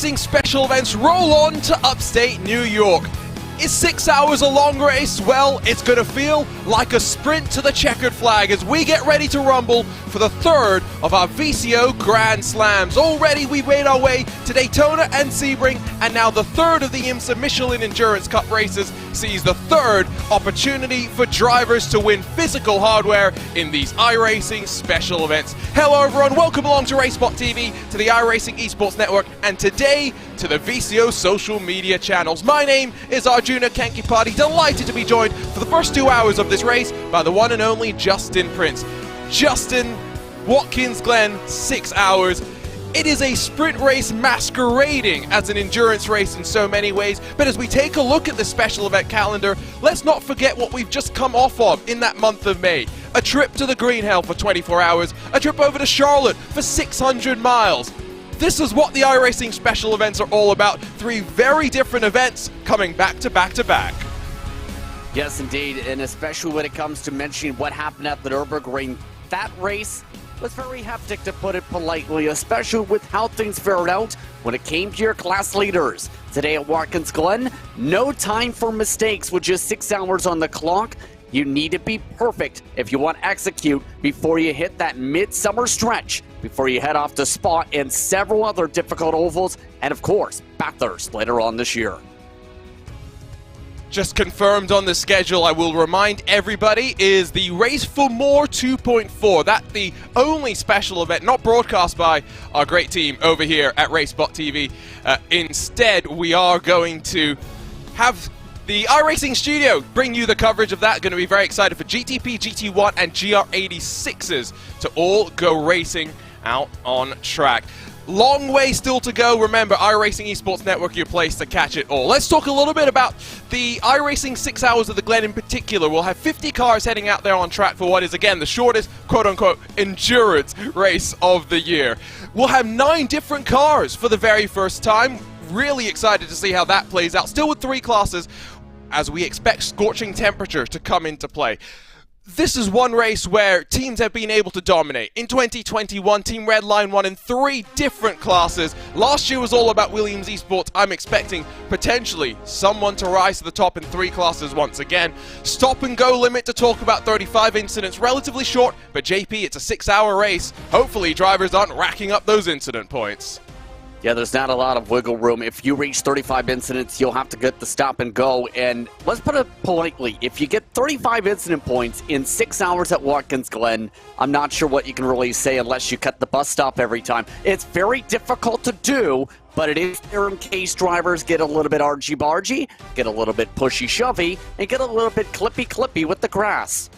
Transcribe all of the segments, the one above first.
iRacing special events roll on to upstate New York. Is 6 hours a long race? Well, it's going to feel like a sprint to the checkered flag as we get ready to rumble for the third of our VCO Grand Slams. Already we've made our way to Daytona and Sebring, and now the third of the IMSA Michelin Endurance Cup races sees the third opportunity for drivers to win physical hardware in these iRacing special events. Hello everyone, welcome along to RaceSpotTV, to the iRacing Esports Network, and today to the VCO social media channels. My name is Arjuna Kankipati, delighted to be joined for the first 2 hours of this race by the one and only Justin Prince. Justin, Watkins Glen, 6 hours. It is a sprint race masquerading as an endurance race in so many ways, but as we take a look at the special event calendar, let's not forget what we've just come off of in that month of May. A trip to the Green Hell for 24 hours, a trip over to Charlotte for 600 miles. This is what the iRacing special events are all about. 3 very different events coming back to back to back. Yes, indeed, and especially when it comes to mentioning what happened at the Nürburgring. That race was very hectic, to put it politely, especially with how things fared out when it came to your class leaders. Today at Watkins Glen, no time for mistakes with just 6 hours on the clock. You need to be perfect if you want to execute before you hit that midsummer stretch, before you head off to Spa and several other difficult ovals, and of course, Bathurst later on this year. Just confirmed on the schedule, I will remind everybody, is the Race for More 2.4. That's the only special event not broadcast by our great team over here at RaceSpotTV. Instead, we are going to have the iRacing studio bring you the coverage of that. Going to be very excited for GTP, GT1 and GR86s to all go racing out on track. Long way still to go. Remember, iRacing Esports Network, your place to catch it all. Let's talk a little bit about the iRacing 6 hours of the Glen in particular. We'll have 50 cars heading out there on track for what is, again, the shortest, quote-unquote, endurance race of the year. We'll have 9 different cars for the very first time. Really excited to see how that plays out. Still with 3 classes, as we expect scorching temperature to come into play. This is one race where teams have been able to dominate. In 2021, Team Redline won in 3 different classes. Last year was all about Williams Esports. I'm expecting potentially someone to rise to the top in 3 classes once again. Stop and go limit to talk about 35 incidents. Relatively short, but JP, it's a 6-hour race. Hopefully drivers aren't racking up those incident points. Yeah, there's not a lot of wiggle room. If you reach 35 incidents, you'll have to get the stop and go. And let's put it politely, if you get 35 incident points in 6 hours at Watkins Glen, I'm not sure what you can really say unless you cut the bus stop every time. It's very difficult to do, but it is there in case drivers get a little bit argy-bargy, get a little bit pushy-shovey, and get a little bit clippy-clippy with the grass.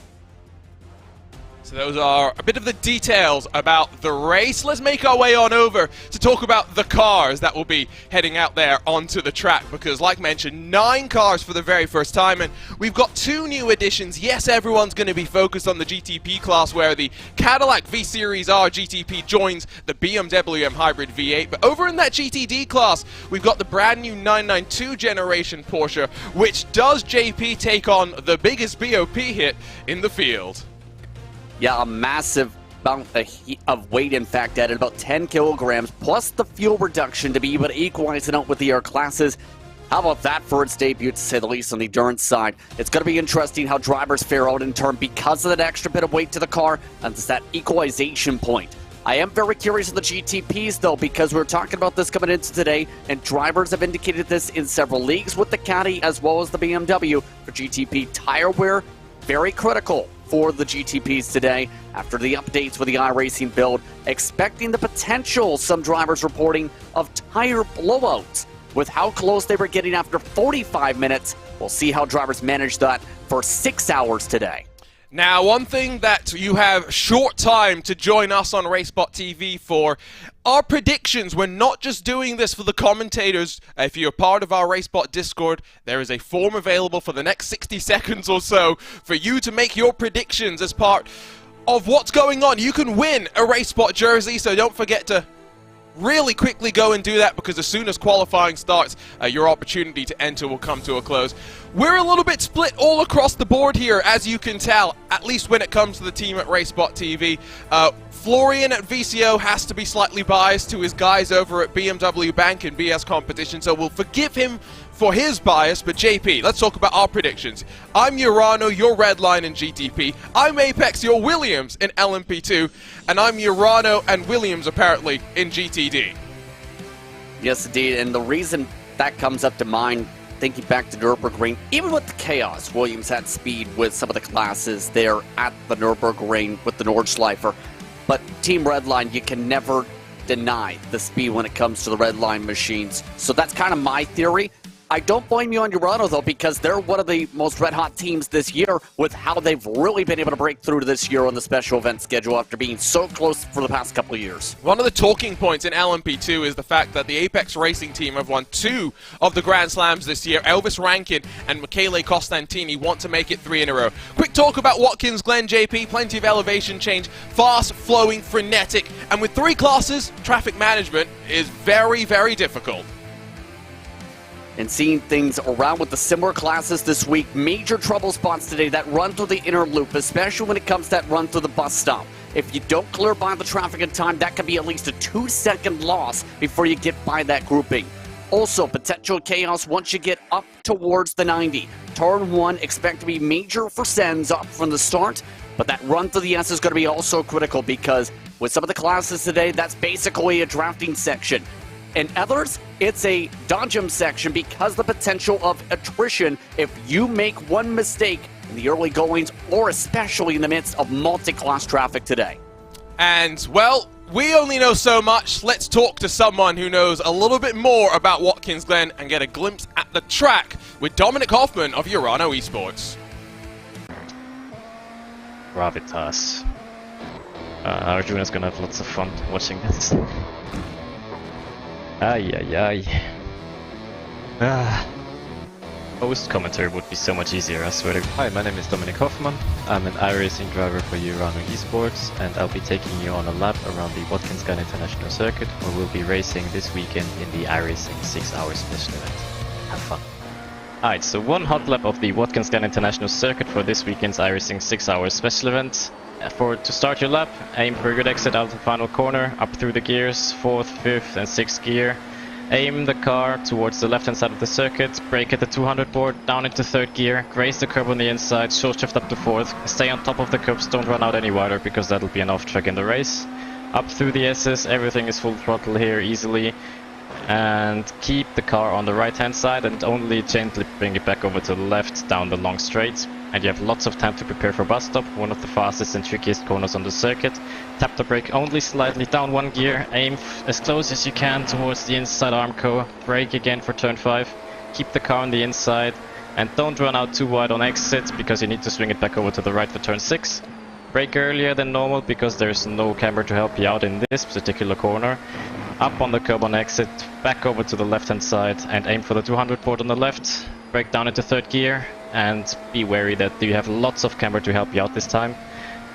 So those are a bit of the details about the race. Let's make our way on over to talk about the cars that will be heading out there onto the track, because like mentioned, 9 cars for the very first time, and we've got 2 new additions. Yes, everyone's going to be focused on the GTP class, where the Cadillac V-Series R GTP joins the BMW M Hybrid V8, but over in that GTD class, we've got the brand new 992 generation Porsche, which does JP take on the biggest BOP hit in the field. Yeah, a massive amount of weight, in fact, added about 10 kilograms, plus the fuel reduction to be able to equalize it out with the air classes. How about that for its debut, to say the least, on the endurance side? It's going to be interesting how drivers fare out in turn because of that extra bit of weight to the car, and it's that equalization point. I am very curious of the GTPs, though, because we're talking about this coming into today, and drivers have indicated this in several leagues with the Caddy as well as the BMW for GTP tire wear. Very critical for the GTPs today after the updates with the iRacing build, expecting the potential, some drivers reporting, of tire blowouts with how close they were getting after 45 minutes. We'll see how drivers manage that for 6 hours today. Now, one thing that you have short time to join us on RaceSpotTV for are predictions. We're not just doing this for the commentators. If you're part of our RaceSpot Discord, there is a form available for the next 60 seconds or so for you to make your predictions as part of what's going on. You can win a RaceSpot jersey, so don't forget to really quickly go and do that, because as soon as qualifying starts, your opportunity to enter will come to a close. We're a little bit split all across the board here, as you can tell, at least when it comes to the team at RaceSpotTV. Florian at VCO has to be slightly biased to his guys over at BMW Bank and BS Competition, so we'll forgive him for his bias. But JP, let's talk about our predictions. I'm Urano, your Redline in GTP. I'm Apex, your Williams in LMP2. And I'm Urano and Williams, apparently, in GTD. Yes, indeed. And the reason that comes up to mind, thinking back to Nürburgring, even with the chaos, Williams had speed with some of the classes there at the Nürburgring with the Nordschleifer. But Team Redline, you can never deny the speed when it comes to the Redline machines. So that's kind of my theory. I don't blame you on Urano, though, because they're one of the most red-hot teams this year with how they've really been able to break through this year on the special event schedule after being so close for the past couple of years. One of the talking points in LMP2 is the fact that the Apex Racing team have won 2 of the Grand Slams this year. Elvis Rankin and Michele Costantini want to make it 3 in a row. Quick talk about Watkins Glen, JP. Plenty of elevation change, fast-flowing, frenetic, and with 3 classes, traffic management is very, very difficult. And seeing things around with the similar classes this week, major trouble spots today that run through the inner loop, especially when it comes to that run through the bus stop. If you don't clear by the traffic in time, that could be at least a 2-second loss before you get by that grouping. Also, potential chaos once you get up towards the 90. Turn 1, expect to be major for Sens up from the start, but that run through the S is going to be also critical because with some of the classes today, that's basically a drafting section. In others, it's a dodgem section because the potential of attrition if you make one mistake in the early goings or especially in the midst of multi-class traffic today. And, well, we only know so much. Let's talk to someone who knows a little bit more about Watkins Glen and get a glimpse at the track with Dominic Hoffman of Urano Esports. Gravitas. Arjuna's gonna have lots of fun watching this. Post commentary would be so much easier, I swear to God. Hi, my name is Dominic Hoffman. I'm an iRacing driver for Urano Esports, and I'll be taking you on a lap around the Watkins Glen International circuit, where we'll be racing this weekend in the iRacing 6-hour special event. Have fun. Alright, so one hot lap of the Watkins Glen International circuit for this weekend's iRacing 6-hour special event. To start your lap, aim for a good exit out of the final corner, up through the gears, 4th, 5th and 6th gear. Aim the car towards the left hand side of the circuit, brake at the 200 board, down into 3rd gear, graze the curb on the inside, short shift up to 4th, stay on top of the curbs, don't run out any wider because that'll be an off track in the race. Up through the S's, everything is full throttle here easily. And keep the car on the right hand side and only gently bring it back over to the left down the long straight. And you have lots of time to prepare for bus stop, one of the fastest and trickiest corners on the circuit. Tap the brake only slightly down 1 gear, aim as close as you can towards the inside armco, brake again for turn 5, keep the car on the inside and don't run out too wide on exit because you need to swing it back over to the right for turn 6. Brake earlier than normal because there's no camber to help you out in this particular corner. Up on the curb on exit, back over to the left hand side and aim for the 200 board on the left. Brake down into 3rd gear and be wary that you have lots of camber to help you out this time.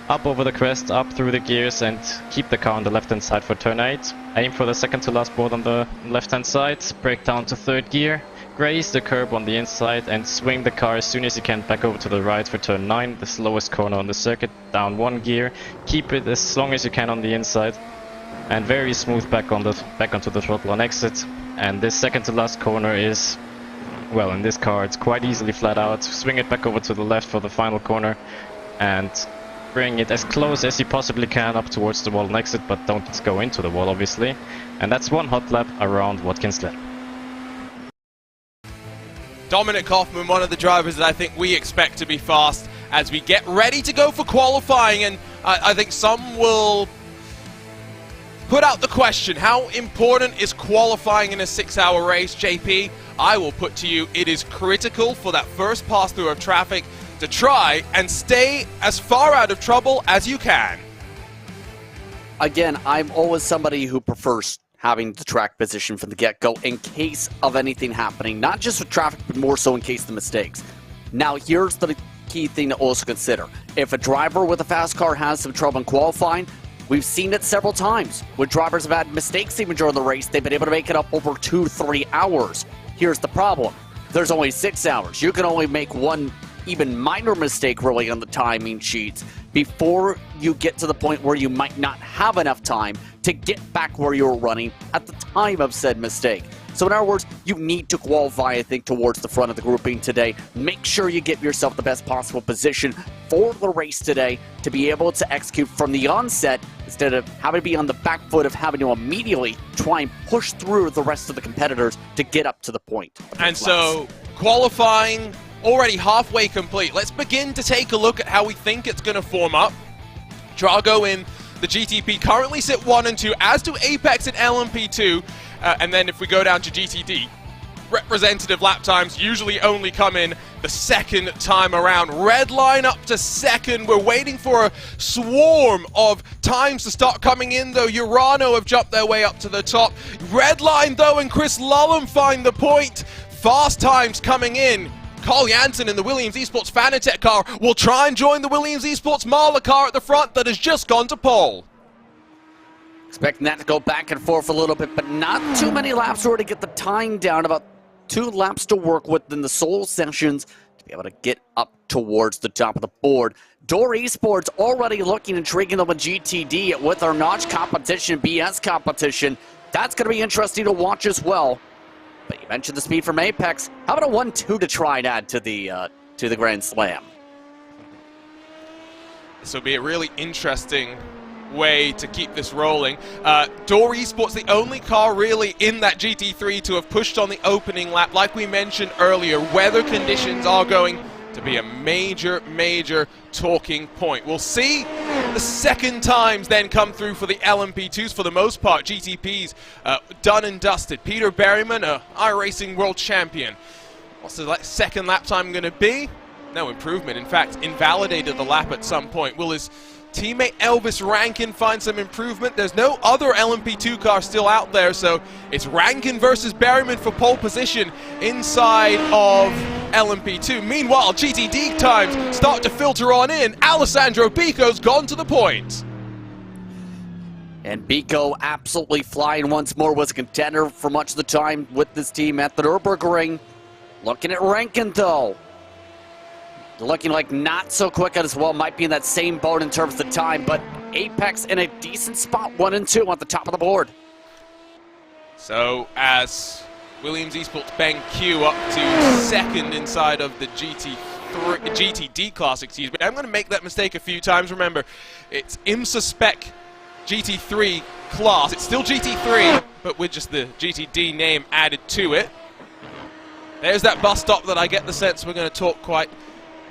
Up over the crest, up through the gears and keep the car on the left hand side for turn 8. Aim for the 2nd to last board on the left hand side, brake down to 3rd gear, graze the curb on the inside and swing the car as soon as you can back over to the right for turn 9, the slowest corner on the circuit, down 1 gear. Keep it as long as you can on the inside and very smooth back onto the throttle on exit. And this 2nd to last corner is, well, in this car it's quite easily flat out. Swing it back over to the left for the final corner and bring it as close as you possibly can up towards the wall and exit, but don't go into the wall obviously. And that's one hot lap around Watkins Glen. Dominic Hoffman, one of the drivers that I think we expect to be fast as we get ready to go for qualifying, and I think some will put out the question, how important is qualifying in a 6-hour race, JP? I will put to you, it is critical for that first pass through of traffic to try and stay as far out of trouble as you can. Again, I'm always somebody who prefers having the track position from the get-go in case of anything happening, not just with traffic, but more so in case of the mistakes. Now, here's the key thing to also consider. If a driver with a fast car has some trouble in qualifying, we've seen it several times. When drivers have had mistakes even during the race, they've been able to make it up over 2-3 hours. Here's the problem. There's only 6 hours. You can only make one even minor mistake really on the timing sheets before you get to the point where you might not have enough time to get back where you were running at the time of said mistake. So in other words, you need to qualify, I think, towards the front of the grouping today. Make sure you give yourself the best possible position for the race today to be able to execute from the onset instead of having to be on the back foot of having to immediately try and push through the rest of the competitors to get up to the point. And so, qualifying already halfway complete. Let's begin to take a look at how we think it's going to form up. Drago in the GTP currently sit 1 and 2, as do Apex and LMP2. And then if we go down to GTD, representative lap times usually only come in the second time around. Red line up to second. We're waiting for a swarm of times to start coming in, though. Urano have jumped their way up to the top. Red line, though, and Chris Lullum find the point. Fast times coming in. Carl Janssen in the Williams Esports Fanatec car will try and join the Williams Esports Marla car at the front that has just gone to pole. Expecting that to go back and forth a little bit, but not too many laps to get the time down. About 2 laps to work with in the solo sessions to be able to get up towards the top of the board. Door Esports already looking intriguing with GTD with our notch competition, BS competition. That's going to be interesting to watch as well. But you mentioned the speed from Apex. How about a 1-2 to try and add to the Grand Slam? This will be a really interesting way to keep this rolling. Door Esports, the only car really in that GT3 to have pushed on the opening lap. Like we mentioned earlier, weather conditions are going to be a major talking point. We'll see the second times then come through for the LMP2s for the most part. GTPs done and dusted. Peter Berryman, iRacing world champion. What's the second lap time going to be? No improvement. In fact, invalidated the lap at some point. Will his teammate Elvis Rankin find some improvement? There's no other LMP2 car still out there, so it's Rankin versus Berryman for pole position inside of LMP2. Meanwhile, GTD times start to filter on in. Alessandro Bico's gone to the point. And Bico absolutely flying once more, was a contender for much of the time with this team at the Nürburgring. Looking at Rankin though. Looking like not so quick as well, might be in that same boat in terms of the time, but Apex in a decent spot, 1 and 2 at the top of the board. So as Williams Esports Ben Q up to second inside of the GTD class, excuse me. I'm going to make that mistake a few times. Remember, it's IMSA Spec GT3 class. It's still GT3, but with just the GTD name added to it. There's that bus stop that I get the sense we're going to talk quite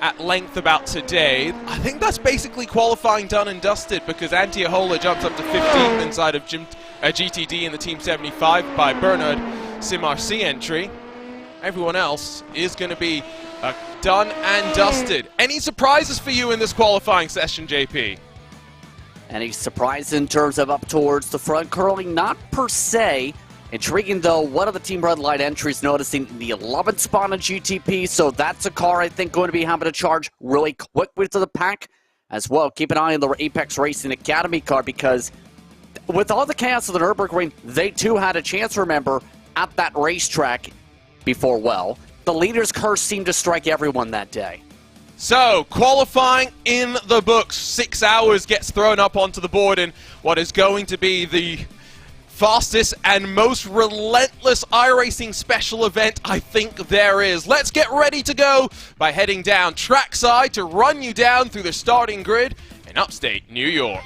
at length about today. I think that's basically qualifying done and dusted, because Antiohola jumps up to 15th inside of GTD in the Team 75 by Bernard Simarcy entry. Everyone else is going to be done and dusted. Any surprises for you in this qualifying session, JP? Any surprise in terms of up towards the front curling? Not per se. Intriguing though, one of the Team Red Light entries noticing the 11th spot on GTP, so that's a car I think going to be having to charge really quickly to the pack as well. Keep an eye on the Apex Racing Academy car, because with all the chaos of the Nürburgring, they too had a chance, remember, at that racetrack before, well, the leader's curse seemed to strike everyone that day. So, qualifying in the books. 6 hours gets thrown up onto the board in what is going to be the fastest and most relentless iRacing special event I think there is. Let's get ready to go by heading down trackside to run you down through the starting grid in upstate New York.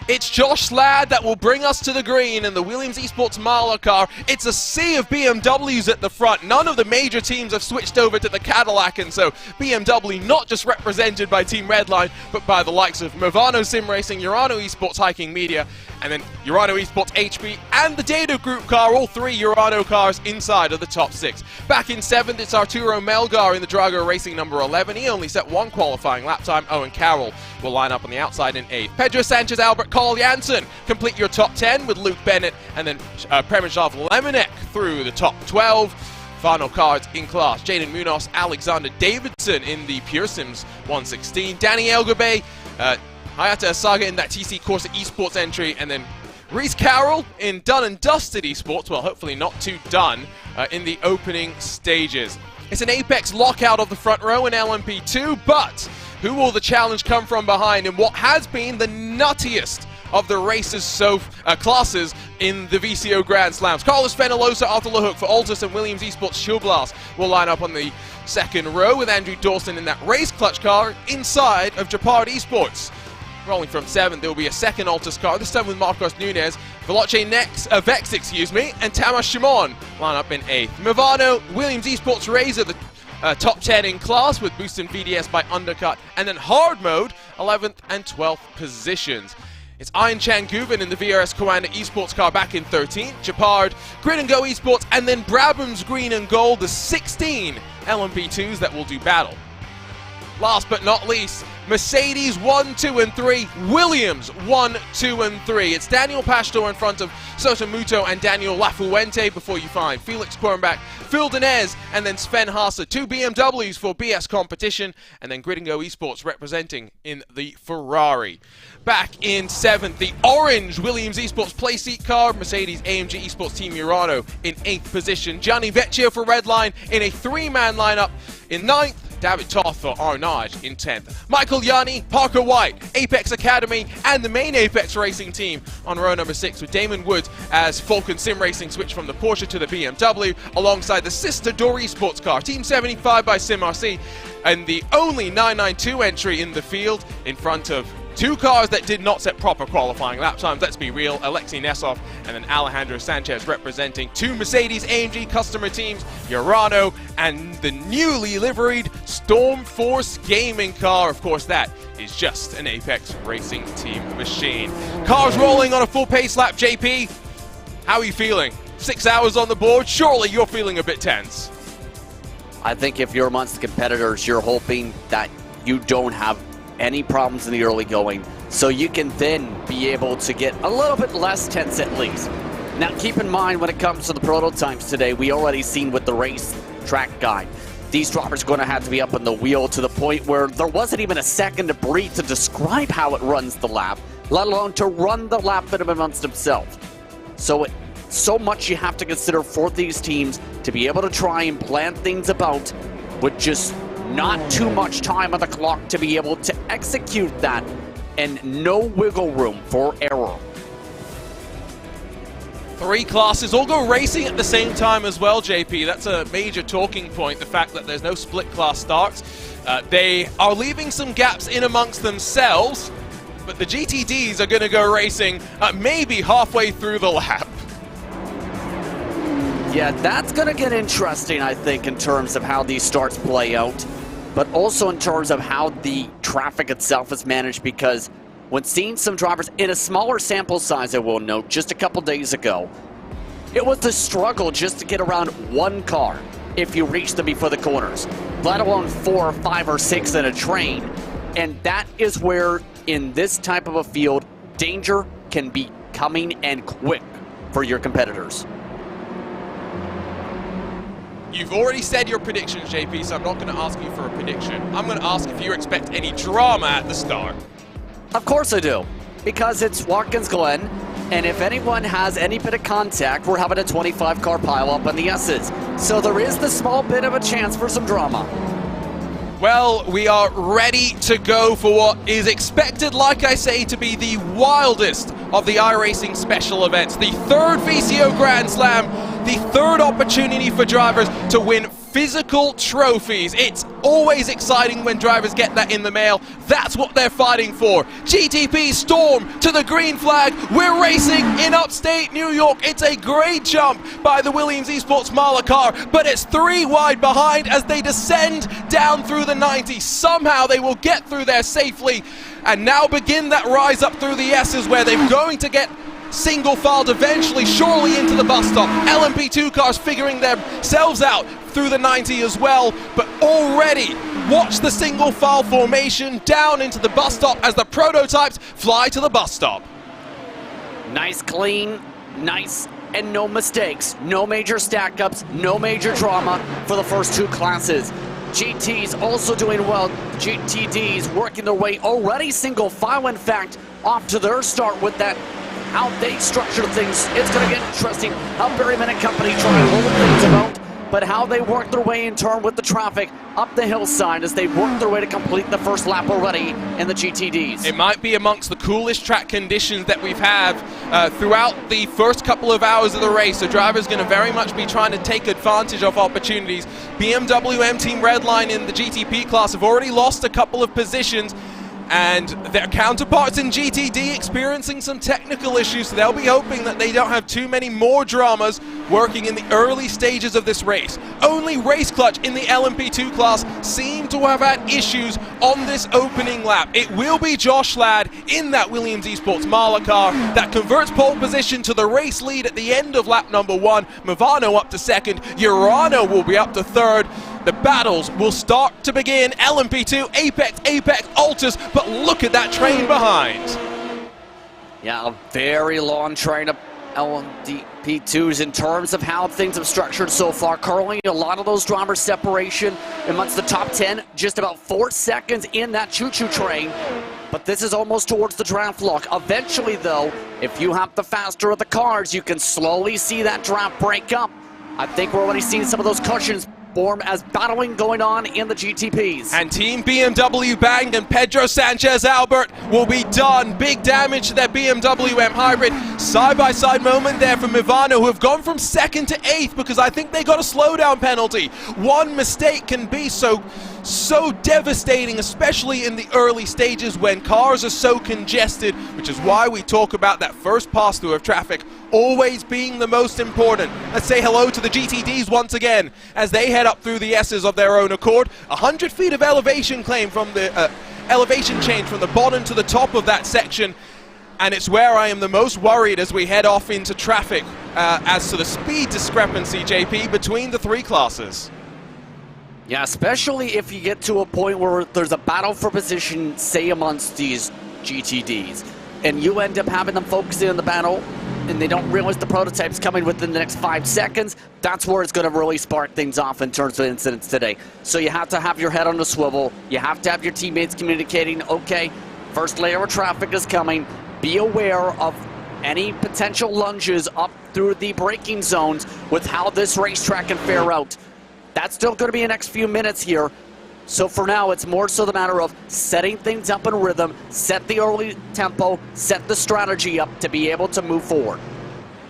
It's Josh Ladd that will bring us to the green in the Williams Esports Marla car. It's a sea of BMWs at the front. None of the major teams have switched over to the Cadillac, and so BMW not just represented by Team Redline, but by the likes of Movano Sim Racing, Urano Esports Hiking Media, and then Urano Esports HB and the Data Group car, all 3 Urano cars inside of the top 6. Back in 7th, it's Arturo Melgar in the Drago Racing number 11. He only set 1 qualifying lap time. Owen Carroll will line up on the outside in 8th. Pedro Sanchez, Albert Carl Janssen complete your top 10 with Luke Bennett and then Premysław Lemonek through the top 12. Final cards in class: Jaden Munoz, Alexander Davidson in the Pure Sims 116, Danny Elgabe, Hayata Asaga in that TC Corsa Esports entry, and then Reese Carroll in Done and Dusted Esports, well, hopefully not too done, in the opening stages. It's an Apex lockout of the front row in LMP2, but who will the challenge come from behind in what has been the nuttiest of the races classes in the VCO Grand Slams? Carlos Fenolosa off the hook for Altus and Williams Esports Shieldblast will line up on the second row with Andrew Dawson in that race clutch car inside of Japard Esports. Rolling from 7th, there will be a second Altus car, this time with Marcos Nunez, Veloce Vex, and Tamas Shimon line up in 8th. Movano, Williams Esports Razor, the top 10 in class with boost and VDS by undercut, and then hard mode, 11th and 12th positions. It's Ian Changuven in the VRS Commander Esports car back in 13th, Japard, Grid and Go Esports, and then Brabham's Green and Gold, the 16 LMP2s that will do battle. Last but not least, Mercedes 1, 2, and 3, Williams 1, 2, and 3. It's Daniel Pastor in front of Sotomuto and Daniel Lafuente before you find Felix Quirnbach, Phil Denez, and then Sven Haase. 2 BMWs for BS competition, and then Grid and Go Esports representing in the Ferrari. Back in 7th, the orange Williams Esports Playseat car, Mercedes AMG Esports Team Murano in 8th position. Gianni Vecchio for Redline in a 3-man lineup in 9th. David Toth for Arnage in 10th. Michael Yanni, Parker White, Apex Academy, and the main Apex Racing team on row number 6 with Damon Woods as Falcon Sim Racing switch from the Porsche to the BMW alongside the sister Dory sports car, Team 75 by SimRC, and the only 992 entry in the field in front of 2 cars that did not set proper qualifying lap times, let's be real, Alexei Nesov and then Alejandro Sanchez representing 2 Mercedes AMG customer teams, Urano and the newly liveried Storm Force gaming car. Of course, that is just an Apex Racing team machine. Cars rolling on a full pace lap, JP. How are you feeling? 6 hours on the board, surely you're feeling a bit tense. I think if you're amongst the competitors, you're hoping that you don't have any problems in the early going, so you can then be able to get a little bit less tense at least. Now keep in mind when it comes to the prototypes today, we already seen with the race track guide, these drivers are going to have to be up on the wheel to the point where there wasn't even a second to breathe to describe how it runs the lap, let alone to run the lap amongst themselves. So much you have to consider for these teams to be able to try and plan things about with just not too much time on the clock to be able to execute that, and no wiggle room for error. 3 classes all go racing at the same time as well, JP. That's a major talking point, the fact that there's no split class starts. They are leaving some gaps in amongst themselves, but the GTDs are going to go racing maybe halfway through the lap. Yeah, that's going to get interesting, I think, in terms of how these starts play out, but also in terms of how the traffic itself is managed, because when seeing some drivers in a smaller sample size, I will note, just a couple days ago, it was a struggle just to get around 1 car if you reach them before the corners, let alone 4 or 5 or 6 in a train. And that is where, in this type of a field, danger can be coming and quick for your competitors. You've already said your predictions, JP, so I'm not going to ask you for a prediction. I'm going to ask if you expect any drama at the start. Of course I do, because it's Watkins Glen, and if anyone has any bit of contact, we're having a 25-car pile-up on the S's. So there is the small bit of a chance for some drama. Well, we are ready to go for what is expected, like I say, to be the wildest of the iRacing special events. The 3rd VCO Grand Slam, the 3rd opportunity for drivers to win physical trophies. It's always exciting when drivers get that in the mail. That's what they're fighting for. GTP Storm to the green flag. We're racing in upstate New York. It's a great jump by the Williams Esports Marla car, but it's 3 wide behind as they descend down through the 90. Somehow they will get through there safely and now begin that rise up through the S's, where they're going to get single filed eventually, surely into the bus stop. LMP2 cars figuring themselves out through the 90 as well, but already watch the single file formation down into the bus stop as the prototypes fly to the bus stop. Nice, clean, nice, and no mistakes. No major stack-ups, no major drama for the first 2 classes. GTs also doing well. GTDs working their way already single file, in fact, off to their start with that. How they structure things, it's going to get interesting. How Berryman and company try and hold things about. but how they work their way in turn with the traffic up the hillside as they work their way to complete the first lap already in the GTDs. It might be amongst the coolest track conditions that we've had throughout the first couple of hours of the race. The driver's going to very much be trying to take advantage of opportunities. BMW M Team Redline in the GTP class have already lost a couple of positions, and their counterparts in GTD experiencing some technical issues, so they'll be hoping that they don't have too many more dramas working in the early stages of this race. Only Race Clutch in the LMP2 class seem to have had issues on this opening lap. It will be Josh Ladd in that Williams Esports Marla car that converts pole position to the race lead at the end of lap number 1. Movano up to second, Urano will be up to third. The battles will start to begin. LMP2, Apex, Altus, but look at that train behind. Yeah, a very long train of LMP2s in terms of how things have structured so far. Currently, a lot of those drivers separation amongst the top 10, just about 4 seconds in that choo-choo train. But this is almost towards the draft lock. Eventually, though, if you have the faster of the cars, you can slowly see that draft break up. I think we're already seeing some of those cushions form as battling going on in the GTPs. And Team BMW banged, and Pedro Sanchez Albert will be done. Big damage to their BMW M Hybrid. Side-by-side moment there for Movano, who have gone from 2nd to 8th because I think they got a slowdown penalty. One mistake can be so devastating, especially in the early stages when cars are so congested, which is why we talk about that first pass through of traffic always being the most important. Let's say hello to the GTDs once again as they head up through the S's of their own accord. 100 feet of elevation claim from the elevation change from the bottom to the top of that section, and it's where I am the most worried as we head off into traffic as to the speed discrepancy, JP, between the three classes. Yeah, especially if you get to a point where there's a battle for position, say amongst these GTDs, and you end up having them focusing on the battle, and they don't realize the prototype's coming within the next 5 seconds. That's where it's going to really spark things off in terms of incidents today. So you have to have your head on the swivel. You have to have your teammates communicating, okay, first layer of traffic is coming. Be aware of any potential lunges up through the braking zones with how this racetrack can fare out. That's still going to be the next few minutes here. So for now, it's more so the matter of setting things up in rhythm, set the early tempo, set the strategy up to be able to move forward.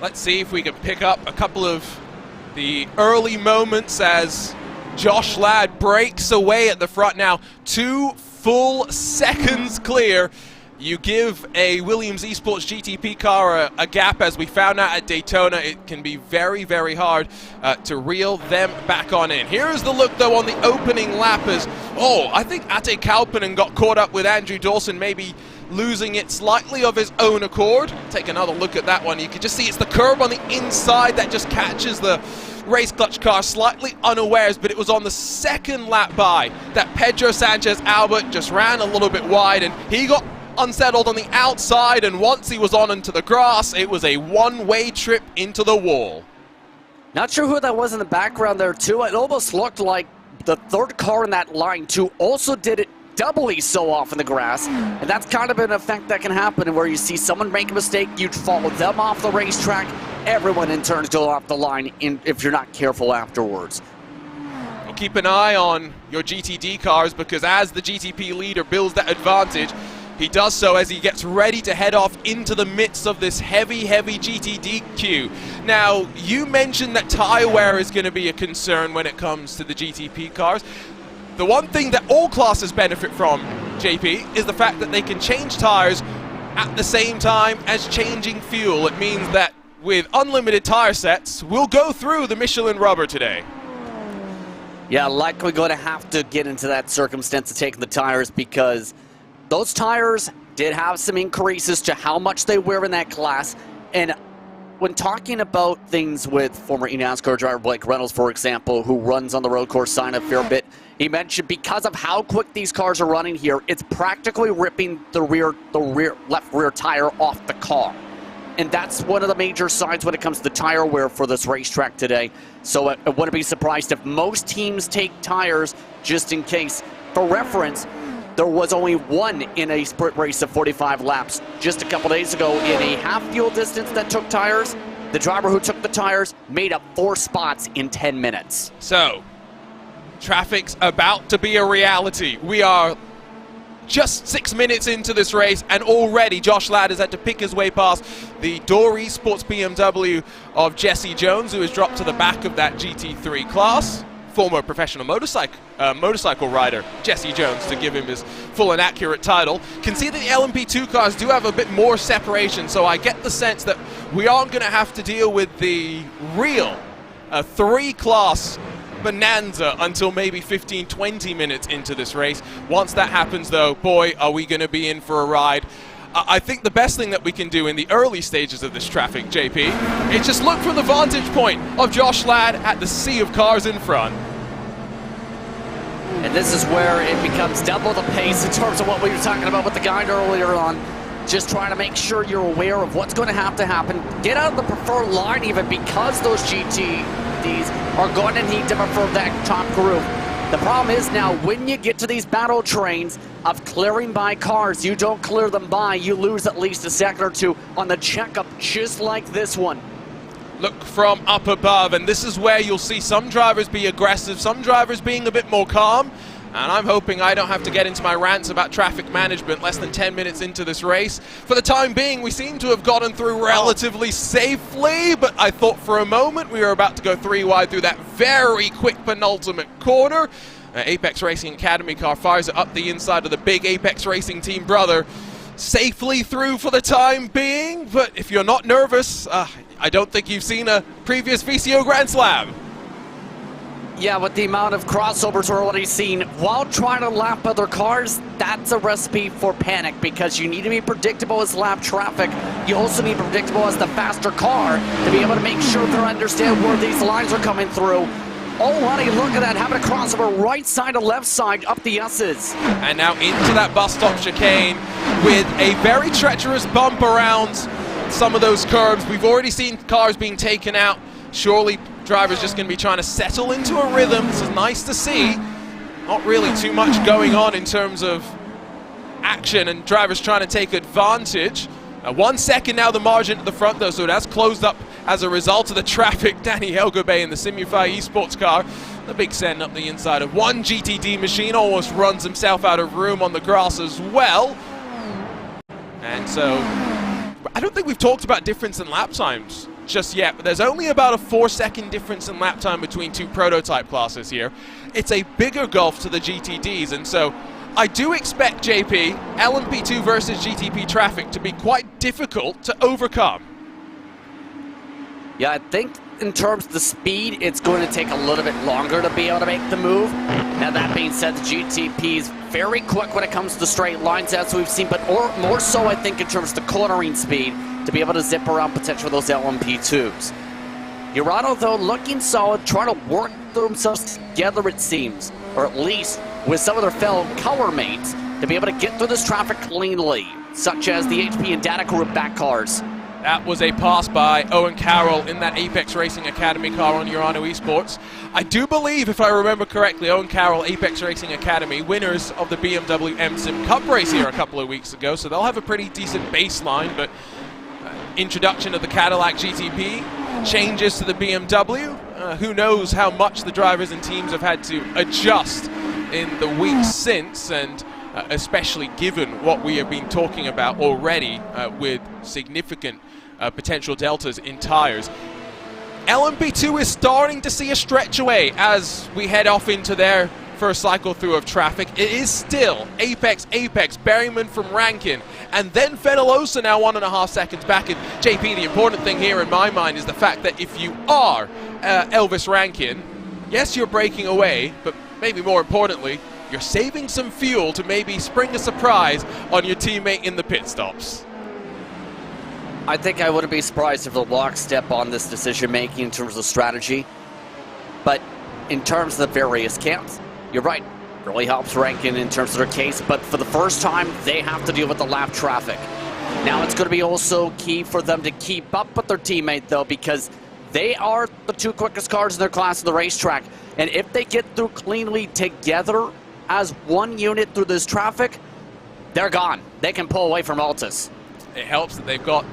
Let's see if we can pick up a couple of the early moments as Josh Ladd breaks away at the front now. 2 full seconds clear. You give a Williams Esports GTP car a gap, as we found out at Daytona. It can be very, very hard to reel them back on in. Here's the look, though, on the opening lap as, I think Ate Kalpanen got caught up with Andrew Dawson, maybe losing it slightly of his own accord. Take another look at that one. You can just see it's the curb on the inside that just catches the Race Clutch car slightly unawares, but it was on the second lap by that Pedro Sanchez Albert just ran a little bit wide, and he got unsettled on the outside, and once he was on into the grass, it was a one-way trip into the wall. Not sure who that was in the background there too. It almost looked like the third car in that line too also did it doubly so off in the grass, and that's kind of an effect that can happen where you see someone make a mistake, you follow them off the racetrack, everyone in turn go off the line if you're not careful afterwards. Well, keep an eye on your GTD cars, because as the GTP leader builds that advantage, he does so as he gets ready to head off into the midst of this heavy GTD queue. Now, you mentioned that tire wear is going to be a concern when it comes to the GTP cars. The one thing that all classes benefit from, JP, is the fact that they can change tires at the same time as changing fuel. It means that with unlimited tire sets, we'll go through the Michelin rubber today. Yeah, likely going to have to get into that circumstance of taking the tires, because those tires did have some increases to how much they wear in that class. And when talking about things with former NASCAR driver Blake Reynolds, for example, who runs on the road course sign a fair bit, he mentioned because of how quick these cars are running here, it's practically ripping the left rear tire off the car. And that's one of the major signs when it comes to the tire wear for this racetrack today. So I wouldn't be surprised if most teams take tires just in case. For reference, there was only one in a sprint race of 45 laps just a couple days ago in a half fuel distance that took tires. The driver who took the tires made up 4 spots in 10 minutes. So, traffic's about to be a reality. We are just 6 minutes into this race, and already Josh Ladd has had to pick his way past the Door Esports BMW of Jesse Jones, who has dropped to the back of that GT3 class. Former professional motorcycle rider Jesse Jones, to give him his full and accurate title. Can see that the LMP2 cars do have a bit more separation, so I get the sense that we aren't going to have to deal with the real 3-class bonanza until maybe 15-20 minutes into this race. Once that happens, though, boy, are we going to be in for a ride. I think the best thing that we can do in the early stages of this traffic, JP, is just look from the vantage point of Josh Ladd at the sea of cars in front. And this is where it becomes double the pace in terms of what we were talking about with the guide earlier on. Just trying to make sure you're aware of what's going to have to happen. Get out of the preferred line even, because those GTDs are going to need to prefer that top group. The problem is now, when you get to these battle trains of clearing by cars, you don't clear them by, you lose at least a second or two on the checkup, just like this one. Look from up above, and this is where you'll see some drivers be aggressive, some drivers being a bit more calm. And I'm hoping I don't have to get into my rants about traffic management less than 10 minutes into this race. For the time being, we seem to have gotten through relatively safely, but I thought for a moment we were about to go 3 wide through that very quick penultimate corner. Apex Racing Academy car fires it up the inside of the big Apex Racing team brother. Safely through for the time being, but if you're not nervous, I don't think you've seen a previous VCO Grand Slam. Yeah, with the amount of crossovers we're already seen, while trying to lap other cars, that's a recipe for panic, because you need to be predictable as lap traffic. You also need predictable as the faster car to be able to make sure to understand where these lines are coming through. Already look at that, having a crossover right side to left side up the S's. And now into that bus stop chicane with a very treacherous bump around some of those curbs. We've already seen cars being taken out. Surely drivers just going to be trying to settle into a rhythm. This is nice to see. Not really too much going on in terms of action, and drivers trying to take advantage. 1 second now the margin at the front, though, so it has closed up as a result of the traffic. Danny Helgabay in the Simufy esports car. The big send up the inside of one GTD machine, almost runs himself out of room on the grass as well. And so I don't think we've talked about difference in lap times just yet, but there's only about a 4-second difference in lap time between 2 prototype classes here. It's a bigger gulf to the GTDs, and so I do expect, JP, LMP2 versus GTP traffic to be quite difficult to overcome. Yeah, I think in terms of the speed, it's going to take a little bit longer to be able to make the move. Now, that being said, the GTP is very quick when it comes to straight lines, as we've seen, but more so, I think, in terms of the cornering speed, to be able to zip around potentially those LMP2s. Urano, though, looking solid, trying to work themselves together, it seems, or at least with some of their fellow color mates, to be able to get through this traffic cleanly, such as the HP and Data Group back cars. That was a pass by Owen Carroll in that Apex Racing Academy car on Urano Esports. I do believe, if I remember correctly, Owen Carroll, Apex Racing Academy, winners of the BMW M-Sim Cup race here a couple of weeks ago, so they'll have a pretty decent baseline, but introduction of the Cadillac GTP, changes to the BMW. Who knows how much the drivers and teams have had to adjust in the weeks since, and especially given what we have been talking about already with significant potential deltas in tires. LMP2 is starting to see a stretch away as we head off into their first cycle through of traffic. It is still Apex, Berryman from Rankin, and then Fenellosa now 1.5 seconds back. And JP, the important thing here in my mind is the fact that if you are Elvis Rankin, yes, you're breaking away, but maybe more importantly, you're saving some fuel to maybe spring a surprise on your teammate in the pit stops. I think I wouldn't be surprised if the lockstep on this decision-making in terms of strategy. But in terms of the various camps, you're right. Really helps Rankin in terms of their case, but for the first time, they have to deal with the lap traffic. Now it's going to be also key for them to keep up with their teammate, though, because they are the 2 quickest cars in their class in the racetrack. And if they get through cleanly together as one unit through this traffic, they're gone. They can pull away from Altus. It helps that they've got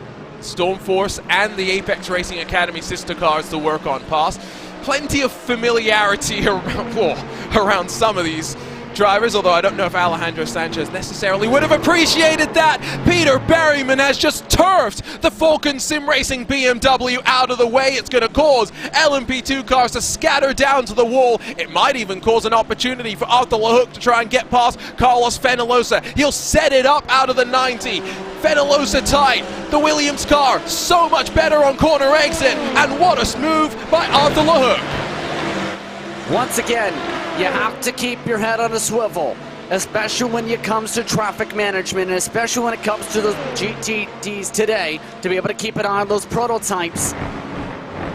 Stormforce and the Apex Racing Academy sister cars to work on past. Plenty of familiarity around some of these drivers, although I don't know if Alejandro Sanchez necessarily would have appreciated that. Peter Berryman has just turfed the Falcon Sim Racing BMW out of the way. It's going to cause LMP2 cars to scatter down to the wall. It might even cause an opportunity for Arthur LeHook to try and get past Carlos Fenolosa. He'll set it up out of the 90. Fenolosa tight. The Williams car so much better on corner exit, and what a move by Arthur LeHook. Once again, you have to keep your head on a swivel, especially when it comes to traffic management, and especially when it comes to the GTDs today, to be able to keep an eye on those prototypes.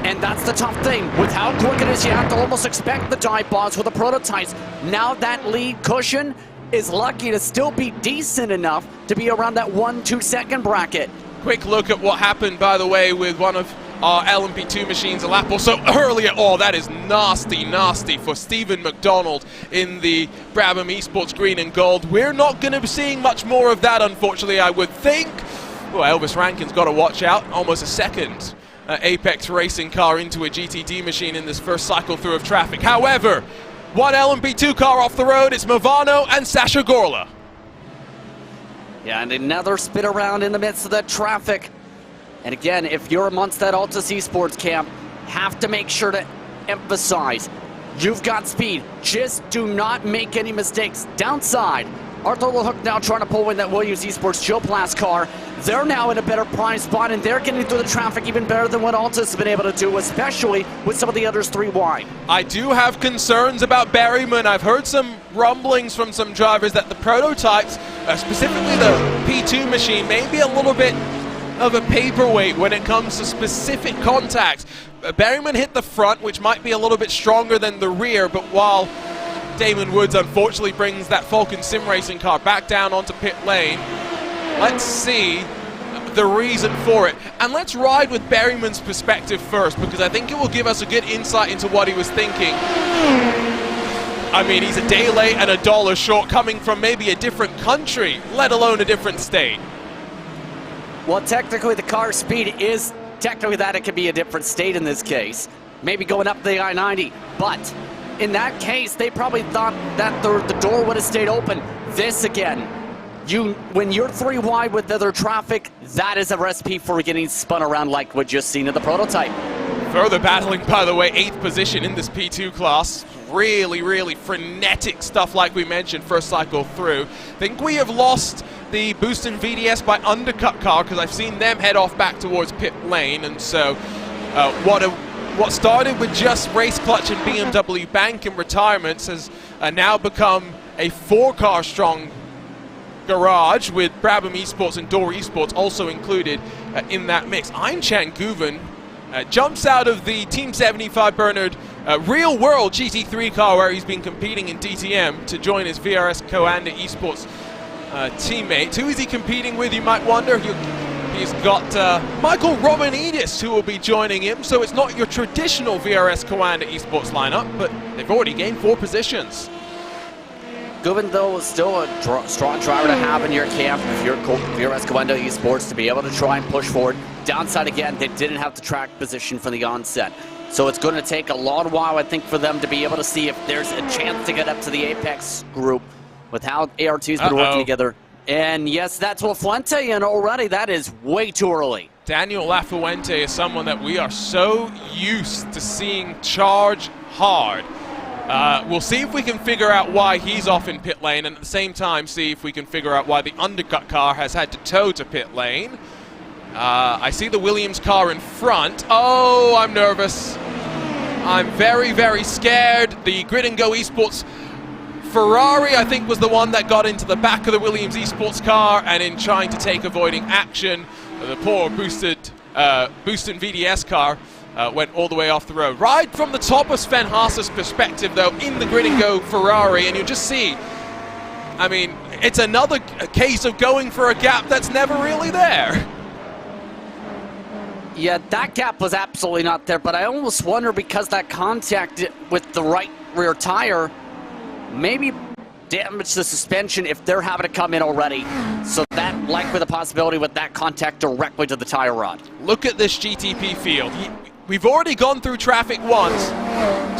And that's the tough thing. With how quick it is, you have to almost expect the dive bombs with the prototypes. Now that lead cushion is lucky to still be decent enough to be around that 1-2 second bracket. Quick look at what happened, by the way, with one of our LMP2 machines a lap or so earlier. Oh, that is nasty, nasty for Stephen McDonald in the Brabham Esports green and gold. We're not going to be seeing much more of that, unfortunately, I would think. Well, Elvis Rankin's got to watch out. Almost a second Apex Racing car into a GTD machine in this first cycle through of traffic. However, one LMP2 car off the road. It's Movano and Sasha Gorla. Yeah, and another spin around in the midst of that traffic. And again, if you're amongst that Altus Esports camp, have to make sure to emphasize, you've got speed. Just do not make any mistakes. Downside, Arthur LeHook now trying to pull in that Williams Esports Joe Plas car. They're now in a better prime spot, and they're getting through the traffic even better than what Altus has been able to do, especially with some of the others 3 wide. I do have concerns about Berryman. I've heard some rumblings from some drivers that the prototypes, specifically the P2 machine, may be a little bit of a paperweight when it comes to specific contacts. Berryman hit the front, which might be a little bit stronger than the rear, but while Damon Woods unfortunately brings that Falcon Sim Racing car back down onto pit lane, let's see the reason for it. And let's ride with Berryman's perspective first, because I think it will give us a good insight into what he was thinking. I mean, he's a day late and $1 short coming from maybe a different country, let alone a different state. Well, technically the car speed is technically that. It could be a different state in this case. Maybe going up the I-90. But in that case, they probably thought that the door would have stayed open. This again, when you're 3 wide with other traffic, that is a recipe for getting spun around like we've just seen in the prototype. Further battling, by the way, 8th position in this P2 class. Really, really frenetic stuff like we mentioned first cycle through. Think we have lost the Booston VDS by undercut car, because I've seen them head off back towards pit lane, and so what started with just Race Clutch and BMW Bank in retirements has now become a 4-car strong garage with Brabham Esports and Door Esports also included in that mix. Aimchan Guven jumps out of the Team 75 Bernard real world GT3 car where he's been competing in DTM to join his VRS Coanda Esports teammate. Who is he competing with, you might wonder? He's got Michael Romanidis who will be joining him, so it's not your traditional VRS Coanda Esports lineup, but they've already gained 4 positions. Guven, though, is still a strong driver to have in your camp if you're VRS Coanda Esports to be able to try and push forward. Downside, again, they didn't have the track position from the onset. So it's going to take a long while, I think, for them to be able to see if there's a chance to get up to the Apex group with how ART's been working together. And yes, that's Lafuente, and already that is way too early. Daniel Lafuente is someone that we are so used to seeing charge hard. We'll see if we can figure out why he's off in pit lane, and at the same time see if we can figure out why the undercut car has had to tow to pit lane. I see the Williams car in front. Oh, I'm nervous. I'm very, very scared. The Grid and Go Esports Ferrari, I think, was the one that got into the back of the Williams Esports car, and in trying to take avoiding action, the poor boosted VDS car went all the way off the road. Right from the top of Sven Haas's perspective, though, in the Grid and Go Ferrari, and you'll just see, I mean, it's another case of going for a gap that's never really there. Yeah, that gap was absolutely not there, but I almost wonder, because that contact with the right rear tire, maybe damage the suspension if they're having to come in already. So that likely the possibility with that contact directly to the tire rod. Look at this GTP field. We've already gone through traffic once.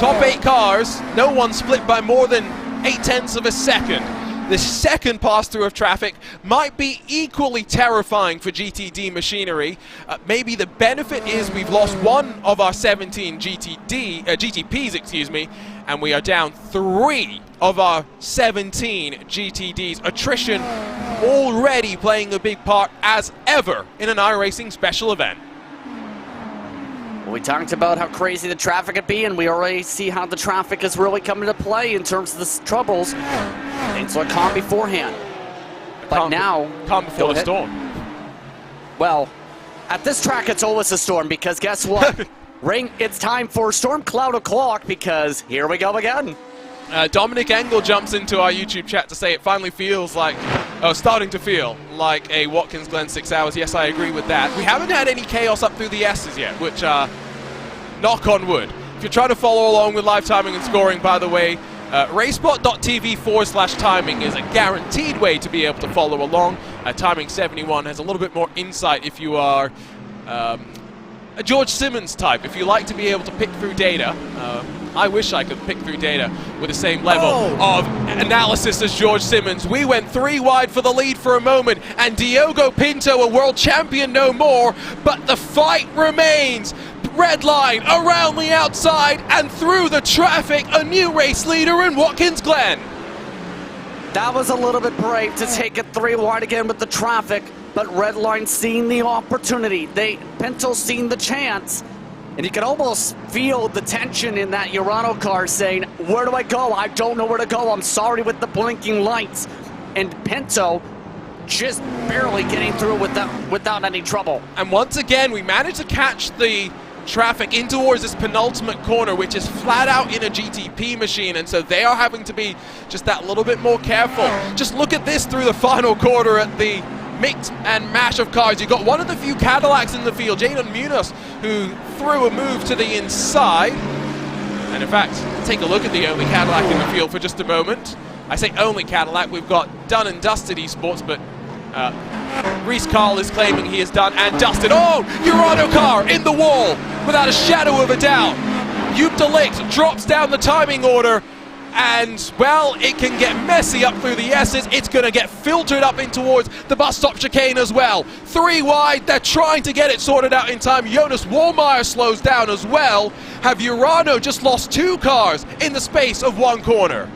Top 8 cars, no one split by more than 0.8 of a second. The second pass through of traffic might be equally terrifying for GTD machinery. Maybe the benefit is we've lost one of our 17 GTPs, excuse me, and we are down 3 of our 17 GTDs. Attrition already playing a big part as ever in an iRacing special event. We talked about how crazy the traffic could be, and we already see how the traffic is really coming to play in terms of the troubles. Things look calm beforehand. But now... Calm before the storm. Well, at this track, it's always a storm, because guess what? Ring, it's time for Storm Cloud O'Clock, because here we go again. Dominic Engel jumps into our YouTube chat to say it finally feels like, starting to feel like a Watkins Glen 6 hours. Yes, I agree with that. We haven't had any chaos up through the S's yet, which, knock on wood. If you're trying to follow along with live timing and scoring, by the way, RaceSpot.tv/timing is a guaranteed way to be able to follow along. Timing 71 has a little bit more insight if you are a George Simmons type. If you like to be able to pick through data, I wish I could pick through data with the same level of analysis as George Simmons. We went 3 wide for the lead for a moment, and Diogo Pinto, a world champion no more, but the fight remains. Red line around the outside and through the traffic, a new race leader in Watkins Glen. That was a little bit brave to take it 3 wide again with the traffic, but Redline seen the opportunity. Pinto seen the chance, and you can almost feel the tension in that Urano car saying, where do I go? I don't know where to go. I'm sorry with the blinking lights. And Pinto just barely getting through without any trouble. And once again, we managed to catch the traffic in towards this penultimate corner, which is flat out in a GTP machine, and so they are having to be just that little bit more careful. Just look at this through the final quarter at the mix and mash of cars. You've got one of the few Cadillacs in the field, Jadon Munoz, who threw a move to the inside. And in fact, take a look at the only Cadillac in the field for just a moment. I say only Cadillac, we've got done and dusted esports, but Reese Carl is claiming he is done and dusted. Oh, Urano car in the wall without a shadow of a doubt. Joop de Ligt drops down the timing order, and, well, it can get messy up through the S's. It's going to get filtered up in towards the bus stop chicane as well. 3 wide, they're trying to get it sorted out in time. Jonas Wallmeyer slows down as well. Have Urano just lost 2 cars in the space of 1 corner?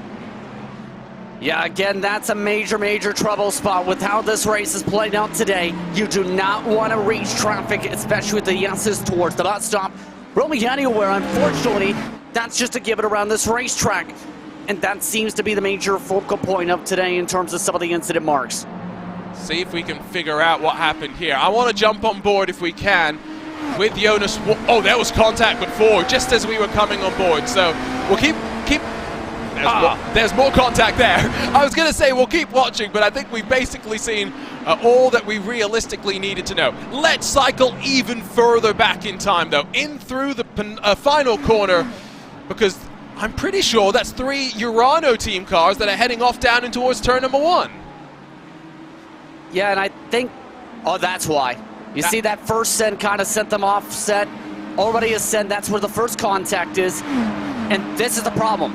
Yeah, again, that's a major, major trouble spot with how this race is played out today. You do not want to reach traffic, especially with the S's towards the bus stop. Really anywhere, unfortunately, that's just a give it around this racetrack. And that seems to be the major focal point of today in terms of some of the incident marks. See if we can figure out what happened here. I want to jump on board if we can with Jonas. Oh, there was contact before, just as we were coming on board. So we'll keep. There's more contact there. I was going to say we'll keep watching, but I think we've basically seen all that we realistically needed to know. Let's cycle even further back in time, though, in through the final corner, because I'm pretty sure that's 3 Urano team cars that are heading off down and towards turn number 1. Yeah, and I think, that's why. You see that first send kind of sent them off set. Already a send, that's where the first contact is. And this is the problem.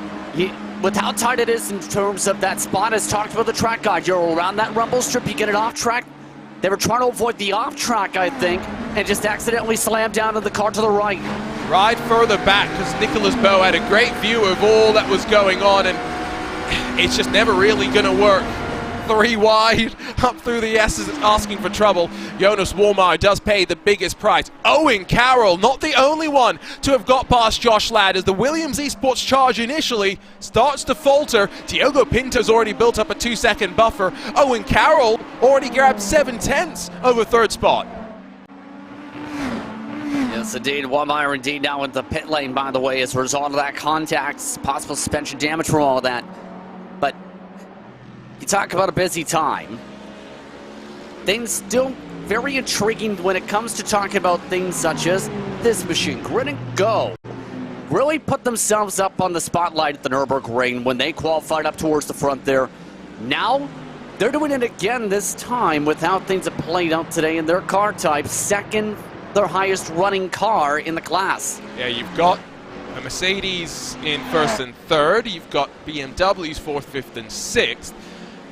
With how tight it is in terms of that spot, as talked about the track guide, you're around that rumble strip, you get it off track. They were trying to avoid the off track, I think, and just accidentally slammed down in the car to the right. Ride further back, because Nicholas Bowe had a great view of all that was going on, and it's just never really going to work. 3 wide, up through the S's, asking for trouble. Jonas Wallmeyer does pay the biggest price. Owen Carroll, not the only one to have got past Josh Ladd, as the Williams Esports charge initially starts to falter. Diogo Pinto's already built up a 2-second buffer. Owen Carroll already grabbed 7/10 over 3rd spot. Yes, indeed. Wallmeyer indeed now in the pit lane, by the way, as a result of that contact. Possible suspension damage from all of that. But you talk about a busy time. Things still very intriguing when it comes to talking about things such as this machine. Grid and go. really put themselves up on the spotlight at the Nürburgring when they qualified up towards the front there. Now, they're doing it again this time with how things have played out today in their car type. Second, their highest running car in the class. Yeah, you've got a Mercedes in first and third. You've got BMWs fourth, fifth, and sixth.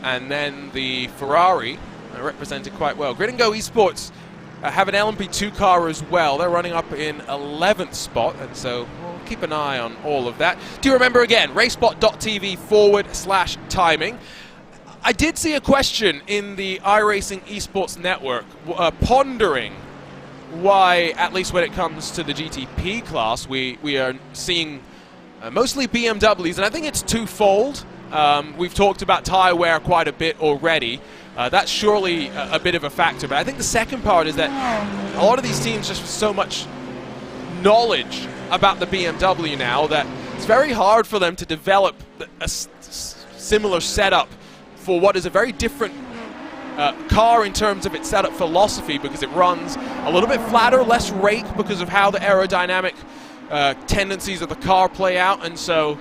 And then the Ferrari represented quite well. Grid and Go Esports have an LMP2 car as well. They're running up in 11th spot, and so we'll keep an eye on all of that. Do remember again, RaceSpot.tv/timing. I did see a question in the iRacing Esports Network pondering why, at least when it comes to the GTP class, we are seeing mostly BMWs, and I think it's twofold. We've talked about tyre wear quite a bit already. That's surely a bit of a factor, but I think the second part is that a lot of these teams just have so much knowledge about the BMW now that it's very hard for them to develop a similar setup for what is a very different car in terms of its setup philosophy, because it runs a little bit flatter, less rake because of how the aerodynamic tendencies of the car play out, and so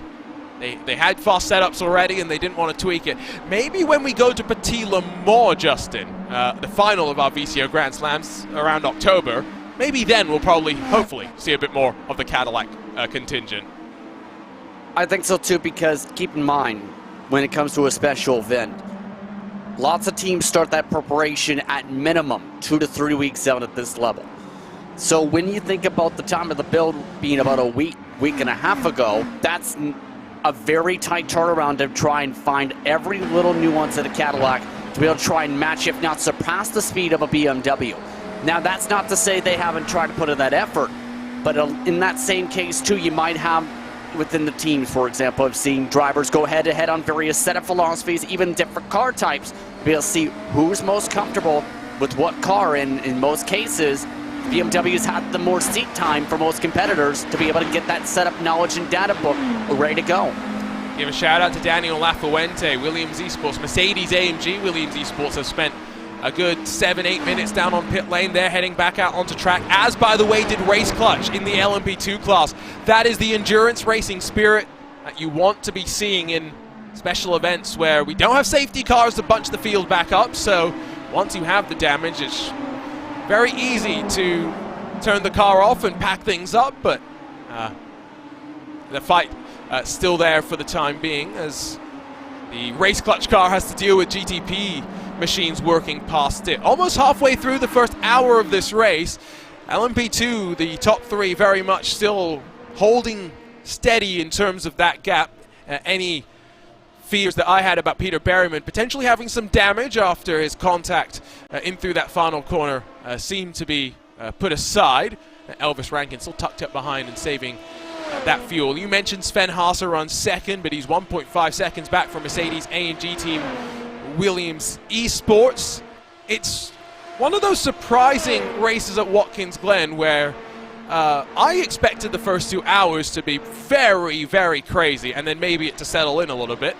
they had fast setups already and they didn't want to tweak it. Maybe when we go to Petit Le Mans, Justin, the final of our VCO Grand Slams around October, maybe then we'll probably, hopefully, see a bit more of the Cadillac contingent. I think so too, because keep in mind, when it comes to a special event, lots of teams start that preparation at minimum 2 to 3 weeks out at this level. So when you think about the time of the build being about a week and a half ago, that's a very tight turnaround to try and find every little nuance of the Cadillac to be able to try and match, if not surpass, the speed of a BMW. Now, that's not to say they haven't tried to put in that effort, but in that same case, too, you might have within the teams, for example, I've seen drivers go head-to-head on various setup philosophies, even different car types, to be able to see who's most comfortable with what car. And in most cases, BMW's had the more seat time for most competitors to be able to get that setup knowledge and data book ready to go. Give a shout out to Daniel Lafuente, Williams Esports, Mercedes-AMG Williams Esports have spent a good 7-8 minutes down on pit lane. They're heading back out onto track, as by the way did Race Clutch in the LMP2 class. That is the endurance racing spirit that you want to be seeing in special events where we don't have safety cars to bunch the field back up, so once you have the damage, it's very easy to turn the car off and pack things up, but the fight still there for the time being, as the Race Clutch car has to deal with GTP machines working past it. Almost halfway through the first hour of this race, LMP2, the top three, very much still holding steady in terms of that gap. Any fears that I had about Peter Berryman potentially having some damage after his contact in through that final corner seemed to be put aside. Elvis Rankin still tucked up behind and saving that fuel. You mentioned Sven Haase runs second, but he's 1.5 seconds back from Mercedes-AMG team Williams Esports. It's one of those surprising races at Watkins Glen where I expected the first 2 hours to be very, very crazy, and then maybe it to settle in a little bit.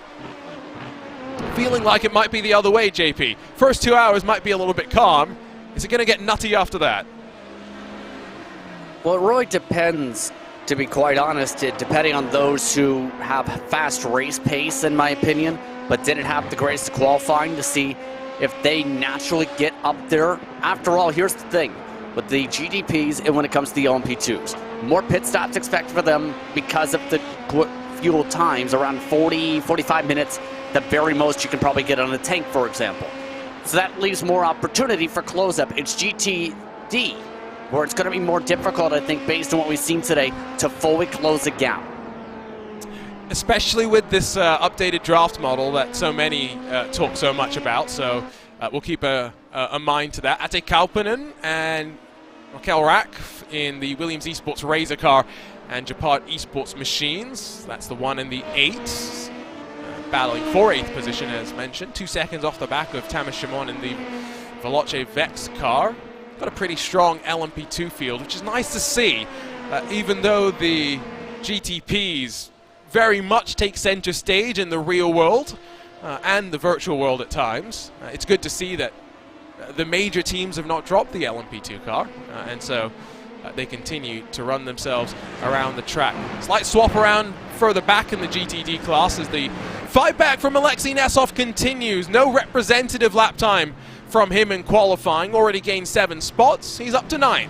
Feeling like it might be the other way, JP. First 2 hours might be a little bit calm. Is it going to get nutty after that? Well, it really depends, to be quite honest, depending on those who have fast race pace, in my opinion, but didn't have the greatest qualifying, to see if they naturally get up there. After all, here's the thing. With the GTPs and when it comes to the LMP2s, more pit stops expected for them because of the fuel times, around 40, 45 minutes, the very most you can probably get on a tank, for example. So that leaves more opportunity for close-up. It's GTD, where it's going to be more difficult, I think, based on what we've seen today, to fully close the gap. Especially with this updated draft model that so many talk so much about, so we'll keep a mind to that. Ate Kauppinen and Raquel Rack in the Williams Esports Razor car and Japard Esports machines. That's the 1 and the 8. Battling for 8th position, as mentioned. 2 seconds off the back of Tamas Shimon in the Veloce Vex car. Got a pretty strong LMP2 field, which is nice to see, even though the GTPs very much take center stage in the real world and the virtual world at times. It's good to see that the major teams have not dropped the LMP2 car, and so they continue to run themselves around the track. Slight swap around further back in the GTD class as the fight back from Alexei Nesov continues. No representative lap time from him in qualifying. Already gained 7 spots. He's up to 9th.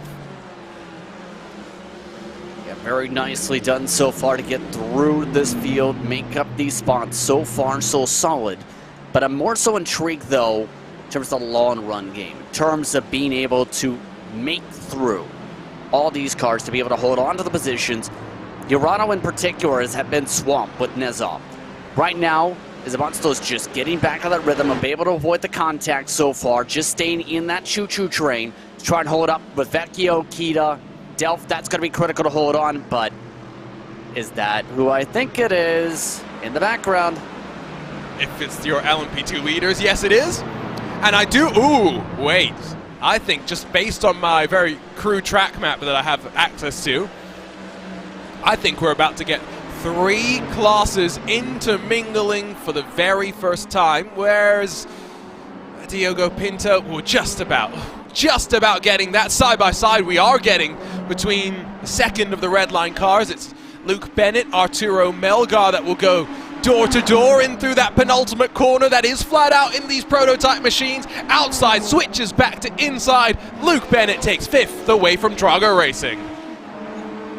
Yeah, very nicely done so far to get through this field, make up these spots. So far, so solid. But I'm more so intrigued, though, in terms of the long run game, in terms of being able to make through all these cars, to be able to hold on to the positions. Urano in particular has been swamped with Nezov. Right now is Amonstos just getting back on that rhythm and be able to avoid the contact so far, just staying in that choo-choo train to try and hold up with Vecchio, Kita, Delph. That's going to be critical to hold on, but is that who I think it is in the background? If it's your LMP2 leaders, yes it is. And I do, ooh, wait. I think just based on my very crude track map that I have access to, I think we're about to get 3 classes intermingling for the very first time, whereas Diogo Pinto, we're just about getting that side-by-side we are getting between the second of the red line cars. It's Luke Bennett, Arturo Melgar that will go door-to-door in through that penultimate corner that is flat out in these prototype machines. Outside switches back to inside. Luke Bennett takes 5th away from Drago Racing.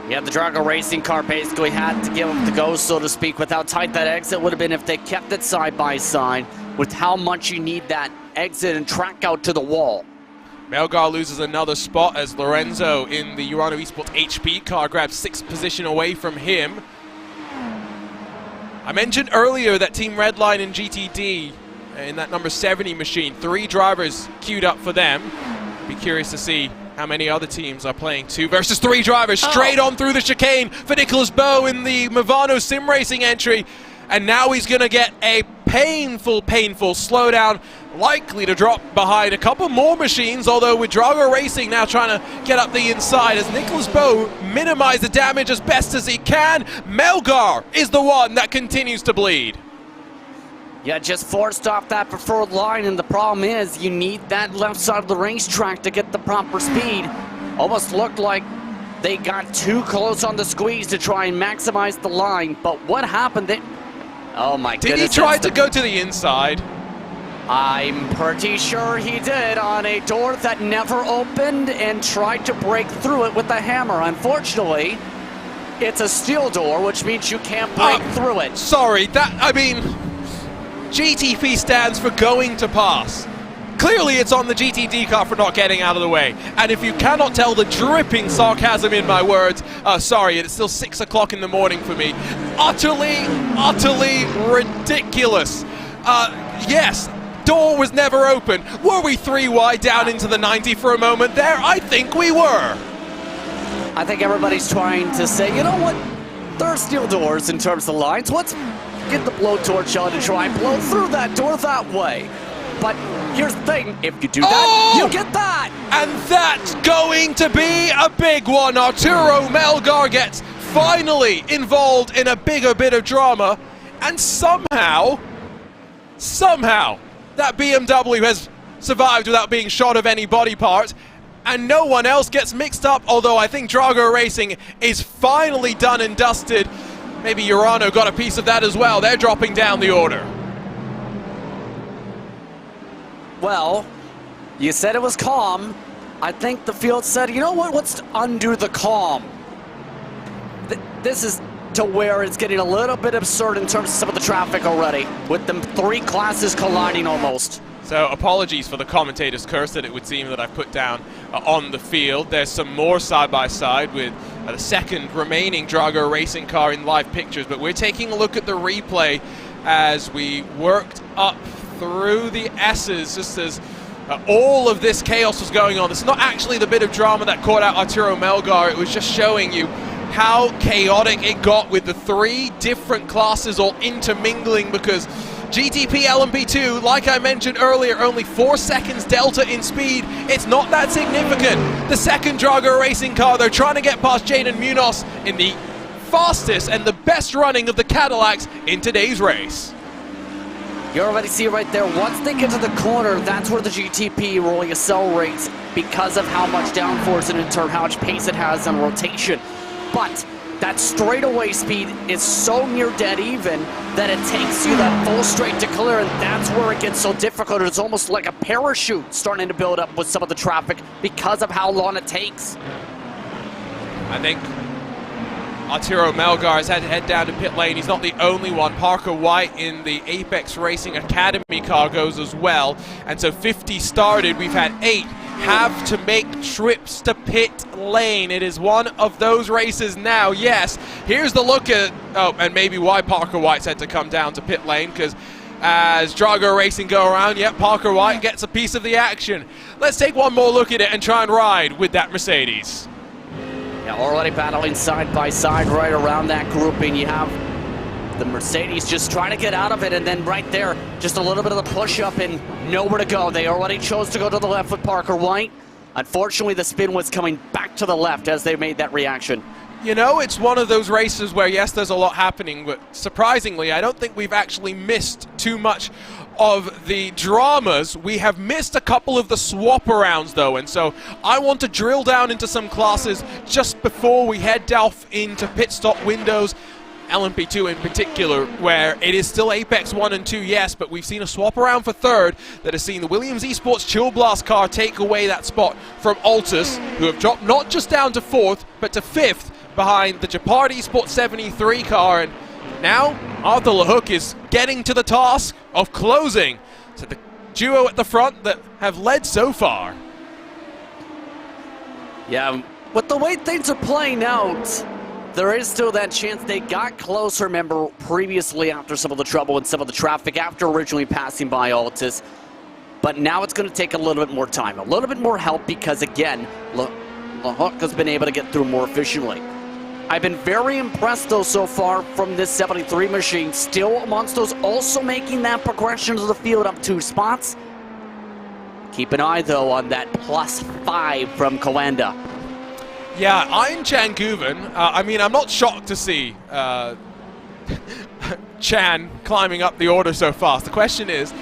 Yeah, the Drago Racing car basically had to give up the go, so to speak, with how tight that exit would have been if they kept it side-by-side, with how much you need that exit and track out to the wall. Melgar loses another spot as Lorenzo in the Urano Esports HP car grabs 6th position away from him. I mentioned earlier that Team Redline in GTD, in that number 70 machine, 3 drivers queued up for them. Be curious to see how many other teams are playing 2 versus 3 drivers straight on through the chicane for Nicholas Bowe in the Movano Sim Racing entry. And now he's going to get a painful slowdown, likely to drop behind a couple more machines, although with Drago Racing now trying to get up the inside as Nicholas Bowe minimize the damage as best as he can. Melgar is the one that continues to bleed. Yeah, just forced off that preferred line, and the problem is you need that left side of the racetrack to get the proper speed. Almost looked like they got too close on the squeeze to try and maximize the line, but what happened? Oh my goodness. Did he try to go to the inside? I'm pretty sure he did, on a door that never opened, and tried to break through it with a hammer. Unfortunately, it's a steel door, which means you can't break through it. Sorry, GTP stands for going to pass. Clearly it's on the GTD car for not getting out of the way. And if you cannot tell the dripping sarcasm in my words, sorry, it's still 6 o'clock in the morning for me. Utterly ridiculous. Yes, door was never open. Were we 3 wide down into the 90 for a moment there? I think we were. I think everybody's trying to say, you know what? There are steel doors in terms of lines. Let's get the blowtorch on to try and blow through that door that way. But here's the thing, if you do that, you get that! And that's going to be a big one. Arturo Melgar gets finally involved in a bigger bit of drama, and somehow, that BMW has survived without being shot of any body part, and no one else gets mixed up, although I think Drago Racing is finally done and dusted. Maybe Urano got a piece of that as well. They're dropping down the order. Well, you said it was calm. I think the field said, you know what, let's undo the calm. This is to where it's getting a little bit absurd in terms of some of the traffic already, with them 3 classes colliding almost. So apologies for the commentator's curse that it would seem that I've put down on the field. There's some more side-by-side with the second remaining Drago Racing car in live pictures, but we're taking a look at the replay as we worked up through the S's, just as all of this chaos was going on. This is not actually the bit of drama that caught out Arturo Melgar. It was just showing you how chaotic it got with the 3 different classes all intermingling, because GTP LMP2, like I mentioned earlier, only 4 seconds delta in speed. It's not that significant. The second Drago Racing car, they're trying to get past Jaden Munoz in the fastest and the best running of the Cadillacs in today's race. You already see right there, once they get to the corner, that's where the GTP really accelerates because of how much downforce and in turn how much pace it has on rotation. But that straightaway speed is so near dead even that it takes you that full straight to clear, and that's where it gets so difficult. It's almost like a parachute starting to build up with some of the traffic because of how long it takes. I think Arturo Melgar has had to head down to pit lane. He's not the only one. Parker White in the Apex Racing Academy car goes as well. And so 50 started. We've had 8 have to make trips to pit lane. It is one of those races now. Yes, here's the look at, and maybe why Parker White's had to come down to pit lane, because as Drago Racing go around, yep, Parker White gets a piece of the action. Let's take one more look at it and try and ride with that Mercedes. Yeah, already battling side by side right around that grouping. You have the Mercedes just trying to get out of it, and then right there, just a little bit of the push-up and nowhere to go. They already chose to go to the left with Parker White. Unfortunately, the spin was coming back to the left as they made that reaction. You know, it's one of those races where, yes, there's a lot happening, but surprisingly, I don't think we've actually missed too much of the dramas. We have missed a couple of the swap-arounds, though, and so I want to drill down into some classes just before we head off into pit stop windows. LMP2 in particular, where it is still Apex 1 and 2, yes, but we've seen a swap around for third that has seen the Williams Esports Chill Blast car take away that spot from Altus, who have dropped not just down to 4th, but to 5th behind the Japard Esports 73 car. And now Arthur LeHook is getting to the task of closing to the duo at the front that have led so far. Yeah, with the way things are playing out, there is still that chance. They got closer, remember, previously after some of the trouble and some of the traffic after originally passing by Altus. But now it's going to take a little bit more time, a little bit more help, because, again, LeHook has been able to get through more efficiently. I've been very impressed, though, so far from this 73 machine. Still amongst those, also making that progression to the field up 2 spots. Keep an eye, though, on that +5 from Coanda. Yeah, I'm Chan Guven. I mean, I'm not shocked to see Chan climbing up the order so fast. The question is,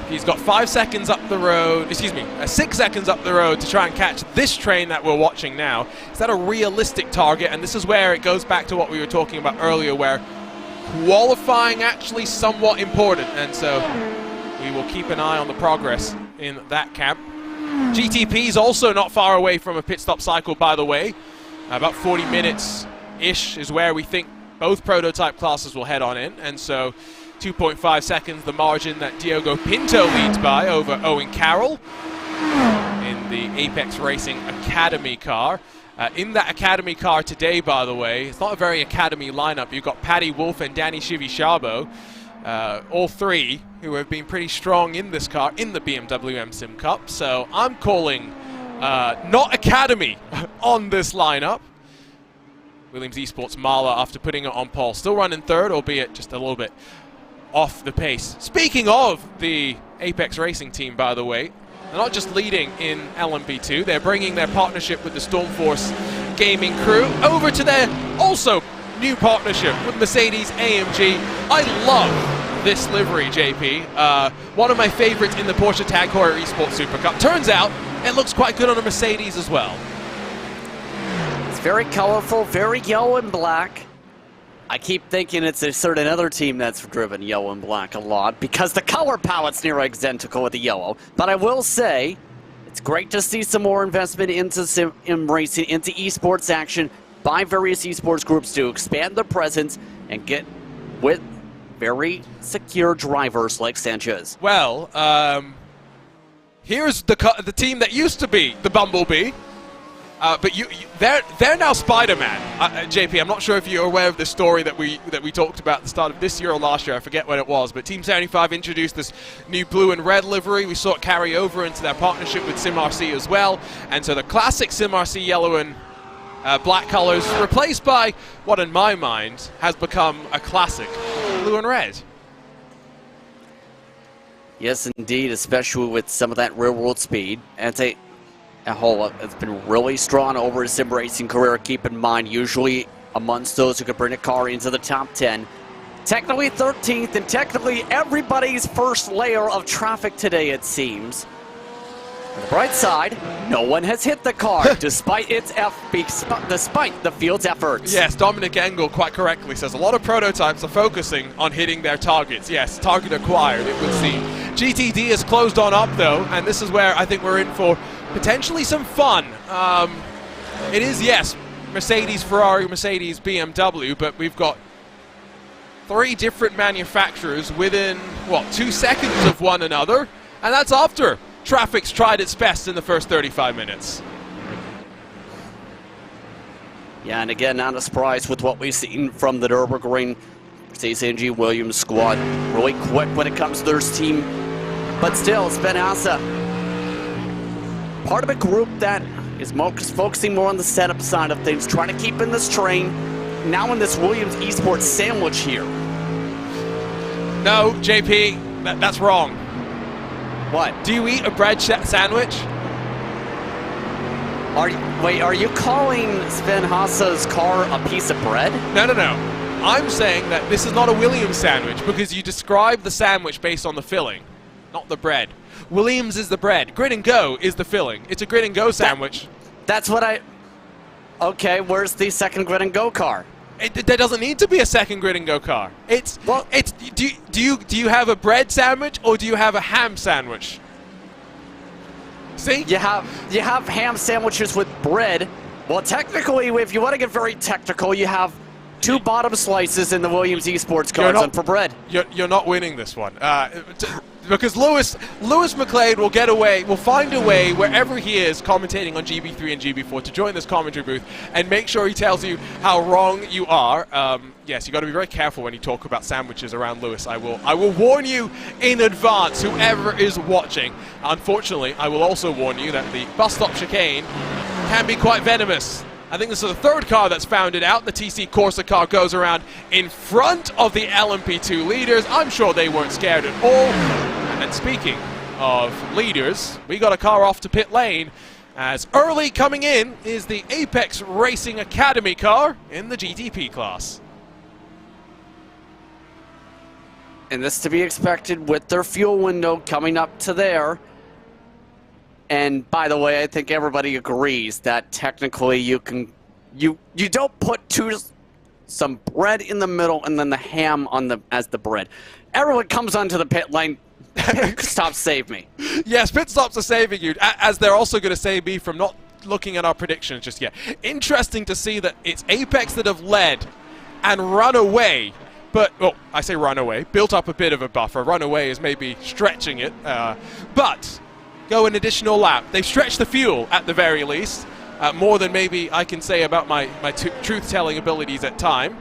he's got 5 seconds up the road, 6 seconds up the road to try and catch this train that we're watching now. Is that a realistic target? And this is where it goes back to what we were talking about earlier, where qualifying actually somewhat important. And so we will keep an eye on the progress in that camp. GTP is also not far away from a pit stop cycle, by the way. About 40 minutes-ish is where we think both prototype classes will head on in. And so 2.5 seconds, the margin that Diogo Pinto leads by over Owen Carroll in the Apex Racing Academy car. In that Academy car today, by the way, it's not a very Academy lineup. You've got Paddy Wolf and Danny Chivichabo, all three who have been pretty strong in this car in the BMW M Sim Cup. So I'm calling not Academy on this lineup. Williams Esports Marla, after putting it on pole, still running third, albeit just a little bit off the pace. Speaking of the Apex Racing team, by the way, they're not just leading in LMP2, they're bringing their partnership with the Stormforce gaming crew over to their also new partnership with Mercedes AMG. I love this livery, JP. One of my favorites in the Porsche Tag Heuer Esports Super Cup. Turns out it looks quite good on a Mercedes as well. It's very colorful, very yellow and black. I keep thinking it's a certain other team that's driven yellow and black a lot because the color palette's near identical with the yellow. But I will say, it's great to see some more investment into sim racing, into esports action by various esports groups to expand their presence and get with very secure drivers like Sanchez. Well, here's the team that used to be the Bumblebee. But they're now Spider-Man. JP, I'm not sure if you're aware of the story that we talked about at the start of this year or last year. I forget when it was. But Team 75 introduced this new blue and red livery. We saw it carry over into their partnership with SimRC as well. And so the classic SimRC yellow and black colors replaced by what, in my mind, has become a classic blue and red. Yes, indeed, especially with some of that real-world speed. And it's it's been really strong over his sim racing career. Keep in mind, usually amongst those who could bring a car into the top 10, Technically 13th, and technically everybody's first layer of traffic today, it seems. On the bright side, no one has hit the car, despite despite the field's efforts. Yes, Dominic Engel quite correctly says a lot of prototypes are focusing on hitting their targets. Yes, target acquired, it would seem. GTD has closed on up, though, and this is where I think we're in for potentially some fun. It is, yes, Mercedes, Ferrari, Mercedes, BMW, but we've got 3 different manufacturers within, what, 2 seconds of one another, and that's after traffic's tried its best in the first 35 minutes. Yeah, and again, not a surprise with what we've seen from the Nürburgring Mercedes-AMG Williams squad. Really quick when it comes to their team, but still, Sven Hasse, part of a group that is focusing more on the setup side of things, trying to keep in this train, now in this Williams Esports sandwich here. No, JP, that's wrong. What? Do you eat a bread sandwich? Are you calling Sven Hasse's car a piece of bread? No. I'm saying that this is not a Williams sandwich because you describe the sandwich based on the filling, not the bread. Williams is the bread. Grid and Go is the filling. It's a Grid and Go sandwich. That's what I... Okay, where's the second Grid and Go car? There doesn't need to be a second Grid and Go car. Do you have a bread sandwich or do you have a ham sandwich? See? You have ham sandwiches with bread. Well, technically, if you want to get very technical, you have 2 bottom slices in the Williams Esports cars and for bread. You're not winning this one. Because Lewis McLeod will find a way wherever he is commentating on GB3 and GB4 to join this commentary booth and make sure he tells you how wrong you are. Yes, you got to be very careful when you talk about sandwiches around Lewis. I will warn you in advance, whoever is watching. Unfortunately, I will also warn you that the bus stop chicane can be quite venomous. I think this is the 3rd car that's found it out. The TC Corsa car goes around in front of the LMP2 leaders. I'm sure they weren't scared at all. And speaking of leaders, we got a car off to pit lane, as early coming in is the Apex Racing Academy car in the GTP class. And this to be expected with their fuel window coming up to there. And by the way, I think everybody agrees that technically you don't put some bread in the middle and then the ham on as the bread. Everyone comes onto the pit lane. Pit stops save me. Yes, pit stops are saving you, as they're also going to save me from not looking at our predictions just yet. Interesting to see that it's Apex that have led and run away. But, well, I say run away, built up a bit of a buffer. Run away is maybe stretching it, but go an additional lap. They've stretched the fuel at the very least, more than maybe I can say about my truth-telling abilities at time.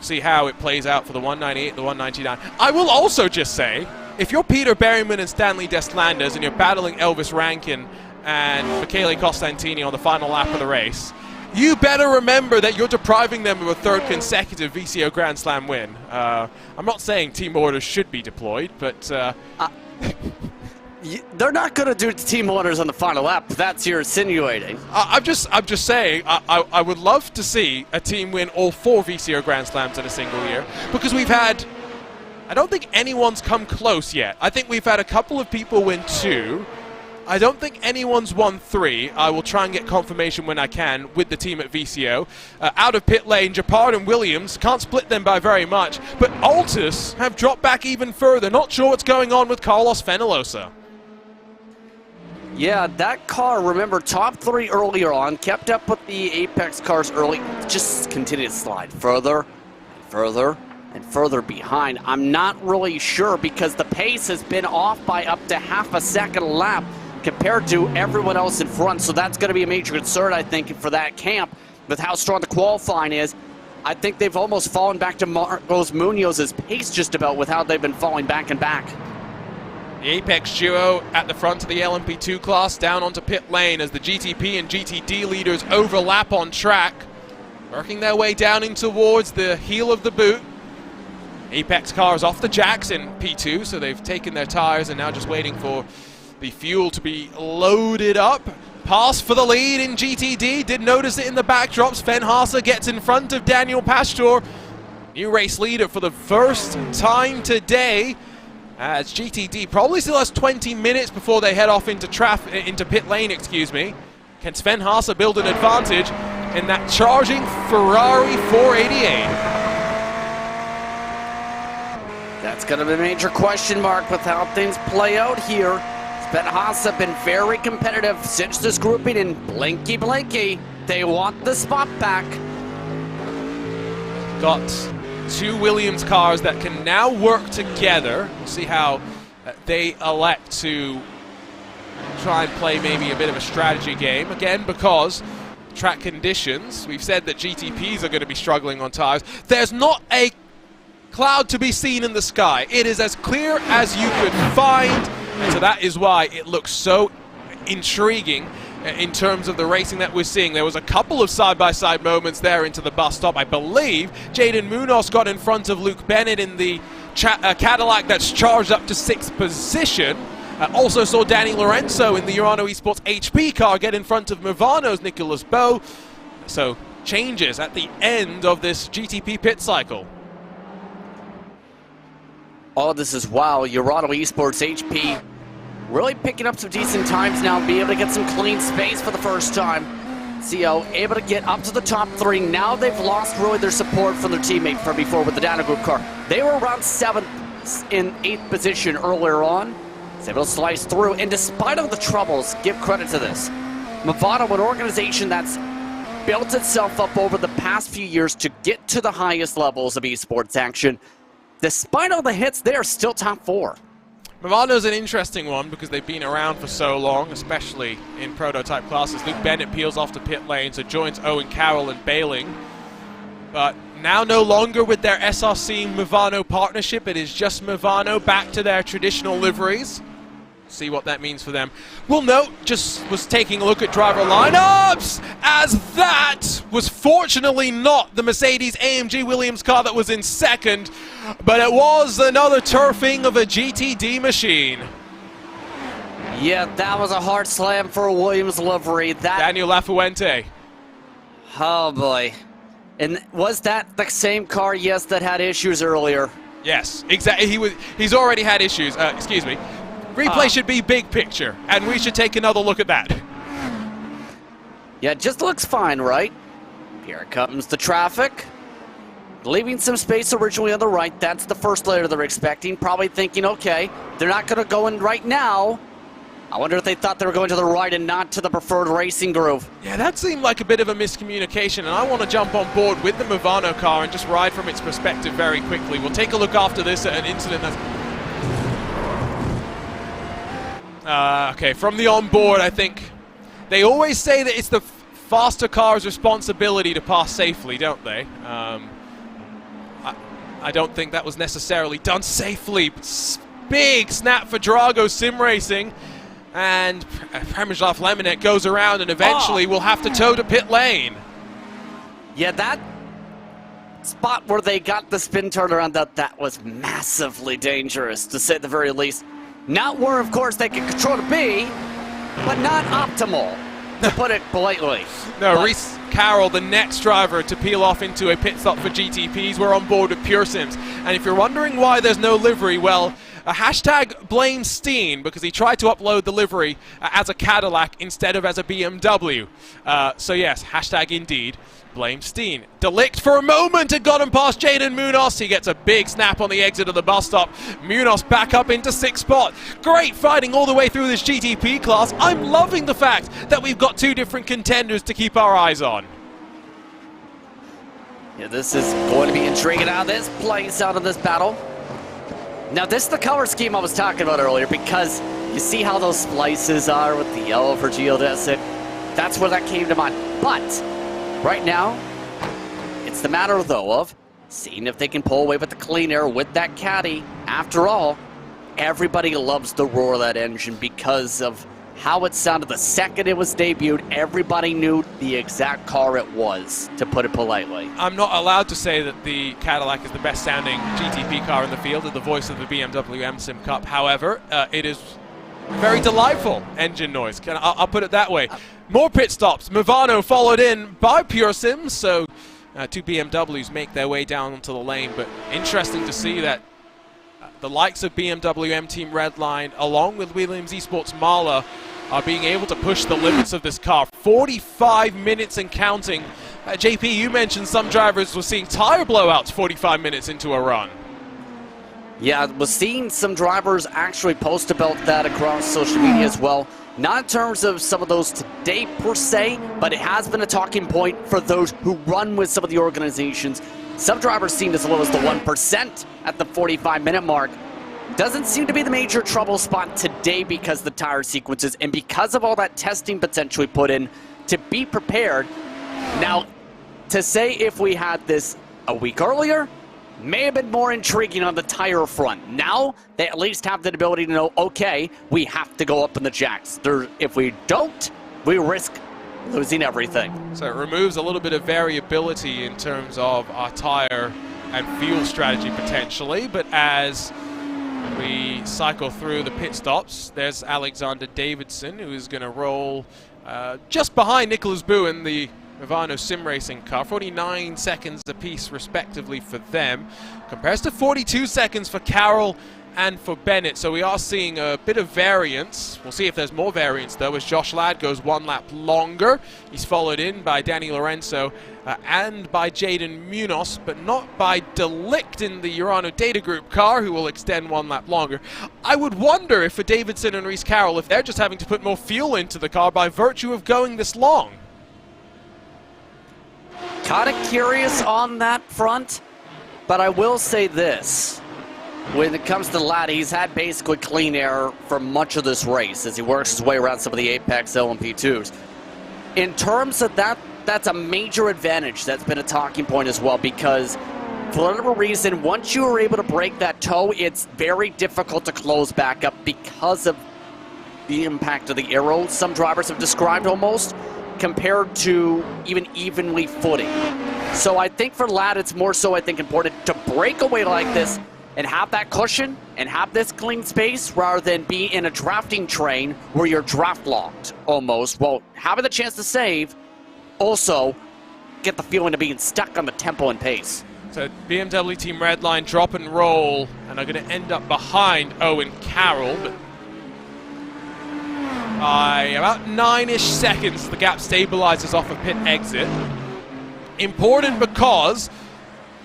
See how it plays out for the 198, the 199. I will also just say, if you're Peter Berryman and Stanley Deslanders and you're battling Elvis Rankin and Michele Costantini on the final lap of the race, you better remember that you're depriving them of a 3rd consecutive VCO Grand Slam win. I'm not saying team orders should be deployed, but... They're not going to do team orders on the final lap. That's you're insinuating. I'm just saying. I would love to see a team win all 4 VCO Grand Slams in a single year, because we've had. I don't think anyone's come close yet. I think we've had a couple of people win 2. I don't think anyone's won 3. I will try and get confirmation when I can with the team at VCO. Out of pit lane, Japard and Williams can't split them by very much, but Altus have dropped back even further. Not sure what's going on with Carlos Fenellosa. Yeah, that car, remember, top 3 earlier on, kept up with the Apex cars early, just continued to slide further and further and further behind. I'm not really sure because the pace has been off by up to half a second a lap compared to everyone else in front, so that's going to be a major concern, I think, for that camp with how strong the qualifying is. I think they've almost fallen back to Marcos Munoz's pace just about with how they've been falling back and back. The Apex duo at the front of the LMP2 class down onto pit lane as the GTP and GTD leaders overlap on track, working their way down in towards the heel of the boot. Apex cars off the jacks in P2, so they've taken their tires and now just waiting for the fuel to be loaded up. Pass for the lead in GTD, did notice it in the backdrops. Sven Hasse gets in front of Daniel Pastor. new race leader for the first time today, as GTD probably still has 20 minutes before they head off into pit lane, excuse me. Can Sven Haase build an advantage in that charging Ferrari 488? That's going to be a major question mark with how things play out here. Sven Haase have been very competitive since this grouping, and blinky, they want the spot back. Got two Williams cars that can now work together. We'll see how they elect to try and play maybe a bit of a strategy game. Again, because track conditions, we've said that GTPs are going to be struggling on tires. There's not a cloud to be seen in the sky. It is as clear as you could find, and so that is why it looks so intriguing in terms of the racing that we're seeing. There was a couple of side-by-side moments there into the bus stop. I believe Jaden Munoz got in front of Luke Bennett in the Cadillac that's charged up to 6th position. Also saw Danny Lorenzo in the Urano Esports HP car get in front of Movano's Nicholas Bowe. So changes at the end of this GTP pit cycle. Oh, this is wow. Urano Esports HP really picking up some decent times now, be able to get some clean space for the first time. VCO able to get up to the top 3. Now they've lost really their support from their teammate from before with the Dana Group car. They were around 7th in 8th position earlier on. They will slice through, and despite all the troubles, give credit to this. Movano, an organization that's built itself up over the past few years to get to the highest levels of esports action. Despite all the hits, they are still top 4. Movano's an interesting one because they've been around for so long, especially in prototype classes. Luke Bennett peels off to pit lane, so joins Owen Carroll and Bailing. But now no longer with their SRC Movano partnership. It is just Movano back to their traditional liveries. See what that means for them. We'll note, just was taking a look at driver lineups, as that was fortunately not the Mercedes-AMG Williams car that was in second, but it was another turfing of a GTD machine. Yeah, that was a hard slam for a Williams livery. Daniel Lafuente. Oh boy. And was that the same car, yes, that had issues earlier? Yes, exactly. He's already had issues. Excuse me. Replay should be big picture, and we should take another look at that. Yeah, it just looks fine, right? Here comes the traffic. Leaving some space originally on the right. That's the first layer they're expecting. Probably thinking, okay, they're not going to go in right now. I wonder if they thought they were going to the right and not to the preferred racing groove. Yeah, that seemed like a bit of a miscommunication, and I want to jump on board with the Movano car and just ride from its perspective very quickly. We'll take a look after this at an incident that's... okay, from the onboard, I think they always say that it's the faster car's responsibility to pass safely, don't they? I don't think that was necessarily done safely. Big snap for Drago Sim Racing, and Primoslav Lemonet goes around and eventually will have to tow to pit lane. Yeah, that spot where they got the spin turnaround, that was massively dangerous, to say the very least. Not where, of course, they can control to be, but not optimal, to put it politely. No, Reese Carroll, the next driver to peel off into a pit stop for GTPs. We're on board with Pure Sims. And if you're wondering why there's no livery, well, a hashtag blame Steen, because he tried to upload the livery as a Cadillac instead of as a BMW. So yes, hashtag indeed. Blame Steen. Delict for a moment had got him past Jaden Munoz. He gets a big snap on the exit of the bus stop. Munoz back up into 6th spot. Great fighting all the way through this GTP class. I'm loving the fact that we've got 2 different contenders to keep our eyes on. Yeah, this is going to be intriguing how this plays out in this battle. Now, this is the color scheme I was talking about earlier, because you see how those splices are with the yellow for geodesic. That's where that came to mind. But right now, it's the matter, though, of seeing if they can pull away with the clean air with that caddy. After all, everybody loves the roar of that engine because of how it sounded the second it was debuted. Everybody knew the exact car it was, to put it politely. I'm not allowed to say that the Cadillac is the best sounding GTP car in the field or the voice of the BMW M-Sim Cup. However, it is very delightful engine noise. I'll put it that way. More pit stops. Movano followed in by Pure Sims, so two BMWs make their way down onto the lane. But interesting to see that the likes of BMW M Team Redline, along with Williams Esports Marla, are being able to push the limits of this car. 45 minutes and counting. JP, you mentioned some drivers were seeing tire blowouts 45 minutes into a run. Yeah, we're seeing some drivers actually post about that across social media as well. Not in terms of some of those today per se, but it has been a talking point for those who run with some of the organizations. Some drivers seen as low as the 1% at the 45-minute mark. Doesn't seem to be the major trouble spot today because of the tire sequences and because of all that testing potentially put in to be prepared. Now, to say if we had this a week earlier, may have been more intriguing on the tire front. Now, they at least have the ability to know, okay, we have to go up in the jacks. If we don't, we risk losing everything. So it removes a little bit of variability in terms of our tire and fuel strategy potentially, but as we cycle through the pit stops, there's Alexander Davidson, who is going to roll just behind Nicholas Bowen, the Movano sim racing car. 49 seconds apiece respectively for them, compares to 42 seconds for Carroll and for Bennett. So we are seeing a bit of variance. We'll see if there's more variance though, as Josh Ladd goes 1 lap longer. He's followed in by Danny Lorenzo and by Jaden Munoz, but not by Delict in the Urano Data Group car, who will extend 1 lap longer. I would wonder if for Davidson and Reese Carroll, if they're just having to put more fuel into the car by virtue of going this long. Kind of curious on that front, but I will say this. When it comes to Ladd, he's had basically clean air for much of this race as he works his way around some of the Apex LMP2s. In terms of that, that's a major advantage that's been a talking point as well, because for whatever reason, once you are able to break that toe, it's very difficult to close back up because of the impact of the aero, some drivers have described almost, compared to even evenly footing. So I think for Ladd, it's more so, I think, important to break away like this and have that cushion and have this clean space rather than be in a drafting train where you're draft locked almost. Well, having the chance to save, also get the feeling of being stuck on the tempo and pace. So BMW Team Redline drop and roll and are going to end up behind Owen Carroll, but by about 9-ish seconds, the gap stabilizes off a pit exit. Important because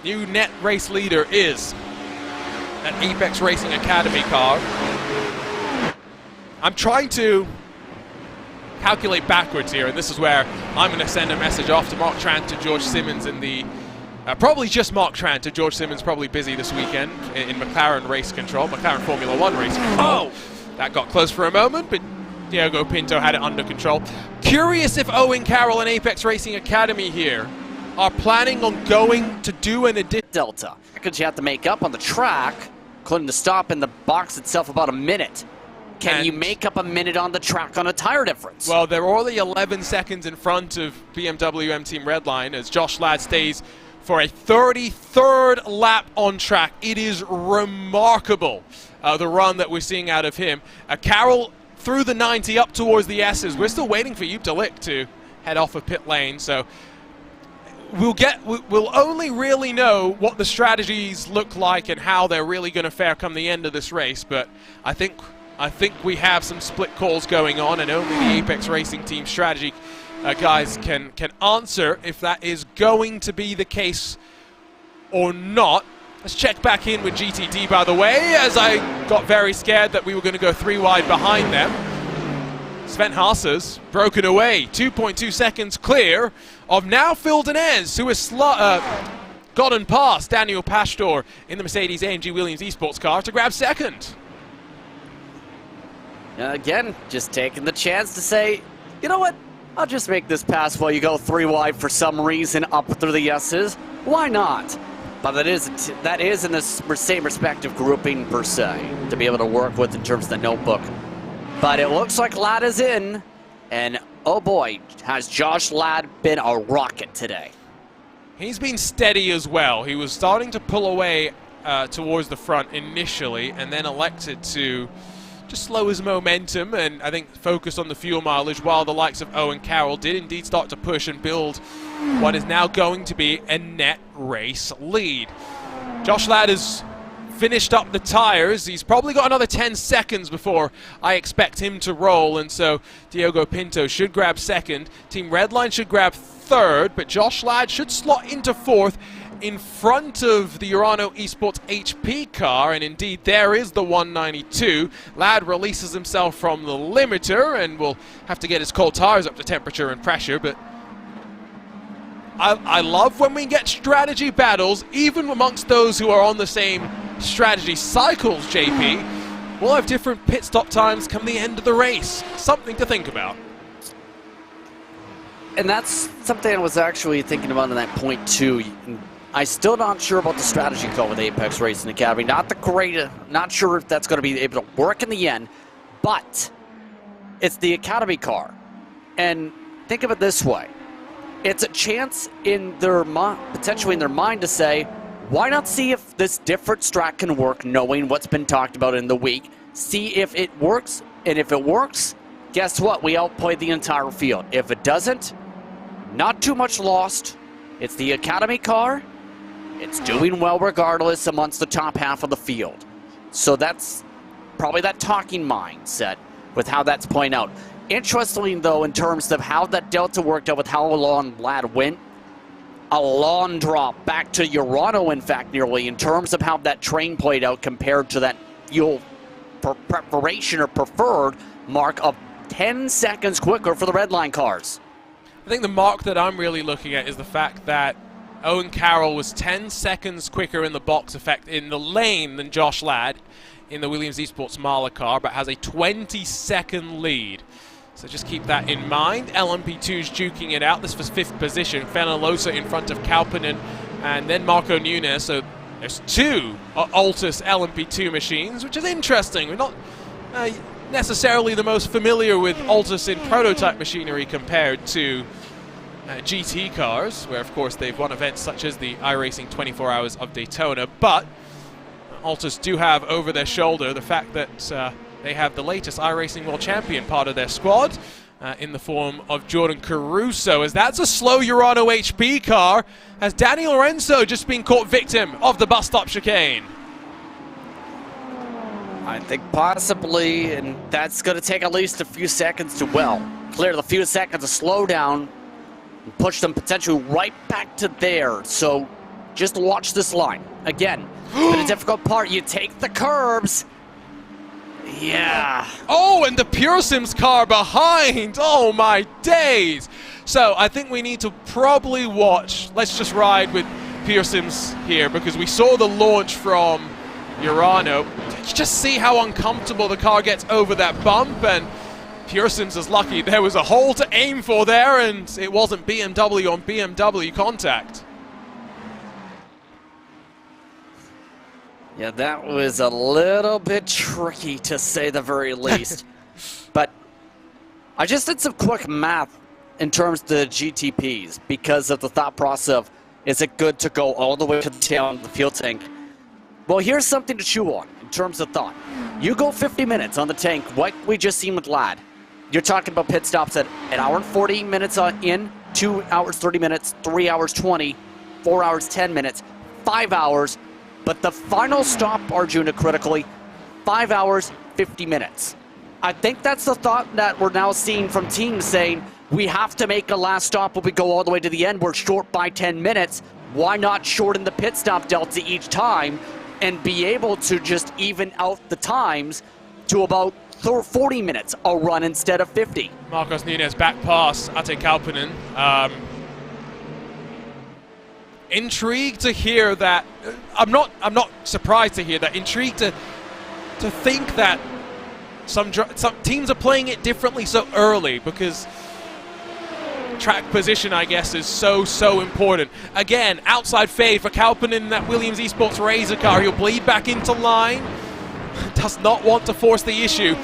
new net race leader is an Apex Racing Academy car. I'm trying to calculate backwards here, and this is where I'm going to send a message off to Mark Tranter, George Simmons in the probably just Mark Tranter. George Simmons probably busy this weekend in McLaren race control, McLaren Formula 1 race control. Oh, that got close for a moment, but Diego Pinto had it under control. Curious if Owen Carroll and Apex Racing Academy here are planning on going to do an additional delta, because you have to make up on the track, including the stop in the box itself about a minute. Can you make up a minute on the track on a tire difference? Well, they're only 11 seconds in front of BMW M Team Redline as Josh Ladd stays for a 33rd lap on track. It is remarkable, the run that we're seeing out of him. Carroll through the 90 up towards the S's. We're still waiting for Joop de Ligt to head off of pit lane, so we'll only really know what the strategies look like and how they're really going to fare come the end of this race. But I think we have some split calls going on, and only the Apex Racing team strategy guys can answer if that is going to be the case or not. Let's check back in with GTD, by the way, as I got very scared that we were going to go 3 wide behind them. Sven Haas's broken away, 2.2 seconds clear of now Phil Denez, who has gotten past Daniel Pastor in the Mercedes-AMG Williams Esports car to grab second. Again, just taking the chance to say, you know what, I'll just make this pass while you go 3 wide for some reason up through the S's. Why not? But that is in the same respective grouping per se to be able to work with in terms of the notebook. But it looks like Ladd is in, and oh boy, has Josh Ladd been a rocket today. He's been steady as well. He was starting to pull away towards the front initially, and then elected to just slow his momentum and I think focus on the fuel mileage, while the likes of Owen Carroll did indeed start to push and build what is now going to be a net race lead. Josh Ladd has finished up the tires. He's probably got another 10 seconds before I expect him to roll, and so Diogo Pinto should grab second. Team Redline should grab third, but Josh Ladd should slot into fourth in front of the Urano Esports HP car, and indeed there is the 192. Ladd releases himself from the limiter and will have to get his cold tires up to temperature and pressure, but I love when we get strategy battles, even amongst those who are on the same strategy cycles, JP. We'll have different pit stop times come the end of the race. Something to think about. And that's something I was actually thinking about in that point too. I'm still not sure about the strategy call with Apex Racing Academy. Not sure if that's going to be able to work in the end, but it's the Academy car. And think of it this way. It's a chance in their potentially in their mind to say, why not see if this different strat can work, knowing what's been talked about in the week, see if it works, and if it works, guess what? We outplayed the entire field. If it doesn't, not too much lost. It's the Academy car. It's doing well regardless amongst the top half of the field. So that's probably that talking mindset with how that's playing out. Interestingly, though, in terms of how that delta worked out with how long Ladd went, a long drop back to Urano, in fact, nearly, in terms of how that train played out compared to that fuel preparation or preferred mark of 10 seconds quicker for the Redline cars. I think the mark that I'm really looking at is the fact that Owen Carroll was 10 seconds quicker in the box effect in the lane than Josh Ladd in the Williams Esports Marla car, but has a 20-second lead. So just keep that in mind. LMP2's duking it out. This was 5th position. Fenalosa in front of Kauppinen and then Marco Nunes. So there's 2 Altus LMP2 machines, which is interesting. We're not necessarily the most familiar with Altus in prototype machinery compared to GT cars, where of course they've won events such as the iRacing 24 Hours of Daytona, but Altus do have over their shoulder the fact that they have the latest iRacing World Champion part of their squad in the form of Jordan Caruso, as that's a slow Urano HP car, as Danny Lorenzo just been caught victim of the bus stop chicane. I think possibly, and that's going to take at least a few seconds to, clear the few seconds to slow down and push them potentially right back to there. So just watch this line. Again, but a difficult part, you take the curbs. Yeah. Oh, and the Pure Sims car behind. Oh, my days. So I think we need to probably watch. Let's just ride with Pure Sims here, because we saw the launch from Urano. Just see how uncomfortable the car gets over that bump, and Pure Sims is lucky there was a hole to aim for there, and it wasn't BMW on BMW contact. Yeah, that was a little bit tricky, to say the very least. But I just did some quick math in terms of the GTPs, because of the thought process of, is it good to go all the way to the tail of the fuel tank? Well, here's something to chew on in terms of thought. You go 50 minutes on the tank, like we just seen with Ladd. You're talking about pit stops at 1 hour and 40 minutes in, 2 hours 30 minutes, 3 hours 20, 4 hours 10 minutes, 5 hours. But the final stop, Arjuna, critically, 5 hours, 50 minutes. I think that's the thought that we're now seeing from teams saying, we have to make a last stop when we go all the way to the end. We're short by 10 minutes. Why not shorten the pit stop delta each time and be able to just even out the times to about 40 minutes a run instead of 50? Marcos Nunes back pass Ate Kauppinen. Intrigued to hear that. I'm not surprised to hear that. Intrigued to think that some teams are playing it differently so early, because track position, I guess, is so important. Again, outside fade for Kauppinen in that Williams Esports Razor car. He'll bleed back into line. Does not want to force the issue.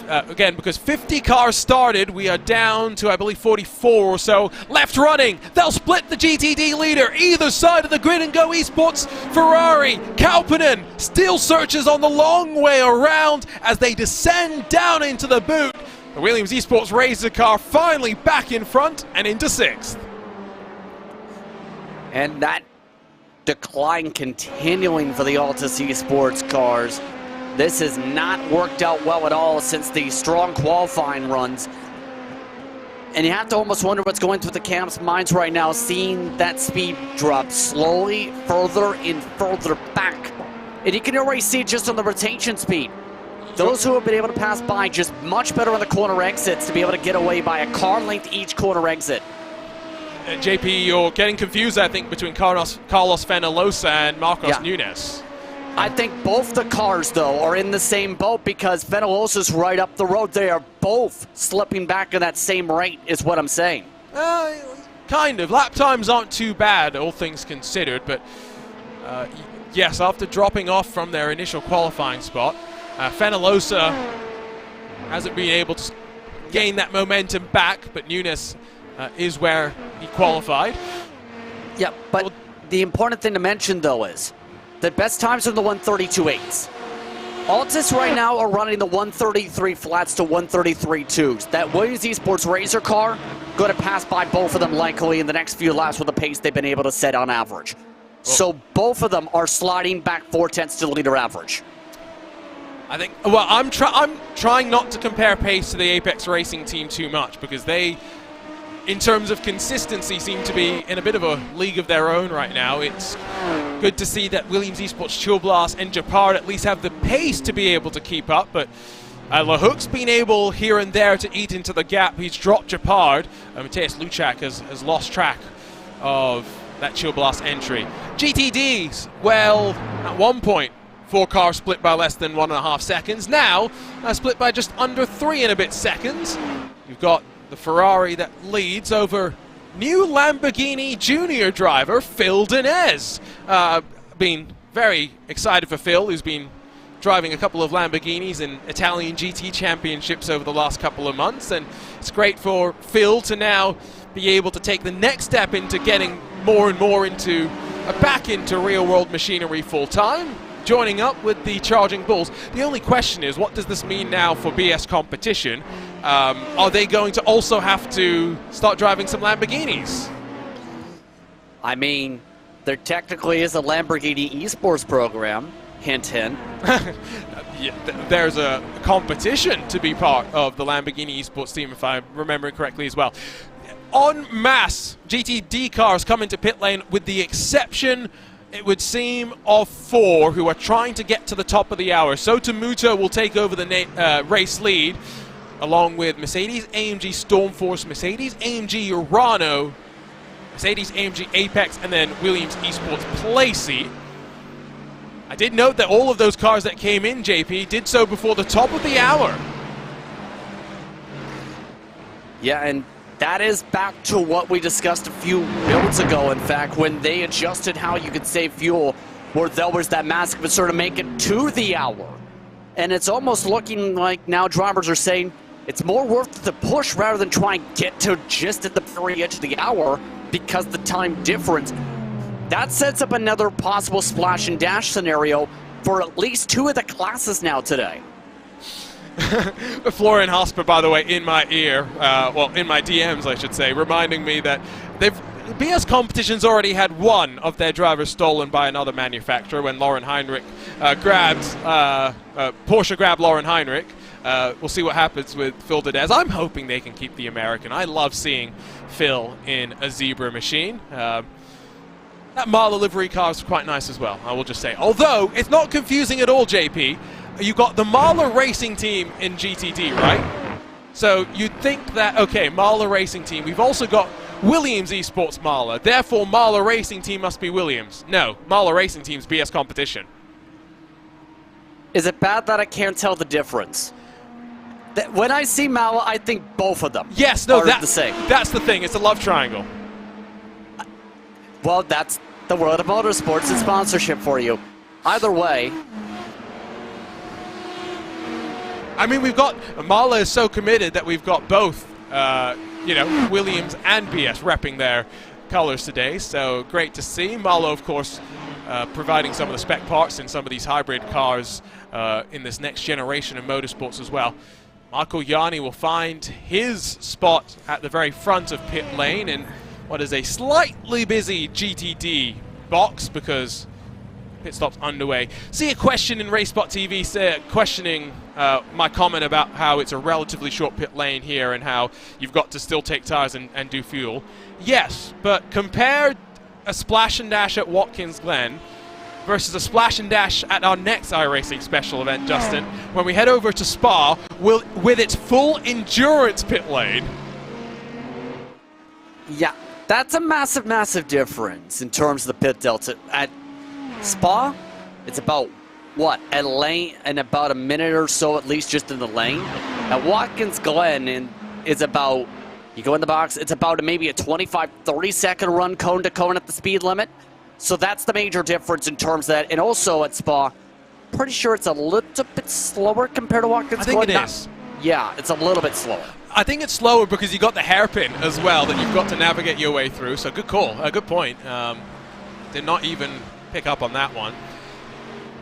again, because 50 cars started, we are down to, I believe, 44 or so left running. They'll split the GTD leader either side of the grid and go esports. Ferrari, Kauppinen still searches on the long way around as they descend down into the boot. The Williams Esports Razor car finally back in front and into 6th. And that decline continuing for the Altus Esports cars. This has not worked out well at all since the strong qualifying runs. And you have to almost wonder what's going through the camp's minds right now, seeing that speed drop slowly further and further back. And you can already see it just on the rotation speed. Those who have been able to pass by just much better on the corner exits to be able to get away by a car length each corner exit. JP, you're getting confused, I think, between Carlos Fenalosa and Marcos Nunes. I think both the cars, though, are in the same boat because Fenalosa's right up the road. They are both slipping back in that same rate, is what I'm saying. Kind of. Lap times aren't too bad, all things considered, but yes, after dropping off from their initial qualifying spot, Fenalosa hasn't been able to gain that momentum back, but Nunes is where he qualified. Yeah, but the important thing to mention, though, is the best times are the 132.8s. Altus right now are running the 133 flats to 133 twos. That Williams Esports Razor car going to pass by both of them likely in the next few laps with the pace they've been able to set on average. So both of them are sliding back 0.4 to the leader average. I think, well, I'm trying not to compare pace to the Apex Racing team too much because they, in terms of consistency, seem to be in a bit of a league of their own right now. It's good to see that Williams Esports, Chill Blast, and Japard at least have the pace to be able to keep up, but LaHook's been able here and there to eat into the gap. He's dropped Japard. Mateusz Luchak has lost track of that Chill Blast entry. GTDs, well, at one point, 4 cars split by less than 1.5 seconds. Now, split by just under 3 and a bit seconds. You've got the Ferrari that leads over new Lamborghini Junior driver Phil Dinez. Been very excited for Phil, who's been driving a couple of Lamborghinis in Italian GT championships over the last couple of months, and it's great for Phil to now be able to take the next step into getting more and more into back into real world machinery full time, joining up with the Charging Bulls. The only question is, what does this mean now for BS competition? Are they going to also have to start driving some Lamborghinis? I mean, there technically is a Lamborghini esports program. Hint, hint. Yeah, there's a competition to be part of the Lamborghini esports team, if I remember correctly as well. En masse, GTD cars come into pit lane with the exception, it would seem, of 4 who are trying to get to the top of the hour. Sotomuto will take over the race lead, along with Mercedes-AMG Stormforce, Mercedes-AMG Urano, Mercedes-AMG Apex, and then Williams Esports Placey. I did note that all of those cars that came in, JP, did so before the top of the hour. Yeah, and that is back to what we discussed a few builds ago, in fact, when they adjusted how you could save fuel, where there was that massive concern to make it to the hour. And it's almost looking like now drivers are saying it's more worth the push rather than try and get to just at the very edge of the hour because the time difference. That sets up another possible splash and dash scenario for at least 2 of the classes now today. Florian Hosper, by the way, in my ear, well, in my DMs, I should say, reminding me that BS Competition's already had 1 of their drivers stolen by another manufacturer when Lauren Heinrich Porsche grabbed Lauren Heinrich. We'll see what happens with Phil Dinez. I'm hoping they can keep the American. I love seeing Phil in a Zebra machine. That Marla livery car is quite nice as well, I will just say. Although, it's not confusing at all, JP. You've got the Marla Racing team in GTD, right? So you'd think that, okay, Marla Racing team. We've also got Williams Esports Marla. Therefore, Marla Racing team must be Williams. No, Marla Racing team's BS Competition. Is it bad that I can't tell the difference? When I see Marla, I think both of them are the same. That's the thing. It's a love triangle. Well, that's the world of motorsports and sponsorship for you. Either way, I mean, we've got Marla is so committed that we've got both, you know, Williams and BS repping their colors today. So great to see. Marla, of course, providing some of the spec parts in some of these hybrid cars in this next generation of motorsports as well. Marco Yanni will find his spot at the very front of pit lane in what is a slightly busy GTD box because pit stop's underway. See a question in RaceSpotTV questioning my comment about how it's a relatively short pit lane here and how you've got to still take tires and do fuel. Yes, but compare a splash and dash at Watkins Glen versus a splash and dash at our next iRacing special event, Justin, when we head over to Spa with its full endurance pit lane. Yeah, that's a massive, massive difference in terms of the pit delta. At Spa, it's about, what, a lane and about a minute or so at least just in the lane. At Watkins Glen, it's about, you go in the box, it's about maybe a 25, 30-second run cone to cone at the speed limit. So that's the major difference in terms of that. And also at Spa, pretty sure it's a little bit slower compared to Watkins Glen. I think it is. Yeah, it's a little bit slower. I think it's slower because you got the hairpin as well that you've got to navigate your way through. So good call, a good point. Did not even pick up on that one.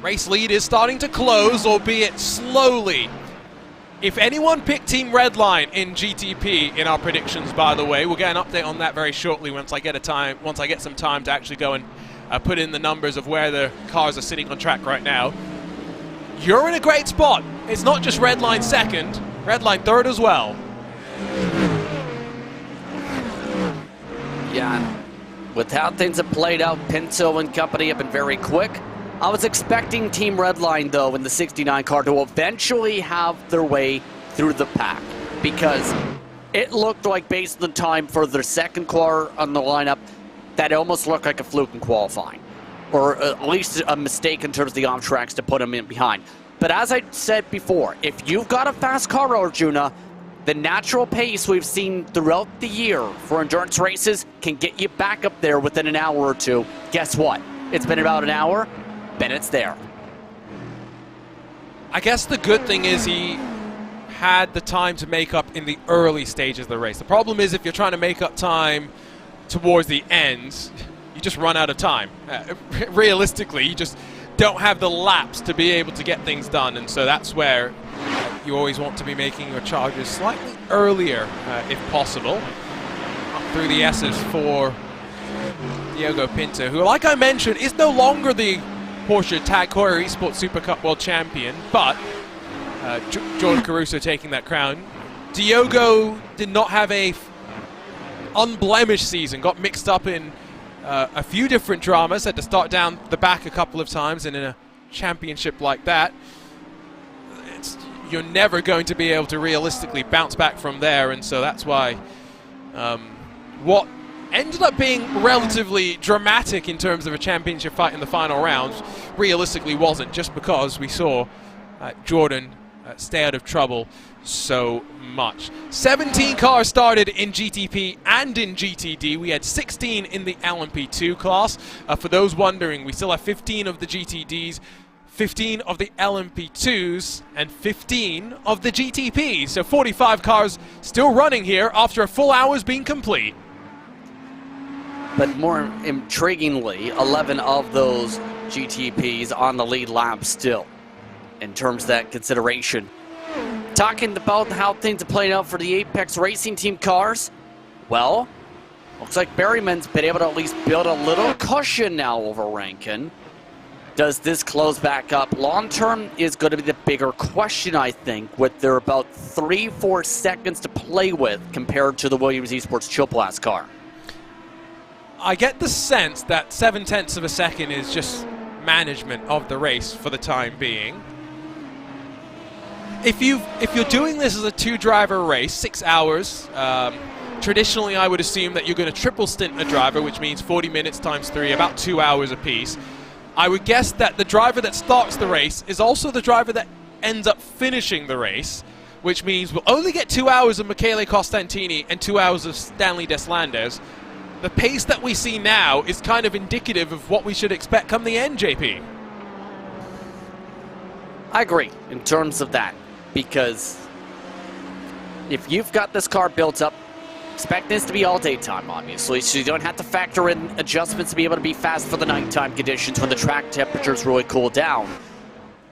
Race lead is starting to close, albeit slowly. If anyone picked Team Redline in GTP in our predictions, by the way, we'll get an update on that very shortly once I get some time to actually go and put in the numbers of where the cars are sitting on track right now. You're in a great spot. It's not just Redline second, Redline third as well. Yeah, and with how things have played out, Pinto and company have been very quick. I was expecting Team Redline, though, in the 69 car to eventually have their way through the pack because it looked like, based on the time for their second car on the lineup, that it almost looked like a fluke in qualifying, or at least a mistake in terms of the off-tracks to put them in behind. But as I said before, if you've got a fast car, Arjuna, the natural pace we've seen throughout the year for endurance races can get you back up there within an hour or two. Guess what? It's been about an hour. Bennett's there. I guess the good thing is he had the time to make up in the early stages of the race. The problem is if you're trying to make up time towards the end, you just run out of time. Realistically, you just don't have the laps to be able to get things done, and so that's where you always want to be making your charges slightly earlier, if possible. Up through the S's for Diogo Pinto, who, like I mentioned, is no longer the Porsche Tag Heuer Esports Super Cup World Champion, but Jordan Caruso taking that crown. Diogo did not have a unblemished season, got mixed up in a few different dramas, had to start down the back a couple of times, and in a championship like that, you're never going to be able to realistically bounce back from there, and so that's why what ended up being relatively dramatic in terms of a championship fight in the final round realistically wasn't, just because we saw Jordan stay out of trouble so much. 17 cars started in GTP and in GTD. We had 16 in the LMP2 class. For those wondering, we still have 15 of the GTDs, 15 of the LMP2s, and 15 of the GTPs. So 45 cars still running here after a full hour's been complete. But more intriguingly, 11 of those GTPs on the lead lap still, in terms of that consideration. Talking about how things are playing out for the Apex Racing Team cars, well, looks like Berryman's been able to at least build a little cushion now over Rankin. Does this close back up? Long term is going to be the bigger question, I think, with their about 3-4 seconds to play with compared to the Williams Esports Chill Blast car. I get the sense that 0.7 of a second is just management of the race for the time being. If you're doing this as a two-driver race, 6 hours, traditionally I would assume that you're going to triple stint a driver, which means 40 minutes times 3, about 2 hours apiece. I would guess that the driver that starts the race is also the driver that ends up finishing the race, which means we'll only get 2 hours of Michele Costantini and 2 hours of Stanley Deslandes. The pace that we see now is kind of indicative of what we should expect come the end, JP. I agree in terms of that. because if you've got this car built up, expect this to be all daytime, obviously, so you don't have to factor in adjustments to be able to be fast for the nighttime conditions when the track temperatures really cool down.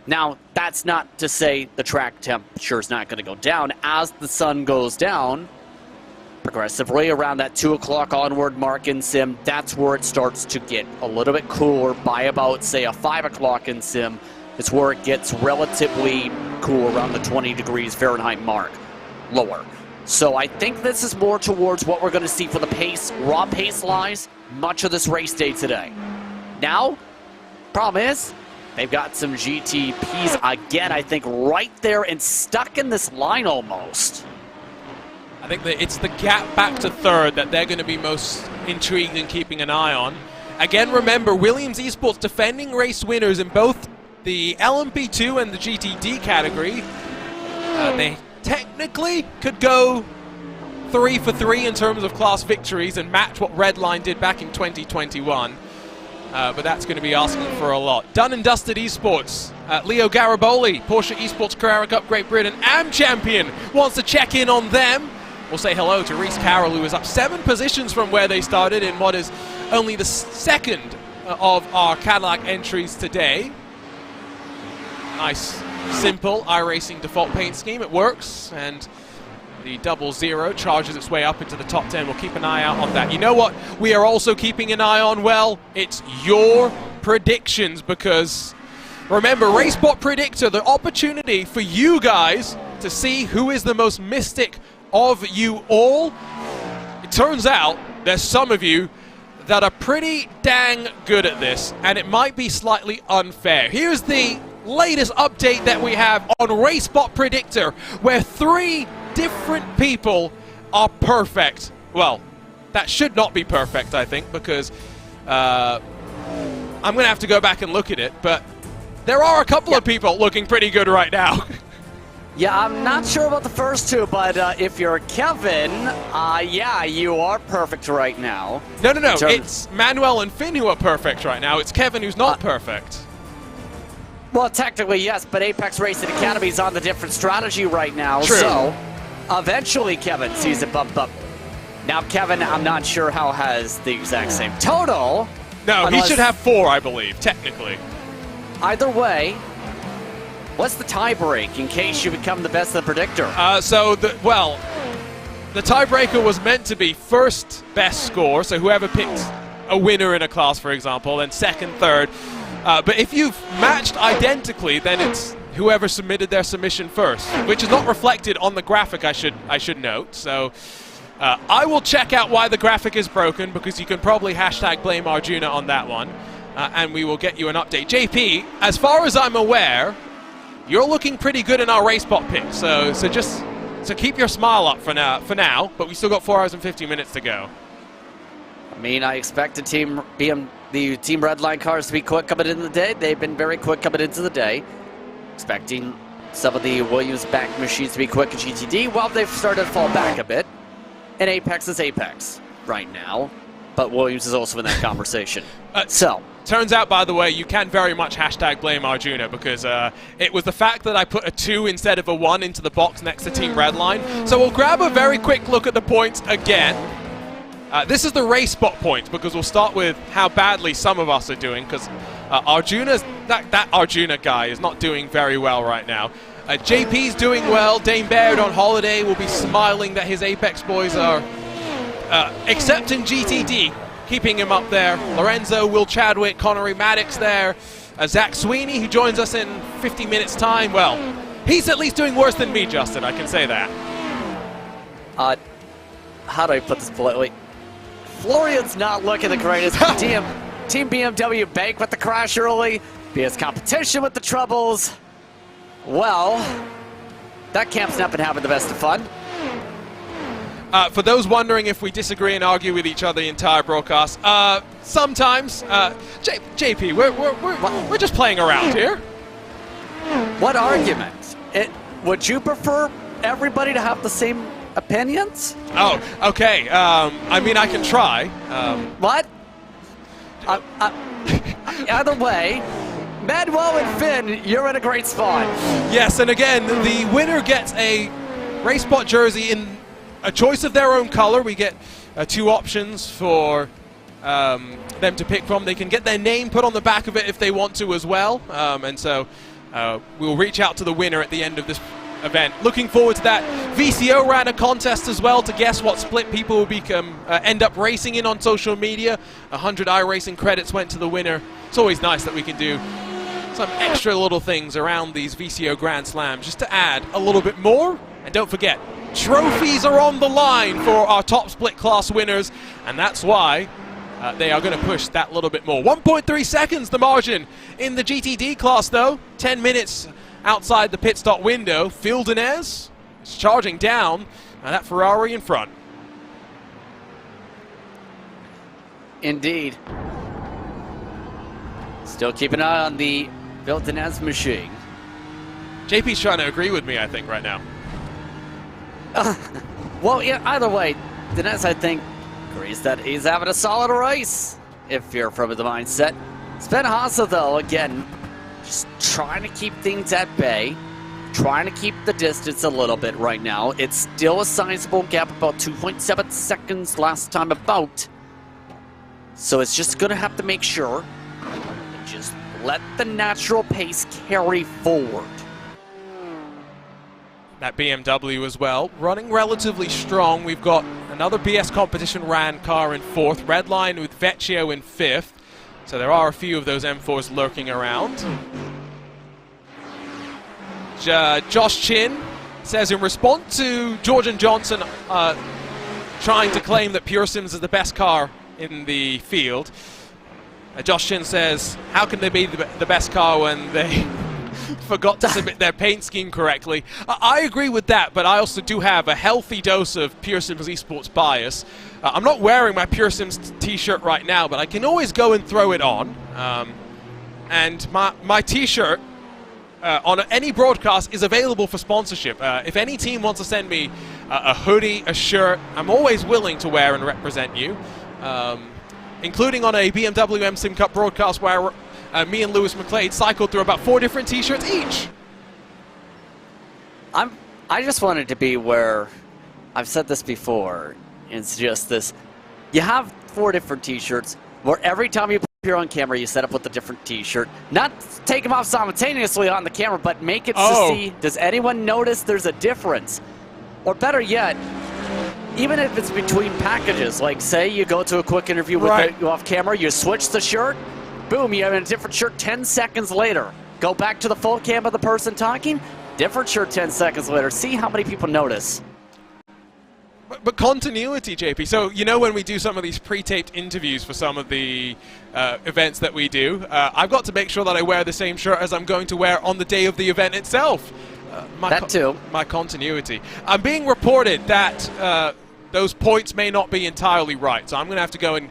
Now, that's not to say the track temperature is not going to go down. As the sun goes down, progressively around that 2 o'clock onward mark in sim, that's where it starts to get a little bit cooler. By about, say, a 5 o'clock in sim, it's where it gets relatively cool around the 20 degrees Fahrenheit mark, lower. So I think this is more towards what we're going to see for the pace, raw pace lies, much of this race day today. Now, problem is, they've got some GTPs again, I think, right there and stuck in this line almost. I think that it's the gap back to third that they're going to be most intrigued in keeping an eye on. Again, remember, Williams Esports defending race winners in both the LMP2 and the GTD category. They technically could go 3 for 3 in terms of class victories and match what Redline did back in 2021. But that's going to be asking for a lot. Done and dusted esports. Leo Gariboli, Porsche Esports Carrera Cup Great Britain AM champion, wants to check in on them. We'll say hello to Reese Carroll, who is up 7 positions from where they started in what is only the second of our Cadillac entries today. Nice, simple iRacing default paint scheme. It works, and the 00 charges its way up into the top 10. We'll keep an eye out on that. You know what we are also keeping an eye on? Well, it's your predictions, because remember, RaceSpot Predictor, the opportunity for you guys to see who is the most mystic of you all. It turns out there's some of you that are pretty dang good at this, and it might be slightly unfair. Here's the latest update that we have on RaceSpot Predictor, where 3 different people are perfect. Well, that should not be perfect, I think, because I'm going to have to go back and look at it, but there are a couple of people looking pretty good right now. Yeah, I'm not sure about the first 2, but if you're Kevin, yeah, you are perfect right now. No, it's Manuel and Finn who are perfect right now. It's Kevin who's not perfect. Well, technically, yes, but Apex Racing Academy is on the different strategy right now. True. So, eventually Kevin sees it bump up. Now, Kevin, I'm not sure how has the exact same total. No, he should have 4, I believe, technically. Either way, what's the tie break in case you become the best of the predictor? The tiebreaker was meant to be first best score, so whoever picked a winner in a class, for example, then second, third. But if you've matched identically, then it's whoever submitted their submission first, which is not reflected on the graphic, I should note. So I will check out why the graphic is broken, because you can probably hashtag blame Arjuna on that one, and we will get you an update. JP, as far as I'm aware, you're looking pretty good in our RaceSpot pick, so keep your smile up for now, but we still got 4 hours and 50 minutes to go. I mean, I expect the Team Redline cars to be quick coming into the day. They've been very quick coming into the day. Expecting some of the Williams back machines to be quick in GTD. Well, they've started to fall back a bit. And Apex is Apex right now, but Williams is also in that conversation. Turns out, by the way, you can very much hashtag blame Arjuna, because it was the fact that I put a 2 instead of a 1 into the box next to Team Redline. So we'll grab a very quick look at the points again. This is the RaceSpot points, because we'll start with how badly some of us are doing, because that Arjuna guy is not doing very well right now. JP's doing well. Dane Baird on holiday will be smiling that his Apex boys are accepting GTD, keeping him up there. Lorenzo, Will Chadwick, Connery Maddox there. Zach Sweeney, who joins us in 50 minutes time. Well, he's at least doing worse than me, Justin, I can say that. How do I put this politely? Florian's not looking the greatest. Team BMW bank with the crash early. BS competition with the troubles. Well, that camp's not been having the best of fun. For those wondering if we disagree and argue with each other the entire broadcast, sometimes, JP, we're just playing around here. What argument? Would you prefer everybody to have the same opinions? Oh, okay. I mean, I can try. What? Either way, Manuel and Finn, you're in a great spot. Yes, and again, the winner gets a RaceSpot jersey in a choice of their own color. We get 2 options for them to pick from. They can get their name put on the back of it if they want to as well. And so we'll reach out to the winner at the end of this event. Looking forward to that. VCO ran a contest as well to guess what split people will end up racing in on social media. 100 iRacing credits went to the winner. It's always nice that we can do some extra little things around these VCO Grand Slams just to add a little bit more. And don't forget, trophies are on the line for our top split class winners, and that's why they are going to push that little bit more. 1.3 seconds the margin in the GTD class though. 10 minutes outside the pit stop window. Fildenez is charging down, and that Ferrari in front. Indeed. Still keep an eye on the Fildenez machine. JP's trying to agree with me, I think, right now. Well, yeah, either way, Dinez, I think, agrees that he's having a solid race, if you're from the mindset. Sven Haase, though, again, just trying to keep things at bay, trying to keep the distance a little bit right now. It's still a sizable gap, about 2.7 seconds last time about. So it's just going to have to make sure and just let the natural pace carry forward. That BMW as well, running relatively strong. We've got another BS Competition ran car in 4th, Redline with Vecchio in 5th. So there are a few of those M4s lurking around. Josh Chin says in response to George and Johnson trying to claim that Pure Sims is the best car in the field, Josh Chin says, how can they be the best car when they forgot to submit their paint scheme correctly? I agree with that, but I also do have a healthy dose of Pure Sims esports bias. I'm not wearing my Pure Sims t-shirt right now, but I can always go and throw it on. And my t-shirt on any broadcast is available for sponsorship. If any team wants to send me a hoodie, a shirt, I'm always willing to wear and represent you. Including on a BMW M Sim Cup broadcast where me and Lewis McClade cycled through about 4 different t-shirts each. I just wanted to be where, I've said this before, it's just this, you have 4 different t-shirts where every time you appear on camera you set up with a different t-shirt. Not take them off simultaneously on the camera, but make it to see, does anyone notice there's a difference? Or better yet, even if it's between packages, like say you go to a quick interview with you off camera, you switch the shirt, boom, you have a different shirt 10 seconds later. Go back to the full cam of the person talking, different shirt 10 seconds later. See how many people notice. But continuity, JP. So, you know, when we do some of these pre-taped interviews for some of the events that we do, I've got to make sure that I wear the same shirt as I'm going to wear on the day of the event itself. That too. My continuity. I'm being reported that those points may not be entirely right, so I'm going to have to go and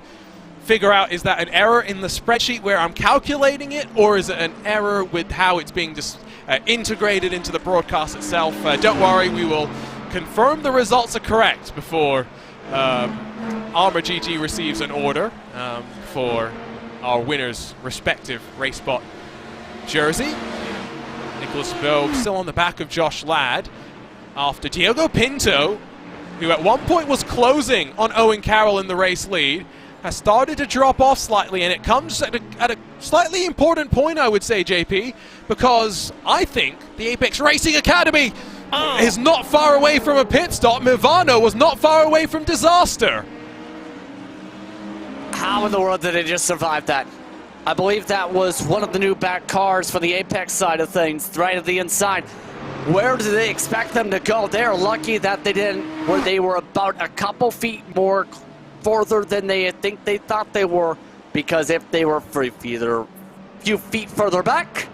figure out, is that an error in the spreadsheet where I'm calculating it, or is it an error with how it's being just integrated into the broadcast itself? Don't worry, we will confirm the results are correct before Armour GG receives an order for our winner's respective RaceSpot jersey. Nicholas Bowe still on the back of Josh Ladd after Diego Pinto, who at one point was closing on Owen Carroll in the race lead, has started to drop off slightly, and it comes at a slightly important point, I would say, JP, because I think the Apex Racing Academy is not far away from a pit stop. Mivano was not far away from disaster. How in the world did they just survive that? I believe that was one of the new back cars for the Apex side of things, right at the inside. Where do they expect them to go? They're lucky that they didn't, where they were about a couple feet more further than they thought they were, because if they were a few feet further back,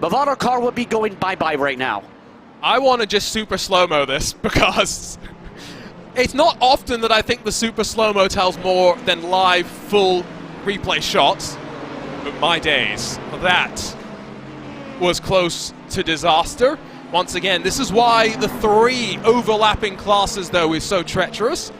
Mivano car would be going bye-bye right now. I want to just super slow-mo this, because it's not often that I think the super slow-mo tells more than live full replay shots, but my days, that was close to disaster. Once again, this is why the 3 overlapping classes, though, is so treacherous.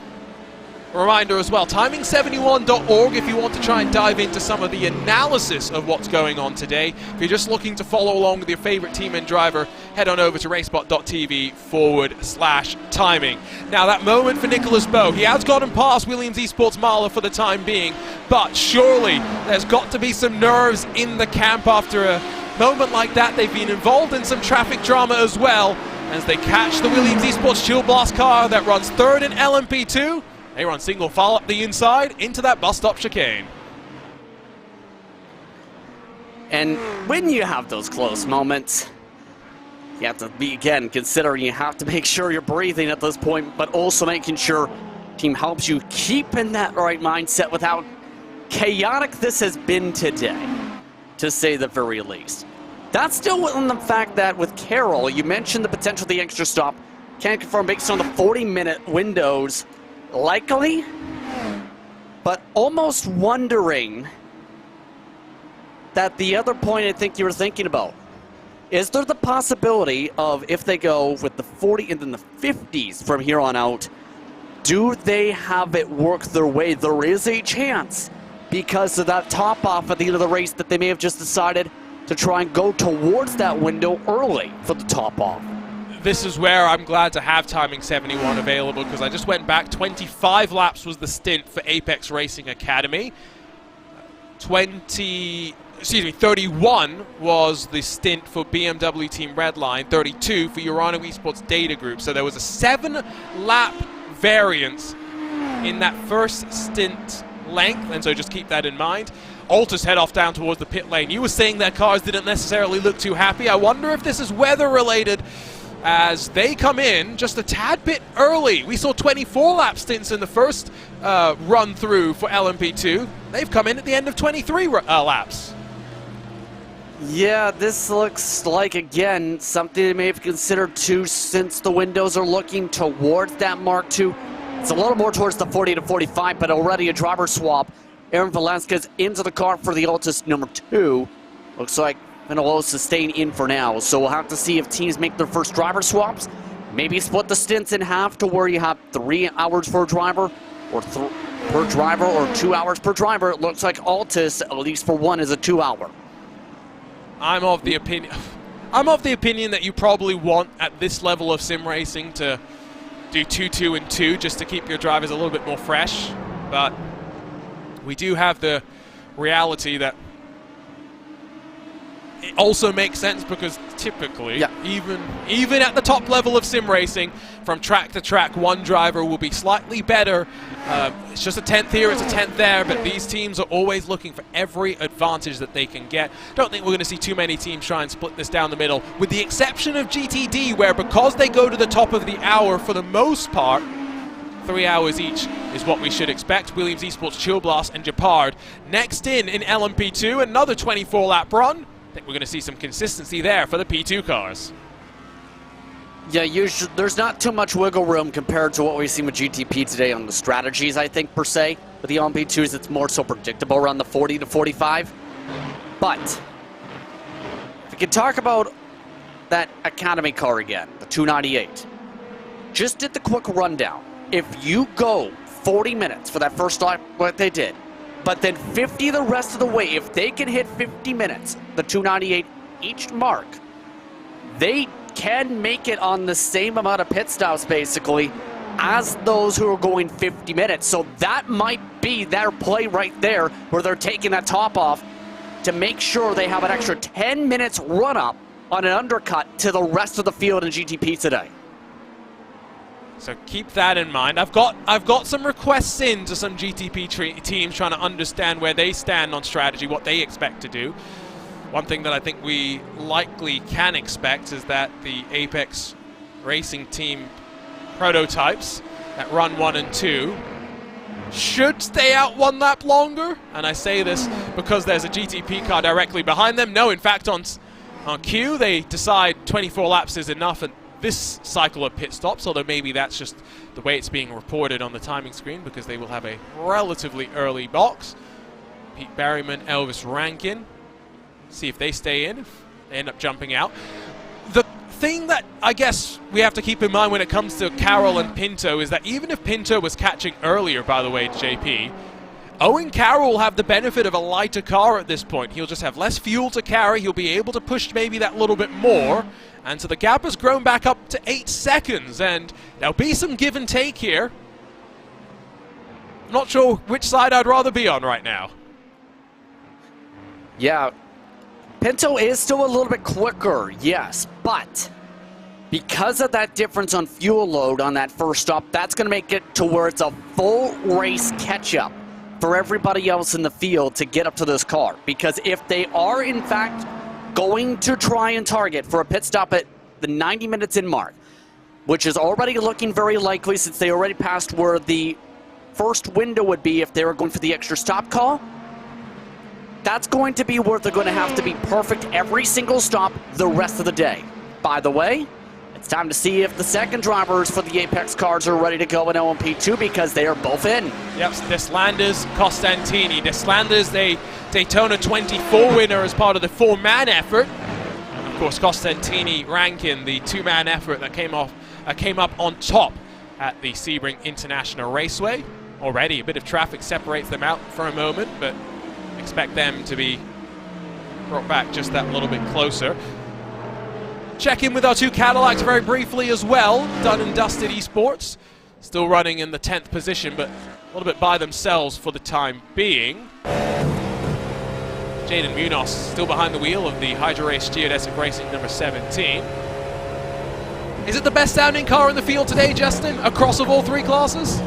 Reminder as well, timing71.org if you want to try and dive into some of the analysis of what's going on today. If you're just looking to follow along with your favorite team and driver, head on over to RaceSpot.tv/timing. Now that moment for Nicholas Bowe, he has gotten past Williams Esports Marler for the time being, but surely there's got to be some nerves in the camp after a moment like that. They've been involved in some traffic drama as well as they catch the Williams Esports Chill Blast car that runs third in LMP2. They run single file up the inside into that bus stop chicane. And when you have those close moments, you have to be, again, considering you have to make sure you're breathing at this point, but also making sure team helps you keep in that right mindset with how chaotic this has been today, to say the very least. That's still within the fact that with Carroll, you mentioned the potential of the extra stop. Can't confirm based on the 40-minute windows. Likely, but almost wondering that the other point I think you were thinking about. Is there the possibility of, if they go with the 40 and then the 50s from here on out, do they have it work their way? There is a chance because of that top off at the end of the race that they may have just decided to try and go towards that window early for the top off. This is where I'm glad to have Timing 71 available, because I just went back. 25 laps was the stint for Apex Racing Academy. 31 was the stint for BMW Team Redline. 32 for Urano Esports Data Group. So there was a 7-lap variance in that first stint length, and so just keep that in mind. Altus head off down towards the pit lane. You were saying their cars didn't necessarily look too happy. I wonder if this is weather related, as they come in just a tad bit early. We saw 24-lap stints in the first run through for LMP2. They've come in at the end of 23 laps. Yeah, this looks like, again, something they may have considered too, since the windows are looking towards that Mark II. It's a little more towards the 40 to 45, but already a driver swap. Aaron Velasquez into the car for the Altus number 2. Looks like Penelosa staying in for now, so we'll have to see if teams make their first driver swaps. Maybe split the stints in half to where you have 3 hours per driver, or per driver, or 2 hours per driver. It looks like Altus, at least for one, is a 2-hour. I'm of the opinion that you probably want at this level of sim racing to do 2, 2, and 2 just to keep your drivers a little bit more fresh. But we do have the reality that it also makes sense, because typically, even at the top level of sim racing, from track to track, one driver will be slightly better. It's just a 10th here, it's a 10th there, but these teams are always looking for every advantage that they can get. Don't think we're going to see too many teams try and split this down the middle, with the exception of GTD, where because they go to the top of the hour for the most part, 3 hours each is what we should expect. Williams Esports, Chill Blast, and Japard next in LMP2, another 24-lap run. I think we're going to see some consistency there for the P2 cars. Yeah, there's not too much wiggle room compared to what we've seen with GTP today on the strategies, I think, per se. With the LMP2s, it's more so predictable around the 40 to 45. But if we could talk about that Academy car again, the 298. Just did the quick rundown. If you go 40 minutes for that first lap, what they did, but then 50 the rest of the way, if they can hit 50 minutes, the 298 each mark, they can make it on the same amount of pit stops, basically, as those who are going 50 minutes. So that might be their play right there, where they're taking that top off to make sure they have an extra 10 minutes run-up on an undercut to the rest of the field in GTP today. So keep that in mind. I've got some requests in to some GTP teams trying to understand where they stand on strategy, what they expect to do. One thing that I think we likely can expect is that the Apex Racing team prototypes that run 1 and 2 should stay out 1 lap longer. And I say this because there's a GTP car directly behind them. No, in fact, on Q, they decide 24 laps is enough, and this cycle of pit stops, although maybe that's just the way it's being reported on the timing screen, because they will have a relatively early box. Pete Berryman, Elvis Rankin, see if they stay in, if they end up jumping out. The thing that I guess we have to keep in mind when it comes to Carroll and Pinto is that even if Pinto was catching earlier, by the way, JP, Owen Carroll will have the benefit of a lighter car at this point. He'll just have less fuel to carry. He'll be able to push maybe that little bit more. And so the gap has grown back up to 8 seconds. And there'll be some give and take here. Not sure which side I'd rather be on right now. Yeah, Pinto is still a little bit quicker, yes, but because of that difference on fuel load on that first stop, that's going to make it to where it's a full race catch-up for everybody else in the field to get up to this car. Because if they are, in fact, going to try and target for a pit stop at the 90 minutes in mark, which is already looking very likely since they already passed where the first window would be if they were going for the extra stop call, that's going to be where they're going to have to be perfect every single stop the rest of the day. By the way, it's time to see if the second drivers for the Apex cars are ready to go in LMP2 because they are both in. Yep, Deslanders, Costantini. Deslanders, the Daytona 24 winner as part of the 4-man effort. And of course, Costantini Rankin, the 2-man effort that came up on top at the Sebring International Raceway. Already a bit of traffic separates them out for a moment, but expect them to be brought back just that little bit closer. Check in with our two Cadillacs very briefly as well. Done and Dusted Esports, still running in the 10th position, but a little bit by themselves for the time being. Jaden Munoz still behind the wheel of the Hydra Race Geodesic Racing number 17. Is it the best sounding car in the field today, Justin, across of all 3 classes?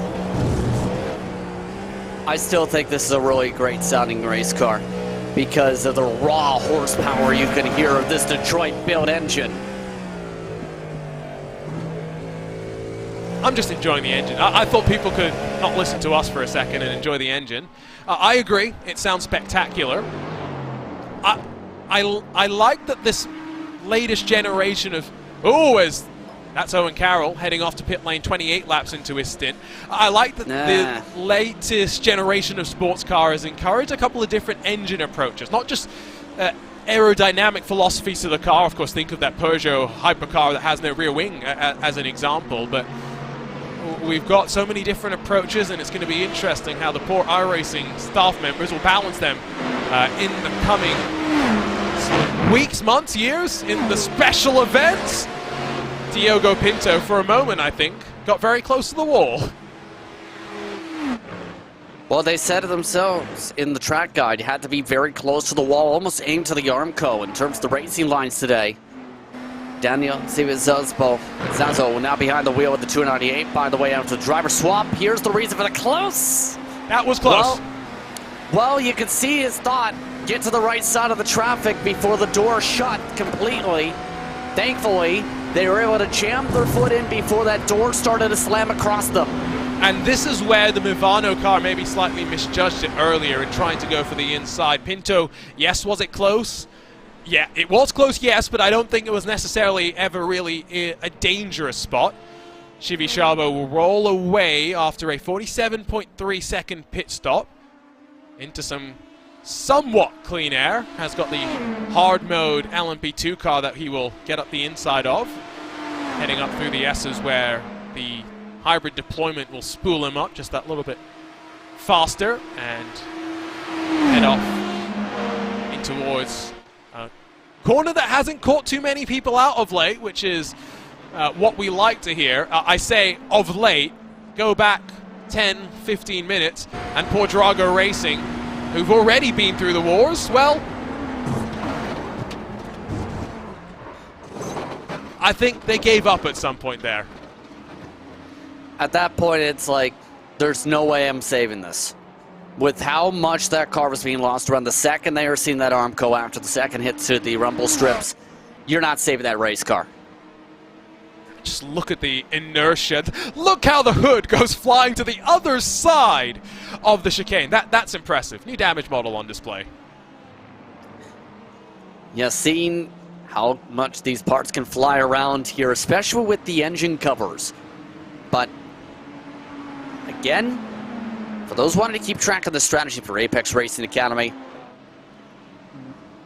I still think this is a really great sounding race car because of the raw horsepower you can hear of this Detroit-built engine. I'm just enjoying the engine. I thought people could not listen to us for a second and enjoy the engine. I agree, it sounds spectacular. I like that this latest generation of... That's Owen Carroll heading off to pit lane 28 laps into his stint. I like that the latest generation of sports cars encourage a couple of different engine approaches, not just aerodynamic philosophies to the car. Of course, think of that Peugeot hypercar that has no rear wing as an example, but we've got so many different approaches, and it's going to be interesting how the poor iRacing staff members will balance them in the coming weeks, months, years in the special events. Diogo Pinto, for a moment, I think, got very close to the wall. Well, they said it themselves in the track guide. You had to be very close to the wall, almost aimed to the Armco in terms of the racing lines today. Daniel Zazo now behind the wheel with the 298. By the way, after the driver swap, here's the reason for the close. That was close. Well, you could see his thought get to the right side of the traffic before the door shut completely. Thankfully, they were able to jam their foot in before that door started to slam across them. And this is where the Movano car maybe slightly misjudged it earlier in trying to go for the inside. Pinto, yes, was it close? Yeah, it was close, yes, but I don't think it was necessarily ever really a dangerous spot. Shivi Shabo will roll away after a 47.3 second pit stop into some somewhat clean air. Has got the hard mode LMP2 car that he will get up the inside of, heading up through the S's where the hybrid deployment will spool him up just that little bit faster and head off in towards a corner that hasn't caught too many people out of late, which is what we like to hear. I say of late, go back 10, 15 minutes, and poor Drago Racing, who've already been through the wars, well, I think they gave up at some point there. At that point, it's like, there's no way I'm saving this. With how much that car was being lost around the second they were seeing that Armco after the second hit to the rumble strips, you're not saving that race car. Just look at the inertia. Look how the hood goes flying to the other side of the chicane. That's impressive. New damage model on display. Yeah, seeing how much these parts can fly around here, especially with the engine covers. But again, for those wanting to keep track of the strategy for Apex Racing Academy,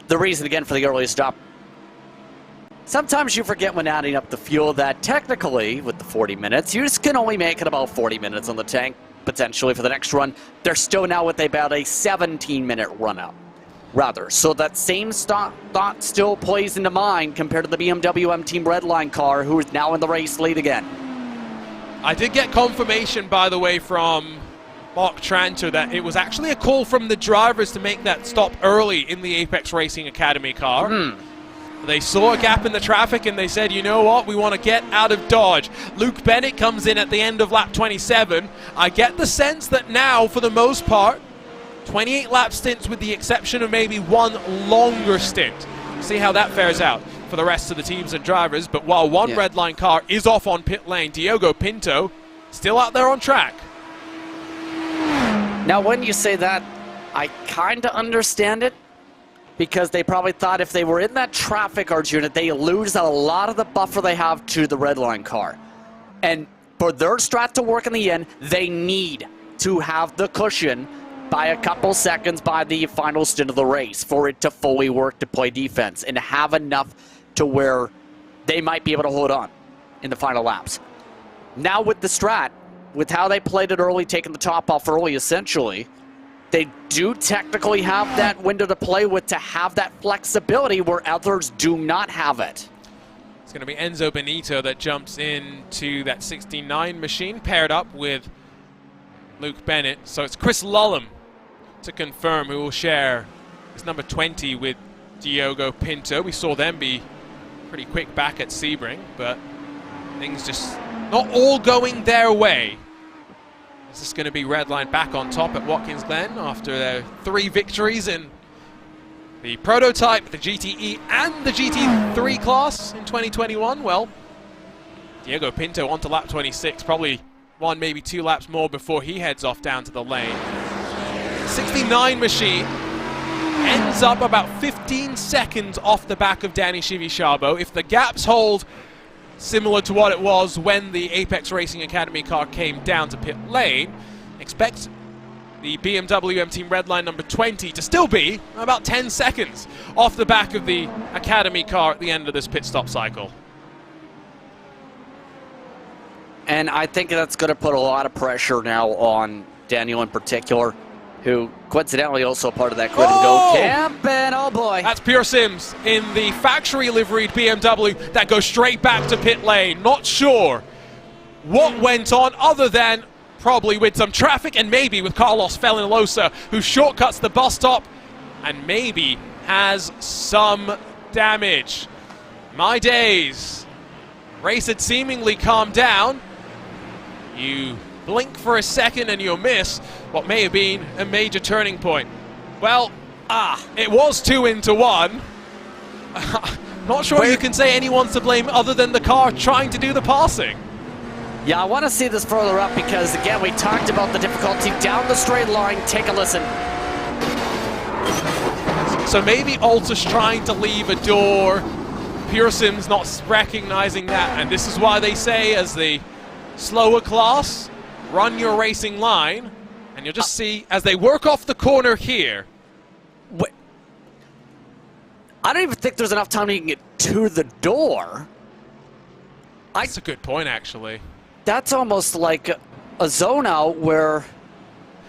the reason again for the early stop Sometimes you forget when adding up the fuel that technically, with the 40 minutes, you just can only make it about 40 minutes on the tank, potentially for the next run. They're still now with about a 17-minute run-up, rather. So that same thought still plays into mind compared to the BMW M Team Redline car, who is now in the race lead again. I did get confirmation, by the way, from Mark Tranter that it was actually a call from the drivers to make that stop early in the Apex Racing Academy car. They saw a gap in the traffic and they said, you know what, we want to get out of Dodge. Luke Bennett comes in at the end of lap 27. I get the sense that now, for the most part, 28 lap stints with the exception of maybe one longer stint. See how that fares out for the rest of the teams and drivers. But while one Redline car is off on pit lane, Diogo Pinto still out there on track. Now, when you say that, I kind of understand it, because they probably thought if they were in that traffic, Arjuna, they lose a lot of the buffer they have to the Redline car. And for their strat to work in the end, they need to have the cushion by a couple seconds by the final stint of the race for it to fully work to play defense and have enough to where they might be able to hold on in the final laps. Now with the strat, with how they played it early, taking the top off early essentially, they do technically have that window to play with to have that flexibility where others do not have it. It's going to be Enzo Benito that jumps into that 69 machine, paired up with Luke Bennett. So it's Chris Lullum to confirm who will share his number 20 with Diogo Pinto. We saw them be pretty quick back at Sebring, but things just not all going their way. This is going to be Redline back on top at Watkins Glen after their 3 victories in the prototype, the GTE, and the GT3 class in 2021. Well, Diogo Pinto onto lap 26, probably 1, maybe 2 laps more before he heads off down to the lane. 69 machine ends up about 15 seconds off the back of Danny Chivichabo. If the gaps hold similar to what it was when the Apex Racing Academy car came down to pit lane, expect the BMW M Team Redline number 20 to still be about 10 seconds off the back of the Academy car at the end of this pit stop cycle. And I think that's going to put a lot of pressure now on Daniel in particular, who coincidentally also part of that quit and go camp, and oh boy. That's Pierre Sims in the factory liveried BMW that goes straight back to pit lane. Not sure what went on other than probably with some traffic and maybe with Carlos Felinolosa, who shortcuts the bus stop and maybe has some damage. My days. Race had seemingly calmed down. You blink for a second and you'll miss what may have been a major turning point. Well, it was 2 into 1. Not sure you can say anyone's to blame other than the car trying to do the passing. Yeah, I want to see this further up because, again, we talked about the difficulty down the straight line. Take a listen. So maybe Altus trying to leave a door. Pearson's not recognizing that, and this is why they say, as the slower class, run your racing line, and you'll just see as they work off the corner here. I don't even think there's enough time to get to the door. That's a good point, actually. That's almost like a zone out where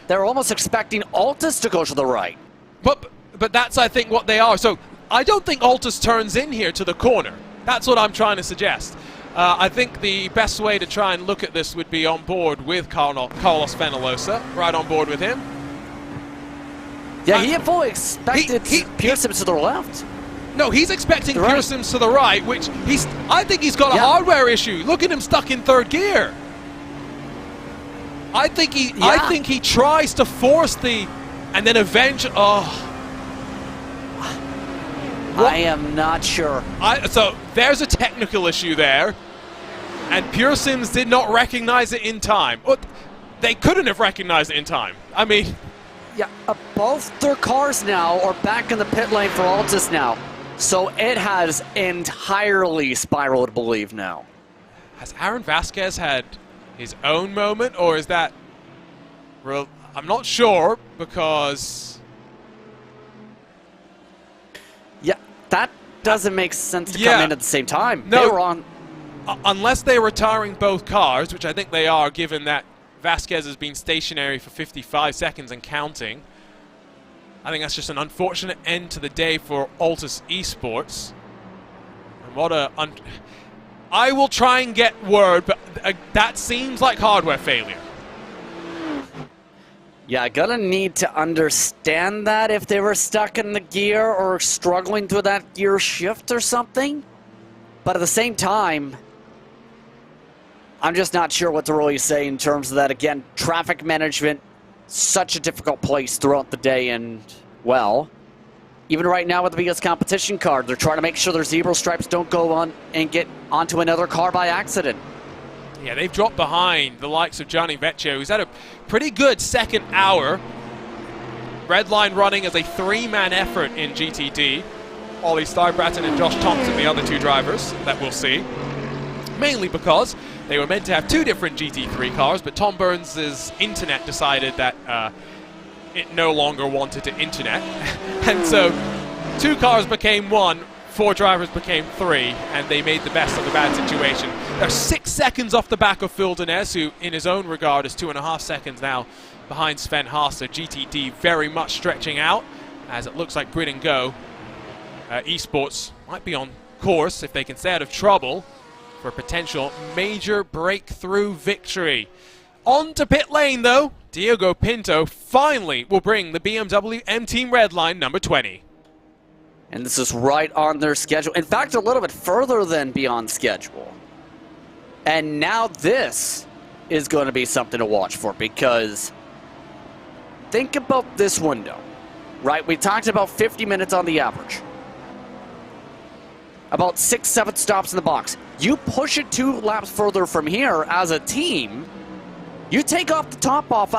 they're almost expecting Altus to go to the right. But that's, I think, what they are. So I don't think Altus turns in here to the corner. That's what I'm trying to suggest. I think the best way to try and look at this would be on board with Carlos Fenilosa, right on board with him. Yeah, he had fully expected Pearson to the left. No, he's expecting Pearson to the right, which I think he's got a hardware issue. Look at him stuck in 3rd gear. I think he tries to force and then eventually. I am not sure. So there's a technical issue there, and Pure Sims did not recognize it in time. They couldn't have recognized it in time. I mean, yeah, both their cars now are back in the pit lane for Altus now, so it has entirely spiraled, I believe now. Has Aaron Vasquez had his own moment, or is that real? I'm not sure, because yeah, that doesn't make sense to Yeah. come in at the same time. No. They were on. Unless they're retiring both cars, which I think they are, given that Vasquez has been stationary for 55 seconds and counting. I think that's just an unfortunate end to the day for Altus Esports. And what a... I will try and get word, but that seems like hardware failure. Yeah, I'm gonna need to understand that if they were stuck in the gear or struggling through that gear shift or something. But at the same time, I'm just not sure what to really say in terms of that. Again, traffic management, such a difficult place throughout the day, and, well, even right now with the biggest competition card, they're trying to make sure their zebra stripes don't go on and get onto another car by accident. Yeah, they've dropped behind the likes of Gianni Vecchio, who's had a pretty good second hour. Redline running as a three-man effort in GTD. Ollie Starbratton and Josh Thompson, the other two drivers that we'll see. Mainly because they were meant to have two different GT3 cars, but Tom Burns' internet decided that it no longer wanted to internet. And so two cars became one, four drivers became three, and they made the best of the bad situation. They're 6 seconds off the back of Phil Denez, who in his own regard is 2.5 seconds now behind Sven Haas. So GTD very much stretching out, as it looks like Grid and Go Esports might be on course if they can stay out of trouble for a potential major breakthrough victory. On to pit lane though, Diego Pinto finally will bring the BMW M Team Redline number 20. And this is right on their schedule. In fact, a little bit further than beyond schedule. And now this is going to be something to watch for, because think about this window, right? We talked about 50 minutes on the average. About 6-7 stops in the box. You push it 2 laps further from here as a team, you take off the top off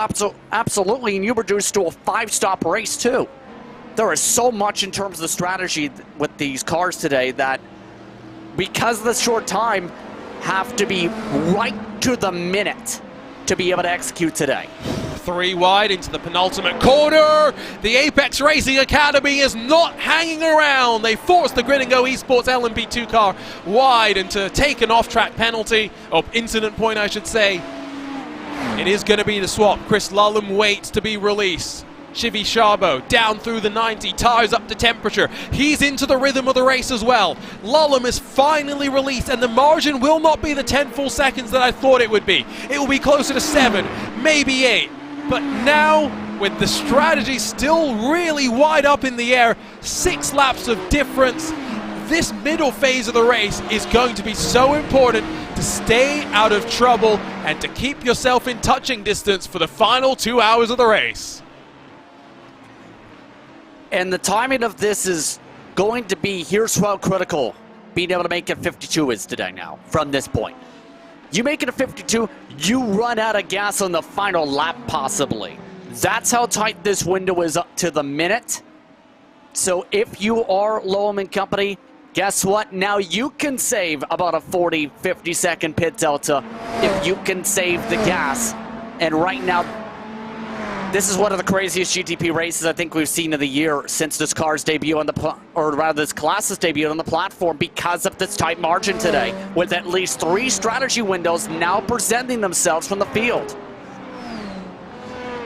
absolutely, and you reduce to a 5-stop race too. There is so much in terms of the strategy with these cars today that, because of the short time, have to be right to the minute to be able to execute today. 3 wide into the penultimate corner. The Apex Racing Academy is not hanging around. They forced the Grid and Go Esports LMP2 car wide and to take an off-track penalty, or incident point I should say. It is going to be the swap. Chris Lullum waits to be released. Shivi Sharbo down through the 90, tires up to temperature. He's into the rhythm of the race as well. Lullum is finally released, and the margin will not be the 10 full seconds that I thought it would be. It will be closer to 7, maybe 8. But now, with the strategy still really wide up in the air, 6 laps of difference, this middle phase of the race is going to be so important to stay out of trouble and to keep yourself in touching distance for the final 2 hours of the race. And the timing of this is going to be, here's how critical being able to make it 52 is today now, from this point. You make it a 52, you run out of gas on the final lap possibly. That's how tight this window is up to the minute. So if you are Loam and Company, guess what? Now you can save about a 40, 50 second pit delta if you can save the gas. And right now, this is one of the craziest GTP races I think we've seen of the year since this car's debut on the, or rather this class's debut on the platform, because of this tight margin today, with at least 3 strategy windows now presenting themselves from the field.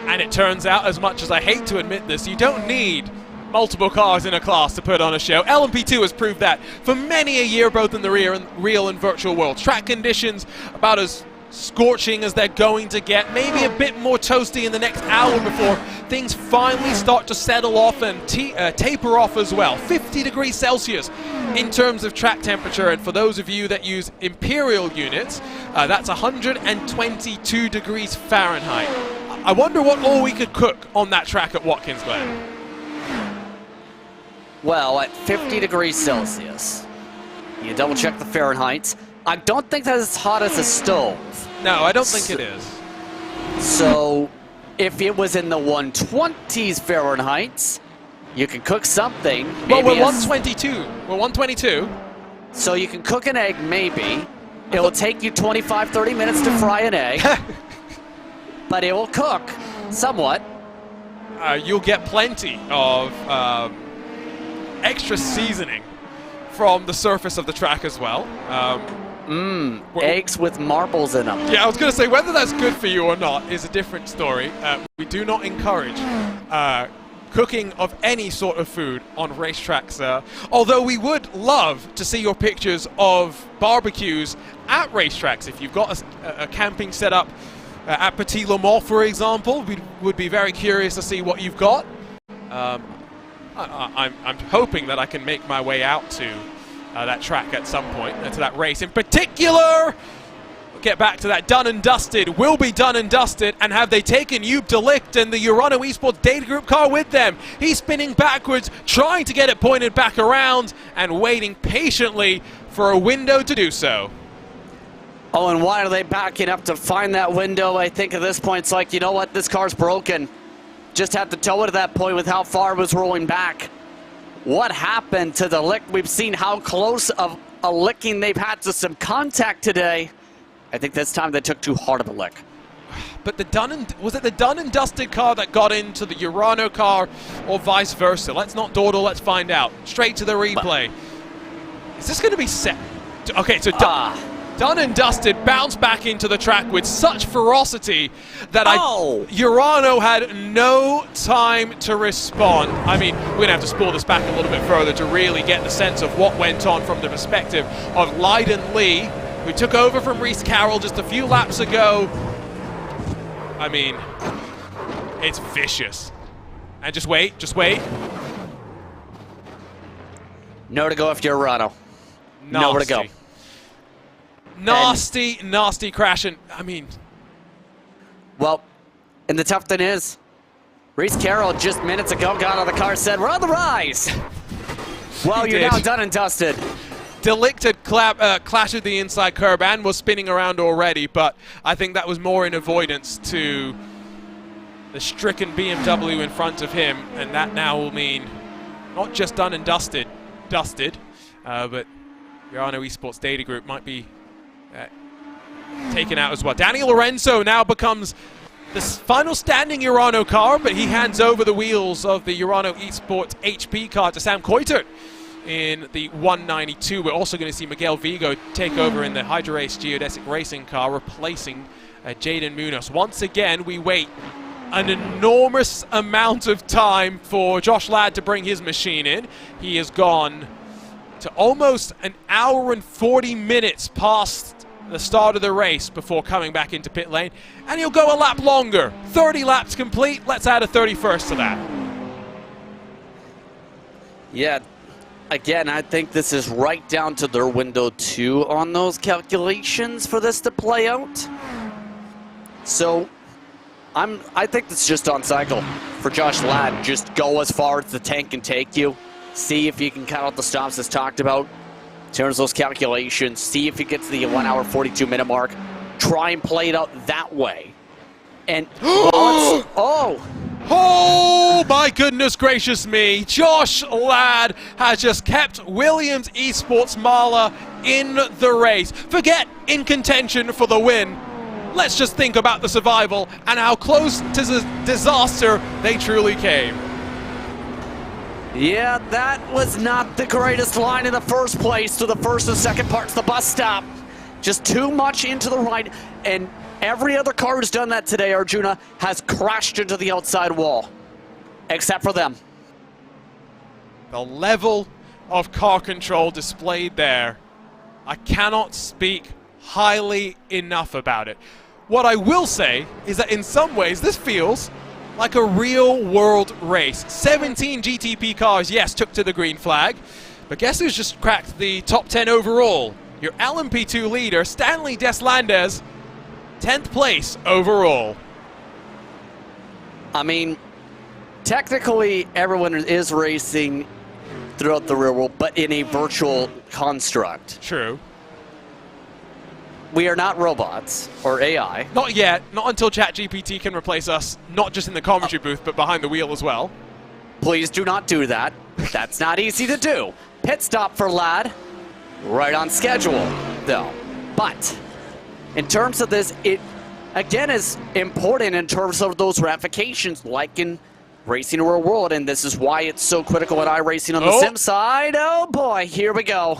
And it turns out, as much as I hate to admit this, you don't need multiple cars in a class to put on a show. LMP2 has proved that for many a year, both in the real and virtual world. Track conditions about as scorching as they're going to get, maybe a bit more toasty in the next hour before things finally start to settle off and taper off as well. 50 degrees Celsius in terms of track temperature, and for those of you that use imperial units, that's 122 degrees Fahrenheit. I wonder what all we could cook on that track at Watkins Glen. Well, at 50 degrees Celsius, you double check the Fahrenheit. I don't think that's as hot as a stove. No, I don't think it is. So, if it was in the 120s Fahrenheit, you can cook something. Well, we're 122. We're 122. So you can cook an egg, maybe. It will take you 25, 30 minutes to fry an egg. But it will cook somewhat. You'll get plenty of extra seasoning from the surface of the track as well. Eggs with marbles in them. Yeah, I was going to say, whether that's good for you or not is a different story. We do not encourage cooking of any sort of food on racetracks, although we would love to see your pictures of barbecues at racetracks. If you've got a camping setup at Petit Le Mans, for example, we would be very curious to see what you've got. I'm hoping that I can make my way out to that track at some point, to that race in particular. We'll get back to that done and dusted, will be done and dusted, and have they taken Joop de Ligt and the Urano Esports Data Group car with them? He's spinning backwards, trying to get it pointed back around, and waiting patiently for a window to do so. Oh, and why are they backing up to find that window? I think at this point it's like, you know what, this car's broken. Just had to tow it at that point with how far it was rolling back. What happened to the lick? We've seen how close of a licking they've had to some contact today. I think this time they took too hard of a lick. But was it the done and dusted car that got into the Urano car, or vice versa? Let's not dawdle, let's find out. Straight to the replay. Is this going to be set? Okay, so done and dusted bounced back into the track with such ferocity that Urano had no time to respond. I mean, we're going to have to spool this back a little bit further to really get the sense of what went on from the perspective of Lydon Lee, who took over from Reese Carroll just a few laps ago. I mean, it's vicious. And just wait. No to go after Urano. Nowhere to go. Nasty crash, and I mean... Well, and the tough thing is, Reese Carroll just minutes ago got out of the car and said, we're on the rise! Well, you're now done and dusted. De Ligt had clashed the inside curb and was spinning around already, but I think that was more in avoidance to the stricken BMW in front of him, and that now will mean not just done and dusted, but Urano Esports Data Group might be taken out as well. Danny Lorenzo now becomes the final standing Urano car, but he hands over the wheels of the Urano Esports HP car to Sam Coitert in the 192. We're also going to see Miguel Vigo take over in the Hydra Race Geodesic Racing car, replacing Jaden Munoz. Once again, we wait an enormous amount of time for Josh Ladd to bring his machine in. He has gone to almost an hour and 40 minutes past the start of the race before coming back into pit lane, and he'll go a lap longer. 30 laps complete. Let's add a 31st to that. Yeah, again, I think this is right down to their window 2 on those calculations for this to play out. So I think it's just on cycle for Josh Ladd. Just go as far as the tank can take you. See if you can cut out the stops as talked about. In terms of those calculations, see if you get to the 1 hour 42 minute mark. Try and play it out that way. And oh my goodness gracious me. Josh Ladd has just kept Williams Esports Marla in the race. Forget in contention for the win. Let's just think about the survival and how close to the disaster they truly came. Yeah, that was not the greatest line in the first place to the first and second parts of the bus stop. Just too much into the right, and every other car who's done that today, Arjuna, has crashed into the outside wall, except for them. The level of car control displayed there, I cannot speak highly enough about it. What I will say is that in some ways this feels like a real-world race. 17 GTP cars, yes, took to the green flag, but guess who's just cracked the top 10 overall? Your LMP2 leader, Stanley Deslandes, 10th place overall. I mean, technically everyone is racing throughout the real world, but in a virtual construct. True. We are not robots or AI. Not yet. Not until ChatGPT can replace us, not just in the commentary booth, but behind the wheel as well. Please do not do that. That's not easy to do. Pit stop for Ladd. Right on schedule, though. But in terms of this, it again is important in terms of those ramifications, like in racing to real world, and this is why it's so critical at iRacing on the sim side. Oh boy, here we go.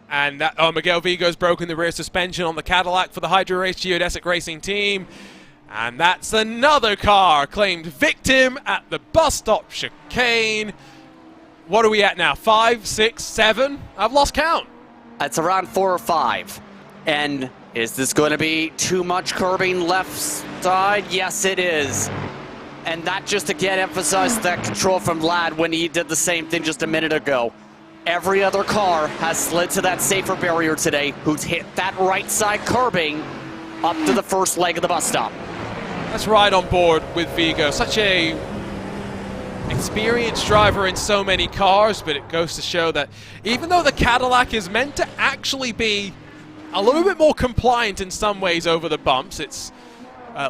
And that, Miguel Vigo's broken the rear suspension on the Cadillac for the Hydro Race Geodesic Racing team. And that's another car claimed victim at the bus stop chicane. What are we at now? 5, 6, 7? I've lost count. It's around 4 or 5. And is this going to be too much curbing left side? Yes, it is. And that just again emphasized that control from Vlad when he did the same thing just a minute ago. Every other car has slid to that safer barrier today, who's hit that right side curbing up to the first leg of the bus stop. That's right on board with Vigo. Such a experienced driver in so many cars, but it goes to show that even though the Cadillac is meant to actually be a little bit more compliant in some ways over the bumps, it's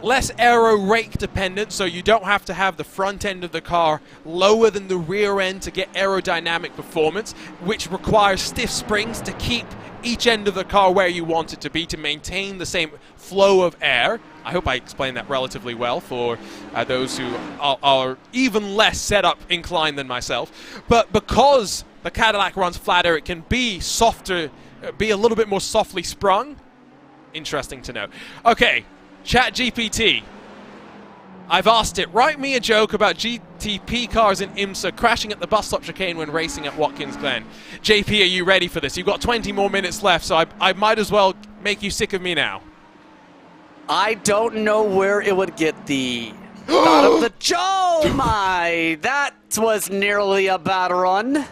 less aero rake dependent, so you don't have to have the front end of the car lower than the rear end to get aerodynamic performance, which requires stiff springs to keep each end of the car where you want it to be to maintain the same flow of air. I hope I explained that relatively well for those who are even less setup inclined than myself. But because the Cadillac runs flatter, it can be softer, be a little bit more softly sprung. Interesting to know. Okay, ChatGPT. I've asked it, write me a joke about GTP cars in IMSA crashing at the bus stop chicane when racing at Watkins Glen. JP, are you ready for this? You've got 20 more minutes left, so I might as well make you sick of me now. I don't know where it would get the out of the oh my, that was nearly a bad run.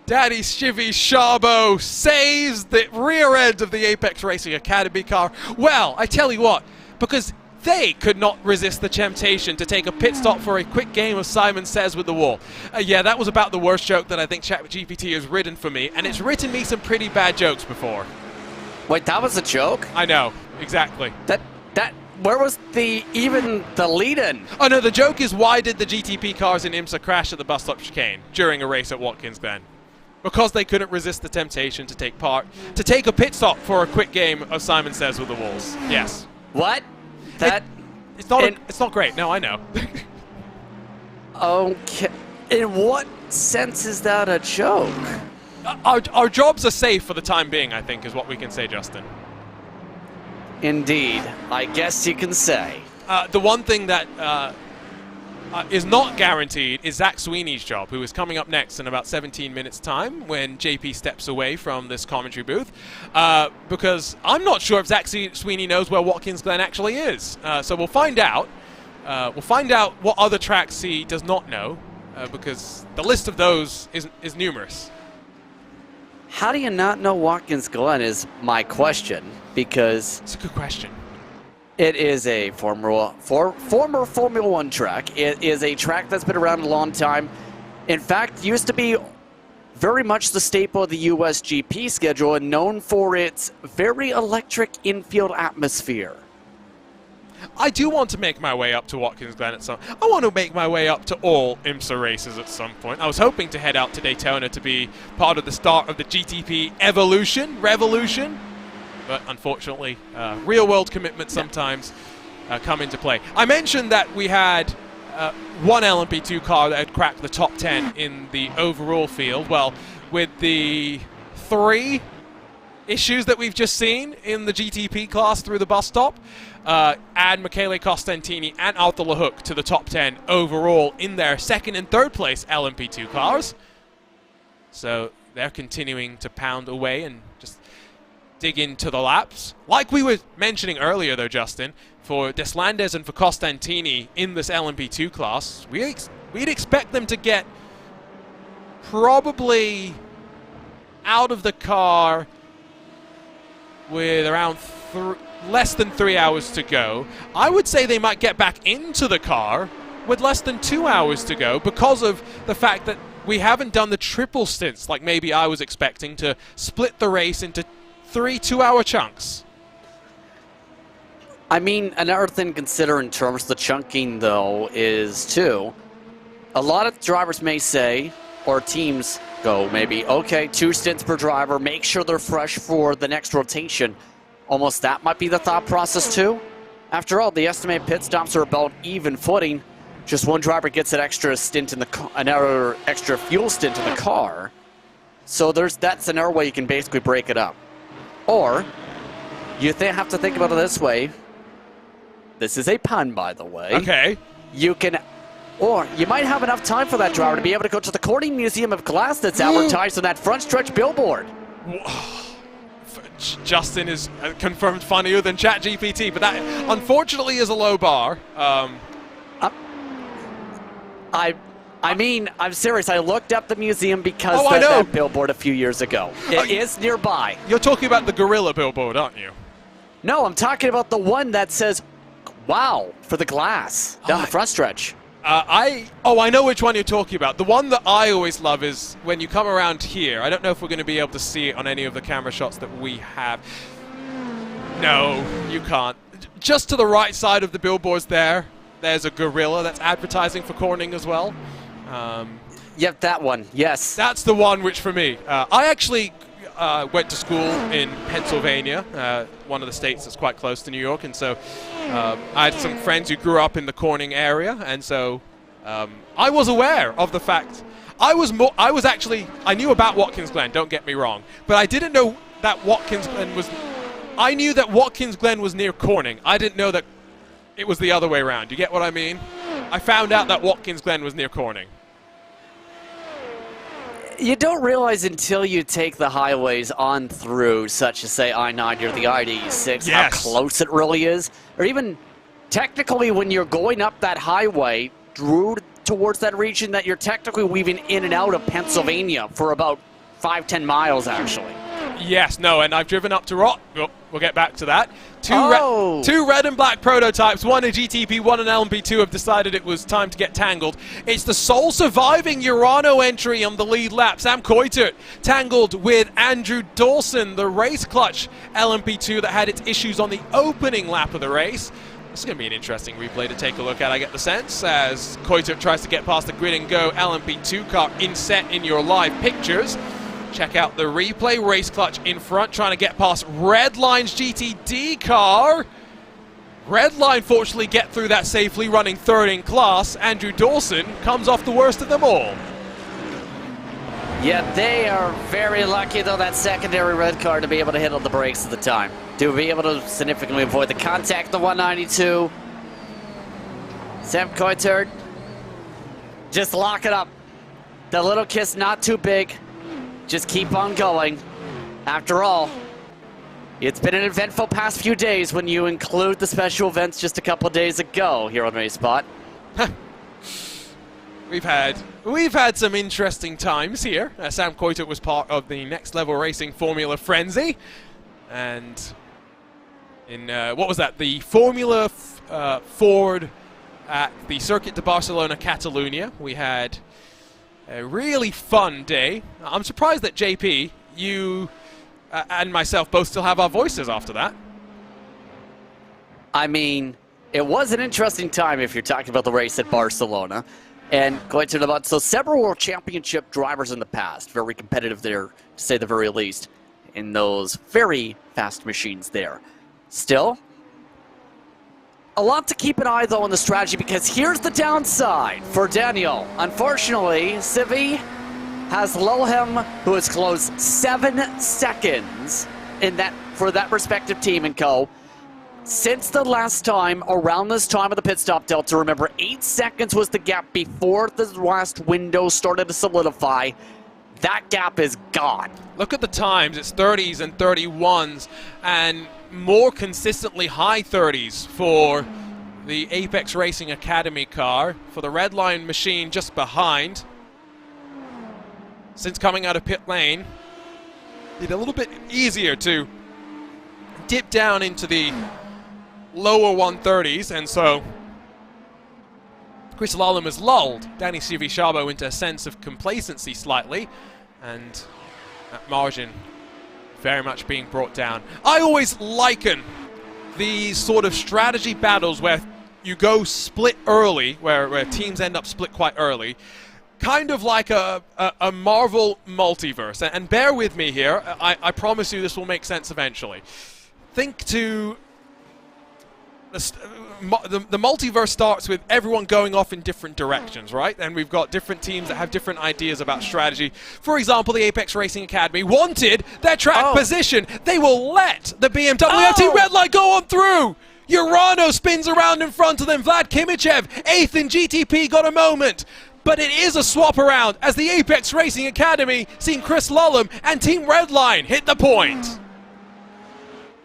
Daddy Shivy Sharbo saves the rear end of the Apex Racing Academy car. Well, I tell you what, because they could not resist the temptation to take a pit stop for a quick game of Simon Says with the wall. Yeah, that was about the worst joke that I think ChatGPT has written for me, and it's written me some pretty bad jokes before. Wait, that was a joke? I know, exactly. Where was even the lead-in? Oh no, the joke is, why did the GTP cars in IMSA crash at the bus stop chicane during a race at Watkins Glen? Because they couldn't resist the temptation to take a pit stop for a quick game of Simon Says with the walls. Yes. What? It's not great. No, I know. Okay. In what sense is that a joke? Our jobs are safe for the time being, I think, is what we can say, Justin. Indeed. I guess you can say. The one thing that is not guaranteed is Zach Sweeney's job, who is coming up next in about 17 minutes' time when JP steps away from this commentary booth. Because I'm not sure if Zach Sweeney knows where Watkins Glen actually is. So we'll find out. We'll find out what other tracks he does not know, because the list of those is numerous. How do you not know Watkins Glen is my question, because it's a good question. It is a former Formula 1 track. It is a track that's been around a long time. In fact, used to be very much the staple of the US GP schedule and known for its very electric infield atmosphere. I do want to make my way up to Watkins Glen at some... I want to make my way up to all IMSA races at some point. I was hoping to head out to Daytona to be part of the start of the GTP revolution. But unfortunately, real-world commitments sometimes come into play. I mentioned that we had one LMP2 car that had cracked the top 10 in the overall field. Well, with the 3 issues that we've just seen in the GTP class through the bus stop, add Michele Costantini and Arthur LeHook to the top 10 overall in their second and third place LMP2 cars. So they're continuing to pound away and just dig into the laps. Like we were mentioning earlier, though, Justin, for Deslandes and for Costantini in this LMP2 class, we'd expect them to get probably out of the car with around less than 3 hours to go. I would say they might get back into the car with less than 2 hours to go because of the fact that we haven't done the triple stints like maybe I was expecting, to split the race into 3 2-hour chunks. I mean, another thing to consider in terms of the chunking, though, is, too, a lot of drivers may say, or teams go maybe, okay, 2 stints per driver, make sure they're fresh for the next rotation. Almost that might be the thought process, too. After all, the estimated pit stops are about even footing. just one driver gets an extra stint in another extra fuel stint in the car. So there's that scenario where you can basically break it up. Or you have to think about it this way. This is a pun, by the way. Okay. Or you might have enough time for that driver to be able to go to the Corning Museum of Glass that's advertised on that front stretch billboard. Justin is confirmed funnier than ChatGPT, but that unfortunately is a low bar. I mean, I'm serious. I looked up the museum because I know. that billboard a few years ago. It is nearby. You're talking about the gorilla billboard, aren't you? No, I'm talking about the one that says, wow, for the glass down the front stretch. I know which one you're talking about. The one that I always love is when you come around here. I don't know if we're going to be able to see it on any of the camera shots that we have. No, you can't. Just to the right side of the billboards there's a gorilla that's advertising for Corning as well. Yep, that one, yes. That's the one which, for me, I actually went to school in Pennsylvania, one of the states that's quite close to New York, and so I had some friends who grew up in the Corning area, and so I was aware of the fact. I knew about Watkins Glen, don't get me wrong, but I didn't know that Watkins Glen was. I knew that Watkins Glen was near Corning. I didn't know that it was the other way around. You get what I mean? I found out that Watkins Glen was near Corning. You don't realize until you take the highways on through, such as, say, I-90 or the I-86, how close it really is. Or even technically when you're going up that highway towards that region, that you're technically weaving in and out of Pennsylvania for about 5-10 miles, actually. Yes, no, and I've driven up to we'll get back to that. Two red and black prototypes, one a GTP, one an LMP2, have decided it was time to get tangled. It's the sole surviving Urano entry on the lead lap. Sam Coitert tangled with Andrew Dawson, the race clutch LMP2 that had its issues on the opening lap of the race. This is going to be an interesting replay to take a look at, I get the sense, as Coitert tries to get past the grid and go LMP2 car inset in your live pictures. Check out the replay. Race clutch in front, trying to get past Redline's GTD car. Redline, fortunately, get through that safely, running third in class. Andrew Dawson comes off the worst of them all. Yeah, they are very lucky, though, that secondary red car to be able to hit on the brakes at the time. To be able to significantly avoid the contact, the 192. Sam Coitert, just lock it up. The little kiss not too big. Just keep on going. After all, it's been an eventful past few days when you include the special events just a couple days ago here on RaceSpot. We've had some interesting times here. Sam Coitert was part of the Next Level Racing Formula Frenzy, and in what was that? The Formula Ford at the Circuit de Barcelona, Catalunya. We had a really fun day. I'm surprised that JP, you and myself both still have our voices after that. I mean, it was an interesting time if you're talking about the race at Barcelona. And going to about, so several World Championship drivers in the past, very competitive there, to say the very least, in those very fast machines there. Still, a lot to keep an eye, though, on the strategy, because here's the downside for Daniel. Unfortunately, Civi has Lohem, who has closed 7 seconds in that for that respective team and co. Since the last time, around this time of the pit stop delta, remember, 8 seconds was the gap before the last window started to solidify. That gap is gone. Look at the times. It's 30s and 31s, and more consistently high 30s for the Apex Racing Academy car. For the Redline machine just behind, since coming out of pit lane, it's a little bit easier to dip down into the lower 130s, and so Chris Lallam has lulled Danny Civi-Chabo into a sense of complacency slightly, and that margin very much being brought down. I always liken these sort of strategy battles where you go split early, where teams end up split quite early, kind of like a Marvel multiverse. And bear with me here, I promise you this will make sense eventually. Think to the multiverse starts with everyone going off in different directions, right? And we've got different teams that have different ideas about strategy. For example, the Apex Racing Academy wanted their track position. They will let the BMW team red light go on through. Urano spins around in front of them. Vlad Kimichev, 8th in GTP, got a moment. But it is a swap around as the Apex Racing Academy seen Chris Lullum and Team Redline hit the point.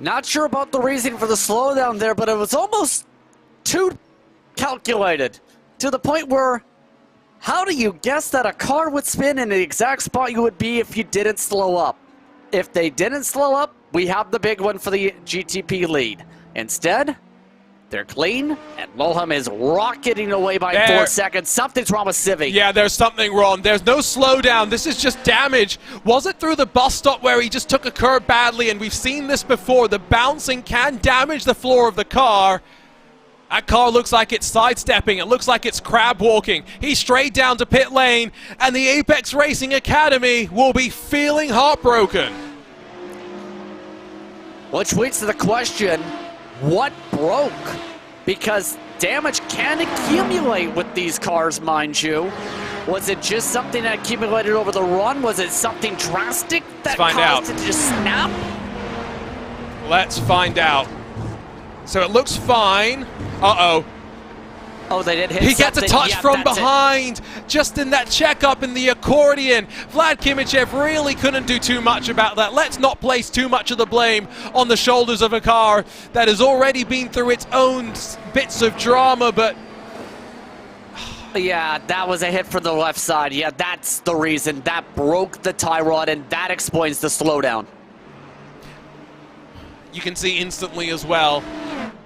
Not sure about the reason for the slowdown there, but it was almost too calculated. To the point where, how do you guess that a car would spin in the exact spot you would be if you didn't slow up? If they didn't slow up, we have the big one for the GTP lead. Instead, they're clean, and Lullum is rocketing away by 4 seconds. Something's wrong with Civi. Yeah, there's something wrong. There's no slowdown. This is just damage. Was it through the bus stop where he just took a curb badly? And we've seen this before. The bouncing can damage the floor of the car. That car looks like it's sidestepping. It looks like it's crab walking. He's straight down to pit lane, and the Apex Racing Academy will be feeling heartbroken. Which leads to the question, what broke? Because damage can accumulate with these cars, mind you. Was it just something that accumulated over the run? Was it something drastic that caused it to just snap? Let's find out. So it looks fine. Uh-oh. Oh, they did hit He gets a touch from behind, just in that checkup in the accordion. Vlad Kimichev really couldn't do too much about that. Let's not place too much of the blame on the shoulders of a car that has already been through its own bits of drama, but... Yeah, that was a hit from the left side. Yeah, that's the reason. That broke the tie rod, and that explains the slowdown. You can see instantly as well.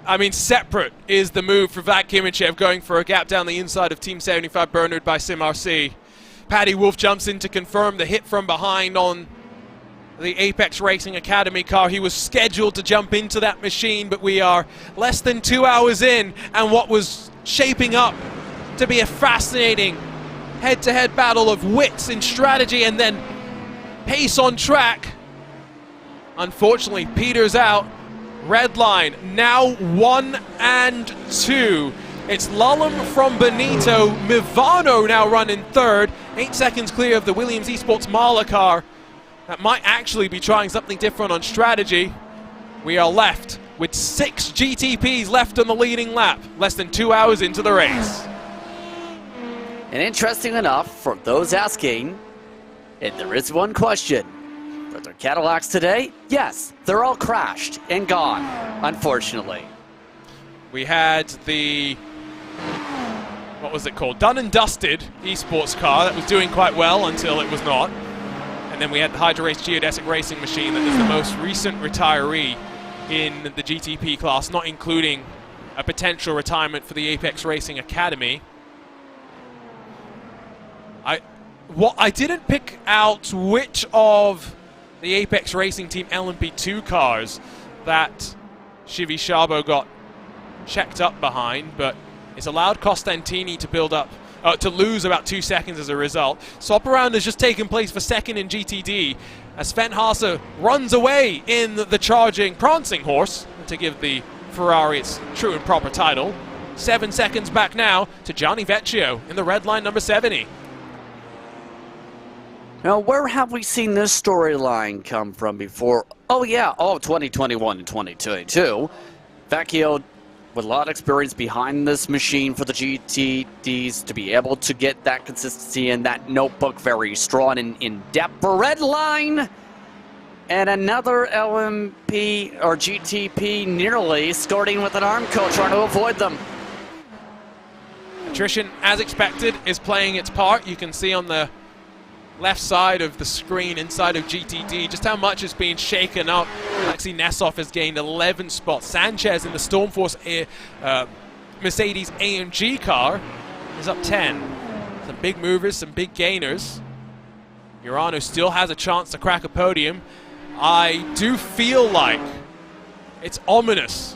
I mean, separate is the move for Vlad Kimichev, going for a gap down the inside of Team 75, Bernard by SimRC. Paddy Wolf jumps in to confirm the hit from behind on the Apex Racing Academy car. He was scheduled to jump into that machine, but we are less than 2 hours in, and what was shaping up to be a fascinating head-to-head battle of wits and strategy and then pace on track, unfortunately peters out. Redline now 1 and 2. It's Lullum from Benito. Mivano now running third. 8 seconds clear of the Williams Esports Marla car. That might actually be trying something different on strategy. We are left with 6 GTPs left on the leading lap. Less than 2 hours into the race. And interesting enough, for those asking, and there is one question. Are there Cadillacs today? Yes, they're all crashed and gone, unfortunately. We had the, what was it called? Done and dusted esports car that was doing quite well until it was not. And then we had the Hydra Race Geodesic Racing machine that is the most recent retiree in the GTP class, not including a potential retirement for the Apex Racing Academy. I didn't pick out which of the Apex Racing Team LMP2 cars that Shivi Shabo got checked up behind, but it's allowed Costantini to build up, to lose about 2 seconds as a result. Swap around has just taken place for second in GTD as Sven Haase runs away in the charging prancing horse to give the Ferrari its true and proper title. 7 seconds back now to Gianni Vecchio in the red line number 70. Now, where have we seen this storyline come from before? Oh, yeah, 2021 and 2022. Vecchio, with a lot of experience behind this machine for the GTDs, to be able to get that consistency in that notebook very strong and in depth for Redline. And another LMP or GTP nearly starting with an arm coat, trying to avoid them. Attrition, as expected, is playing its part. You can see on the left side of the screen inside of GTD just how much is being shaken up. Alexei Nesov has gained 11 spots. Sanchez in the Stormforce Mercedes AMG car is up 10. Some big movers, some big gainers. Urano still has a chance to crack a podium. I do feel like it's ominous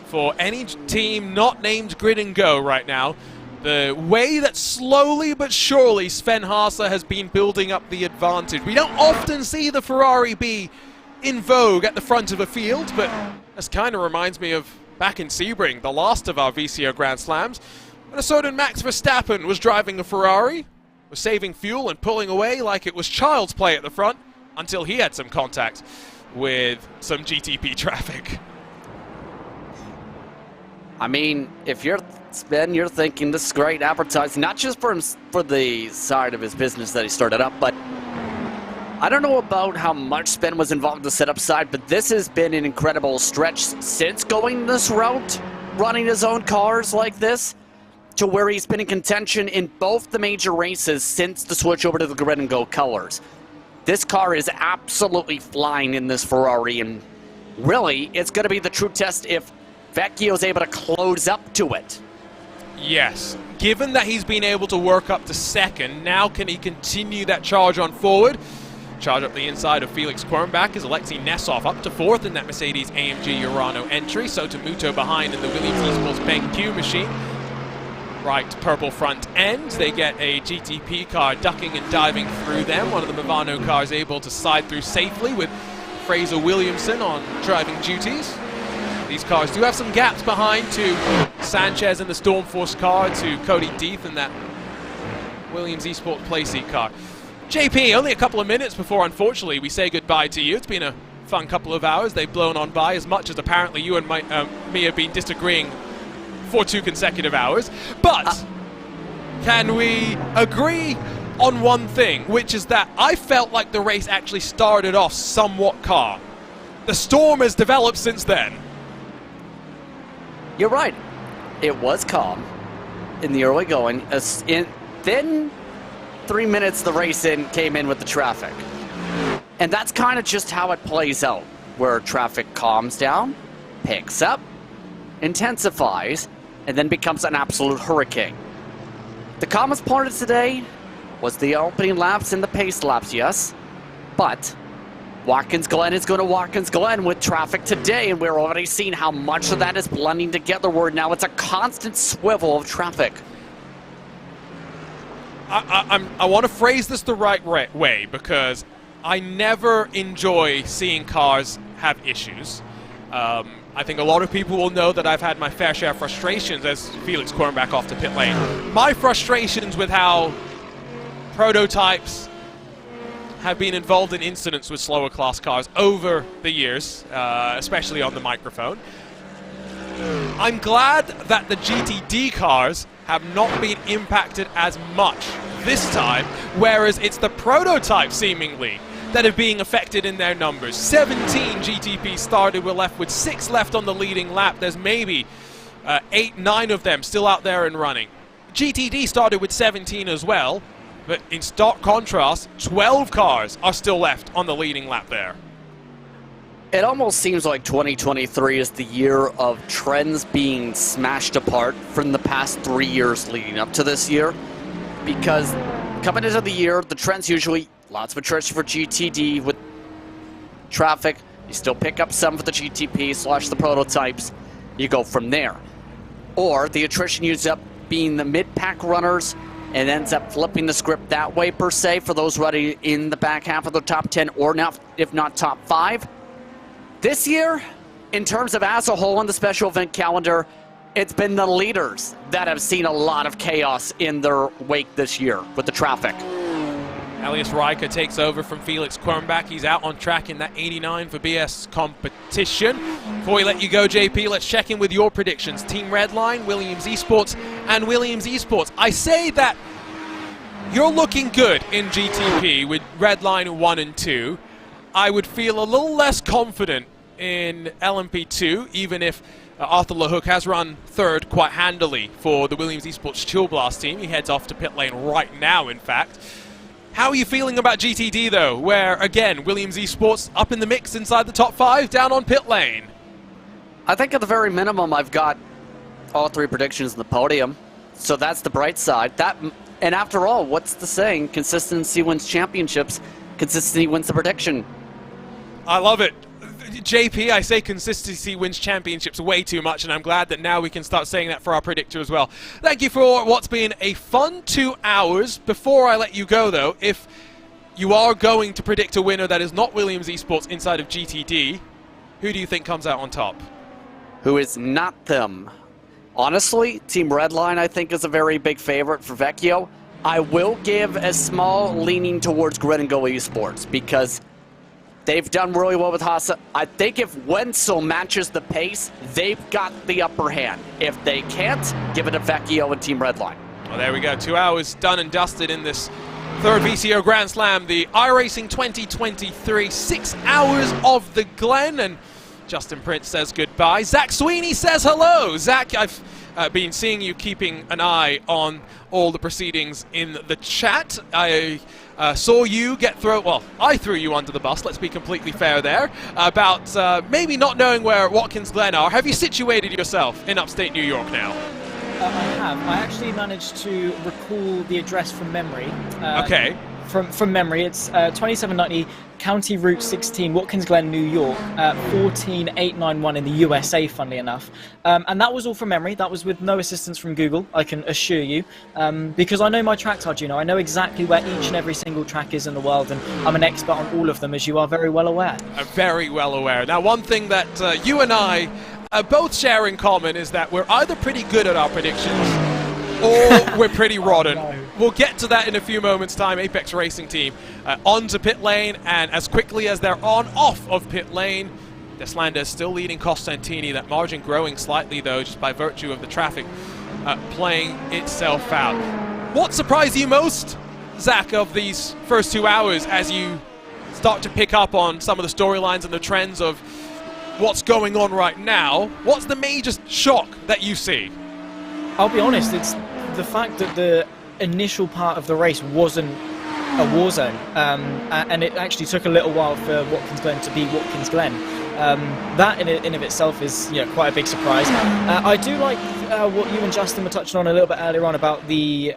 for any team not named Grid and Go right now. The way that slowly but surely Sven Haase has been building up the advantage. We don't often see the Ferrari be in vogue at the front of a field, but this kind of reminds me of back in Sebring, the last of our VCO Grand Slams, when a certain Max Verstappen was driving a Ferrari, was saving fuel and pulling away like it was child's play at the front, until he had some contact with some GTP traffic. I mean, if you're Sven, you're thinking this is great advertising, not just for him, for the side of his business that he started up, but I don't know about how much Sven was involved in the setup side, but this has been an incredible stretch since going this route, running his own cars like this, to where he's been in contention in both the major races since the switch over to the Grid and Go colors. This car is absolutely flying in this Ferrari, and really, it's going to be the true test if Vecchio is able to close up to it. Yes. Given that he's been able to work up to second, now can he continue that charge on forward? Charge up the inside of Felix Quirnbach as Alexei Nessoff up to fourth in that Mercedes AMG Urano entry. So to Muto behind in the Williams Esports BenQ machine. Right purple front end. They get a GTP car ducking and diving through them. One of the Movano cars able to slide through safely with Fraser Williamson on driving duties. These cars do have some gaps behind to Sanchez in the Stormforce car, to Cody Deeth in that Williams Esports Playseat car. JP, only a couple of minutes before, unfortunately, we say goodbye to you. It's been a fun couple of hours. They've blown on by as much as apparently you and me have been disagreeing for 2 consecutive hours. But can we agree on one thing, which is that I felt like the race actually started off somewhat calm. The storm has developed since then. You're right. It was calm in the early going. Then 3 minutes the race came in with the traffic. And that's kind of just how it plays out, where traffic calms down, picks up, intensifies, and then becomes an absolute hurricane. The calmest part of today was the opening laps and the pace laps, yes, but Watkins Glen is going to Watkins Glen with traffic today, and we're already seeing how much of that is blending together, where now it's a constant swivel of traffic. I want to phrase this the right way, because I never enjoy seeing cars have issues. I think a lot of people will know that I've had my fair share of frustrations as Felix Quirnbach off to pit lane. My frustrations with how prototypes have been involved in incidents with slower class cars over the years, especially on the microphone. I'm glad that the GTD cars have not been impacted as much this time, whereas it's the prototypes seemingly that are being affected in their numbers. 17 GTP started, we're left with 6 left on the leading lap. There's maybe 8, 9 of them still out there and running. GTD started with 17 as well, but in stark contrast, 12 cars are still left on the leading lap there. It almost seems like 2023 is the year of trends being smashed apart from the past 3 years leading up to this year. Because coming into the year, the trends usually lots of attrition for GTD with traffic. You still pick up some for the GTP / the prototypes. You go from there. Or the attrition ends up being the mid-pack runners and ends up flipping the script that way, per se, for those running in the back half of the top 10 or not, if not top 5. This year, in terms of as a whole on the special event calendar, it's been the leaders that have seen a lot of chaos in their wake this year with the traffic. Elias Riker takes over from Felix Quirnbach. He's out on track in that 89 for BS competition. Before we let you go, JP, let's check in with your predictions. Team Redline, Williams Esports, and Williams Esports. I say that you're looking good in GTP with Redline 1 and 2. I would feel a little less confident in LMP2, even if Arthur LeHook has run third quite handily for the Williams Esports Chill Blast team. He heads off to pit lane right now, in fact. How are you feeling about GTD, though, where, again, Williams Esports up in the mix inside the top 5, down on pit lane? I think at the very minimum, I've got all 3 predictions in the podium, so that's the bright side. And after all, what's the saying? Consistency wins championships. Consistency wins the prediction. I love it. JP, I say consistency wins championships way too much, and I'm glad that now we can start saying that for our predictor as well. Thank you for what's been a fun 2 hours. Before I let you go, though, if you are going to predict a winner that is not Williams Esports inside of GTD, who do you think comes out on top? who is not them. Honestly, Team Redline, I think, is a very big favorite for Vecchio. I will give a small leaning towards Glen Esports because they've done really well with Hasa. I think if Wenzel matches the pace, they've got the upper hand. If they can't, give it to Vecchio and Team Redline. Well, there we go. 2 hours done and dusted in this third VCO Grand Slam, the iRacing 2023. 6 hours of the Glen, and Justin Prince says goodbye. Zach Sweeney says hello. Zach, I've been seeing you keeping an eye on all the proceedings in the chat. I saw you get thrown, well, I threw you under the bus, let's be completely fair there, about maybe not knowing where Watkins Glen are. Have you situated yourself in upstate New York now? I have. I actually managed to recall the address from memory. Okay. From memory, it's 2790 County Route 16, Watkins Glen, New York, 14891 in the USA, funnily enough. And that was all from memory. That was with no assistance from Google, I can assure you. Because I know my tracks are, Juno. I know exactly where each and every single track is in the world, and I'm an expert on all of them, as you are very well aware. I'm very well aware. Now, one thing that you and I both share in common is that we're either pretty good at our predictions or we're pretty rotten. Oh, no. We'll get to that in a few moments' time. Apex Racing Team onto pit lane, and as quickly as they're off of pit lane, Deslandes still leading Costantini. That margin growing slightly, though, just by virtue of the traffic playing itself out. What surprised you most, Zach, of these first 2 hours as you start to pick up on some of the storylines and the trends of what's going on right now? What's the major shock that you see? I'll be honest, it's the fact that the initial part of the race wasn't a war zone, and it actually took a little while for Watkins Glen to be Watkins Glen. That in of itself is quite a big surprise. I do like what you and Justin were touching on a little bit earlier on about the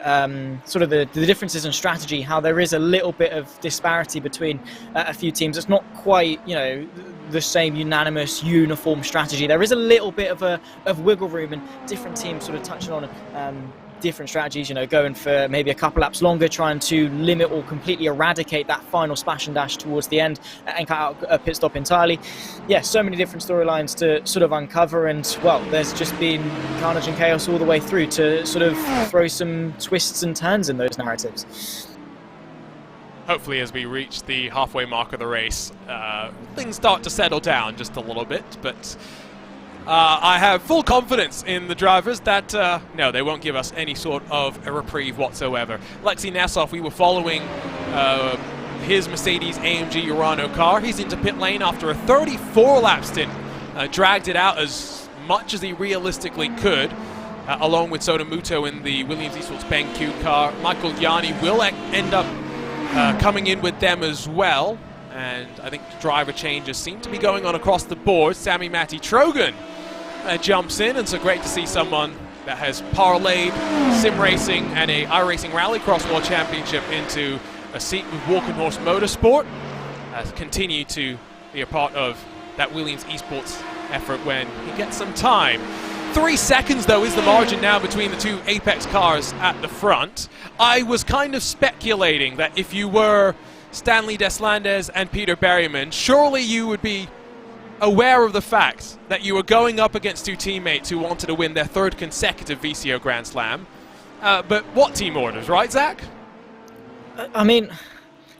sort of the differences in strategy, how there is a little bit of disparity between a few teams. It's not quite, the same unanimous, uniform strategy. There is a little bit of wiggle room, and different teams sort of touching on different strategies, going for maybe a couple laps longer, trying to limit or completely eradicate that final splash and dash towards the end and cut out a pit stop entirely. Yeah, so many different storylines to sort of uncover, and well, there's just been carnage and chaos all the way through to sort of throw some twists and turns in those narratives. Hopefully, as we reach the halfway mark of the race, things start to settle down just a little bit, but I have full confidence in the drivers that, no, they won't give us any sort of a reprieve whatsoever. Lexi Nessoff, we were following his Mercedes AMG Urano car. He's into pit lane after a 34-lap stint. Dragged it out as much as he realistically could, along with Sotomuto in the Williams Esports BenQ car. Michael Gianni will end up coming in with them as well. And I think driver changes seem to be going on across the board. Sammy Matty Trogan jumps in, and so great to see someone that has parlayed sim racing and a iRacing Rallycross World Championship into a seat with Walkenhorst Motorsport. Continue to be a part of that Williams Esports effort when he gets some time. 3 seconds, though, is the margin now between the two Apex cars at the front. I was kind of speculating that if you were Stanley Deslandes and Peter Berryman, surely you would be aware of the fact that you were going up against two teammates who wanted to win their third consecutive VCO Grand Slam. But what team orders, right, Zach? I mean,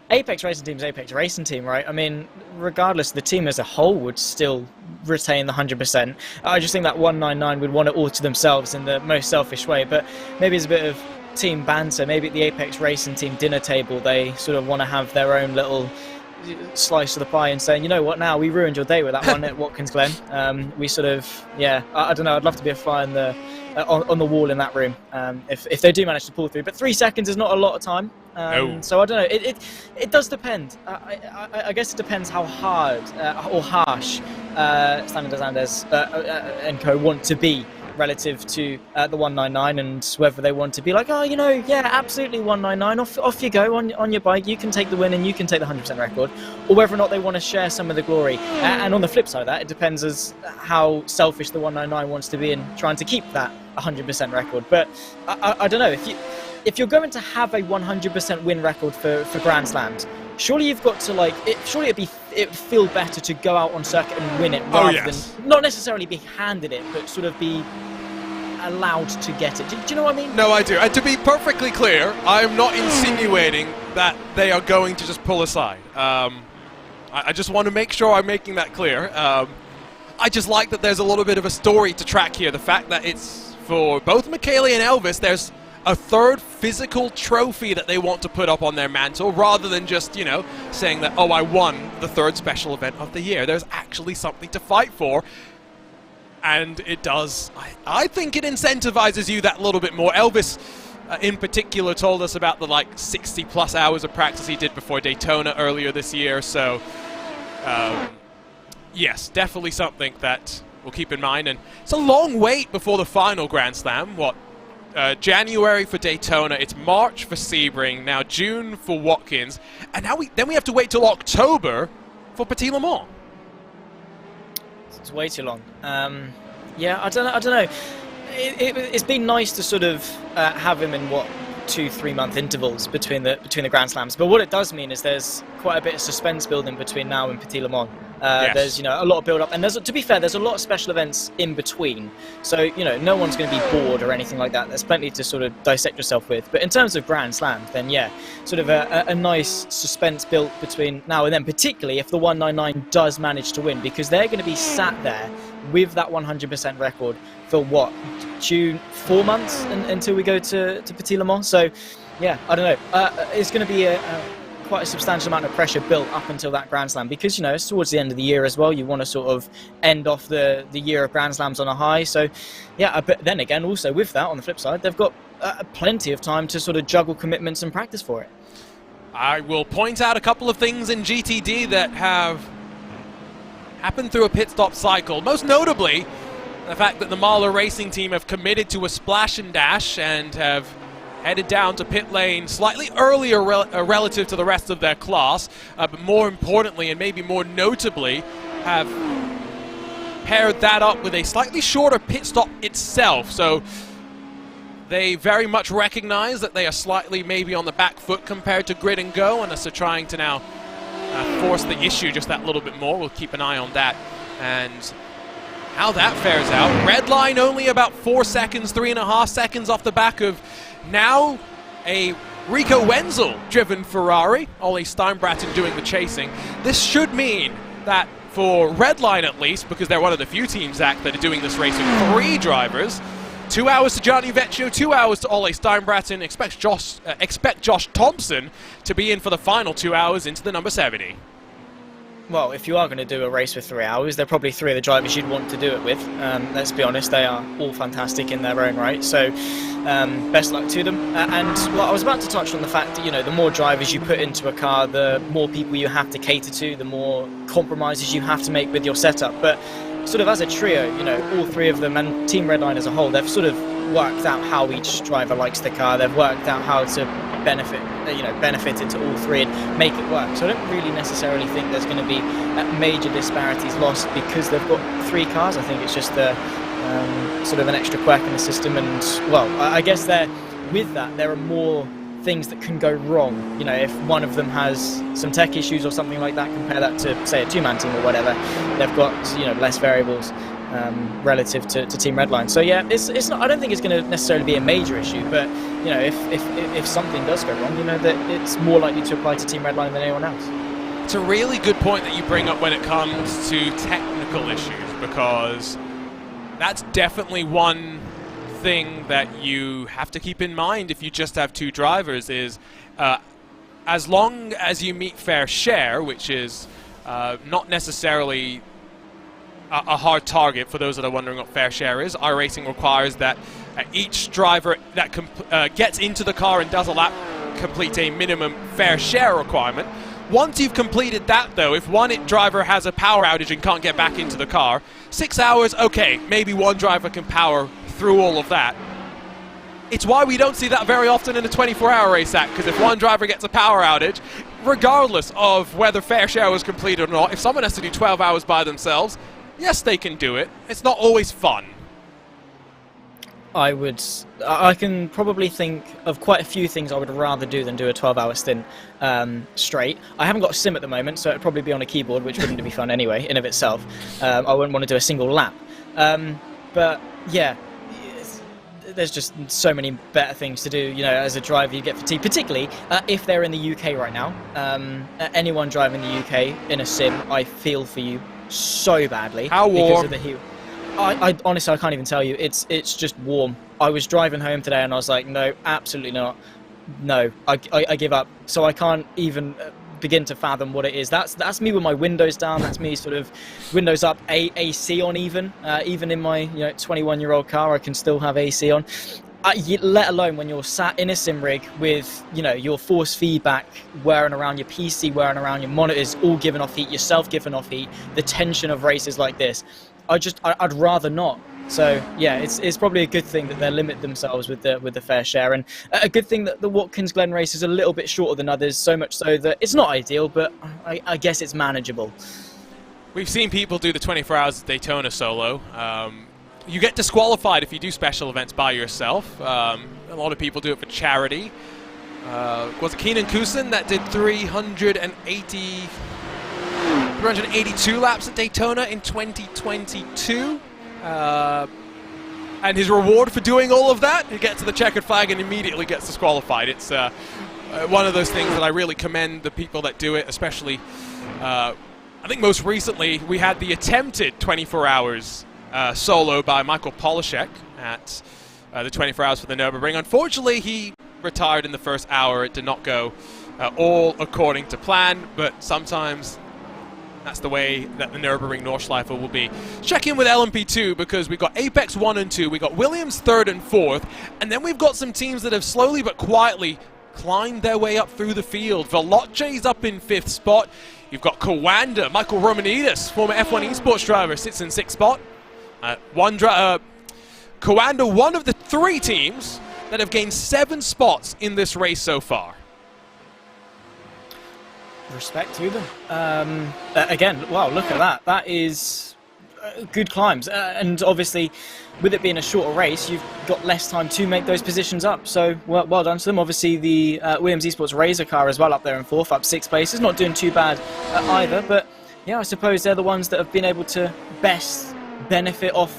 Apex Racing Team's Apex Racing Team, right? I mean, regardless, the team as a whole would still retain the 100%. I just think that 199 would want it all to themselves in the most selfish way, but maybe it's a bit of team banter. Maybe at the Apex Racing Team dinner table, they sort of want to have their own little slice of the pie and saying, you know what, now we ruined your day with that one at Watkins Glen. We sort of, yeah, I don't know, I'd love to be a fly in the, on the wall in that room if they do manage to pull through. But 3 seconds is not a lot of time. So I don't know, it does depend. I guess it depends how hard or harsh Stanley Deslandes and co want to be relative to the 199, and whether they want to be like, oh, you know, yeah, absolutely 199, off you go on your bike, you can take the win and you can take the 100% record, or whether or not they want to share some of the glory. And on the flip side of that, it depends as how selfish the 199 wants to be in trying to keep that 100% record. But I don't know, if you're going to have a 100% win record for Grand Slams, surely you've got to, like, surely it'd be it would feel better to go out on circuit and win it rather than not necessarily be handed it, but sort of be allowed to get it. Do you know what I mean? No, I do. And to be perfectly clear, I'm not insinuating that they are going to just pull aside. I just want to make sure I'm making that clear. I just like that there's a little bit of a story to track here. The fact that it's for both Michele and Elvis, there's a third physical trophy that they want to put up on their mantle, rather than just, you know, saying that, oh, I won the third special event of the year. There's actually something to fight for. And it does, I think it incentivizes you that little bit more. Elvis, in particular, told us about the, like, 60-plus hours of practice he did before Daytona earlier this year. So, yes, definitely something that we'll keep in mind. And it's a long wait before the final Grand Slam. What, January for Daytona, it's March for Sebring, now June for Watkins, and now we have to wait till October for Petit Le Mans. It's way too long. Yeah, I don't know. It's been nice to sort of have him in 2-3 month intervals between the Grand Slams. But what it does mean is there's quite a bit of suspense building between now and Petit Le Mans. Yes. There's a lot of build up, and to be fair, there's a lot of special events in between. So no one's going to be bored or anything like that. There's plenty to sort of dissect yourself with. But in terms of Grand Slams, then yeah, sort of a nice suspense built between now and then, particularly if the 199 does manage to win, because they're going to be sat there with that 100% record for what, 4 months until we go to Petit Le Mans. So yeah, I don't know. It's going to be quite a substantial amount of pressure built up until that Grand Slam, because it's towards the end of the year as well. You want to sort of end off the year of Grand Slams on a high. So yeah, but then again, also with that, on the flip side, they've got plenty of time to sort of juggle commitments and practice for it. I will point out a couple of things in GTD that have happened through a pit stop cycle, most notably the fact that the Mahler Racing team have committed to a splash and dash and have headed down to pit lane slightly earlier relative to the rest of their class, but more importantly, and maybe more notably, have paired that up with a slightly shorter pit stop itself. So they very much recognize that they are slightly maybe on the back foot compared to Grid and Go, and are trying to now force the issue just that little bit more. We'll keep an eye on that and how that fares out. Red line only about 4 seconds, 3.5 seconds off the back of now a Rico Wenzel-driven Ferrari. Ole Steinbraten doing the chasing. This should mean that for Redline at least, because they're one of the few teams, Zach, that are doing this race with 3 drivers, 2 hours to Gianni Vecchio, 2 hours to Ole Steinbraten. Expect Josh Thompson to be in for the final 2 hours into the number 70. Well, if you are going to do a race with 3 hours, they're probably 3 of the drivers you'd want to do it with. Let's be honest, they are all fantastic in their own right. So, best luck to them. And well, I was about to touch on the fact that, the more drivers you put into a car, the more people you have to cater to, the more compromises you have to make with your setup. But sort of as a trio, all 3 of them, and Team Redline as a whole, they've sort of worked out how each driver likes the car. They've worked out how to benefit into all 3 and make it work. So I don't really necessarily think there's going to be major disparities lost because they've got 3 cars. I think it's just sort of an extra quirk in the system. And well, I guess with that there are more things that can go wrong. If one of them has some tech issues or something like that, compare that to say a 2-man team or whatever, they've got less variables relative to Team Redline. So yeah, it's not. I don't think it's going to necessarily be a major issue, but if something does go wrong, that it's more likely to apply to Team Redline than anyone else. It's a really good point that you bring up when it comes to technical issues, because that's definitely one thing that you have to keep in mind if you just have 2 drivers is as long as you meet fair share, which is not necessarily a hard target for those that are wondering what fair share is. iRacing requires that each driver that gets into the car and does a lap complete a minimum fair share requirement. Once you've completed that, though, if one driver has a power outage and can't get back into the car, 6 hours, okay, maybe one driver can power through all of that. It's why we don't see that very often in a 24-hour race act, because if one driver gets a power outage, regardless of whether fair share was completed or not, if someone has to do 12 hours by themselves, yes, they can do it. It's not always fun. I can probably think of quite a few things I would rather do than do a 12-hour stint straight. I haven't got a sim at the moment, so it'd probably be on a keyboard, which wouldn't be fun anyway, in of itself. I wouldn't want to do a single lap. But yeah, there's just so many better things to do. You know, as a driver, you get fatigued, particularly if they're in the UK right now. Anyone driving the UK in a sim, I feel for you so badly. How warm? Because of the heat. I honestly, I can't even tell you. It's just warm. I was driving home today and I was like, no, absolutely not. No, I give up. So I can't even begin to fathom what it is. That's me with my windows down. That's me sort of windows up, AC on even in my 21-year-old car, I can still have AC on. Let alone when you're sat in a sim rig with your force feedback wearing around your PC, wearing around your monitors, all giving off heat, yourself giving off heat, the tension of races like this. I'd rather not. So yeah, it's probably a good thing that they limit themselves with the fair share, and a good thing that the Watkins Glen race is a little bit shorter than others, so much so that it's not ideal, but I guess it's manageable. We've seen people do the 24 Hours of Daytona solo. You get disqualified if you do special events by yourself. A lot of people do it for charity. Was it Keenan Kusin that did 382 laps at Daytona in 2022? And his reward for doing all of that, he gets to the checkered flag and immediately gets disqualified. It's one of those things that I really commend the people that do it, especially, I think most recently we had the attempted 24 hours solo by Michael Polishek at the 24 Hours for the Nürburgring. Unfortunately, he retired in the first hour. It did not go all according to plan, but sometimes that's the way that the Nürburgring Nordschleife will be. Check in with LMP2 because we've got Apex 1 and 2, we've got Williams 3rd and 4th, and then we've got some teams that have slowly but quietly climbed their way up through the field. Veloce's up in 5th spot. You've got Coanda, Michael Romanidis, former F1 esports driver, sits in 6th spot. Coanda, one of the 3 teams that have gained 7 spots in this race so far. Respect to them. Again, wow, look at that. That is good climbs. And obviously, with it being a shorter race, you've got less time to make those positions up. So, well done to them. Obviously, the Williams Esports Razor car as well up there in 4th, up 6 places. Not doing too bad either. But, yeah, I suppose they're the ones that have been able to best benefit off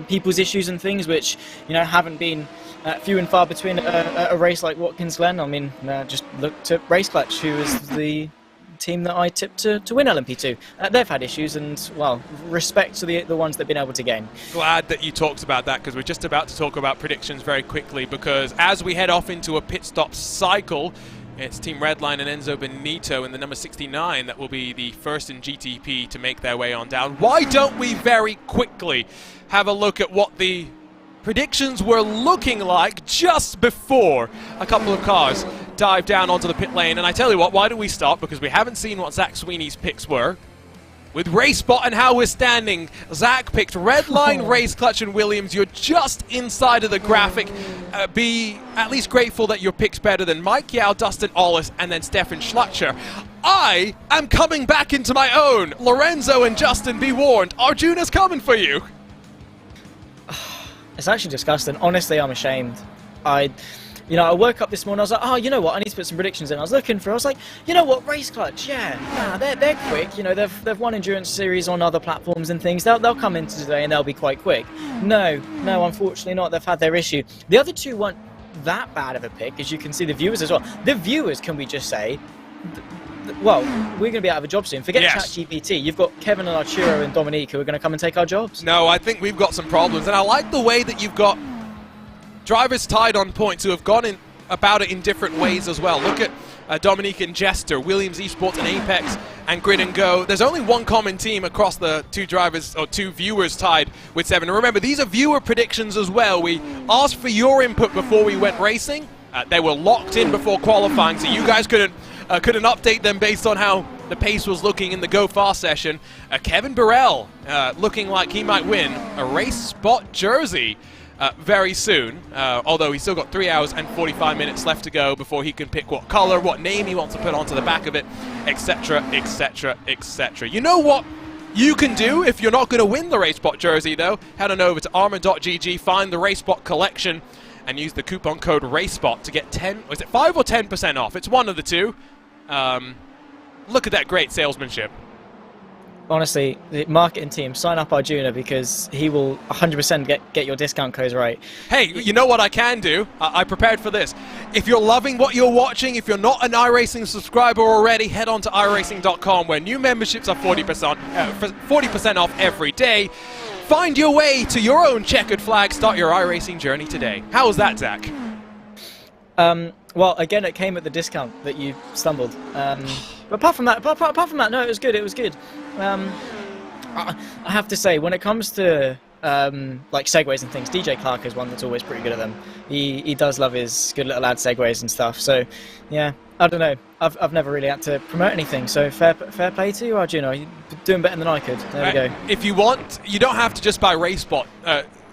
people's issues and things, which, haven't been few and far between a race like Watkins Glen. I mean, just look to Race Clutch, who is the team that I tipped to win LMP2. They've had issues, and, well, respect to the ones that have been able to gain. Glad that you talked about that, because we're just about to talk about predictions very quickly, because as we head off into a pit stop cycle, it's Team Redline and Enzo Benito in the number 69 that will be the first in GTP to make their way on down. Why don't we very quickly have a look at what the predictions were looking like just before a couple of cars dive down onto the pit lane? And I tell you what, why do we start? Because we haven't seen what Zach Sweeney's picks were. With RaceSpot and how we're standing, Zach picked Redline, Race Clutch and Williams. You're just inside of the graphic. Be at least grateful that your pick's better than Mike Yao, Dustin Ollis, and then Stefan Schlacher. I am coming back into my own. Lorenzo and Justin, be warned. Arjuna's coming for you. It's actually disgusting. Honestly, I'm ashamed. I woke up this morning, I was like, oh, you know what, I need to put some predictions in. I was like, you know what, Race Clutch, yeah, they're quick. They've won Endurance Series on other platforms and things. They'll come into today and they'll be quite quick. No, unfortunately not. They've had their issue. The other two weren't that bad of a pick, as you can see, the viewers as well. The viewers, can we just say, well, we're going to be out of a job soon. Forget ChatGPT. You've got Kevin and Arturo and Dominique who are going to come and take our jobs. No, I think we've got some problems. And I like the way that you've got drivers tied on points who have gone in about it in different ways as well. Look at Dominique and Jester, Williams Esports and Apex and Grid and Go. There's only one common team across the two drivers or two viewers tied with 7. And remember, these are viewer predictions as well. We asked for your input before we went racing. They were locked in before qualifying, so you guys couldn't update them based on how the pace was looking in the Go Fast session. Kevin Burrell looking like he might win a Race Spot jersey very soon, although he's still got 3 hours and 45 minutes left to go before he can pick what color, what name he wants to put onto the back of it, etc., etc., etc. You know what you can do if you're not going to win the RaceSpot jersey, though, head on over to armor.gg, find the RaceSpot collection, and use the coupon code RaceSpot to get 5 or 10% off? It's one of the two. Look at that great salesmanship. Honestly, the marketing team, sign up Arjuna because he will 100% get your discount codes right. Hey, you know what I can do? I prepared for this. If you're loving what you're watching, if you're not an iRacing subscriber already, head on to iRacing.com where new memberships are 40% off every day. Find your way to your own checkered flag. Start your iRacing journey today. How was that, Zach? Well, again, it came at the discount that you stumbled. But apart from that, no, it was good. It was good. I have to say, when it comes to like segues and things, DJ Clark is one that's always pretty good at them. He does love his good little ad segues and stuff. So, yeah, I don't know. I've never really had to promote anything. So fair play to you, Arjuna. You're doing better than I could. There we go. If you want, you don't have to just buy RaceSpot.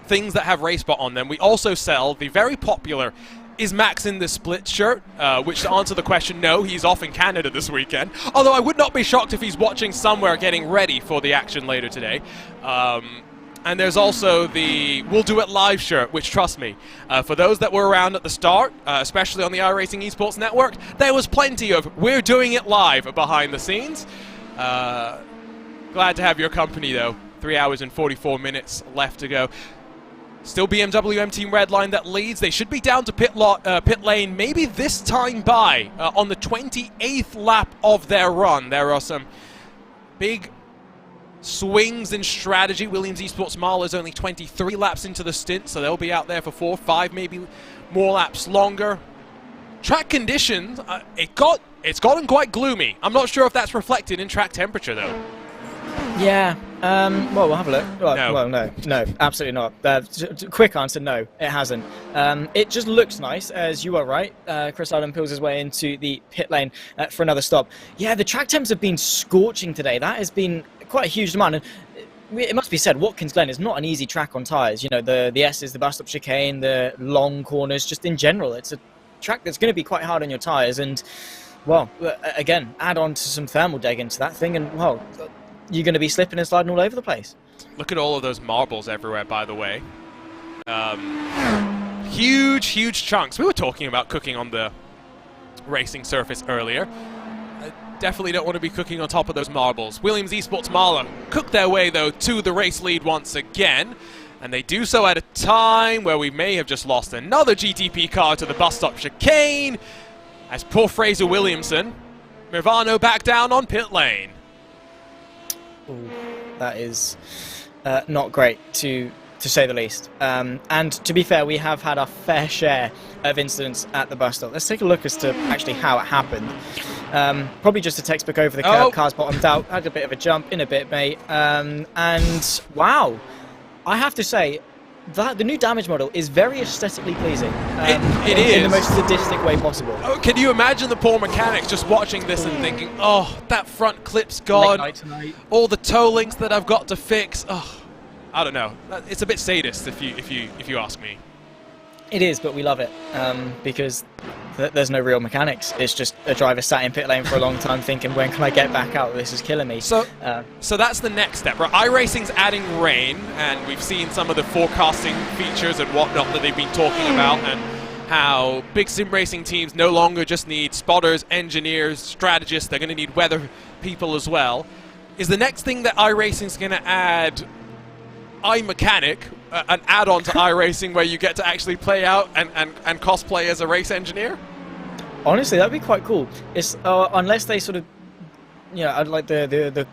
Things that have RaceSpot on them. We also sell the very popular Is Max in the split shirt? Which, to answer the question, no, he's off in Canada this weekend. Although I would not be shocked if he's watching somewhere getting ready for the action later today. And there's also the We'll Do It Live shirt, which, trust me, for those that were around at the start, especially on the iRacing Esports Network, there was plenty of We're Doing It Live behind the scenes. Glad to have your company, though. 3 hours and 44 minutes left to go. Still BMW M Team Redline that leads. They should be down to pit lane maybe this time by on the 28th lap of their run. There are some big swings in strategy. Williams Esports Marla's only 23 laps into the stint, so they'll be out there for 4, 5, maybe more laps longer. Track conditions, it's gotten quite gloomy. I'm not sure if that's reflected in track temperature, though. Yeah. Well, we'll have a look. No. Well, no, absolutely not. Quick answer, no, it hasn't. It just looks nice, as you are right. Chris Allen peels his way into the pit lane for another stop. Yeah, the track temps have been scorching today. That has been quite a huge demand. And it must be said, Watkins Glen is not an easy track on tyres. You know, the S's, the bus stop chicane, the long corners, just in general. It's a track that's going to be quite hard on your tyres. And, well, again, add on to some thermal deg into that thing and, well, you're going to be slipping and sliding all over the place. Look at all of those marbles everywhere, by the way. Huge chunks. We were talking about cooking on the racing surface earlier. I definitely don't want to be cooking on top of those marbles. Williams Esports Marla cook their way, though, to the race lead once again. And they do so at a time where we may have just lost another GTP car to the bus stop chicane. As poor Fraser Williamson, Mirvano back down on pit lane. Ooh, that is not great, to say the least. And to be fair, we have had our fair share of incidents at the bus stop. Let's take a look as to actually how it happened. Probably just a textbook over the curb, car's bottomed out, had a bit of a jump in a bit, mate. And wow, I have to say, that the new damage model is very aesthetically pleasing. It is. In the most sadistic way possible. Oh, can you imagine the poor mechanics just watching this and thinking, oh, that front clip's gone. All the toe links that I've got to fix. Oh, I don't know. It's a bit sadist if you ask me. It is, but we love it because there's no real mechanics. It's just a driver sat in pit lane for a long time thinking, when can I get back out? This is killing me. So that's the next step, right? iRacing's adding rain, and we've seen some of the forecasting features and whatnot that they've been talking about, and how big sim racing teams no longer just need spotters, engineers, strategists. They're going to need weather people as well. Is the next thing that iRacing's going to add iMechanic, an add-on to iRacing where you get to actually play out and cosplay as a race engineer? Honestly, that'd be quite cool. It's unless they sort of, you know, like the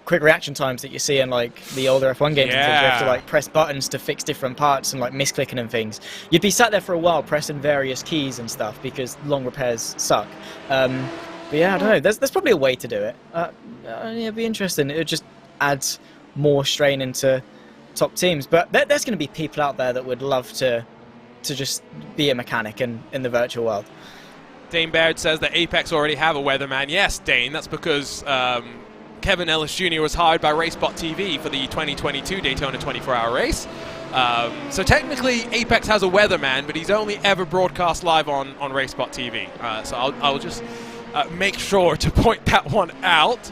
quick reaction times that you see in like the older F1 games. Yeah. And things, you have to like press buttons to fix different parts and like misclicking and things. You'd be sat there for a while pressing various keys and stuff because long repairs suck. But yeah, I don't know. There's probably a way to do it. Yeah, it'd be interesting. It just adds more strain into top teams, but there's going to be people out there that would love to just be a mechanic in the virtual world. Dane Baird says that Apex already have a weatherman. Yes, Dane, that's because Kevin Ellis Jr. was hired by RaceSpotTV for the 2022 Daytona 24-hour race. So technically Apex has a weatherman, but he's only ever broadcast live on RaceSpotTV. So I'll just make sure to point that one out.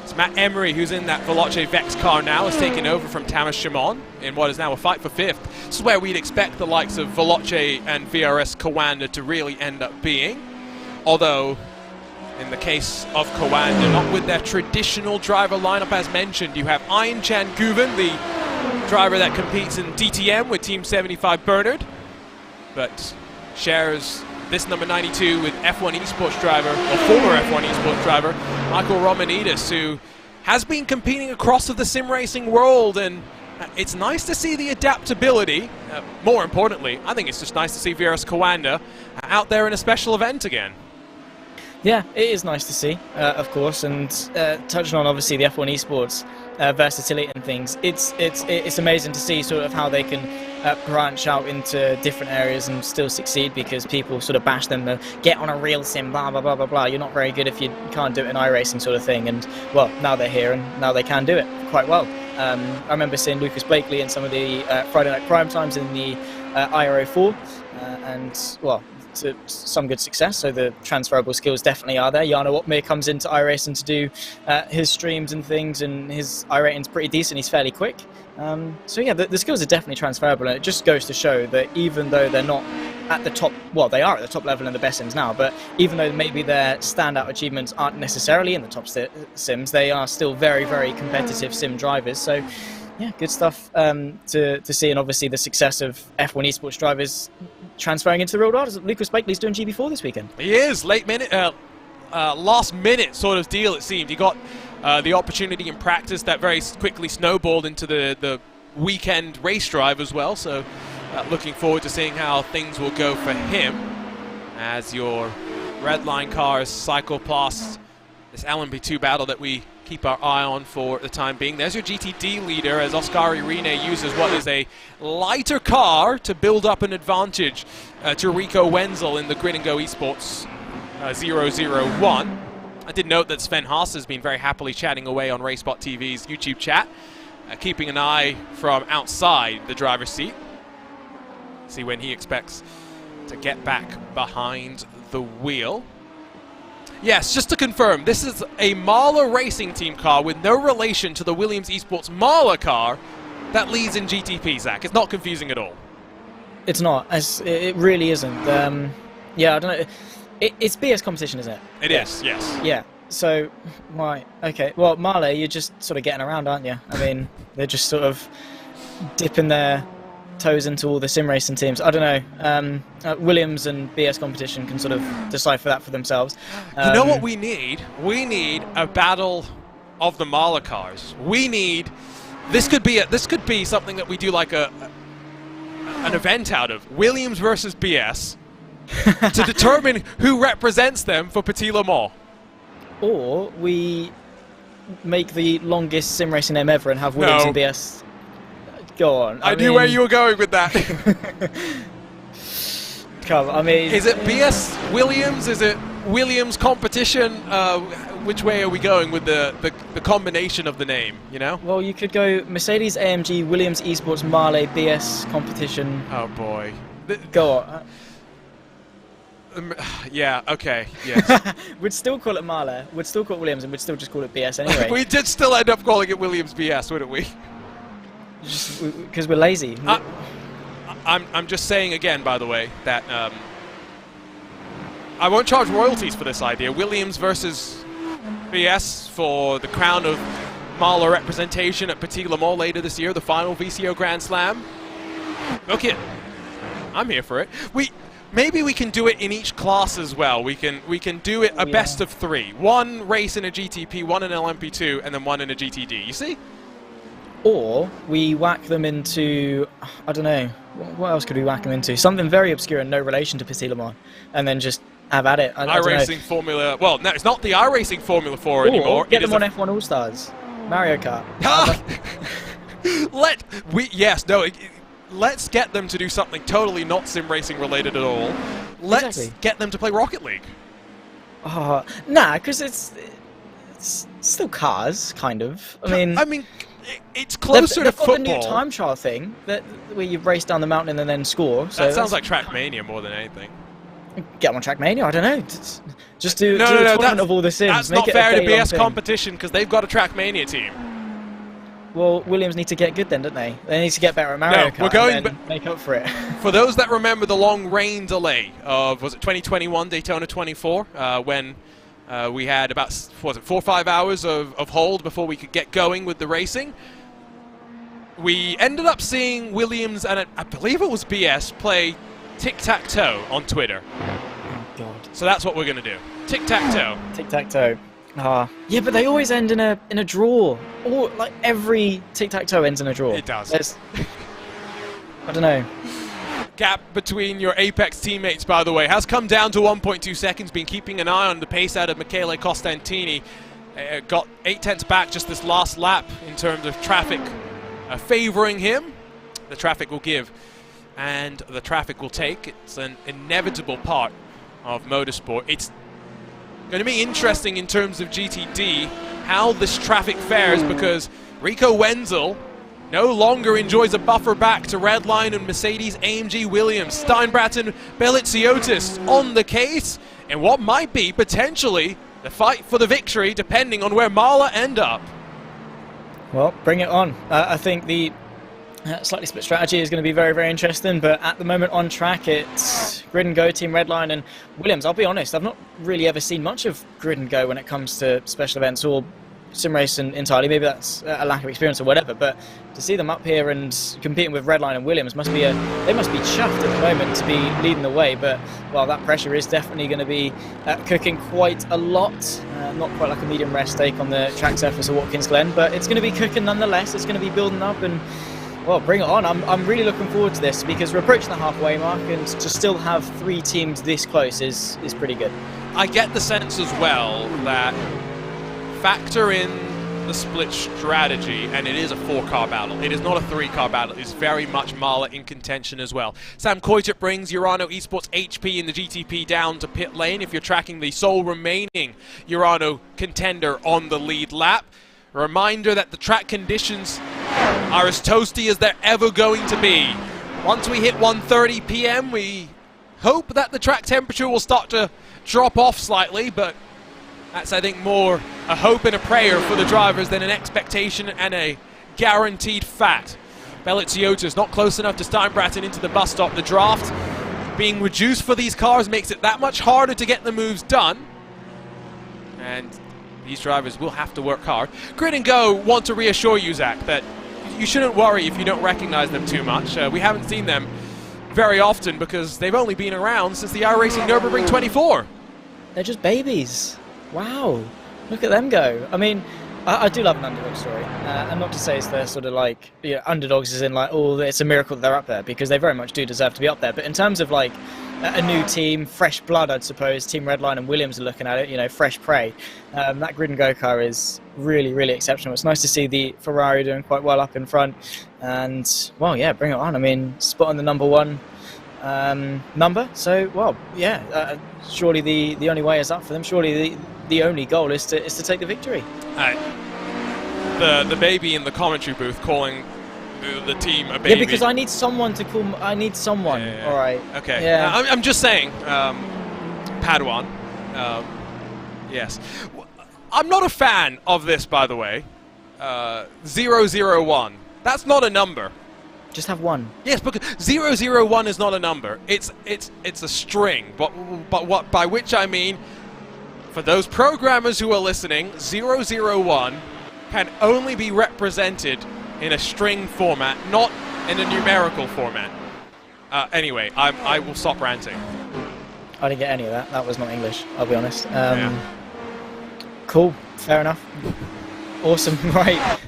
It's Matt Emery who's in that Veloce Vex car now, is taking over from Tamas Shimon in what is now a fight for 5th. This is where we'd expect the likes of Veloce and VRS Coanda to really end up being. Although, in the case of Coanda, not with their traditional driver lineup as mentioned. You have Ayn Chan Guven, the driver that competes in DTM with Team 75 Bernard, but shares this number 92 with F1 esports driver, or former F1 esports driver, Michael Romanidis, who has been competing across the sim racing world, and it's nice to see the adaptability. More importantly, I think it's just nice to see Viras Coanda out there in a special event again. Yeah, it is nice to see, of course, and touching on obviously the F1 esports versatility and things, it's amazing to see sort of how they can branch out into different areas and still succeed, because people sort of bash them to get on a real sim, blah blah blah blah blah. You're not very good if you can't do it in iRacing sort of thing, and well, now they're here and now they can do it quite well. I remember seeing Lucas Blakely in some of the Friday Night Prime Times in the IRO4, and well, to some good success, so the transferable skills definitely are there. Jarno Opmeer comes into iRacing to do his streams and things, and his iRating's pretty decent, he's fairly quick. So yeah, the skills are definitely transferable, and it just goes to show that even though they're not at the top, well, they are at the top level in the best sims now, but even though maybe their standout achievements aren't necessarily in the top sims, they are still very, very competitive sim drivers. So yeah, good stuff to see, and obviously the success of F1 esports drivers transferring into the real world. Lucas Blakely's doing GB4 this weekend. He is, last minute sort of deal it seemed. He got the opportunity in practice that very quickly snowballed into the weekend race drive as well, so looking forward to seeing how things will go for him as your red line cars cycle past this LMP2 battle that we keep our eye on for the time being. There's your GTD leader as Oscar Irene uses what is a lighter car to build up an advantage to Rico Wenzel in the Grid and Go Esports 001. I did note that Sven Haas has been very happily chatting away on RaceSpotTV's YouTube chat, keeping an eye from outside the driver's seat. See when he expects to get back behind the wheel. Yes, just to confirm, this is a Mahler Racing Team car with no relation to the Williams Esports Mahler car that leads in GTP, Zach. It's not confusing at all. It's not. It really isn't. Yeah, I don't know. It's BS competition, isn't it? It is, yes. Yeah. So, right. Okay. Well, Mahler, you're just sort of getting around, aren't you? I mean, they're just sort of dipping their toes into all the sim racing teams. I don't know. Williams and BS competition can sort of decipher that for themselves. You know what we need? We need a battle of the Mahler cars. We need. This could be something that we do like an event out of Williams versus BS to determine who represents them for Petit Le Mans. Or we make the longest sim racing name ever and have Williams and BS. Go on. I knew where you were going with that. Come, I mean... Is it BS Williams? Is it Williams competition? Which way are we going with the combination of the name, you know? Well, you could go Mercedes AMG Williams Esports Marley BS competition. Oh, boy. Go on. Yeah, okay, yes. We'd still call it Marley, we'd still call it Williams, and we'd still just call it BS anyway. We did still end up calling it Williams BS, wouldn't we? Just because we're lazy. I'm just saying again, by the way, that I won't charge royalties for this idea. Williams versus BS for the crown of Mahler representation at Petit Le Mans later this year, the final VCO Grand Slam. Okay, I'm here for it. Maybe we can do it in each class as well. We can do it a best of 3. One race in a GTP, one in an LMP2, and then one in a GTD. You see? Or we whack them into, I don't know, what else could we whack them into? Something very obscure and no relation to Petit Le Mans, and then just have at it. iRacing Formula, well, no, it's not the iRacing Formula 4 anymore. Get them on F1 All-Stars, Mario Kart. Let's get them to do something totally not sim racing related at all. Let's get them to play Rocket League. Nah, because it's still cars, kind of. I mean, it's closer to football. They've got the new time trial thing where you race down the mountain and then score. So that sounds like Trackmania more than anything. Get them on Trackmania. I don't know. Just do a tournament of all the sims. That's Make not it a fair to day-long BS thing. competition because they've got a Trackmania team. Well, Williams need to get good then, don't they? They need to get better at Mario Kart and then make up for it. For those that remember the long rain delay of, was it 2021 Daytona 24, when we had about, 4 or 5 hours of hold before we could get going with the racing. We ended up seeing Williams and I believe it was BS play tic-tac-toe on Twitter. Oh, God. So that's what we're going to do. Tic-tac-toe. Tic-tac-toe. Yeah, but they always end in a draw. Or like every tic-tac-toe ends in a draw. It does. I don't know. Gap between your Apex teammates, by the way, has come down to 1.2 seconds. Been keeping an eye on the pace out of Michele Costantini. Got 8/10 back just this last lap in terms of traffic favoring him. The traffic will give and the traffic will take. It's an inevitable part of motorsport. It's going to be interesting in terms of GTD how this traffic fares, because Rico Wenzel no longer enjoys a buffer back to Redline and Mercedes-AMG Williams. Steinbratton, Beliziotis on the case, and what might be potentially the fight for the victory depending on where Marla end up. Well, bring it on. I think the slightly split strategy is going to be very, very interesting, but at the moment on track it's Grid and Go, Team Redline and Williams. I'll be honest, I've not really ever seen much of Grid and Go when it comes to special events or sim racing entirely. Maybe that's a lack of experience or whatever, but to see them up here and competing with Redline and Williams must be they must be chuffed at the moment to be leading the way. But well, that pressure is definitely going to be cooking quite a lot. Not quite like a medium rare steak on the track surface of Watkins Glen, but it's going to be cooking nonetheless. It's going to be building up, and well, bring it on. I'm really looking forward to this because we're approaching the halfway mark, and to still have 3 teams this close is pretty good. I get the sense as well that factor in the split strategy, and it is a 4-car battle. It is not a 3-car battle. It's very much Marla in contention as well. Sam Koitert brings Urano Esports HP in the GTP down to pit lane if you're tracking the sole remaining Urano contender on the lead lap. A reminder that the track conditions are as toasty as they're ever going to be. Once we hit 1:30 p.m, we hope that the track temperature will start to drop off slightly, but that's, I think, more a hope and a prayer for the drivers than an expectation and a guaranteed fact. Beliziotis not close enough to Steinbratton into the bus stop. The draft being reduced for these cars makes it that much harder to get the moves done. And these drivers will have to work hard. Grid and Go want to reassure you, Zach, that you shouldn't worry if you don't recognize them too much. We haven't seen them very often because they've only been around since the iRacing Nürburgring 24. They're just babies. Wow, look at them go. I mean, I do love an underdog story, and not to say it's they're sort of like, you know, underdogs as in like, oh, it's a miracle that they're up there, because they very much do deserve to be up there. But in terms of like a new team, fresh blood, I'd suppose, Team Redline and Williams are looking at it, you know, fresh prey. That Grid and Go car is really, really exceptional. It's nice to see the Ferrari doing quite well up in front, and well, yeah, bring it on. I mean, spot on the #1 number. So, well, yeah, surely the only way is up for them. Surely the only goal is to take the victory. The baby in the commentary booth calling the team a baby. Yeah, because I need someone to call. I need someone. Yeah. All right. Okay. Yeah. I'm just saying, Padawan. Yes. I'm not a fan of this, by the way. 001. That's not a number. Just have one. Yes, because 001 is not a number. It's a string. But what by which I mean, for those programmers who are listening, 001 can only be represented in a string format, not in a numerical format. Anyway, I will stop ranting. I didn't get any of that. That was not English, I'll be honest. Yeah. Cool. Fair enough. Awesome. Right.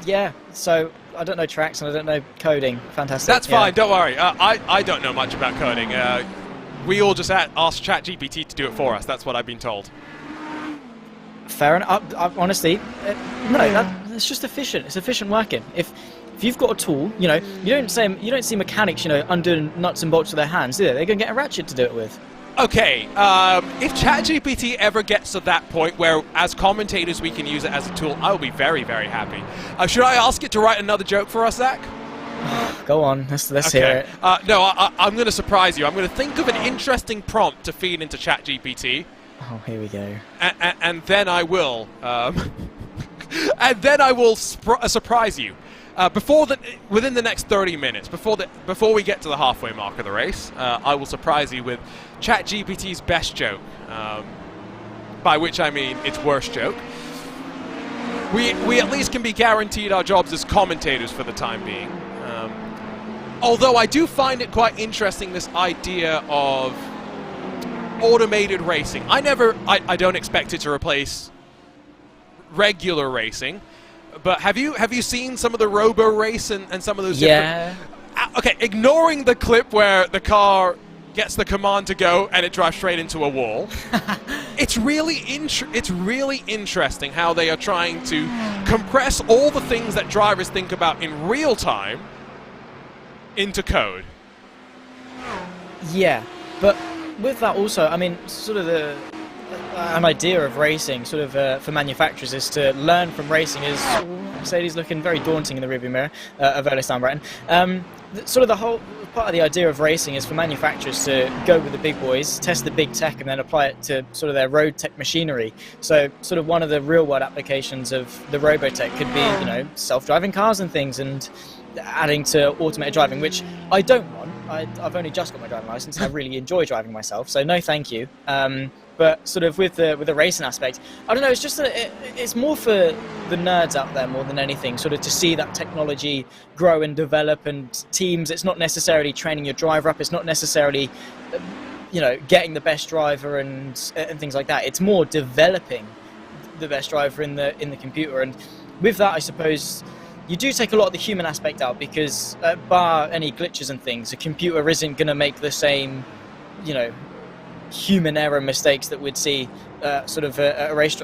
Yeah. So I don't know tracks and I don't know coding. Fantastic. That's fine. Don't worry. I don't know much about coding. We all just asked ChatGPT to do it for us. That's what I've been told. Fair enough. Honestly, no, that's just efficient. It's efficient working. If you've got a tool, you know, you don't see mechanics, you know, undoing nuts and bolts with their hands, do they? They're going to get a ratchet to do it with. Okay, if ChatGPT ever gets to that point where, as commentators, we can use it as a tool, I'll be very, very happy. Should I ask it to write another joke for us, Zach? Go on, let's hear it. No, I'm going to surprise you. I'm going to think of an interesting prompt to feed into ChatGPT. Oh, here we go. And then I will, surprise you. Within the next 30 minutes, before we get to the halfway mark of the race, I will surprise you with ChatGPT's best joke. By which I mean its worst joke. We at least can be guaranteed our jobs as commentators for the time being. Although I do find it quite interesting, this idea of automated racing. I don't expect it to replace regular racing, but have you seen some of the robo race and some of those? Yeah. Okay, ignoring the clip where the car gets the command to go and it drives straight into a wall. It's really interesting how they are trying to compress all the things that drivers think about in real time into code. Yeah, but with that also, I mean, sort of an idea of racing, sort of for manufacturers, is to learn from racing. Is Mercedes looking very daunting in the rearview mirror of Ole Steinbretten. Sort of the whole part of the idea of racing is for manufacturers to go with the big boys, test the big tech, and then apply it to sort of their road tech machinery. So sort of one of the real world applications of the robotech could be, you know, self-driving cars and things, and adding to automated driving, which I don't want. I've only just got my driving license and I really enjoy driving myself, so no thank you. But sort of with the racing aspect, I don't know, it's just that it's more for the nerds out there more than anything, sort of to see that technology grow and develop, and teams, it's not necessarily training your driver up, it's not necessarily, you know, getting the best driver and things like that. It's more developing the best driver in the computer, and with that, I suppose, you do take a lot of the human aspect out, because bar any glitches and things, a computer isn't going to make the same, you know, human error mistakes that we'd see sort of a race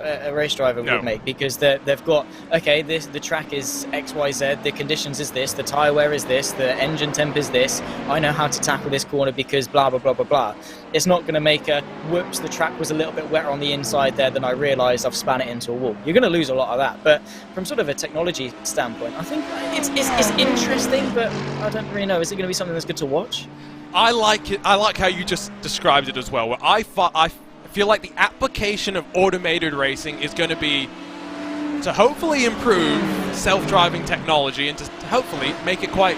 driver would make, because they've got, okay, the track is XYZ, the conditions is this, the tyre wear is this, the engine temp is this, I know how to tackle this corner because blah blah blah blah blah. It's not going to make a whoops, the track was a little bit wetter on the inside there than I realised, I've span it into a wall. You're going to lose a lot of that. But from sort of a technology standpoint, I think it's interesting, but I don't really know, is it going to be something that's good to watch? I like it. I like how you just described it as well. Where I feel like the application of automated racing is going to be to hopefully improve self-driving technology and to hopefully make it quite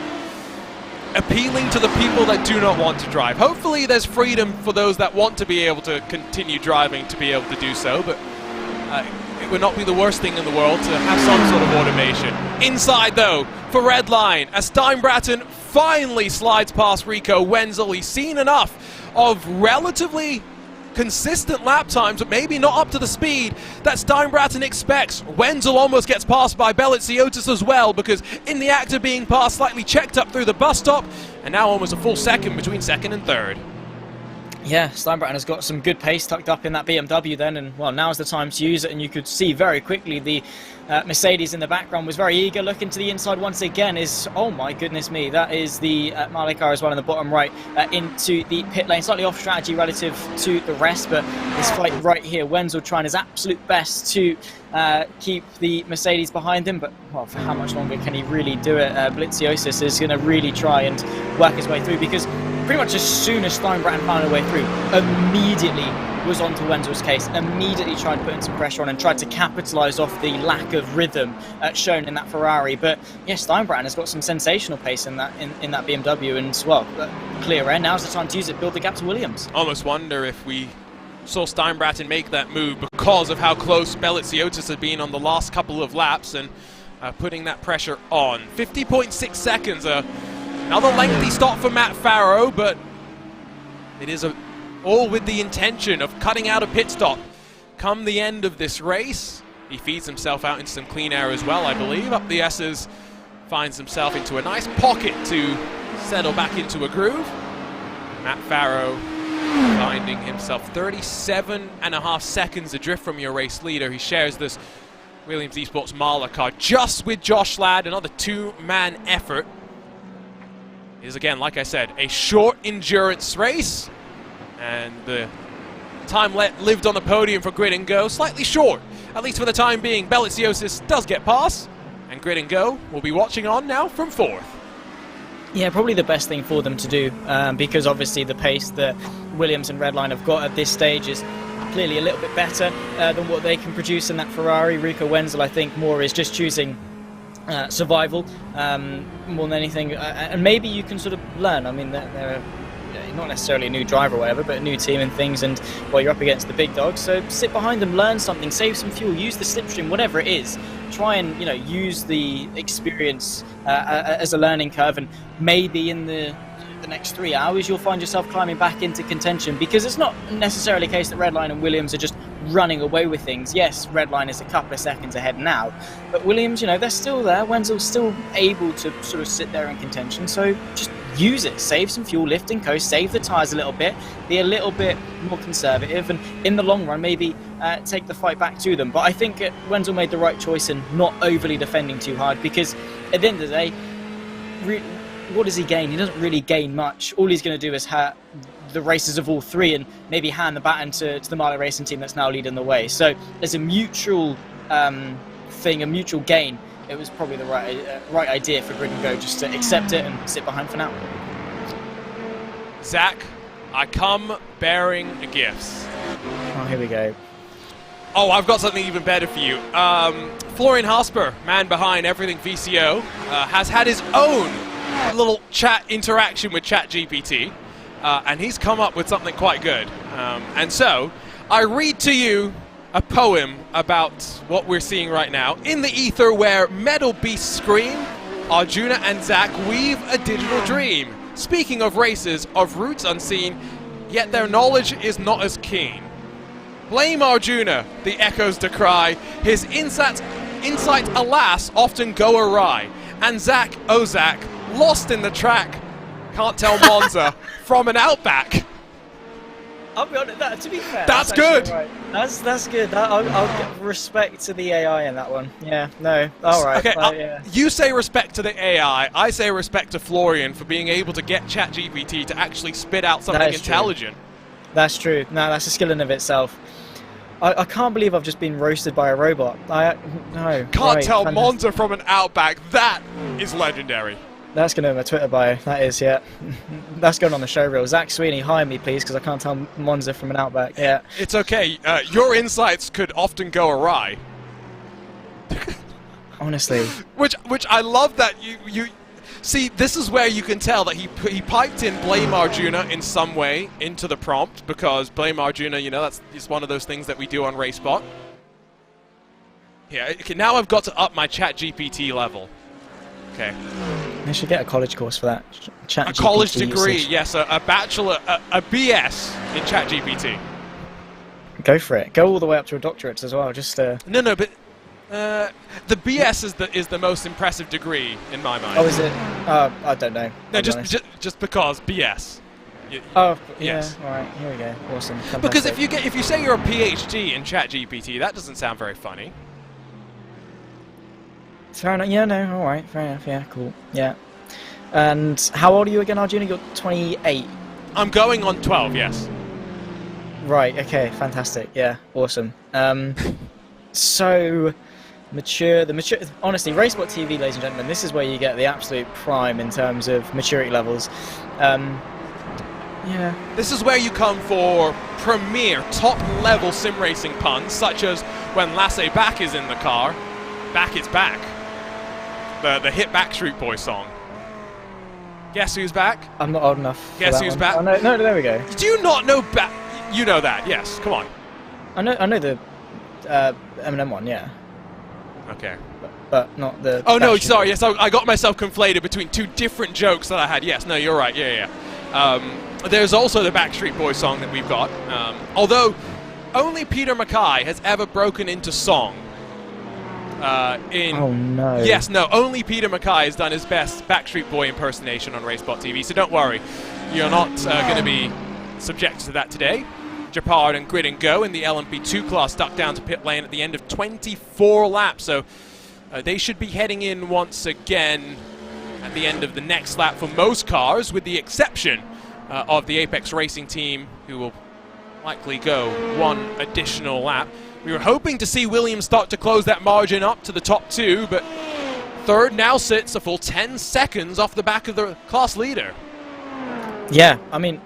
appealing to the people that do not want to drive. Hopefully there's freedom for those that want to be able to continue driving to be able to do so, but it would not be the worst thing in the world to have some sort of automation. Inside though, for red line, as Steinbretten finally slides past Rico Wenzel. He's seen enough of relatively consistent lap times, but maybe not up to the speed that Steinbretten expects. Wenzel almost gets passed by Belitsiotis as well, because in the act of being passed, slightly checked up through the bus stop, and now almost a full second between second and third. Yeah, Steinbretten has got some good pace tucked up in that BMW then, and well, now's the time to use it, and you could see very quickly the Mercedes in the background was very eager, looking to the inside once again. Is, oh my goodness me, that is the Male car as well in the bottom right, into the pit lane, slightly off strategy relative to the rest, but this fight right here, Wenzel trying his absolute best to keep the Mercedes behind him, but well, for how much longer can he really do it? Belitsiotis is going to really try and work his way through, because pretty much as soon as Steinbretten found a way through, immediately was onto Wenzel's case, immediately tried putting some pressure on and tried to capitalise off the lack of rhythm shown in that Ferrari. But yes, Steinbretten has got some sensational pace in that BMW, and well, clear air. Now's the time to use it, build the gap to Williams. Almost wonder if we saw Steinbretten make that move because of how close Belitsiotis had been on the last couple of laps, and putting that pressure on. 50.6 seconds, another lengthy stop for Matt Farrow, but it is all with the intention of cutting out a pit stop come the end of this race. He feeds himself out into some clean air as well, I believe. Up the S's, finds himself into a nice pocket to settle back into a groove. Matt Farrow finding himself 37.5 seconds adrift from your race leader. He shares this Williams Esports Marla car just with Josh Ladd, another two-man effort. It is, again, like I said, a short endurance race, and the time lived on the podium for Grid and Go slightly short, at least for the time being. Belitsiotis does get past, and Grid and Go will be watching on now from fourth. Yeah, probably the best thing for them to do, because obviously the pace that Williams and Redline have got at this stage is clearly a little bit better than what they can produce in that Ferrari. Rico Wenzel, I think, more is just choosing survival more than anything, and maybe you can sort of learn. I mean, they're not necessarily a new driver or whatever, but a new team and things, and well, you're up against the big dogs, so sit behind them, learn something, save some fuel, use the slipstream, whatever it is. Try and use the experience as a learning curve, and maybe in the next 3 hours you'll find yourself climbing back into contention, because it's not necessarily a case that Redline and Williams are just running away with things. Yes, Redline is a couple of seconds ahead now, but Williams, they're still there. Wenzel's still able to sort of sit there in contention, so just use it, save some fuel, lift and coast, save the tyres a little bit, be a little bit more conservative, and in the long run maybe take the fight back to them. But I think Wenzel made the right choice in not overly defending too hard, because at the end of the day, what does he gain? He doesn't really gain much. All he's going to do is hurt the races of all three and maybe hand the baton to the Marley Racing team that's now leading the way. So as a mutual thing, a mutual gain, it was probably the right idea for Grid and Go just to accept it and sit behind for now. Zach, I come bearing gifts. Oh, here we go. Oh, I've got something even better for you. Florian Hasper, man behind everything VCO, has had his own little chat interaction with ChatGPT, and he's come up with something quite good. And so, I read to you a poem about what we're seeing right now. In the ether where metal beasts scream, Arjuna and Zach weave a digital dream. Speaking of races, of routes unseen, yet their knowledge is not as keen. Blame Arjuna, the echoes decry. His insight, alas, often go awry. And Zach, oh Zach, lost in the track, can't tell Monza from an Outback. I'll be honest, to be fair, that's good. Right. That's good. I'll give respect to the AI in that one. Yeah, no, all right. Okay, yeah. You say respect to the AI. I say respect to Florian for being able to get ChatGPT to actually spit out something intelligent. True. That's true. No, that's a skill in of itself. I can't believe I've just been roasted by a robot. No. Can't tell Monza from an Outback. That is legendary. That's going to be my Twitter bio. That is, yeah. That's going on the show reel. Zach Sweeney, hire me, please, because I can't tell Monza from an Outback. Yeah. It's okay. Your insights could often go awry. Honestly. Which I love that you see. This is where you can tell that he piped in blame Arjuna in some way into the prompt, because blame Arjuna, that's just one of those things that we do on RaceSpot. Yeah. Okay, now I've got to up my ChatGPT level. Okay. They should get a college course for that. A college degree, usage. Yes, a bachelor, a BS in ChatGPT. Go for it. Go all the way up to a doctorate as well. Just No, but the BS is the most impressive degree in my mind. Oh, is it? I don't know. No, just because BS. Yes. Yeah. All right. Here we go. Awesome. Fantastic. Because if you say you're a PhD in ChatGPT, that doesn't sound very funny. Fair enough. Yeah, no, all right. Fair enough. Yeah, cool. Yeah. And how old are you again, Arjuna? You're 28. I'm going on 12, yes. Right, okay, fantastic. Yeah, awesome. So mature. Honestly, RaceSpotTV, ladies and gentlemen, this is where you get the absolute prime in terms of maturity levels. Yeah. This is where you come for premier, top-level sim racing puns, such as when Lasse Back is in the car. Back is back. The hit Backstreet Boys song. Guess who's back? I'm not old enough. Guess who's back? Oh, no, there we go. Do you not know back? You know that, yes. Come on. I know the Eminem one, yeah. Okay. But not the. Oh no, sorry. Yes, I got myself conflated between two different jokes that I had. Yes, no, you're right. Yeah. There's also the Backstreet Boys song that we've got. Although only Peter Mackay has ever broken into song. Oh no. Yes, no, only Peter Mackay has done his best Backstreet Boy impersonation on RaceSpotTV, so don't worry, you're not going to be subjected to that today. Japard and Grid and Go in the LMP2 class stuck down to pit lane at the end of 24 laps, so they should be heading in once again at the end of the next lap for most cars, with the exception of the Apex Racing team, who will likely go one additional lap. We were hoping to see Williams start to close that margin up to the top two, but third now sits a full 10 seconds off the back of the class leader. Yeah, I mean,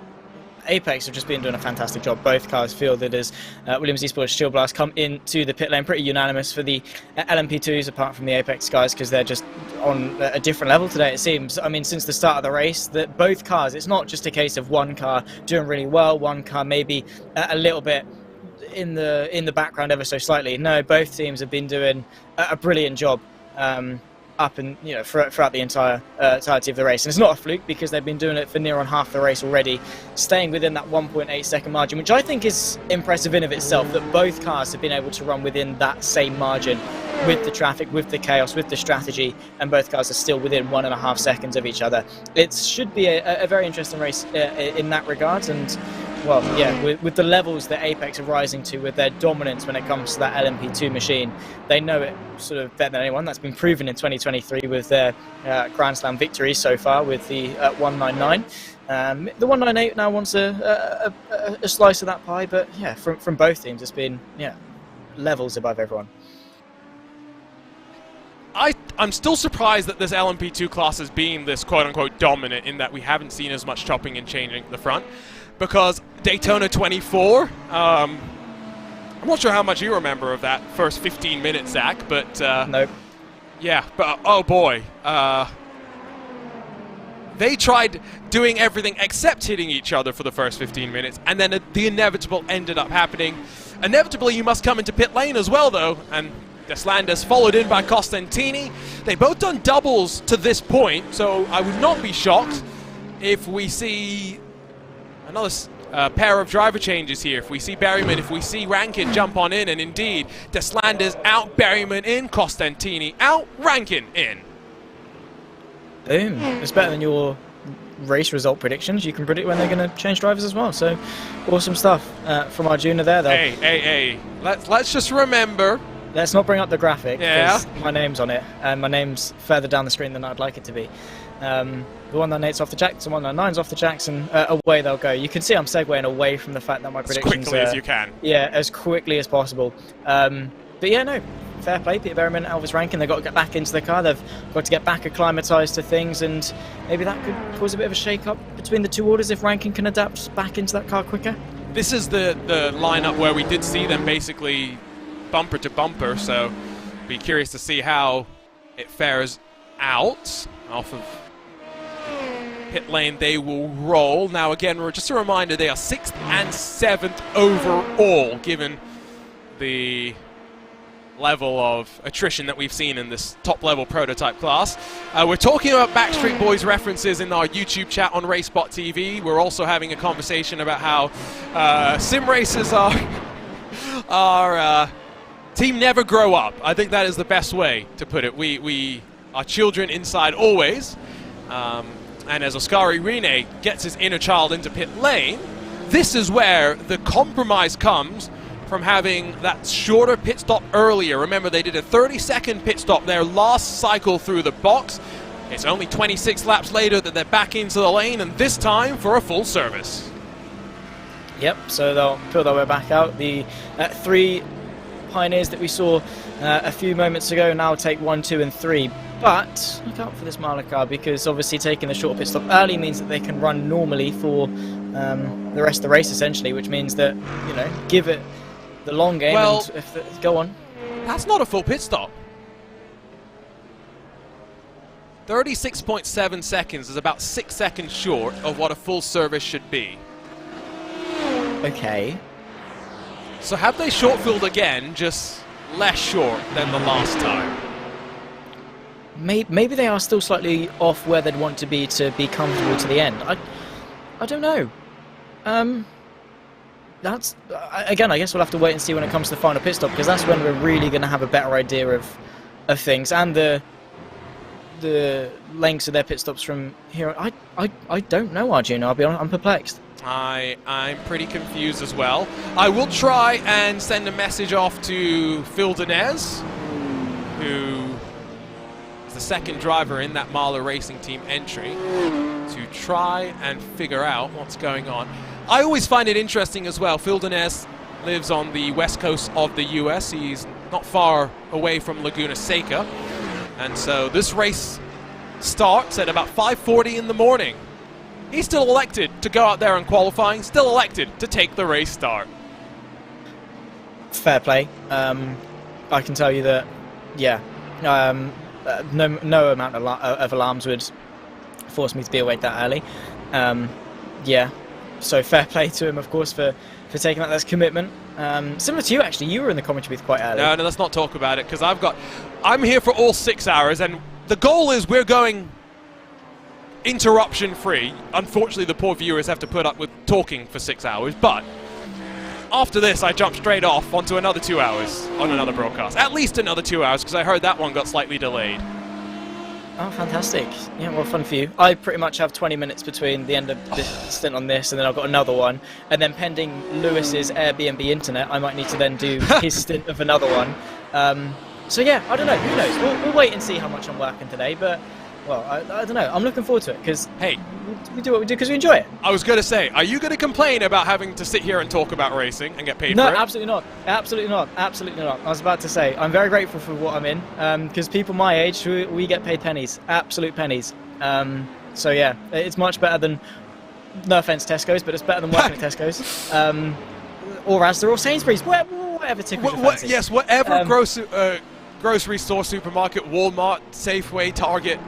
Apex have just been doing a fantastic job. Both cars fielded as Williams Esports Shield Blast come into the pit lane, pretty unanimous for the LMP2s, apart from the Apex guys, because they're just on a different level today, it seems. I mean, since the start of the race, that both cars, it's not just a case of one car doing really well, one car maybe a little bit in the background ever so slightly. No, both teams have been doing a brilliant job. Up and throughout the entirety of the race, and it's not a fluke because they've been doing it for near on half the race already, staying within that 1.8 second margin, which I think is impressive in of itself, that both cars have been able to run within that same margin with the traffic, with the chaos, with the strategy, and both cars are still within 1.5 seconds of each other. It should be a very interesting race in that regard, and well, yeah, with the levels that Apex are rising to, with their dominance when it comes to that LMP2 machine, they know it sort of better than anyone. That's been proven in 2023 with their Grand Slam victories so far with the 199. The 198 now wants a slice of that pie, but yeah, from both teams, it's been levels above everyone. I'm still surprised that this LMP2 class has been this quote-unquote dominant, in that we haven't seen as much chopping and changing at the front. Because Daytona 24, I'm not sure how much you remember of that first 15 minutes, Zach, but Nope. Yeah, but oh boy, they tried doing everything except hitting each other for the first 15 minutes, and then the inevitable ended up happening. Inevitably, you must come into pit lane as well, though, and Deslandes followed in by Costantini. They both done doubles to this point, so I would not be shocked if we see another pair of driver changes here. If we see Berryman, if we see Rankin jump on in, and indeed, Deslandes out, Berryman in, Costantini out, Rankin in. Boom. It's better than your race result predictions. You can predict when they're going to change drivers as well. So, awesome stuff from Arjuna there, though. Hey. Let's just remember. Let's not bring up the graphic, Yeah. because my name's on it, and my name's further down the screen than I'd like it to be. The 198's off the jacks, the 199's off the jacks, and away they'll go. You can see I'm segueing away from the fact that my predictions As quickly as you can. Yeah, as quickly as possible. But yeah, no, fair play. Peter Berryman, Elvis Rankin, they've got to get back into the car. They've got to get back acclimatised to things, and maybe that could cause a bit of a shake-up between the two orders if Rankin can adapt back into that car quicker. This is the lineup where we did see them basically bumper to bumper, so be curious to see how it fares out. Off of pit lane they will roll. Now again, just a reminder, they are 6th and 7th overall, given the level of attrition that we've seen in this top-level prototype class. We're talking about Backstreet Boys references in our YouTube chat on RaceSpotTV. We're also having a conversation about how sim races are team never grow up. I think that is the best way to put it. We are children inside always. And as Oscari Rene gets his inner child into pit lane, this is where the compromise comes from having that shorter pit stop earlier. Remember, they did a 30-second pit stop their last cycle through the box. It's only 26 laps later that they're back into the lane, and this time for a full service. Yep, so they'll pull their way back out. The 3 Pioneers that we saw a few moments ago now take 1, 2, and 3. But look out for this Marla car, because obviously taking the short pit stop early means that they can run normally for the rest of the race, essentially, which means that, give it the long game. Well, and go on. That's not a full pit stop. 36.7 seconds is about 6 seconds short of what a full service should be. Okay. So have they short-filled again, just less short than the last time? Maybe they are still slightly off where they'd want to be comfortable to the end. I don't know. That's again, I guess we'll have to wait and see when it comes to the final pit stop, because that's when we're really going to have a better idea of things, and the lengths of their pit stops from here. I don't know, Arjuna. I'll be honest, I'm perplexed. I'm pretty confused as well. I will try and send a message off to Phil Denez, who is the second driver in that Marla Racing Team entry, to try and figure out what's going on. I always find it interesting as well. Phil Denez lives on the west coast of the US. He's not far away from Laguna Seca. And so this race starts at about 5:40 in the morning. He's still elected to go out there in qualifying, still elected to take the race start. Fair play. I can tell you that, yeah, no amount of alarms would force me to be awake that early. Yeah, so fair play to him, of course, for taking that. That's commitment. Similar to you, actually. You were in the commentary booth quite early. No, let's not talk about it, because I'm here for all 6 hours, and the goal is we're going interruption free. Unfortunately, the poor viewers have to put up with talking for 6 hours, but after this I jump straight off onto another 2 hours on another broadcast. At least another 2 hours, because I heard that one got slightly delayed. Oh, fantastic. Yeah, well, fun for you. I pretty much have 20 minutes between the end of this stint on this, and then I've got another one. And then pending Lewis's Airbnb internet, I might need to then do his stint of another one. So yeah, I don't know. Who knows? We'll wait and see how much I'm working today. But, well, I don't know. I'm looking forward to it, because hey, we do what we do because we enjoy it. I was going to say, are you going to complain about having to sit here and talk about racing and get paid No, for it? absolutely not. Absolutely not. Absolutely not. I was about to say, I'm very grateful for what I'm in, because people my age, we get paid pennies, absolute pennies. So yeah, it's much better than, no offence Tesco's, but it's better than working at Tesco's, or Asda or Sainsbury's, whatever tickles your fancy. Yes, whatever grocery store, supermarket, Walmart, Safeway, Target.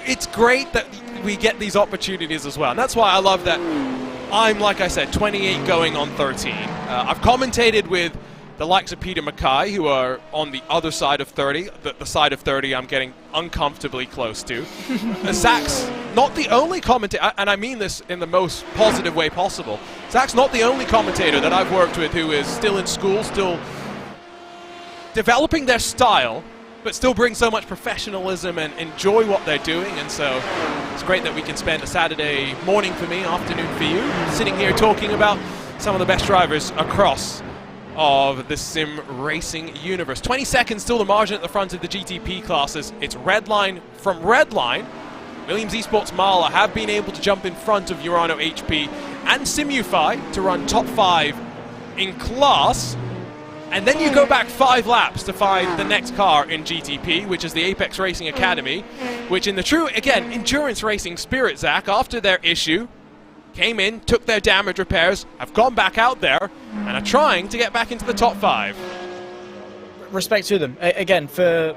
It's great that we get these opportunities as well, and that's why I love that I'm, like I said, 28 going on 13. I've commentated with the likes of Peter Mackay, who are on the other side of 30, the side of 30 I'm getting uncomfortably close to. Zach's not the only commentator, and I mean this in the most positive way possible. Zach's not the only commentator that I've worked with who is still in school, still developing their style, but still bring so much professionalism and enjoy what they're doing. And so it's great that we can spend a Saturday morning for me, afternoon for you, sitting here talking about some of the best drivers across of the sim racing universe. 20 seconds still the margin at the front of the GTP classes. It's Redline from Redline. Williams Esports Marla have been able to jump in front of Urano HP and Simufy to run top 5 in class. And then you go back 5 laps to find the next car in GTP, which is the Apex Racing Academy, which in the true, again, endurance racing spirit, Zach, after their issue, came in, took their damage repairs, have gone back out there, and are trying to get back into the top 5. Respect to them. Again, for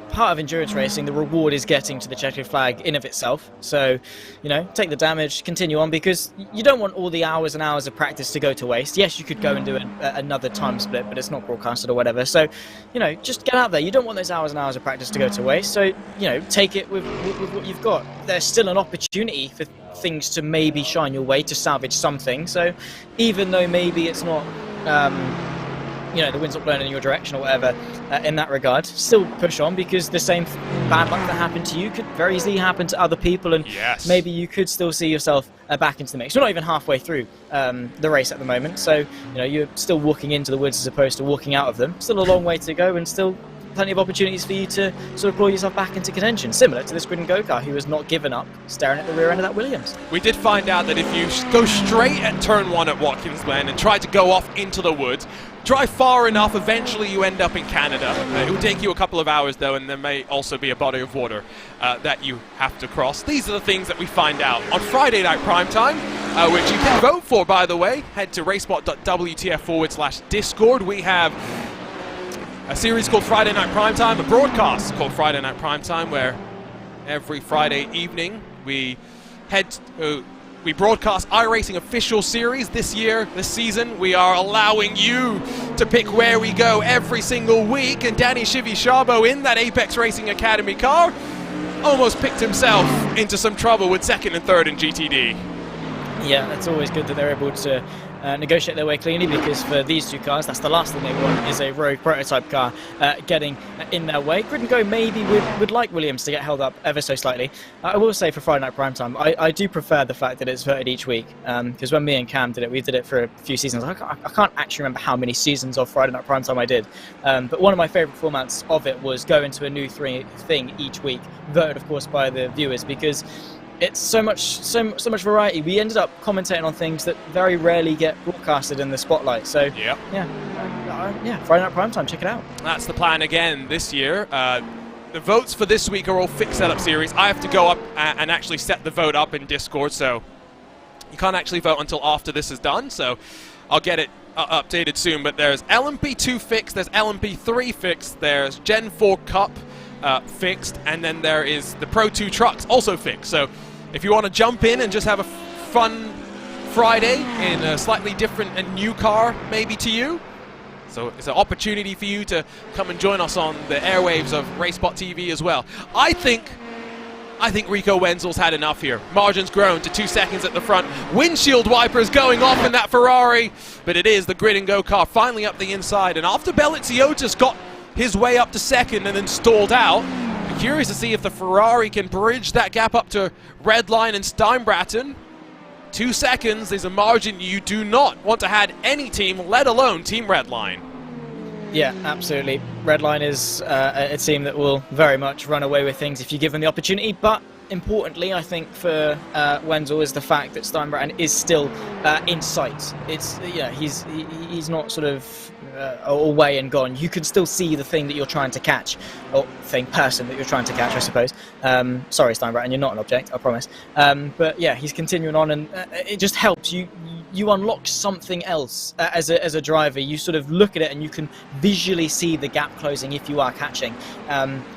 part of endurance racing, the reward is getting to the checkered flag in of itself. So, you know, take the damage, continue on, because you don't want all the hours and hours of practice to go to waste. Yes, you could go and do another time split, but it's not broadcasted or whatever. So, you know, just get out there. You don't want those hours and hours of practice to go to waste. So, you know, take it with what you've got. There's still an opportunity for things to maybe shine your way to salvage something. So, even though maybe it's not you know, the wind's not blowing in your direction or whatever, in that regard, still push on, because the same bad luck that happened to you could very easily happen to other people, and yes, maybe you could still see yourself back into the mix. You're not even halfway through the race at the moment, so, you know, you're still walking into the woods as opposed to walking out of them. Still a long way to go, and still plenty of opportunities for you to sort of claw yourself back into contention, similar to this Grid and Go car, who has not given up, staring at the rear end of that Williams. We did find out that if you go straight at turn 1 at Watkins Glen and try to go off into the woods, drive far enough, eventually you end up in Canada. It will take you a couple of hours though, and there may also be a body of water that you have to cross. These are the things that we find out on Friday Night Primetime, which you can vote for, by the way. Head to racespot.wtf/Discord. We have a series called Friday Night Primetime, a broadcast called Friday Night Primetime, where every Friday evening we broadcast iRacing official series. This season, we are allowing you to pick where we go every single week, and Danny Shivy Sharbo in that Apex Racing Academy car almost picked himself into some trouble with 2nd and 3rd in GTD. Yeah, it's always good that they're able to negotiate their way cleanly, because for these two cars, that's the last thing they want, is a rogue prototype car getting in their way. Grid and Go maybe would like Williams to get held up ever so slightly. I will say for Friday Night Primetime, I do prefer the fact that it's voted each week, because when me and Cam did it, we did it for a few seasons. I can't actually remember how many seasons of Friday Night Primetime I did, but one of my favourite formats of it was go into a new thing each week, voted of course by the viewers, because it's so much variety. We ended up commentating on things that very rarely get broadcasted in the spotlight. So yeah, Friday Night Primetime, check it out. That's the plan again this year. the votes for this week are all fixed setup series. I have to go up and actually set the vote up in Discord, so you can't actually vote until after this is done, so I'll get it updated soon. But there's LMP2 fixed, there's LMP3 fixed, there's Gen 4 Cup fixed, and then there is the Pro 2 trucks also fixed. So if you want to jump in and just have a fun Friday in a slightly different and new car maybe to you, so it's an opportunity for you to come and join us on the airwaves of RaceSpotTV as well. I think Rico Wenzel's had enough here. Margin's grown to 2 seconds at the front. Windshield wipers going off in that Ferrari, but it is the Grid and Go car finally up the inside. And after Beliziotis got his way up to second and then stalled out, I'm curious to see if the Ferrari can bridge that gap up to Redline and Steinbratton. 2 seconds is a margin you do not want to have any team, let alone Team Redline. Yeah, absolutely. Redline is a team that will very much run away with things if you give them the opportunity, but importantly, I think for Wenzel is the fact that Steinbratton is still in sight. It's he's not sort of away and gone. You can still see the thing that you're trying to catch, or person that you're trying to catch, I suppose. Sorry, Steinbratton, you're not an object, I promise. But yeah, he's continuing on, and it just helps you. You unlock something else as a driver. You sort of look at it and you can visually see the gap closing if you are catching,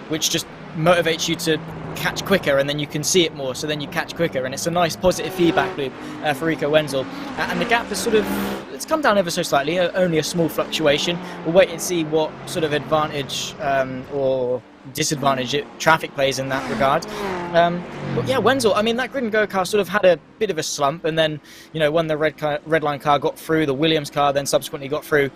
which just motivates you to catch quicker, and then you can see it more, so then you catch quicker, and it's a nice positive feedback loop for Rico Wenzel. And the gap has it's come down ever so slightly, only a small fluctuation. We'll wait and see what sort of advantage or disadvantage traffic plays in that regard. But yeah, Wenzel, I mean, that Grid and Go car sort of had a bit of a slump, and then, when the Redline car got through, the Williams car then subsequently got through,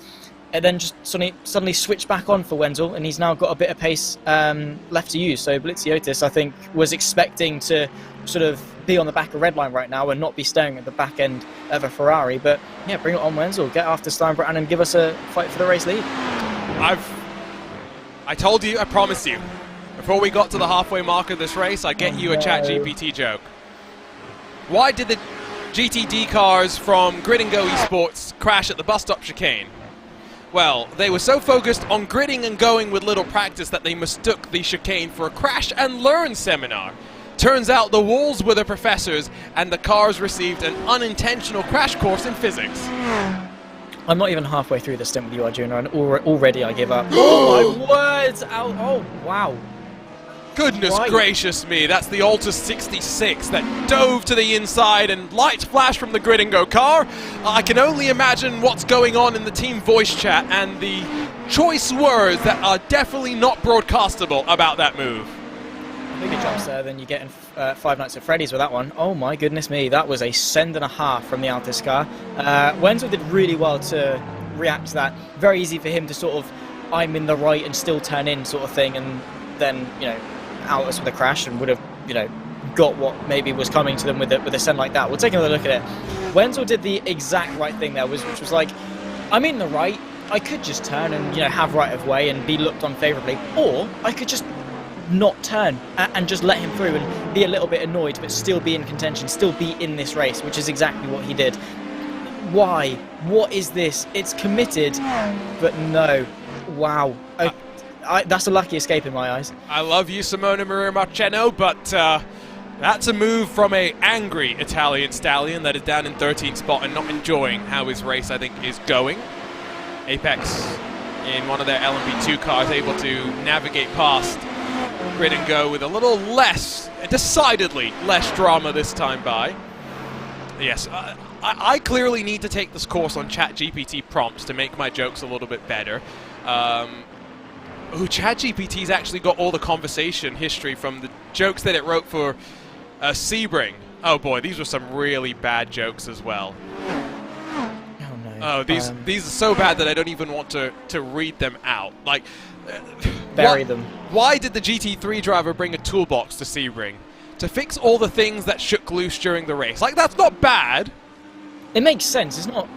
and then just suddenly switched back on for Wenzel, and he's now got a bit of pace left to use. So Beliziotis, I think, was expecting to sort of be on the back of Redline right now and not be staring at the back end of a Ferrari. But yeah, bring it on, Wenzel. Get after Steinbratton and give us a fight for the race lead. I told you, I promised you, before we got to the halfway mark of this race, I'd get you a ChatGPT joke. Why did the GTD cars from Grid and Go Esports crash at the bus stop chicane? Well, they were so focused on gridding and going with little practice that they mistook the chicane for a crash and learn seminar. Turns out the walls were the professors and the cars received an unintentional crash course in physics. I'm not even halfway through the stint with you, Arjuna, and already I give up. Oh my words! Oh, wow. Goodness gracious me, that's the Altus 66 that dove to the inside and lights flash from the Grid and Go car. I can only imagine what's going on in the team voice chat and the choice words that are definitely not broadcastable about that move. Bigger jumps there than you get in Five Nights at Freddy's with that one. Oh my goodness me, that was a send and a half from the Altus car. Wenzel did really well to react to that. Very easy for him to sort of, I'm in the right and still turn in sort of thing, and then, Altus with a crash and would have, got what maybe was coming to them with a send like that. We'll take another look at it. Wenzel did the exact right thing there, which was like, I'm in the right, I could just turn and, have right of way and be looked on favourably, or I could just not turn and just let him through and be a little bit annoyed, but still be in contention, still be in this race, which is exactly what he did. Why? What is this? It's committed, but no. Wow. That's a lucky escape in my eyes. I love you, Simona Maria Marcheno, but that's a move from a angry Italian stallion that is down in 13th spot and not enjoying how his race, I think, is going. Apex in one of their LMP2 cars able to navigate past Grid and Go with a little less, decidedly less drama this time by. Yes, I clearly need to take this course on ChatGPT prompts to make my jokes a little bit better. ChatGPT's actually got all the conversation history from the jokes that it wrote for Sebring. Oh boy, these were some really bad jokes as well. Oh no. Oh, these are so bad that I don't even want to read them out. Like, bury them. Why did the GT3 driver bring a toolbox to Sebring? To fix all the things that shook loose during the race. Like, that's not bad. It makes sense. It's not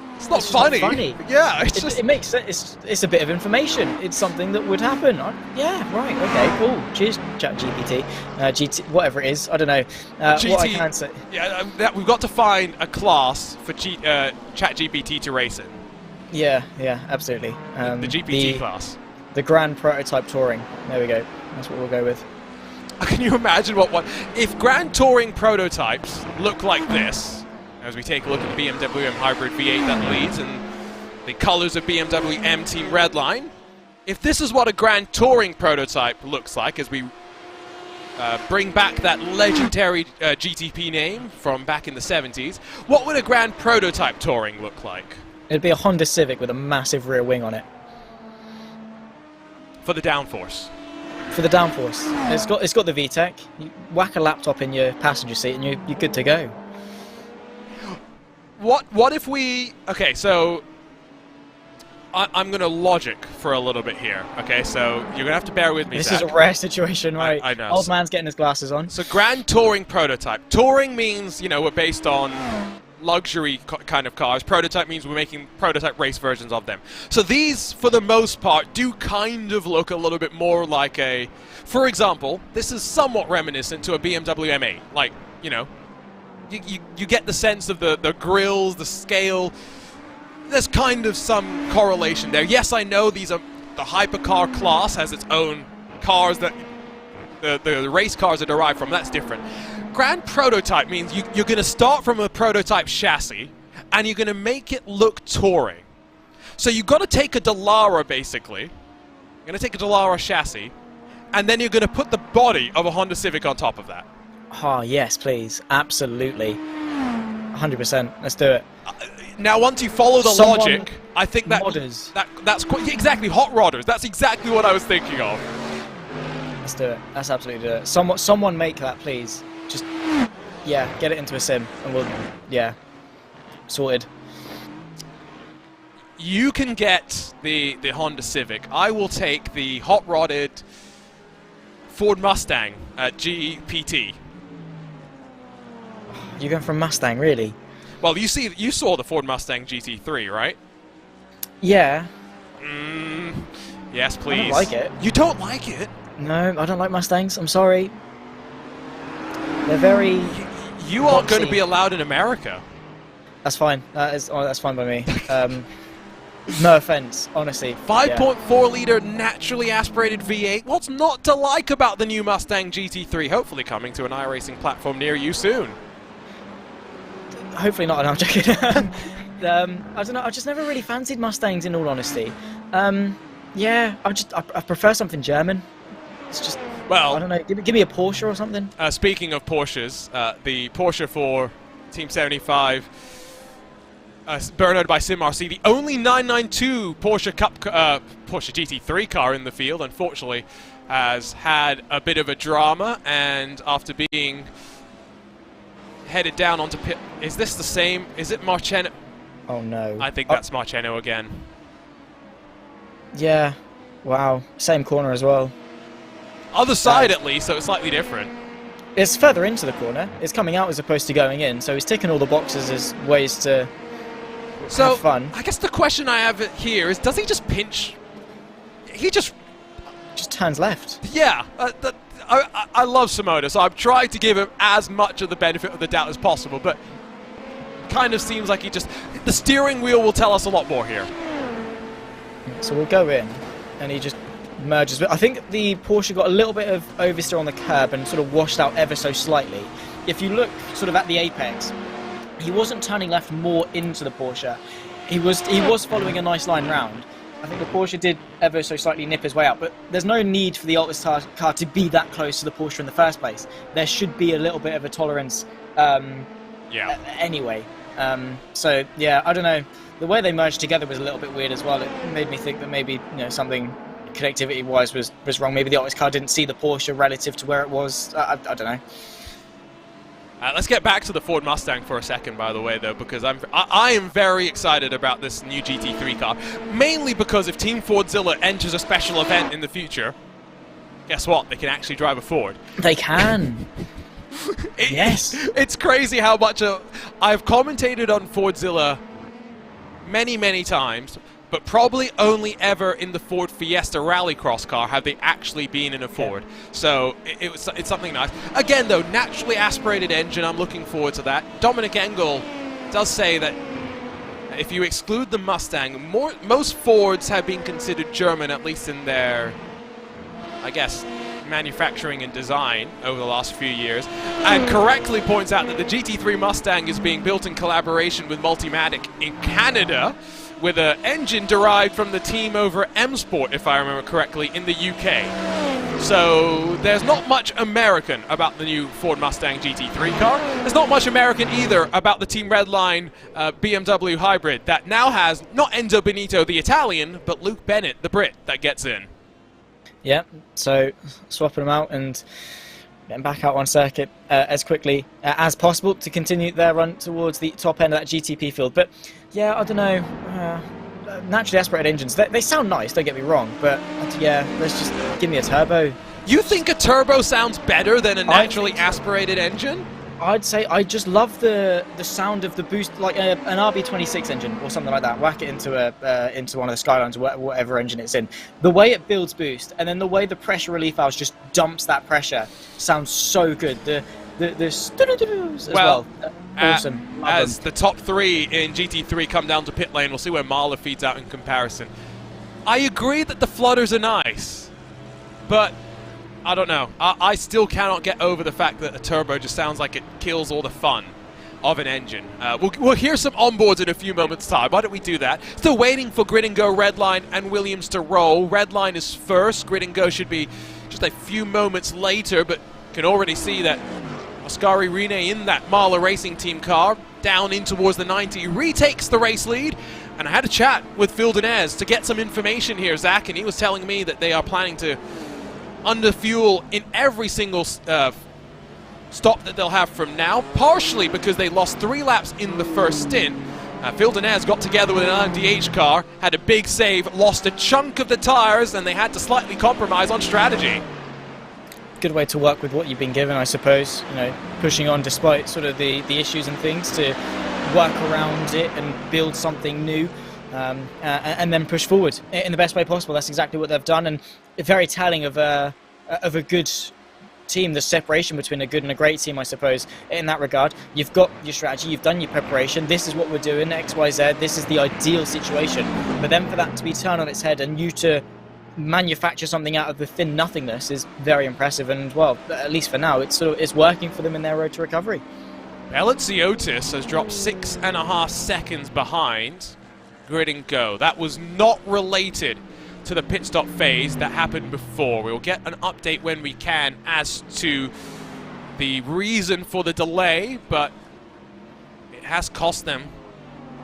funny. Not funny. Yeah, it makes sense. It's a bit of information. It's something that would happen. Yeah, right. Okay, cool. Cheers, ChatGPT. GT, whatever it is. I don't know. What I can say. Yeah, we've got to find a class for ChatGPT to race in. Yeah, absolutely. The GPT class. The Grand Prototype Touring. There we go. That's what we'll go with. Can you imagine what if Grand Touring prototypes look like this, as we take a look at the BMW M Hybrid V8 that leads and the colors of BMW M Team Redline? If this is what a Grand Touring prototype looks like, as we bring back that legendary GTP name from back in the 70s, what would a Grand Prototype Touring look like? It'd be a Honda Civic with a massive rear wing on it. For the downforce. For the downforce. It's got the VTEC. You whack a laptop in your passenger seat and you're good to go. What if we... Okay, so... I'm going to logic for a little bit here. Okay, so you're going to have to bear with me, This Zach. is a rare situation, right? I know. Old man's getting his glasses on. So Grand Touring prototype. Touring means, you know, we're based on luxury kind of cars. Prototype means we're making prototype race versions of them. So these, for the most part, do kind of look a little bit more like a... For example, this is somewhat reminiscent to a BMW M8. Like, you know, you get the sense of the grills, the scale... There's kind of some correlation there. Yes, I know these are the hypercar class has its own cars that the race cars are derived from. That's different. Grand Prototype means you're going to start from a prototype chassis and you're going to make it look touring. So you've got to take a Dallara, basically. You're going to take a Dallara chassis and then you're going to put the body of a Honda Civic on top of that. Oh, yes, please. Absolutely. 100%. Let's do it. Now, once you follow the logic, I think that's quite, exactly, hot rodders. That's exactly what I was thinking of. Let's do it. Let's absolutely do it. Someone make that, please. Just, yeah, get it into a sim, and we'll, yeah, sorted. You can get the Honda Civic. I will take the hot-rodded Ford Mustang GPT. You're going for a Mustang, really? Well, you saw the Ford Mustang GT3, right? Yeah. Yes, please. I don't like it. You don't like it? No, I don't like Mustangs. I'm sorry. They're very... You aren't going to be allowed in America. That's fine. That's fine by me. No offense, honestly. 5.4-liter naturally aspirated V8. What's not to like about the new Mustang GT3? Hopefully coming to an iRacing platform near you soon. Hopefully not, I'm joking. I don't know, I just never really fancied Mustangs, in all honesty. Yeah, I prefer something German. It's just, well, I don't know, give me a Porsche or something. Speaking of Porsches, the Porsche for Team 75, burnoed by SimRC, the only 992 Porsche GT3 car in the field, unfortunately, has had a bit of a drama, and after being headed down onto pit. Is this the same? Is it Marcheno? Oh no. I think that's Marcheno again. Yeah. Wow. Same corner as well. Other side at least, so it's slightly different. It's further into the corner. It's coming out as opposed to going in, so he's ticking all the boxes as ways to have fun. I guess the question I have here is, does he just pinch? He just turns left. Yeah. I love Simona, so I've tried to give him as much of the benefit of the doubt as possible, but kind of seems like the steering wheel will tell us a lot more here. So we'll go in, and he just merges. I think the Porsche got a little bit of oversteer on the curb and sort of washed out ever so slightly. If you look sort of at the apex, he wasn't turning left more into the Porsche. He was following a nice line round. I think the Porsche did ever so slightly nip his way out, but there's no need for the Altus car to be that close to the Porsche in the first place. There should be a little bit of a tolerance anyway. So, yeah, I don't know. The way they merged together was a little bit weird as well. It made me think that maybe something connectivity-wise was wrong. Maybe the Altus car didn't see the Porsche relative to where it was. I don't know. Let's get back to the Ford Mustang for a second, by the way, though, because I am very excited about this new GT3 car. Mainly because if Team Fordzilla enters a special event in the future, guess what? They can actually drive a Ford. They can. Yes. It's crazy how much I've commentated on Fordzilla many, many times, but probably only ever in the Ford Fiesta Rallycross car have they actually been in a Ford. So it's something nice. Again, though, naturally aspirated engine, I'm looking forward to that. Dominic Engel does say that if you exclude the Mustang, most Fords have been considered German, at least in their, I guess, manufacturing and design over the last few years, and correctly points out that the GT3 Mustang is being built in collaboration with Multimatic in Canada, with an engine derived from the team over M-Sport, if I remember correctly, in the UK. So there's not much American about the new Ford Mustang GT3 car. There's not much American either about the Team Redline BMW hybrid that now has not Enzo Benito, the Italian, but Luke Bennett, the Brit, that gets in. Yeah, so swapping them out and getting back out on circuit as quickly as possible to continue their run towards the top end of that GTP field. But yeah, I don't know, naturally aspirated engines, they sound nice, don't get me wrong, but yeah, let's just give me a turbo. You think a turbo sounds better than a naturally aspirated engine? I'd say I just love the sound of the boost, like an RB26 engine or something like that. Whack it into one of the Skylines or whatever engine it's in. The way it builds boost, and then the way the pressure relief valves just dumps that pressure, sounds so good. The as well. Awesome. As the top three in GT3 come down to pit lane, we'll see where Mahler feeds out in comparison. I agree that the flutters are nice, but I don't know. I still cannot get over the fact that a turbo just sounds like it kills all the fun of an engine. We'll hear some onboards in a few moments' time. Why don't we do that? Still waiting for Grid and Go, Redline, and Williams to roll. Redline is first. Grid and Go should be just a few moments later, but can already see that Oscari Rene in that Mahler Racing Team car, down in towards the 90, retakes the race lead. And I had a chat with Phil Denez to get some information here, Zach, and he was telling me that they are planning to underfuel in every single stop that they'll have from now, partially because they lost 3 laps in the first stint. Phil Denez got together with an LMDH car, had a big save, lost a chunk of the tires, and they had to slightly compromise on strategy. Good way to work with what you've been given, I suppose. You know, pushing on despite sort of the issues and things, to work around it and build something new, and then push forward in the best way possible. That's exactly what they've done, and very telling of a good team, the separation between a good and a great team, I suppose, in that regard. You've got your strategy, you've done your preparation, this is what we're doing, X, Y, Z, this is the ideal situation. But then for that to be turned on its head and you to manufacture something out of the thin nothingness is very impressive, and well, at least for now, it's working for them in their road to recovery. Beliziotis has dropped 6.5 seconds behind Grid and Go. That was not related to the pit stop phase that happened before. We'll get an update when we can as to the reason for the delay, but it has cost them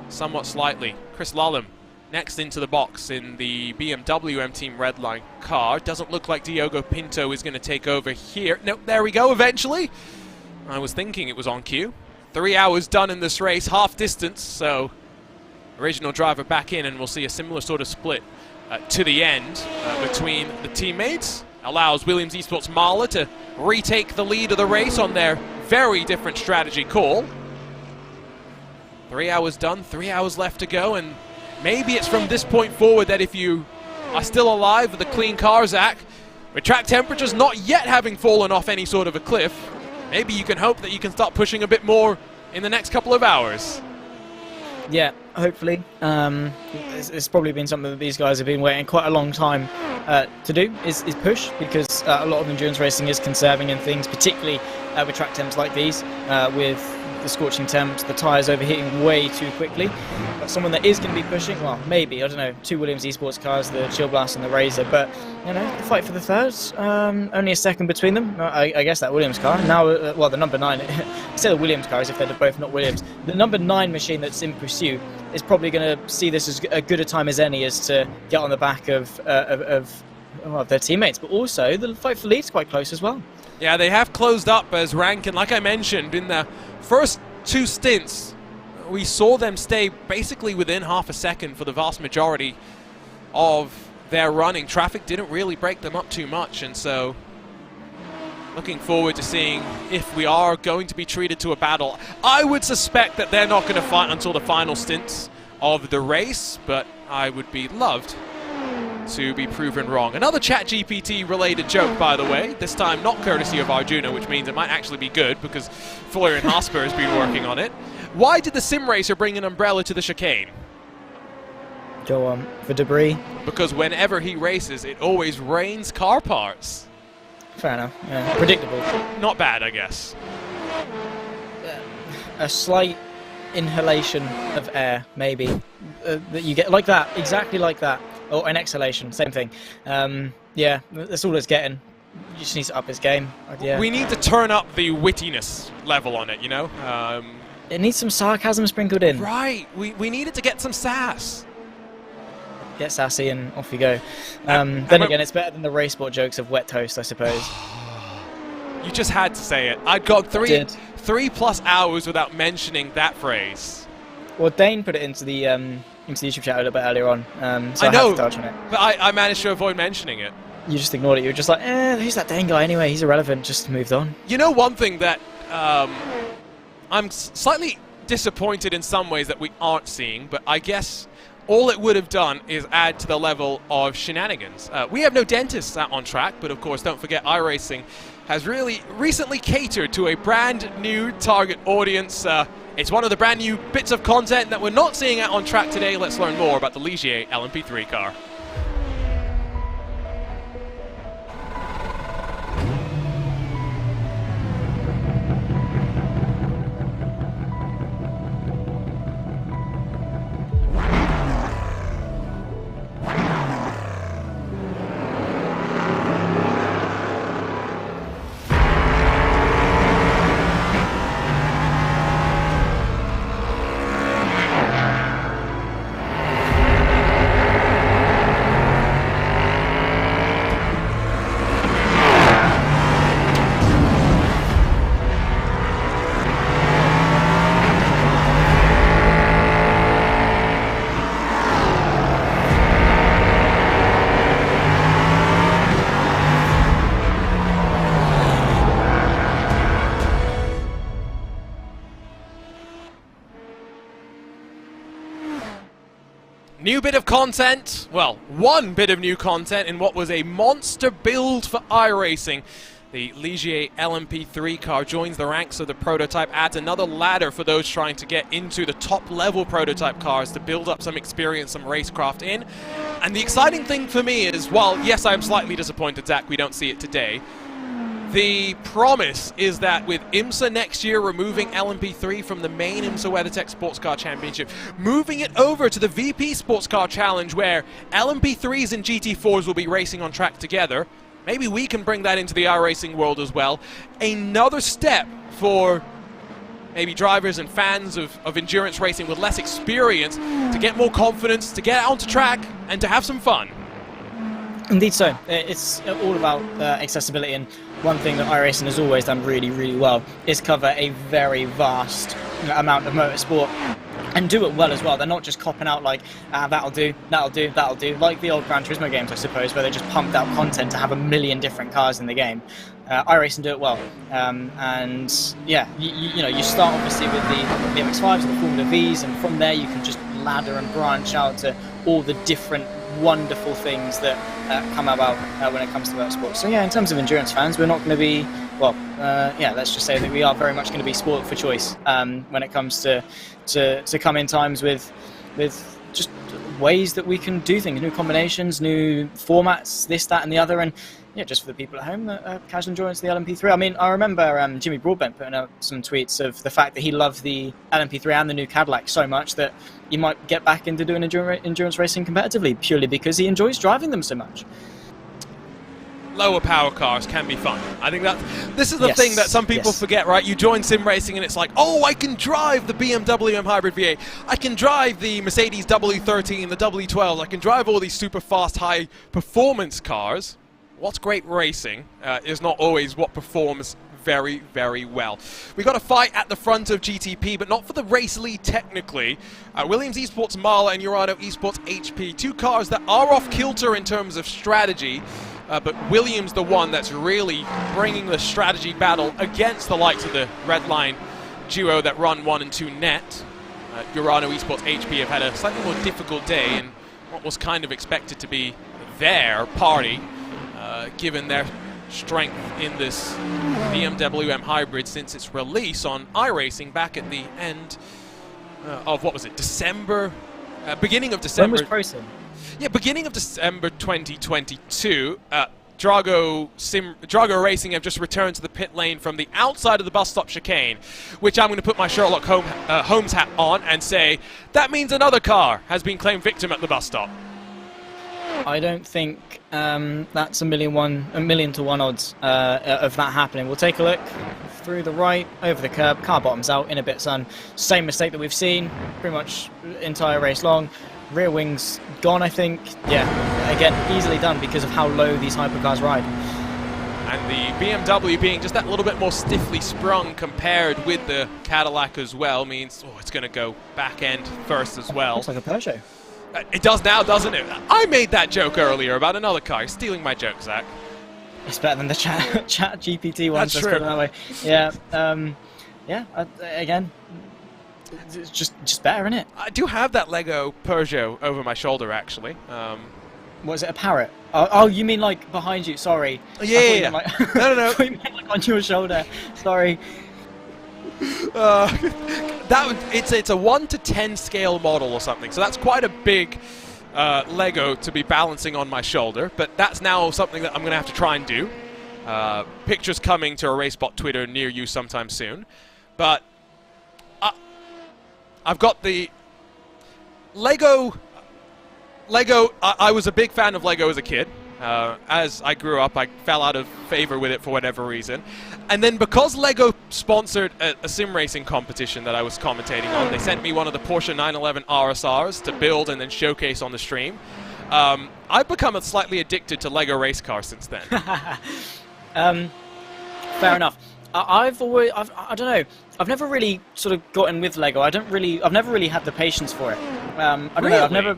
somewhat slightly. Chris Lullum next into the box in the BMW M Team Redline car. Doesn't look like Diogo Pinto is going to take over here. Nope, there we go eventually. I was thinking it was on cue. 3 hours done in this race, half distance, so original driver back in, and we'll see a similar sort of split to the end between the teammates. Allows Williams Esports Mahler to retake the lead of the race on their very different strategy call. 3 hours done, 3 hours left to go, and maybe it's from this point forward that if you are still alive with a clean car, Zach, with track temperatures not yet having fallen off any sort of a cliff, maybe you can hope that you can start pushing a bit more in the next couple of hours. Yeah, hopefully. It's probably been something that these guys have been waiting quite a long time to do, is push, because a lot of endurance racing is conserving in things, particularly with track temps like these, with the scorching temps, the tyres overheating way too quickly. But someone that is going to be pushing, well, maybe, I don't know, 2 Williams Esports cars, the Chill Blast and the Razor, but, you know, the fight for the third, only a second between them. I guess that Williams car. Now, well, the number 9, instead of Williams cars, if they're both not Williams, the number 9 machine that's in pursuit is probably going to see this as good a time as any, as to get on the back of their teammates. But also, the fight for lead's quite close as well. Yeah, they have closed up as Rankin, like I mentioned, in the first 2 stints, we saw them stay basically within half a second for the vast majority of their running. Traffic didn't really break them up too much, and so looking forward to seeing if we are going to be treated to a battle. I would suspect that they're not going to fight until the final stints of the race, but I would be loved to be proven wrong. Another ChatGPT related joke, by the way, this time not courtesy of Arjuna, which means it might actually be good because Florian Hosper has been working on it. Why did the sim racer bring an umbrella to the chicane? Go on, for debris. Because whenever he races, it always rains car parts. fair enough. Yeah. Predictable. Not bad, I guess. A slight inhalation of air, maybe, that you get like that, exactly like that, or an exhalation, same thing. Yeah, that's all it's getting. You just need to up his game. Yeah. We need to turn up the wittiness level on it, you know? It needs some sarcasm sprinkled in. Right, we needed to get some sass. Get sassy and off you go. Then again, it's better than the race sport jokes of wet toast, I suppose. You just had to say it. I'd gone 3+ hours without mentioning that phrase. Well, Dane put it into the YouTube chat a little bit earlier on, so I know, had to touch on it. But I managed to avoid mentioning it. You just ignored it. You were just like, who's that Dane guy anyway? He's irrelevant. Just moved on. You know, one thing that I'm slightly disappointed in some ways that we aren't seeing, but I guess all it would have done is add to the level of shenanigans. We have no dentists out on track, but of course, don't forget, iRacing has really recently catered to a brand new target audience. It's one of the brand new bits of content that we're not seeing out on track today. Let's learn more about the Ligier LMP3 car. New bit of content, well, one bit of new content in what was a monster build for iRacing. The Ligier LMP3 car joins the ranks of the prototype, adds another ladder for those trying to get into the top level prototype cars to build up some experience, some racecraft in. And the exciting thing for me is, while yes, I'm slightly disappointed, Zach, we don't see it today, the promise is that with IMSA next year removing LMP3 from the main IMSA WeatherTech SportsCar Championship, moving it over to the VP SportsCar Challenge where LMP3s and GT4s will be racing on track together, maybe we can bring that into the iRacing world as well. Another step for maybe drivers and fans of endurance racing with less experience to get more confidence, to get out onto track and to have some fun. Indeed so. It's all about accessibility, and one thing that iRacing has always done really, really well is cover a very vast amount of motorsport and do it well as well. They're not just copping out like, that'll do, that'll do, that'll do, like the old Gran Turismo games, I suppose, where they just pumped out content to have a million different cars in the game. iRacing do it well. And yeah, you start obviously with the MX-5s and the Formula Vs, and from there you can just ladder and branch out to all the different wonderful things that come about when it comes to motorsport. So yeah, in terms of endurance fans, we're not going to be, well, let's just say that we are very much going to be spoiled for choice when it comes to come in times with just ways that we can do things, new combinations, new formats, this, that, and the other, and yeah, just for the people at home that are casual endurance, the LMP3. I mean, I remember Jimmy Broadbent putting out some tweets of the fact that he loved the LMP3 and the new Cadillac so much that he might get back into doing endurance racing competitively, purely because he enjoys driving them so much. Lower power cars can be fun. I think this is the thing that some people forget, right? You join sim racing and it's like, oh, I can drive the BMW M Hybrid V8. I can drive the Mercedes W13, the W12. I can drive all these super fast, high performance cars. What's great racing is not always what performs very, very well. We got a fight at the front of GTP, but not for the race lead technically. Williams Esports Marla and Urano Esports HP, two cars that are off kilter in terms of strategy, but Williams the one that's really bringing the strategy battle against the likes of the Red Line duo that run 1 and 2 net. Urano Esports HP have had a slightly more difficult day in what was kind of expected to be their party, given their strength in this BMW M Hybrid since its release on iRacing back at the end of, what was it, December? Beginning of December. When was ProSim? Yeah, beginning of December 2022. Drago Racing have just returned to the pit lane from the outside of the bus stop chicane, which I'm going to put my Sherlock Holmes hat on and say that means another car has been claimed victim at the bus stop. I don't think that's a million to one odds of that happening. We'll take a look through the right, over the curb, car bottoms out in a bit, son. Same mistake that we've seen pretty much entire race long. Rear wings gone, I think. Yeah, again, easily done because of how low these hypercars ride. And the BMW being just that little bit more stiffly sprung compared with the Cadillac as well means it's going to go back end first as well. Looks like a Peugeot. It does now, doesn't it? I made that joke earlier about another car. You're stealing my joke, Zach. It's better than the chat GPT one. That's true. Put it that way. Yeah. Again, it's just better, isn't it? I do have that Lego Peugeot over my shoulder, actually. What is it, a Parrot? Oh, you mean like behind you? Sorry. Yeah. Like, No. I thought you meant like on your shoulder. Sorry. It's a 1 to 10 scale model or something, so that's quite a big Lego to be balancing on my shoulder, but that's now something that I'm going to have to try and do. Pictures coming to a RaceSpot Twitter near you sometime soon, but I've got the Lego. I was a big fan of Lego as a kid. As I grew up, I fell out of favor with it for whatever reason. And then because Lego sponsored a sim racing competition that I was commentating on, they sent me one of the Porsche 911 RSRs to build and then showcase on the stream. I've become slightly addicted to Lego race cars since then. Fair enough. I don't know. I've never really sort of gotten with Lego. I've never really had the patience for it. I don't know. I've never.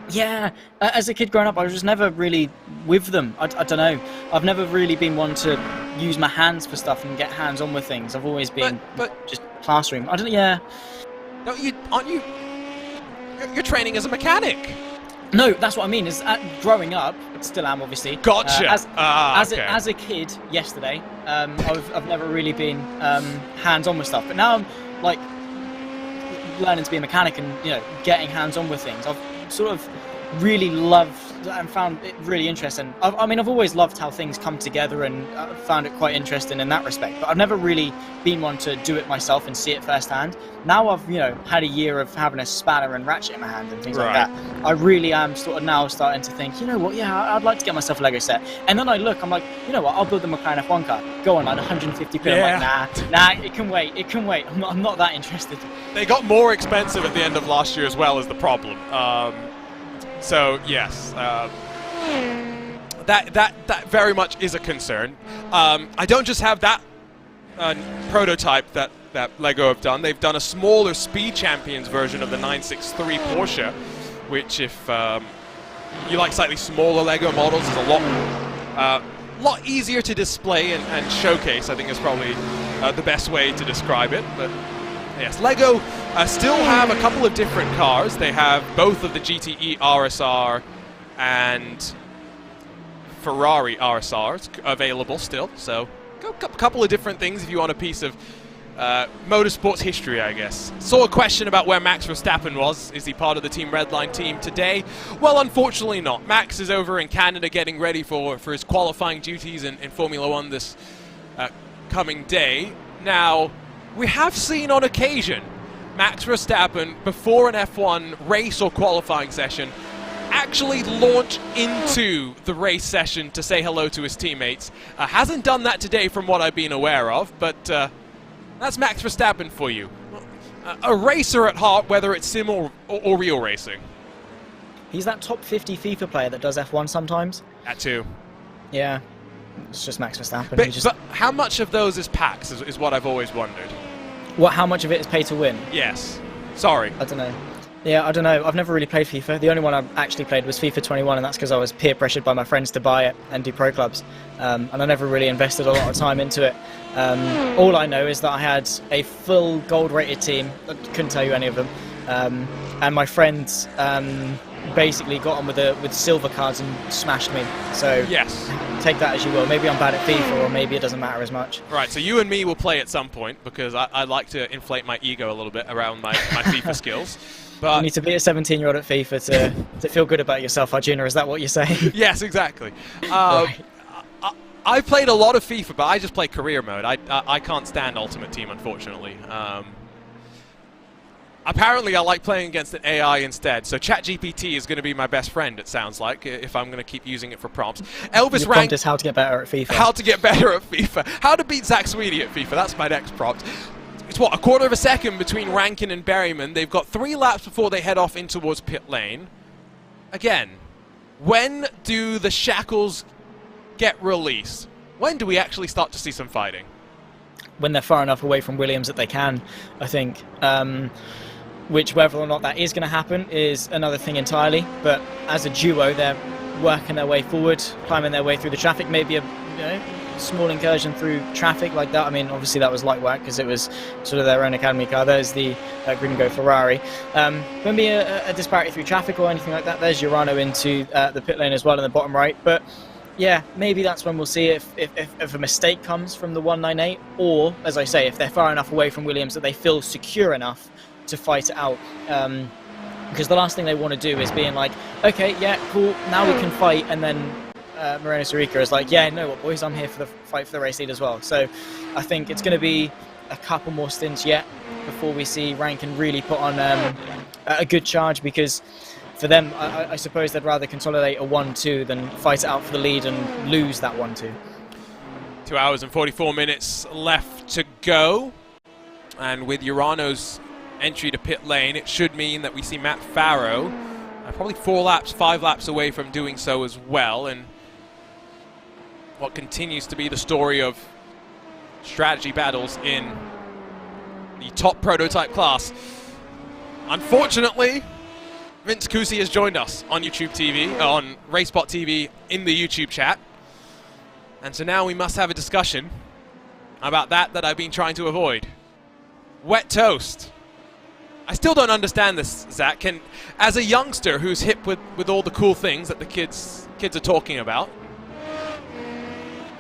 Yeah, as a kid growing up, I was just never really with them. I don't know. I've never really been one to use my hands for stuff and get hands-on with things. I've always been just classroom. I don't. Yeah. No, aren't you? You're training as a mechanic. No, that's what I mean. Is growing up, still am obviously. Gotcha. As a kid, yesterday, I've never really been hands-on with stuff. But now I'm like learning to be a mechanic and getting hands-on with things. I've sort of really loved and found it really interesting. I've always loved how things come together and found it quite interesting in that respect, but I've never really been one to do it myself and see it firsthand. Now I've had a year of having a spanner and ratchet in my hand and things like that. I really am sort of now starting to think, I'd like to get myself a Lego set. And then I look, I'm like, I'll build the McLaren F1 car. Go on, like 150 quid. Yeah. I'm like, nah, it can wait. I'm not that interested. They got more expensive at the end of last year as well, is the problem. So yes, that very much is a concern. I don't just have that prototype that Lego have done. They've done a smaller Speed Champions version of the 963 Porsche, which if you like slightly smaller Lego models, is a lot easier to display and showcase. I think is probably the best way to describe it. But yes, Lego still have a couple of different cars. They have both of the GTE RSR and Ferrari RSRs available still. So a couple of different things if you want a piece of motorsports history, I guess. Saw a question about where Max Verstappen was. Is he part of the Team Redline team today? Well, unfortunately not. Max is over in Canada getting ready for his qualifying duties in Formula One this coming day. Now, we have seen on occasion Max Verstappen, before an F1 race or qualifying session, actually launch into the race session to say hello to his teammates. Hasn't done that today from what I've been aware of, but that's Max Verstappen for you. A racer at heart, whether it's sim or real racing. He's that top 50 FIFA player that does F1 sometimes. That too. Yeah, it's just Max Verstappen. But how much of those is packs is what I've always wondered. How much of it is pay to win? Yes. Sorry. I don't know. Yeah, I don't know. I've never really played FIFA. The only one I've actually played was FIFA 21, and that's because I was peer pressured by my friends to buy it and do pro clubs. And I never really invested a lot of time into it. All I know is that I had a full gold-rated team. I couldn't tell you any of them. And my friends basically got on with silver cards and smashed me. So yes, take that as you will. Maybe I'm bad at FIFA, or maybe it doesn't matter as much. Right, so you and me will play at some point, because I like to inflate my ego a little bit around my FIFA skills. But you need to be a 17-year-old at FIFA to feel good about yourself, Arjuna. Is that what you're saying? Yes, exactly. Right. I've played a lot of FIFA, but I just play career mode. I can't stand Ultimate Team, unfortunately. Apparently, I like playing against an AI instead, so ChatGPT is going to be my best friend, it sounds like, if I'm going to keep using it for prompts. Elvis Your prompt is how to get better at FIFA. How to get better at FIFA. How to beat Zach Sweetie at FIFA. That's my next prompt. It's what, a quarter of a second between Rankin and Berryman. They've got 3 laps before they head off in towards pit lane. Again, when do the shackles get released? When do we actually start to see some fighting? When they're far enough away from Williams that they can, I think. Which, whether or not that is going to happen is another thing entirely. But as a duo, they're working their way forward, climbing their way through the traffic. Maybe a small incursion through traffic like that. I mean, obviously that was light work because it was sort of their own academy car. There's the Gringo Ferrari. Won't be a disparity through traffic or anything like that. There's Urano into the pit lane as well in the bottom right. But yeah, maybe that's when we'll see if a mistake comes from the 198, or, as I say, if they're far enough away from Williams that they feel secure enough to fight it out. Because the last thing they want to do is being like, okay, yeah, cool, now we can fight, and then Moreno Sarica is like, yeah, no, what, boys, I'm here for the fight for the race lead as well. So I think it's going to be a couple more stints yet before we see Rankin really put on a good charge, because for them, I suppose they'd rather consolidate a 1-2 than fight it out for the lead and lose that 1-2. 2 hours and 44 minutes left to go. And with Urano's entry to pit lane, it should mean that we see Matt Farrow probably 5 laps away from doing so as well. And what continues to be the story of strategy battles in the top prototype class. Unfortunately, Vince Cusi has joined us on YouTube TV, on RaceSpotTV in the YouTube chat. And so now we must have a discussion about that I've been trying to avoid. Wet toast. I still don't understand this, Zach. As a youngster who's hip with all the cool things that the kids are talking about,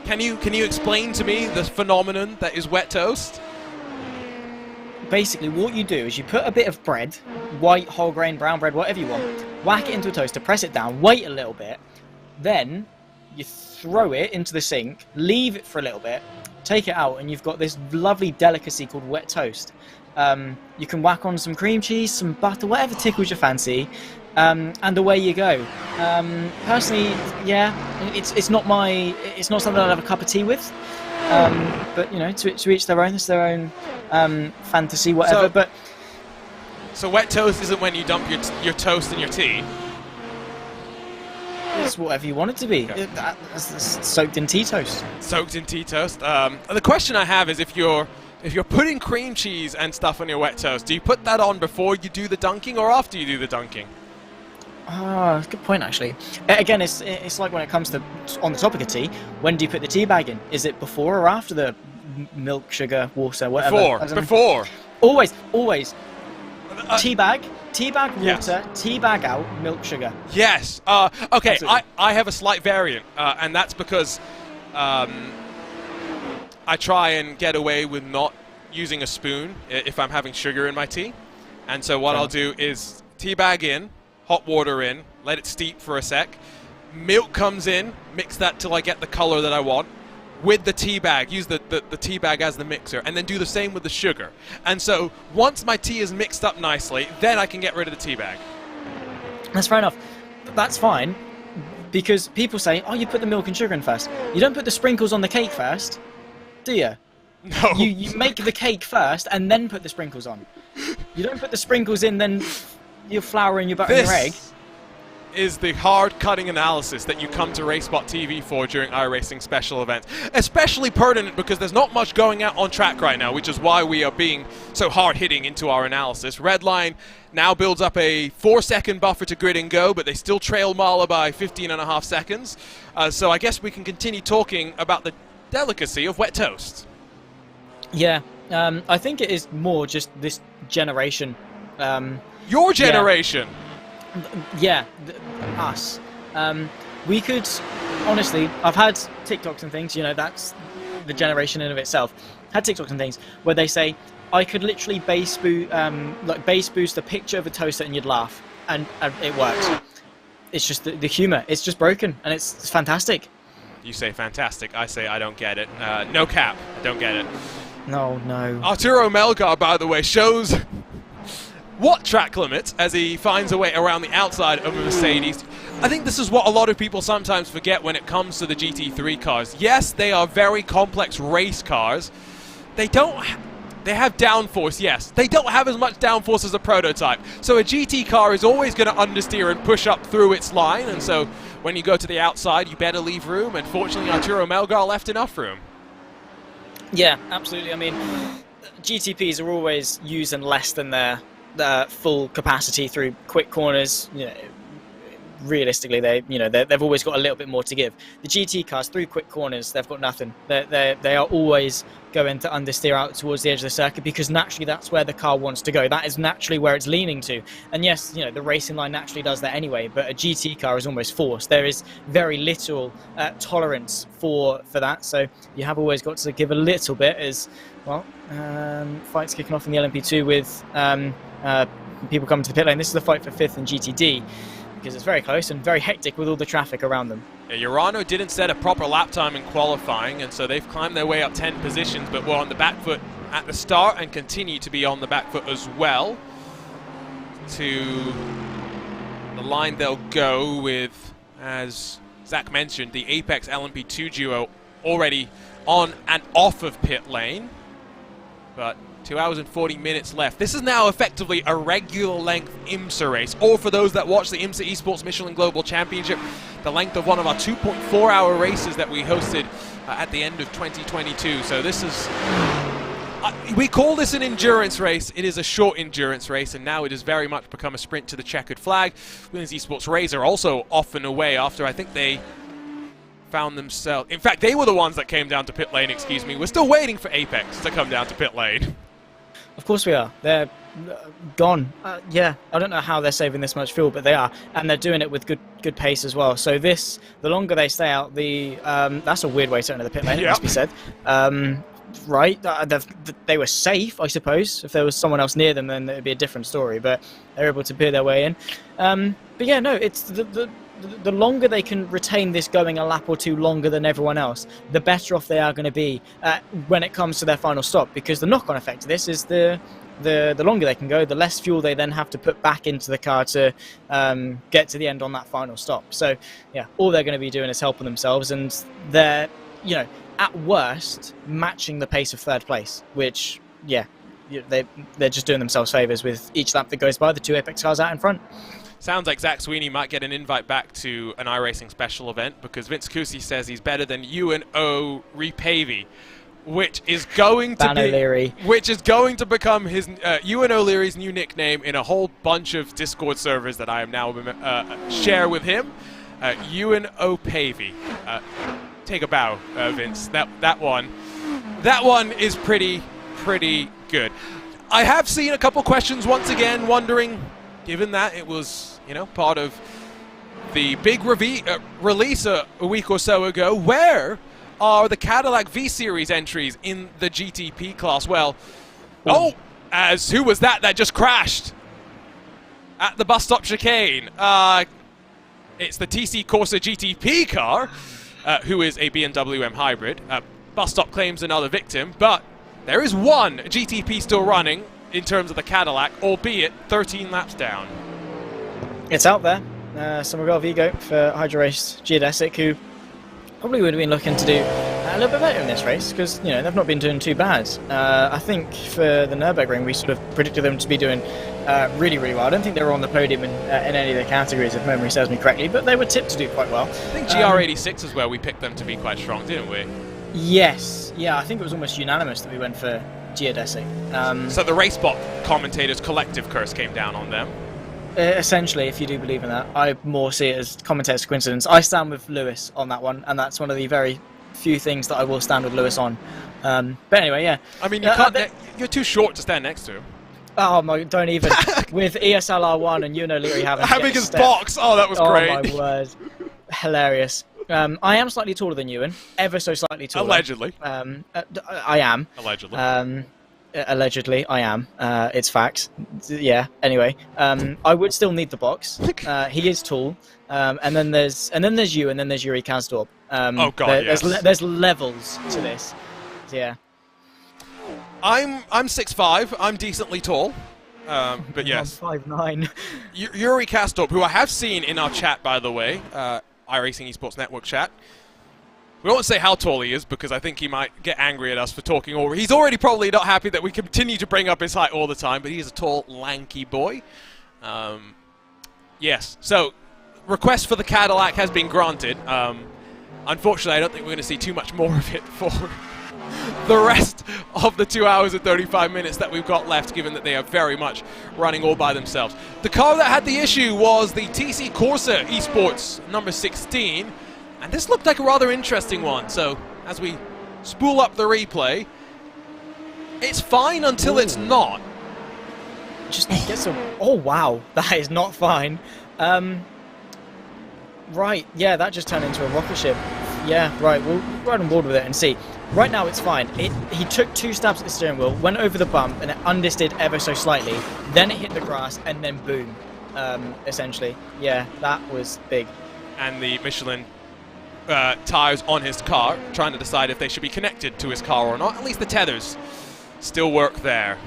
can you explain to me the phenomenon that is wet toast? Basically, what you do is you put a bit of bread, white, whole grain, brown bread, whatever you want, whack it into a toaster, press it down, wait a little bit, then you throw it into the sink, leave it for a little bit, take it out, and you've got this lovely delicacy called wet toast. You can whack on some cream cheese, some butter, whatever tickles your fancy, and away you go. Personally, yeah, it's not something I'd have a cup of tea with. But you know, to each their own. It's their own fantasy, whatever. So wet toast isn't when you dump your toast in your tea. It's whatever you want it to be. Okay. That's soaked in tea toast. Soaked in tea toast. The question I have is if you're putting cream cheese and stuff on your wet toast, do you put that on before you do the dunking or after you do the dunking? Ah, good point, actually. Again, it's like when it comes to on the topic of tea. When do you put the tea bag in? Is it before or after the milk, sugar, water, whatever? Before. Always. Tea bag, water, yes. Tea bag out, milk, sugar. Yes. Okay, I have a slight variant, and that's because I try and get away with not using a spoon if I'm having sugar in my tea. And so what I'll do is tea bag in, hot water in, let it steep for a sec. Milk comes in, mix that till I get the color that I want. With the tea bag, use the tea bag as the mixer, and then do the same with the sugar. And so once my tea is mixed up nicely, then I can get rid of the tea bag. That's fair enough. That's fine, because people say, oh, you put the milk and sugar in first. You don't put the sprinkles on the cake first, do you? No. You make the cake first and then put the sprinkles on. You don't put the sprinkles in, then your flour and your butter and your egg. Is the hard cutting analysis that you come to RaceSpotTV for during iRacing special events. Especially pertinent because there's not much going out on track right now, which is why we are being so hard-hitting into our analysis. Redline now builds up a 4-second buffer to grid and go, but they still trail Mala by 15.5 seconds. So I guess we can continue talking about the delicacy of wet toast. Yeah, I think it is more just this generation. Your generation? Yeah, us. We could, honestly, I've had TikToks and things, you know, that's the generation in of itself. Had TikToks and things where they say, I could literally bass boost a picture of a toaster and you'd laugh. And it works. It's just the humour. It's just broken and it's fantastic. You say fantastic. I say I don't get it. No cap. I don't get it. No, no. Arturo Melgar, by the way, shows what track limits as he finds a way around the outside of a Mercedes. I think this is what a lot of people sometimes forget when it comes to the GT3 cars. Yes, they are very complex race cars. They have downforce, yes. They don't have as much downforce as a prototype. So a GT car is always going to understeer and push up through its line. And so when you go to the outside, you better leave room. And fortunately, Arturo Melgar left enough room. Yeah, absolutely. I mean, GTPs are always using less than their full capacity through quick corners. You know, realistically, they've always got a little bit more to give. The GT cars through quick corners, they've got nothing. They are always going to understeer out towards the edge of the circuit because naturally that's where the car wants to go. That is naturally where it's leaning to. And yes, the racing line naturally does that anyway, but a GT car is almost forced. There is very little tolerance for that, so you have always got to give a little bit as well. Fights kicking off in the LMP2 with people coming to the pit lane. This is the fight for 5th in GTD, because it's very close and very hectic with all the traffic around them. Yeah, Urano didn't set a proper lap time in qualifying, and so they've climbed their way up 10 positions, but were on the back foot at the start and continue to be on the back foot as well. To the line they'll go with, as Zach mentioned, the Apex LMP2 duo already on and off of pit lane. But 2 hours and 40 minutes left. This is now effectively a regular length IMSA race, or for those that watch the IMSA Esports Michelin Global Championship, the length of one of our 2.4-hour races that we hosted at the end of 2022. So this is, we call this an endurance race. It is a short endurance race, and now it has very much become a sprint to the checkered flag. Williams Esports Razor also off and away after I think they found themselves, in fact, they were the ones that came down to pit lane, excuse me. We're still waiting for Apex to come down to pit lane. Of course we are. They're gone. Yeah, I don't know how they're saving this much fuel, but they are, and they're doing it with good pace as well. So the longer they stay out, that's a weird way to enter the pit lane, it must be said. Right, they were safe, I suppose. If there was someone else near them, then it would be a different story. But they're able to peer their way in. But yeah, no, it's the longer they can retain this going a lap or two longer than everyone else, the better off they are going to be when it comes to their final stop. Because the knock-on effect of this is the longer they can go, the less fuel they then have to put back into the car to get to the end on that final stop. So yeah, all they're going to be doing is helping themselves, and they're, at worst, matching the pace of third place, which, yeah, they're just doing themselves favours with each lap that goes by, the two Apex cars out in front. Sounds like Zach Sweeney might get an invite back to an iRacing special event, because Vince Cusi says he's better than UNO Repavey, which is going to become his Ewan O'Leary's new nickname in a whole bunch of Discord servers that I am now share with him. Ewan O'Pavey. Take a bow, Vince. That one is pretty good. I have seen a couple questions once again wondering, given that it was, part of the big release a week or so ago, where are the Cadillac V-Series entries in the GTP class? Well, who was that just crashed at the bus stop chicane? It's the TC Corsa GTP car, who is a BMW M hybrid. Bus stop claims another victim, but there is one GTP still running in terms of the Cadillac, albeit 13 laps down. It's out there. So we've got Vigo for Hydro Race Geodesic, who probably would have been looking to do a little bit better in this race, because they've not been doing too bad. I think for the Nürburgring we sort of predicted them to be doing really well. I don't think they were on the podium in any of the categories, if memory serves me correctly, but they were tipped to do quite well. I think GR86 is where we picked them to be quite strong, didn't we? Yes, yeah, I think it was almost unanimous that we went for Geodesic. So the RaceSpot commentators' collective curse came down on them. Essentially, if you do believe in that. I more see it as commentators' coincidence. I stand with Lewis on that one, and that's one of the very few things that I will stand with Lewis on. But anyway, yeah. I mean, you can't. You're too short to stand next to him. Oh my! Don't even. With ESLR1 and Ewan O'Leary having his box. Oh, that was great. Oh my word! Hilarious. I am slightly taller than Ewan, ever so slightly taller. Allegedly. I am. Allegedly. Allegedly, I am. It's facts. Yeah. Anyway, I would still need the box. He is tall. And then there's you, and then there's Yuri Kazdorp. Oh God, yes. There's levels to this. Yeah. I'm 6'5". I'm decently tall. But yes. I'm 5'9". Yuri Kastorp, who I have seen in our chat, by the way, iRacing Esports Network chat. We won't say how tall he is because I think he might get angry at us for talking over. He's already probably not happy that we continue to bring up his height all the time, but he's a tall, lanky boy. Yes, so request for the Cadillac has been granted. Unfortunately, I don't think we're going to see too much more of it for the rest of the 2 hours and 35 minutes that we've got left, given that they are very much running all by themselves. The car that had the issue was the TC Corsa Esports number 16, and this looked like a rather interesting one. So as we spool up the replay, it's fine until it's not. Just get some. Oh wow, that is not fine. Right, yeah, that just turned into a rocket ship. Yeah, right, we'll ride on board with it and see. Right now it's fine. He took 2 stabs at the steering wheel, went over the bump, and it undisted ever so slightly. Then it hit the grass, and then boom, essentially. Yeah, that was big. And the Michelin tires on his car, trying to decide if they should be connected to his car or not. At least the tethers still work there.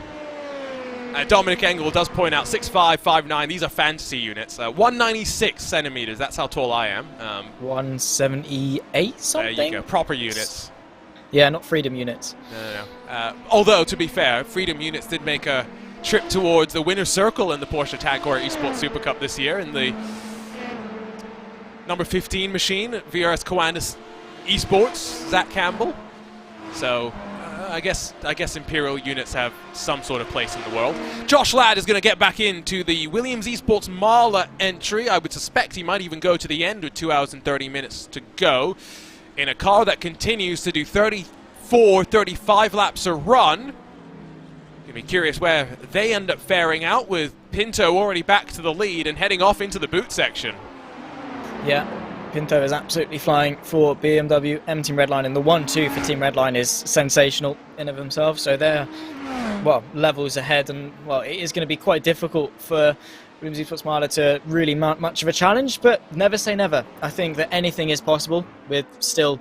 Dominic Engel does point out 6'5", 5'9", these are fantasy units. 196 centimeters, that's how tall I am. 178 something? There you go, proper units. Yeah, not Freedom units. No. Although, to be fair, Freedom units did make a trip towards the winner's circle in the Porsche Tag Heuer Esports Super Cup this year in the number 15 machine at VRS Coandis Esports, Zach Campbell. So I guess Imperial units have some sort of place in the world. Josh Ladd is going to get back into the Williams Esports Marla entry. I would suspect he might even go to the end with 2 hours and 30 minutes to go in a car that continues to do 34, 35 laps a run. Going to be curious where they end up faring out, with Pinto already back to the lead and heading off into the boot section. Yeah. Pinto is absolutely flying for BMW M-Team Redline, and the 1-2 for Team Redline is sensational in of themselves. So they're, well, levels ahead, and, well, it is going to be quite difficult for Williams Esports Marla to really mount much of a challenge, but never say never. I think that anything is possible with still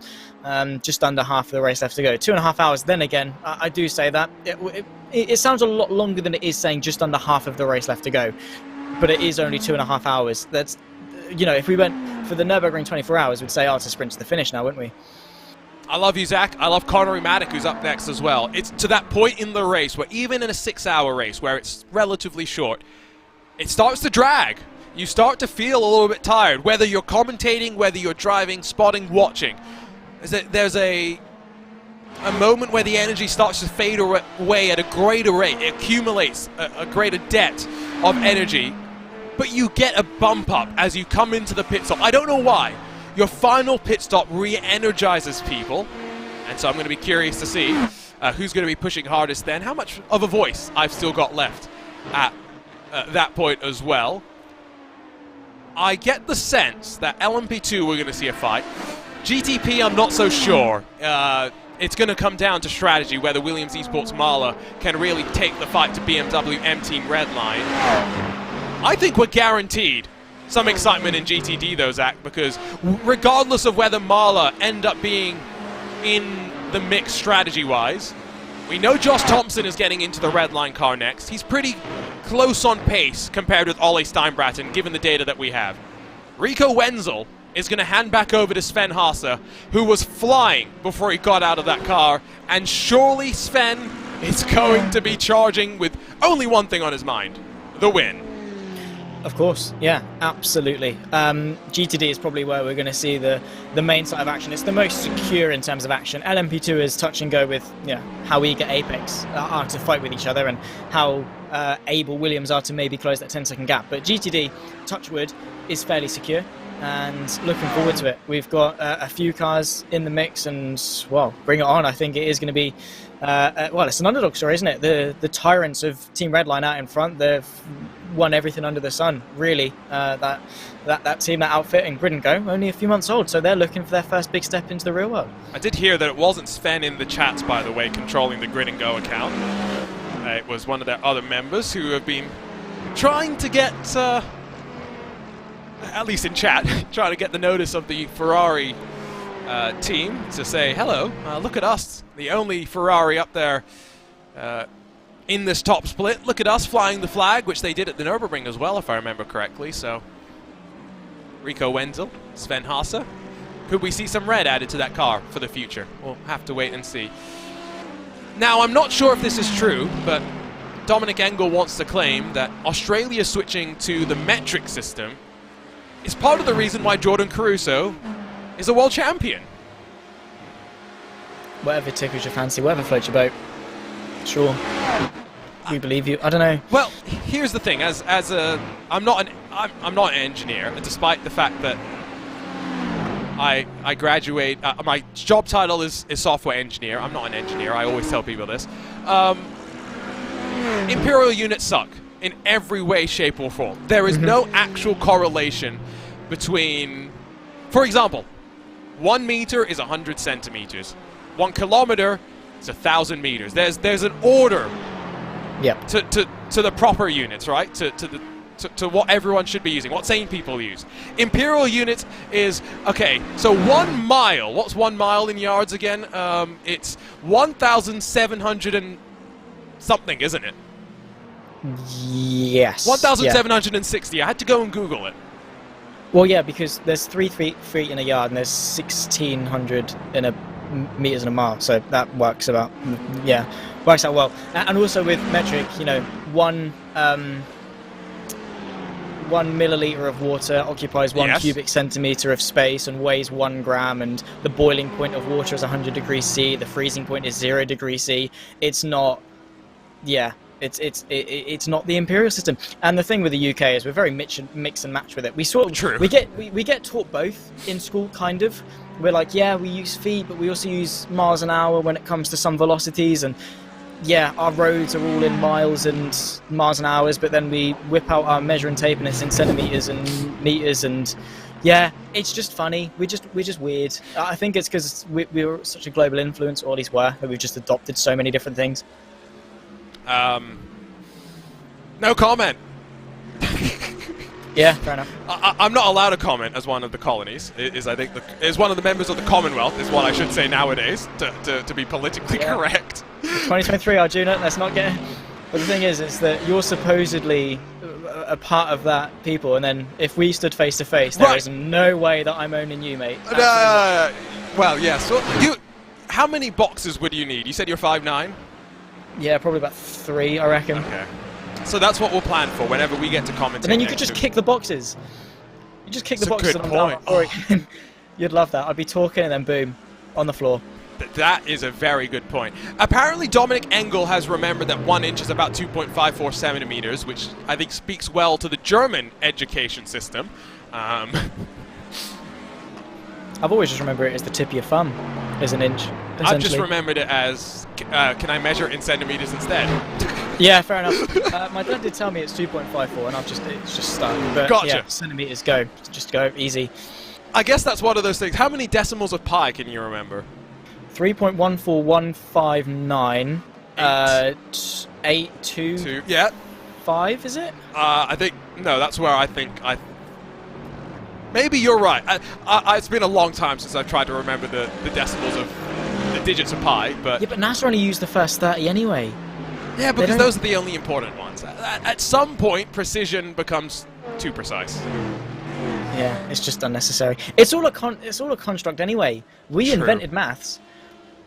just under half of the race left to go. 2.5 hours, then again, I do say that. It sounds a lot longer than it is saying just under half of the race left to go, but it is only 2.5 hours. That's, you know, if we went for the Nürburgring 24 hours, we'd say, oh, it's a sprint to the finish now, wouldn't we? I love you, Zach. I love Conor Matic, who's up next as well. It's to that point in the race where even in a 6-hour race, where it's relatively short, it starts to drag. You start to feel a little bit tired, whether you're commentating, whether you're driving, spotting, watching. There's a moment where the energy starts to fade away at a greater rate. It accumulates a greater debt of energy. But you get a bump up as you come into the pit stop. I don't know why. Your final pit stop re-energizes people. And so I'm going to be curious to see who's going to be pushing hardest then. How much of a voice I've still got left at that point as well. I get the sense that LMP2 we're going to see a fight. GTP I'm not so sure. It's going to come down to strategy, whether Williams Esports Marla can really take the fight to BMW M-Team Redline. I think we're guaranteed some excitement in GTD though, Zach, because regardless of whether Marla end up being in the mix strategy-wise, we know Josh Thompson is getting into the Redline car next. He's pretty close on pace compared with Ole Steinbraten, given the data that we have. Rico Wenzel is going to hand back over to Sven Haase, who was flying before he got out of that car, and surely Sven is going to be charging with only one thing on his mind, the win. Of course, yeah, absolutely. GTD is probably where we're going to see the main side of action. It's the most secure in terms of action. LMP2 is touch and go with, you know, how eager Apex are to fight with each other and how able Williams are to maybe close that 10-second gap. But GTD, touch wood, is fairly secure, and looking forward to it. We've got a few cars in the mix, and, well, bring it on. I think it is going to be, well, it's an underdog story, isn't it? The tyrants of Team Redline out in front, they've won everything under the sun, really. That team, that outfit, and Grid and Go, only a few months old, so they're looking for their first big step into the real world. I did hear that it wasn't Sven in the chats, by the way, controlling the Grid and Go account. It was one of their other members who have been trying to get, at least in chat, trying to get the notice of the Ferrari team to say, hello, look at us, the only Ferrari up there in this top split. Look at us flying the flag, which they did at the Nürburgring as well, if I remember correctly. So, Rico Wenzel, Sven Haase. Could we see some red added to that car for the future? We'll have to wait and see. Now, I'm not sure if this is true, but Dominic Engel wants to claim that Australia switching to the metric system is part of the reason why Jordan Caruso is a world champion. Whatever tickles your fancy, whatever floats your boat. Sure. We believe you. I don't know. Well, here's the thing. I'm not an engineer, despite the fact that I graduate. My job title is software engineer. I'm not an engineer. I always tell people this. Imperial units suck in every way, shape, or form. There is no actual correlation between, for example, 1 meter is 100 centimeters. 1 kilometer is 1,000 meters. There's an order. Yep. To the proper units, right? To what everyone should be using, what sane people use. Imperial units is, okay, so 1 mile, what's 1 mile in yards again? It's 1,700 and something, isn't it? Yes. 1,760, yeah. I had to go and Google it. Well, yeah, because there's 3 feet in a yard and there's 1,600 in a meters in a mile, so that works about, works out well. And also with metric, you know, 1 milliliter of water occupies 1 cubic centimeter of space and weighs 1 gram, and the boiling point of water is 100 degrees C, the freezing point is 0 degrees C. It's not, it's not the imperial system. And the thing with the UK is we're very mix and match with it. We sort of, we get taught both in school, kind of. We're like, yeah, we use feet, but we also use miles an hour when it comes to some velocities, and yeah, our roads are all in miles and miles an hours, but then we whip out our measuring tape and it's in centimeters and meters, and yeah, it's just funny. We're just weird. I think it's because we were such a global influence, or at least were, that we've just adopted so many different things. No comment. Yeah, fair enough. I'm not allowed to comment as one of the colonies. I think as one of the members of the Commonwealth is what I should say nowadays to be politically correct. 2023, Arjuna. Let's not get. But the thing is that you're supposedly a part of that people, and then if we stood face to face, there is no way that I'm owning you, mate. Well, yes. So how many boxes would you need? You said you're 5'9". Yeah, probably about 3, I reckon. Okay. So that's what we'll plan for whenever we get to commentate. And then you could just kick the boxes. You just kick the boxes. That's a good point. You'd love that. I'd be talking and then boom, on the floor. That is a very good point. Apparently, Dominic Engel has remembered that 1 inch is about 2.54 centimeters, which I think speaks well to the German education system. I've always just remembered it as the tip of your thumb, as an inch. I've just remembered it as, can I measure it in centimeters instead? Yeah, fair enough. My dad did tell me it's 2.54, and it's just stuck. But gotcha. Yeah, centimeters go. Just go, easy. I guess that's one of those things. How many decimals of pi can you remember? 3.14159. 825, yeah. Is it? I think, no, that's where I think maybe you're right. It's been a long time since I've tried to remember the decimals of the digits of pi, but... Yeah, but NASA only used the first 30 anyway. Yeah, because those are the only important ones. At some point, precision becomes too precise. Yeah, it's just unnecessary. It's all a construct anyway. We invented maths.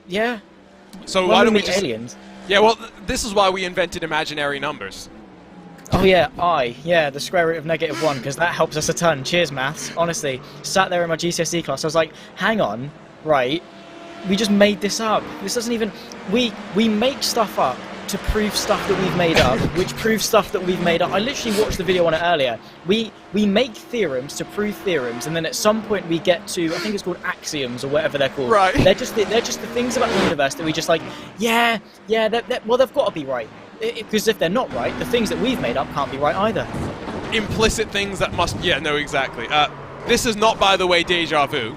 Yeah. So why don't we just... aliens? Yeah, well, this is why we invented imaginary numbers. Oh yeah, the square root of -1, because that helps us a ton. Cheers, maths. Honestly, sat there in my GCSE class, I was like, hang on, right? We just made this up. This doesn't even... We make stuff up to prove stuff that we've made up, which proves stuff that we've made up. I literally watched the video on it earlier. We make theorems to prove theorems, and then at some point we get to, I think it's called axioms or whatever they're called. Right. They're just the things about the universe that we just like, well, they've got to be right. Because if they're not right, the things that we've made up can't be right either. Implicit things that must... Yeah, no, exactly. This is not, by the way, deja vu.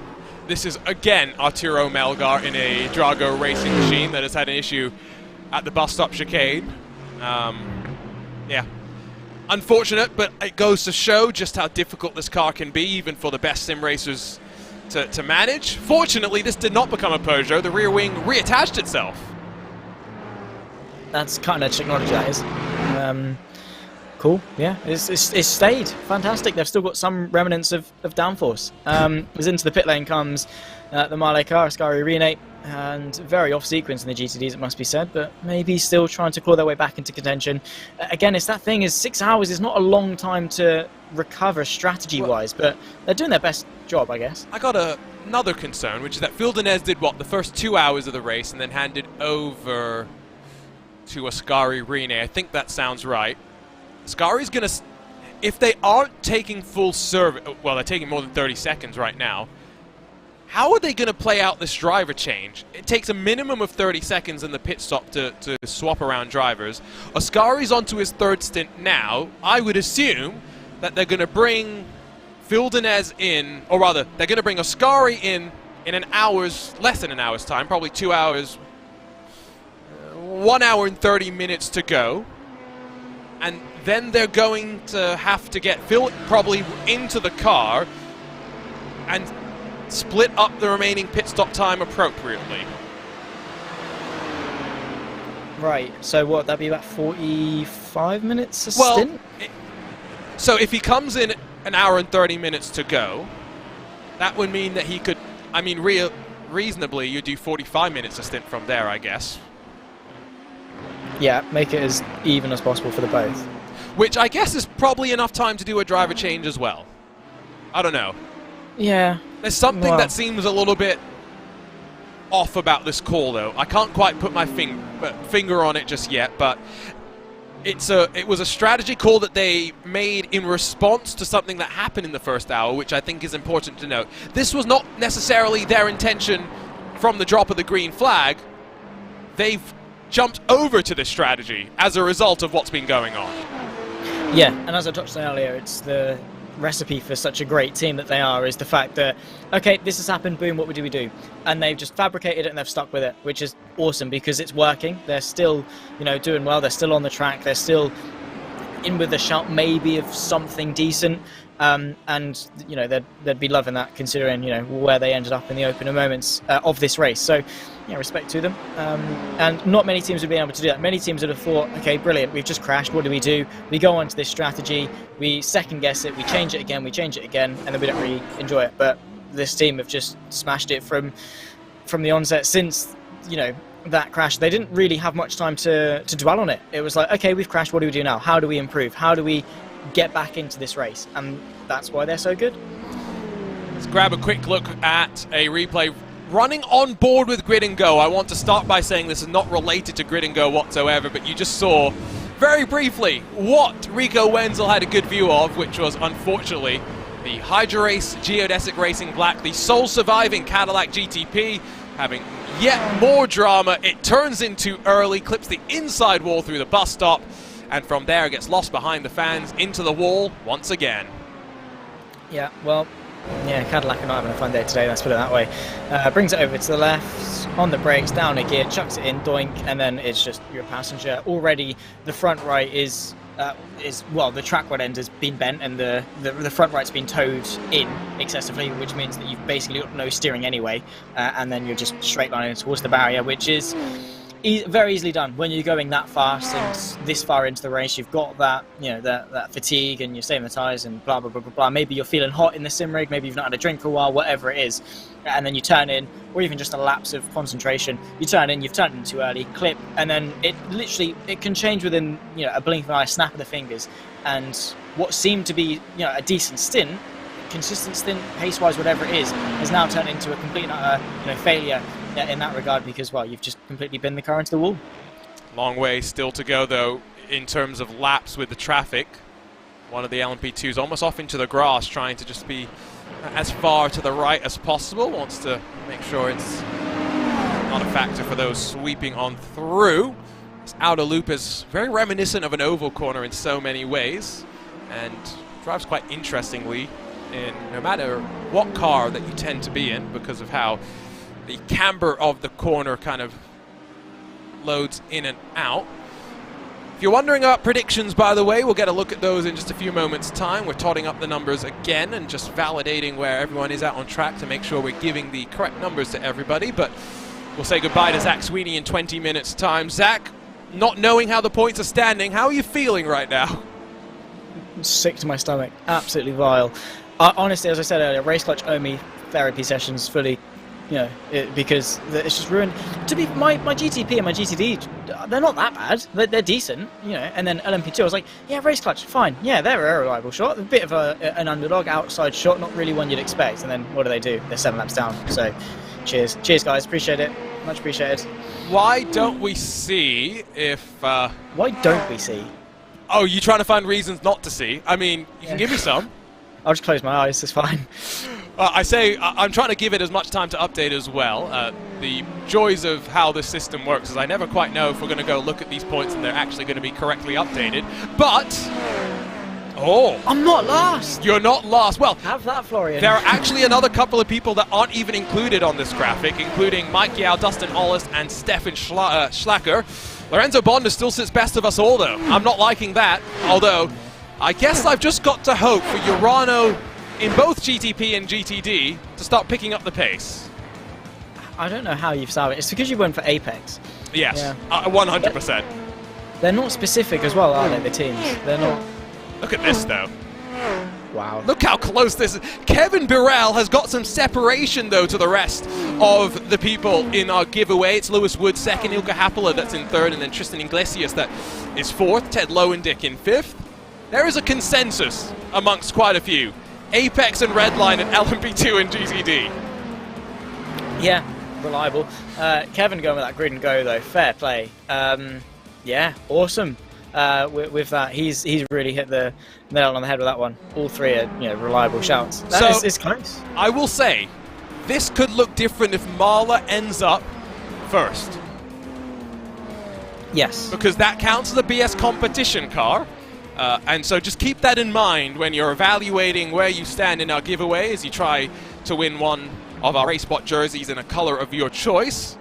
This is, again, Arturo Melgar in a Drago racing machine that has had an issue at the bus stop chicane. Yeah. Unfortunate, but it goes to show just how difficult this car can be, even for the best sim racers to manage. Fortunately, this did not become a Peugeot. The rear wing reattached itself. That's kind of technology, that is. Cool, yeah, it's stayed. Fantastic. They've still got some remnants of downforce. As into the pit lane comes the Male car, Ascari Rene, and very off sequence in the GTDs, it must be said, but maybe still trying to claw their way back into contention. Again, it's that thing, is 6 hours is not a long time to recover strategy-wise, but they're doing their best job, I guess. I got another concern, which is that Fildenez did what, the first 2 hours of the race and then handed over to Ascari Rene. I think that sounds right. Ascari's going to, if they aren't taking full service, well, they're taking more than 30 seconds right now, how are they going to play out this driver change? It takes a minimum of 30 seconds in the pit stop to swap around drivers. Ascari's onto his third stint now. I would assume that they're going to bring Fildenez in, or rather, they're going to bring Ascari in an hour's, less than an hour's time, probably 2 hours, 1 hour and 30 minutes to go. And then they're going to have to get Phil probably into the car and split up the remaining pit stop time appropriately. Right, so what, that'd be about 45 minutes a stint? So if he comes in an hour and 30 minutes to go, that would mean that he could, I mean, reasonably, you do 45 minutes a stint from there, I guess. Yeah, make it as even as possible for the both. Which I guess is probably enough time to do a driver change as well. I don't know. Yeah. There's something that seems a little bit off about this call, though. I can't quite put my finger on it just yet, but it was a strategy call that they made in response to something that happened in the first hour, which I think is important to note. This was not necessarily their intention from the drop of the green flag. They've jumped over to this strategy as a result of what's been going on. Yeah, and as I touched on earlier, it's the recipe for such a great team that they are, is the fact that, okay, this has happened, boom, what do we do? And they've just fabricated it and they've stuck with it, which is awesome because it's working. They're still, doing well. They're still on the track. They're still in with a shout maybe of something decent. And they'd be loving that considering where they ended up in the opener moments of this race. So yeah, respect to them. And not many teams would be able to do that. Many teams would have thought, okay, brilliant, we've just crashed, what do? We go on to this strategy, we second guess it, we change it again, and then we don't really enjoy it. But this team have just smashed it from the onset. Since that crash, they didn't really have much time to dwell on it. It was like, okay, we've crashed, what do we do now? How do we improve? How do we get back into this race? And that's why they're so good. Let's grab a quick look at a replay. Running on board with Grid and Go. I want to start by saying this is not related to Grid and Go whatsoever, but you just saw very briefly what Rico Wenzel had a good view of, which was unfortunately the Hydra Race Geodesic Racing Black, the sole surviving Cadillac GTP, having yet more drama. It turns into early, clips the inside wall through the bus stop, and from there gets lost behind the fans into the wall once again. Yeah, well, Cadillac are not having a fun day today, let's put it that way. Brings it over to the left, on the brakes, down a gear, chucks it in, doink, and then it's just your passenger. Already the front right is the track rod end has been bent and the front right's been towed in excessively, which means that you've basically got no steering anyway, and then you're just straight lining towards the barrier, which is very easily done when you're going that fast and this far into the race. You've got that, that fatigue, and you're saving the tyres and blah blah blah blah blah. Maybe you're feeling hot in the sim rig, maybe you've not had a drink for a while, whatever it is, and then you turn in, or even just a lapse of concentration. You turn in, you've turned in too early, clip, and then it can change within a blink of an eye, snap of the fingers, and what seemed to be a decent stint, consistent stint, pace-wise, whatever it is, has now turned into a complete failure in that regard, because you've just completely binned the car into the wall. Long way still to go though in terms of laps with the traffic. One of the LMP2s almost off into the grass, trying to just be as far to the right as possible, wants to make sure it's not a factor for those sweeping on through. This outer loop is very reminiscent of an oval corner in so many ways, and drives quite interestingly in no matter what car that you tend to be in, because of how the camber of the corner kind of loads in and out. If you're wondering about predictions, by the way, we'll get a look at those in just a few moments' time. We're totting up the numbers again and just validating where everyone is at on track to make sure we're giving the correct numbers to everybody. But we'll say goodbye to Zach Sweeney in 20 minutes' time. Zach, not knowing how the points are standing, how are you feeling right now? Sick to my stomach. Absolutely vile. Honestly, as I said earlier, Race Clutch owe me therapy sessions fully. Because it's just ruined. To be my GTP and my GTD, they're not that bad. They're decent, And then LMP2, I was like, yeah, Race Clutch, fine. Yeah, they're a reliable shot. A bit of an underdog outside shot, not really one you'd expect. And then what do? They're 7 laps down. So, cheers, guys. Appreciate it. Much appreciated. Why don't we see if? Why don't we see? Oh, you trying to find reasons not to see? I mean, you can give me some. I'll just close my eyes. It's fine. I'm trying to give it as much time to update as well. The joys of how this system works is I never quite know if we're going to go look at these points and they're actually going to be correctly updated. But, I'm not last. You're not lost. Well, have that, Florian. There are actually another couple of people that aren't even included on this graphic, including Mike Yao, Dustin Hollis, and Stefan Schlacker. Lorenzo Bonder still sits best of us all, though. I'm not liking that, although I guess I've just got to hope for Urano in both GTP and GTD to start picking up the pace. I don't know how you've solved it. It's because you went for Apex. Yes, 100%. They're not specific as well, are they, the teams? They're not. Look at this, though. Wow. Look how close this is. Kevin Burrell has got some separation, though, to the rest of the people in our giveaway. It's Lewis Wood second, Ilka Hapola that's in third, and then Tristan Iglesias that is fourth, Ted Lowendick in fifth. There is a consensus amongst quite a few. Apex and Redline and LMP2 and GTD. Yeah, reliable. Kevin going with that grid and go, though. Fair play. Yeah, awesome. With that, he's really hit the nail on the head with that one. All three are reliable shouts. It's close. I will say, this could look different if Marla ends up first. Yes. Because that counts as a BS competition car. And so just keep that in mind when you're evaluating where you stand in our giveaway as you try to win one of our RaceSpot jerseys in a color of your choice.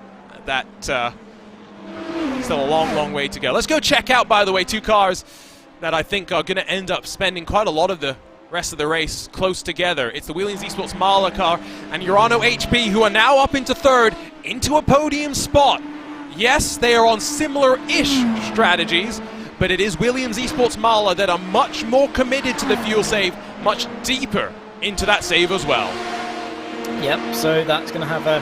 That still a long way to go. Let's go check out, by the way, two cars that I think are going to end up spending quite a lot of the rest of the race close together. It's the Williams Esports Marla car and Urano HP, who are now up into third, into a podium spot. Yes, they are on similar-ish strategies, but it is Williams Esports Marla that are much more committed to the fuel save, much deeper into that save as well. Yep, so that's going to have a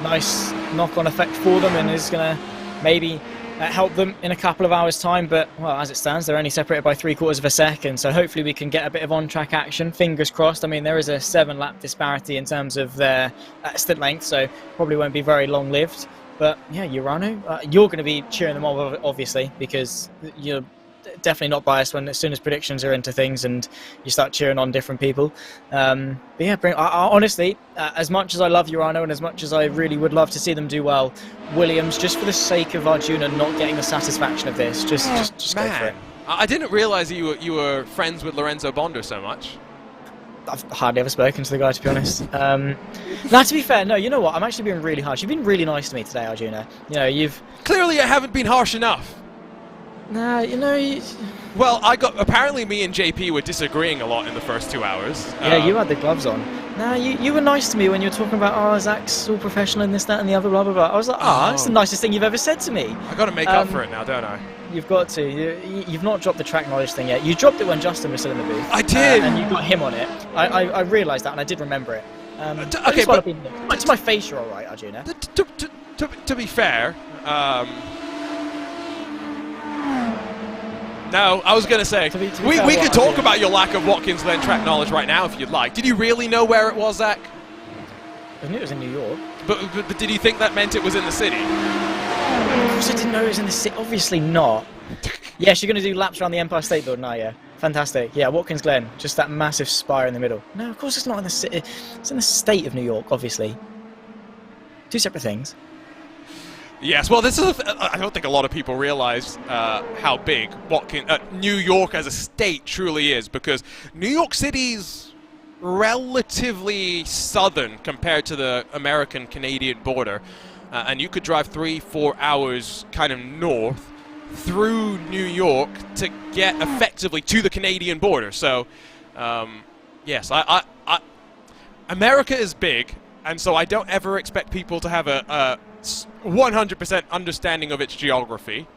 nice knock-on effect for them and is going to maybe help them in a couple of hours' time. But, well, as it stands, they're only separated by 3/4 of a second, so hopefully we can get a bit of on-track action. Fingers crossed. I mean, there is a 7-lap disparity in terms of their stint length, so probably won't be very long-lived. But, yeah, Urano, you're going to be cheering them on, obviously, because you're definitely not biased as soon as predictions are into things and you start cheering on different people. But, yeah, honestly, as much as I love Urano and as much as I really would love to see them do well, Williams, just for the sake of Arjuna not getting the satisfaction of this, just go for it. I didn't realize you were friends with Lorenzo Bonder so much. I've hardly ever spoken to the guy, to be honest. Now, to be fair, no, you know what? I'm actually being really harsh. You've been really nice to me today, Arjuna. You've... Clearly I haven't been harsh enough. Nah, Well, apparently me and JP were disagreeing a lot in the first 2 hours. Yeah, you had the gloves on. Nah, you were nice to me when you were talking about, Zach's all professional and this, that, and the other, blah, blah, blah. I was like, that's the nicest thing you've ever said to me. I got to make up for it now, don't I? You've got to. You've not dropped the track knowledge thing yet. You dropped it when Justin was still in the booth. I did! And you got him on it. I realised that and I did remember it. Okay, but... To my face, you're alright, Arjuna. To be fair, no, I was going to say, we could talk about your lack of Watkins Glen track knowledge right now if you'd like. Did you really know where it was, Zach? I knew it was in New York. But did you think that meant it was in the city? Of course I didn't know it was in the city. Obviously not. Yes, you're going to do laps around the Empire State Building now, yeah. Fantastic. Yeah, Watkins Glen, just that massive spire in the middle. No, of course it's not in the city. It's in the state of New York, obviously. Two separate things. Yes, well, I don't think a lot of people realize how big New York as a state truly is, because New York City's relatively southern compared to the American-Canadian border, and you could drive 3-4 hours kind of north through New York to get effectively to the Canadian border. So, yes, America is big, and so I don't ever expect people to have a 100% understanding of its geography.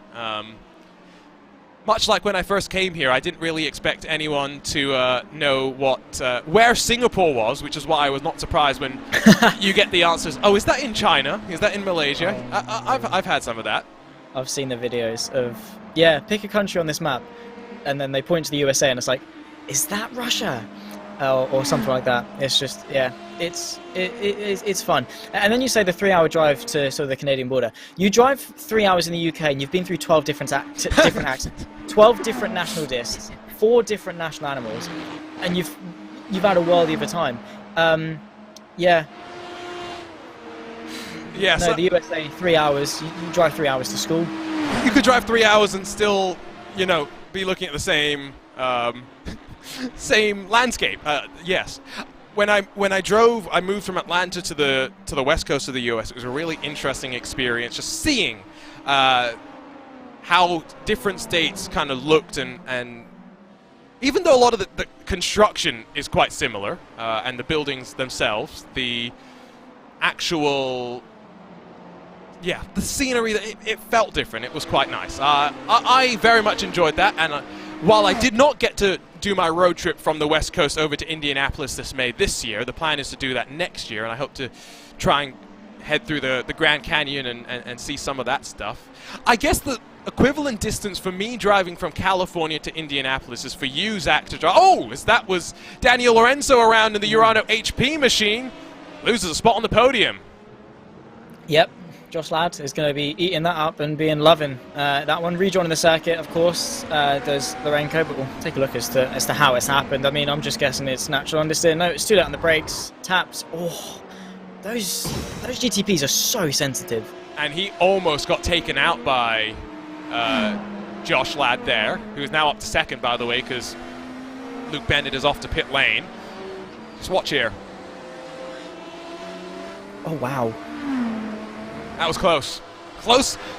Much like when I first came here, I didn't really expect anyone to know where Singapore was, which is why I was not surprised when you get the answers. Oh, is that in China? Is that in Malaysia? I've had some of that. I've seen the videos of, yeah, pick a country on this map, and then they point to the USA, and it's like, is that Russia? Or something like that. It's just, yeah, it's fun. And then you say the 3-hour drive to sort of the Canadian border. You drive 3 hours in the UK, and you've been through 12 different accents, 12 different national discs, 4 different national animals, and you've had a worldie of a time. Yeah. Yeah. No, the USA, 3 hours. You drive 3 hours to school. You could drive 3 hours and still, you know, be looking at the same. Same landscape. Yes. When I drove, I moved from Atlanta to the west coast of the U.S. It was a really interesting experience, just seeing how different states kind of looked, and even though a lot of the construction is quite similar, and the buildings themselves, the actual, yeah, the scenery, it felt different. It was quite nice. I very much enjoyed that, and while I did not get to do my road trip from the West Coast over to Indianapolis this year, the plan is to do that next year, and I hope to try and head through the Grand Canyon and see some of that stuff. I guess the equivalent distance for me driving from California to Indianapolis is for you, Zach, to drive. Oh, that was Daniel Lorenzo around in the Urano HP machine. Loses a spot on the podium. Yep. Josh Ladd is going to be eating that up and being loving that one. Rejoining the circuit, of course, does Lorenko, but we'll take a look as to how it's happened. I mean, I'm just guessing it's natural understeer. No, it's stood out on the brakes, taps. Oh, those GTPs are so sensitive. And he almost got taken out by Josh Ladd there, who is now up to second, by the way, because Luke Bennett is off to pit lane. Just watch here. Oh, wow. That was close.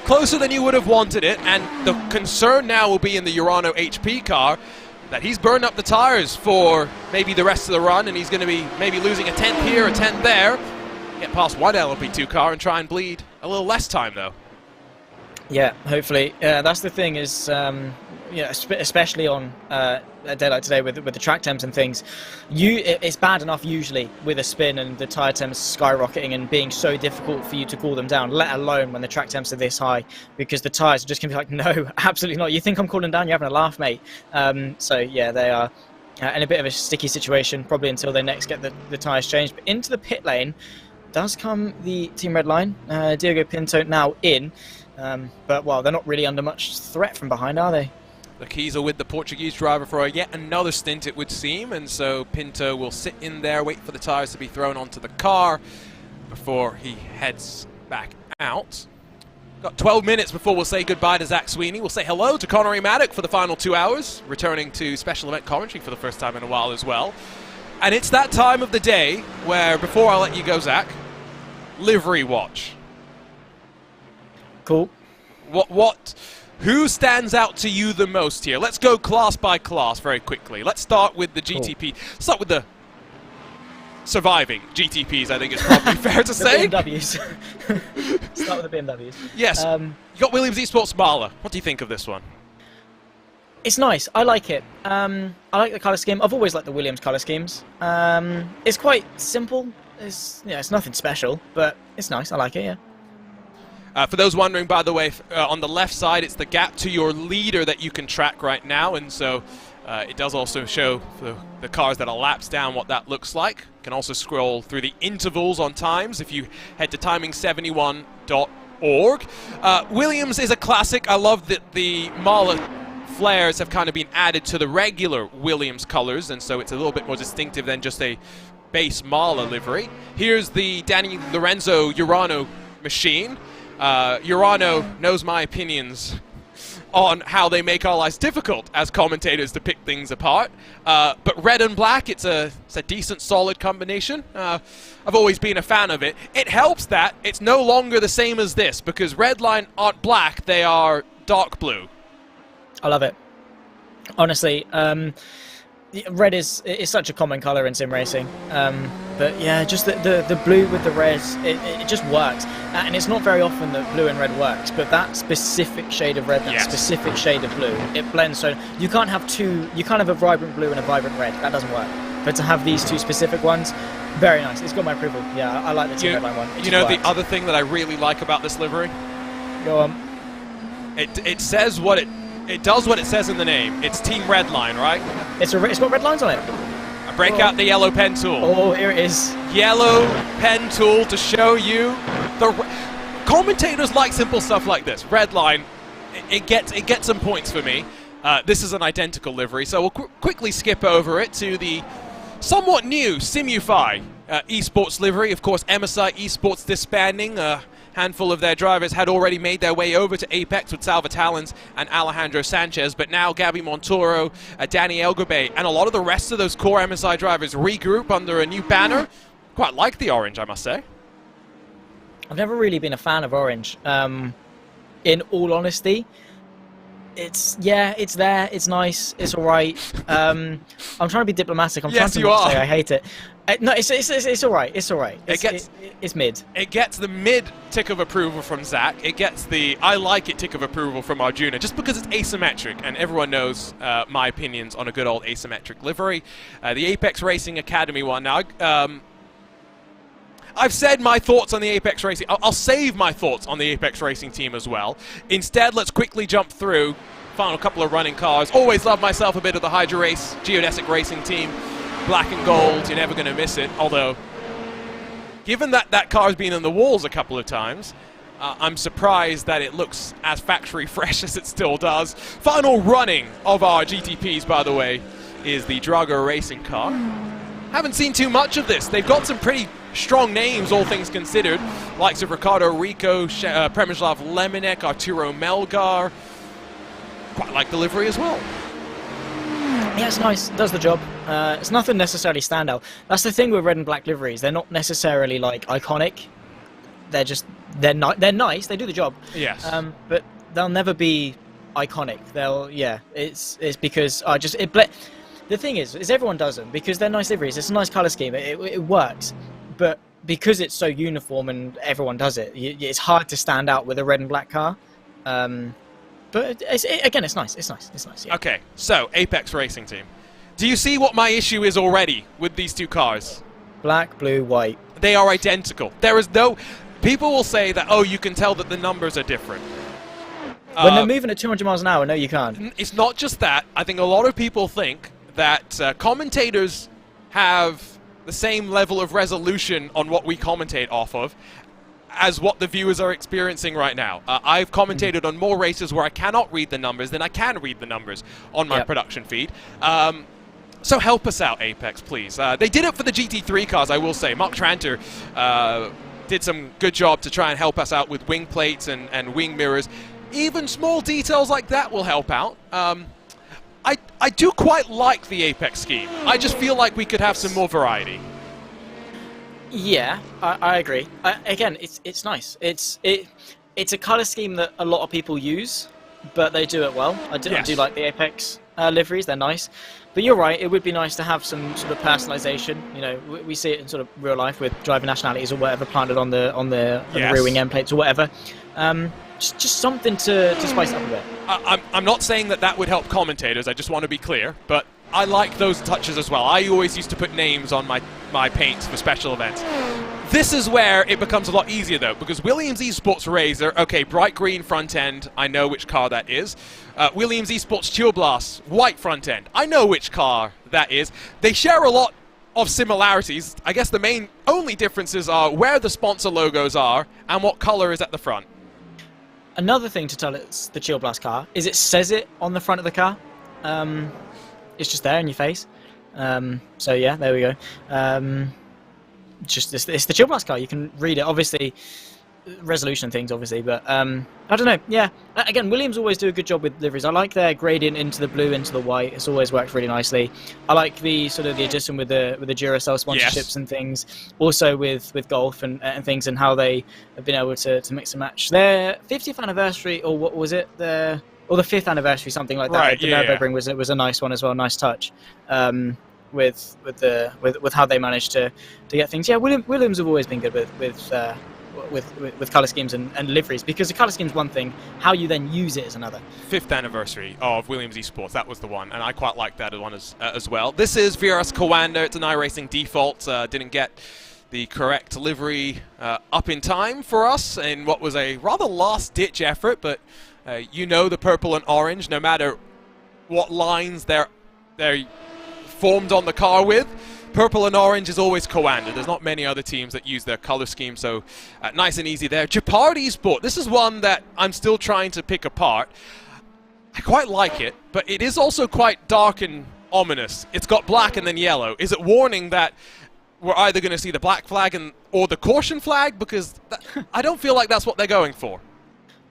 Closer than you would have wanted it, and the concern now will be in the Urano HP car that he's burned up the tires for maybe the rest of the run, and he's going to be maybe losing a 10th here, a 10th there. Get past one LMP2 car and try and bleed a little less time, though. Yeah, hopefully. That's the thing is, especially on a day like today with the track temps and things, it's bad enough usually with a spin and the tyre temps skyrocketing and being so difficult for you to cool them down, let alone when the track temps are this high, because the tyres are just going to be like, no, absolutely not. You think I'm cooling down? You're having a laugh, mate. So, yeah, they are in a bit of a sticky situation, probably until they next get the tyres changed. But into the pit lane does come the Team Red Line. Diogo Pinto now in. But, well, they're not really under much threat from behind, are they? The keys are with the Portuguese driver for yet another stint, it would seem, and so Pinto will sit in there, wait for the tyres to be thrown onto the car before he heads back out. Got 12 minutes before we'll say goodbye to Zach Sweeney. We'll say hello to Connery Maddock for the final 2 hours, returning to special event commentary for the first time in a while as well. And it's that time of the day where, before I let you go, Zach, livery watch. Cool. Who stands out to you the most here? Let's go class by class very quickly. Let's start with the GTP. Cool. Start with the surviving GTPs, I think it's probably fair to say. BMWs. Start with the BMWs. Yes. You got Williams Esports Marla. What do you think of this one? It's nice. I like it. I like the colour scheme. I've always liked the Williams colour schemes. It's quite simple. It's nothing special, but it's nice. I like it, yeah. For those wondering, by the way, on the left side, it's the gap to your leader that you can track right now, and so it does also show for the cars that are laps down what that looks like. You can also scroll through the intervals on times if you head to timing71.org. Williams is a classic. I love that the Marla flares have kind of been added to the regular Williams colors, and so it's a little bit more distinctive than just a base Marla livery. Here's the Danny Lorenzo Urano machine. Urano knows my opinions on how they make our lives difficult as commentators to pick things apart. But red and black, it's a decent, solid combination. I've always been a fan of it. It helps that it's no longer the same as this, because red line aren't black, they are dark blue? I love it. Honestly, red is such a common color in sim racing. But yeah, just the blue with the red, it just works. And it's not very often that blue and red works, but that specific shade of red, that specific shade of blue, it blends. So you can't have a vibrant blue and a vibrant red. That doesn't work. But to have these two specific ones, very nice. It's got my approval. Yeah, I like the Team Redline one. You know, the other thing that I really like about this livery? Go on. It says what it does what it says in the name. It's Team Redline, right? It's got red lines on it. I break out the yellow pen tool. Oh, here it is. Yellow pen tool to show you. Commentators like simple stuff like this. Redline, it gets some points for me. This is an identical livery, so we'll quickly skip over it to the somewhat new Simufy esports livery. Of course, MSI Esports disbanding. A handful of their drivers had already made their way over to Apex with Salva Talens and Alejandro Sanchez, but now Gabby Montoro, Danny Elgabe, and a lot of the rest of those core MSI drivers regroup under a new banner. Quite like the orange, I must say. I've never really been a fan of orange. In all honesty, it's there, it's nice, it's all right. I'm trying to be diplomatic. I'm trying to not say I hate it. No, it's all right. It's all right. It's mid. It gets the mid tick of approval from Zach. It gets the I like it tick of approval from Arjuna, just because it's asymmetric, and everyone knows my opinions on a good old asymmetric livery. The Apex Racing Academy one. Now, I've said my thoughts on the Apex Racing. I'll save my thoughts on the Apex Racing team as well. Instead, let's quickly jump through final couple of running cars. Always love myself a bit of the Hydra Race Geodesic Racing team. Black and gold, you're never going to miss it. Although, given that that car's been in the walls a couple of times, I'm surprised that it looks as factory fresh as it still does. Final running of our GTPs, by the way, is the Drago Racing car. Haven't seen too much of this. They've got some pretty strong names, all things considered, likes of Ricardo Rico, Premislav Lemonek, Arturo Melgar. Quite like the livery as well. Yeah, it's nice. It does the job. It's nothing necessarily standout. That's the thing with red and black liveries. They're not necessarily like iconic. They're nice. They do the job. Yes. But they'll never be iconic. It's because the thing is everyone does them because they're nice liveries. It's a nice color scheme. It works. But because it's so uniform and everyone does it, it's hard to stand out with a red and black car. But again, it's nice. It's nice. Yeah. Okay, so Apex Racing team. Do you see what my issue is already with these two cars? Black, blue, white. They are identical. There is no... People will say that, oh, you can tell that the numbers are different. When they're moving at 200 miles an hour, no, you can't. It's not just that. I think a lot of people think that commentators have the same level of resolution on what we commentate off of as what the viewers are experiencing right now. I've commentated on more races where I cannot read the numbers than I can read the numbers on my production feed. So help us out, Apex, please. They did it for the GT3 cars, I will say. Mark Tranter did some good job to try and help us out with wing plates and wing mirrors. Even small details like that will help out. I do quite like the Apex scheme. I just feel like we could have some more variety. Yeah, I agree. Again, it's nice. It's a color scheme that a lot of people use, but they do it well. I do like the Apex liveries. They're nice. But you're right. It would be nice to have some sort of personalization. You know, we see it in sort of real life with driver nationalities or whatever planted on the rear wing end plates or whatever. Just something to spice it up a bit. I'm not saying that would help commentators. I just want to be clear, but I like those touches as well. I always used to put names on my paints for special events. This is where it becomes a lot easier, though, because Williams Esports Razor, okay, bright green front end, I know which car that is. Williams Esports Chill Blast, white front end, I know which car that is. They share a lot of similarities. I guess the only differences are where the sponsor logos are and what color is at the front. Another thing to tell it's the Chill Blast car is it says it on the front of the car. It's just there in your face. So yeah, there we go. It's the Chill Blast car. You can read it. Obviously, resolution things, obviously, but I don't know. Yeah, again, Williams always do a good job with liveries. I like their gradient into the blue, into the white. It's always worked really nicely. I like the sort of the addition with the Duracell sponsorships and things. Also with golf and things, and how they have been able to mix and match. Their 50th anniversary, or what was it? The 5th anniversary, something like that. Right, the Nürburgring was a nice one as well, nice touch. With how they managed to get things. Yeah, Williams have always been good with colour schemes and liveries, because the colour scheme's one thing, how you then use it is another. 5th anniversary of Williams Esports, that was the one, and I quite like that one as well. This is VRS Coanda. It's an iRacing default. Didn't get the correct livery up in time for us in what was a rather last-ditch effort, but you know, the purple and orange, no matter what lines they're formed on the car with, purple and orange is always Coanda. There's not many other teams that use their color scheme, so nice and easy there. Jeopard Esport, this is one that I'm still trying to pick apart. I quite like it, but it is also quite dark and ominous. It's got black and then yellow. Is it warning that we're either going to see the black flag or the caution flag? Because I don't feel like that's what they're going for.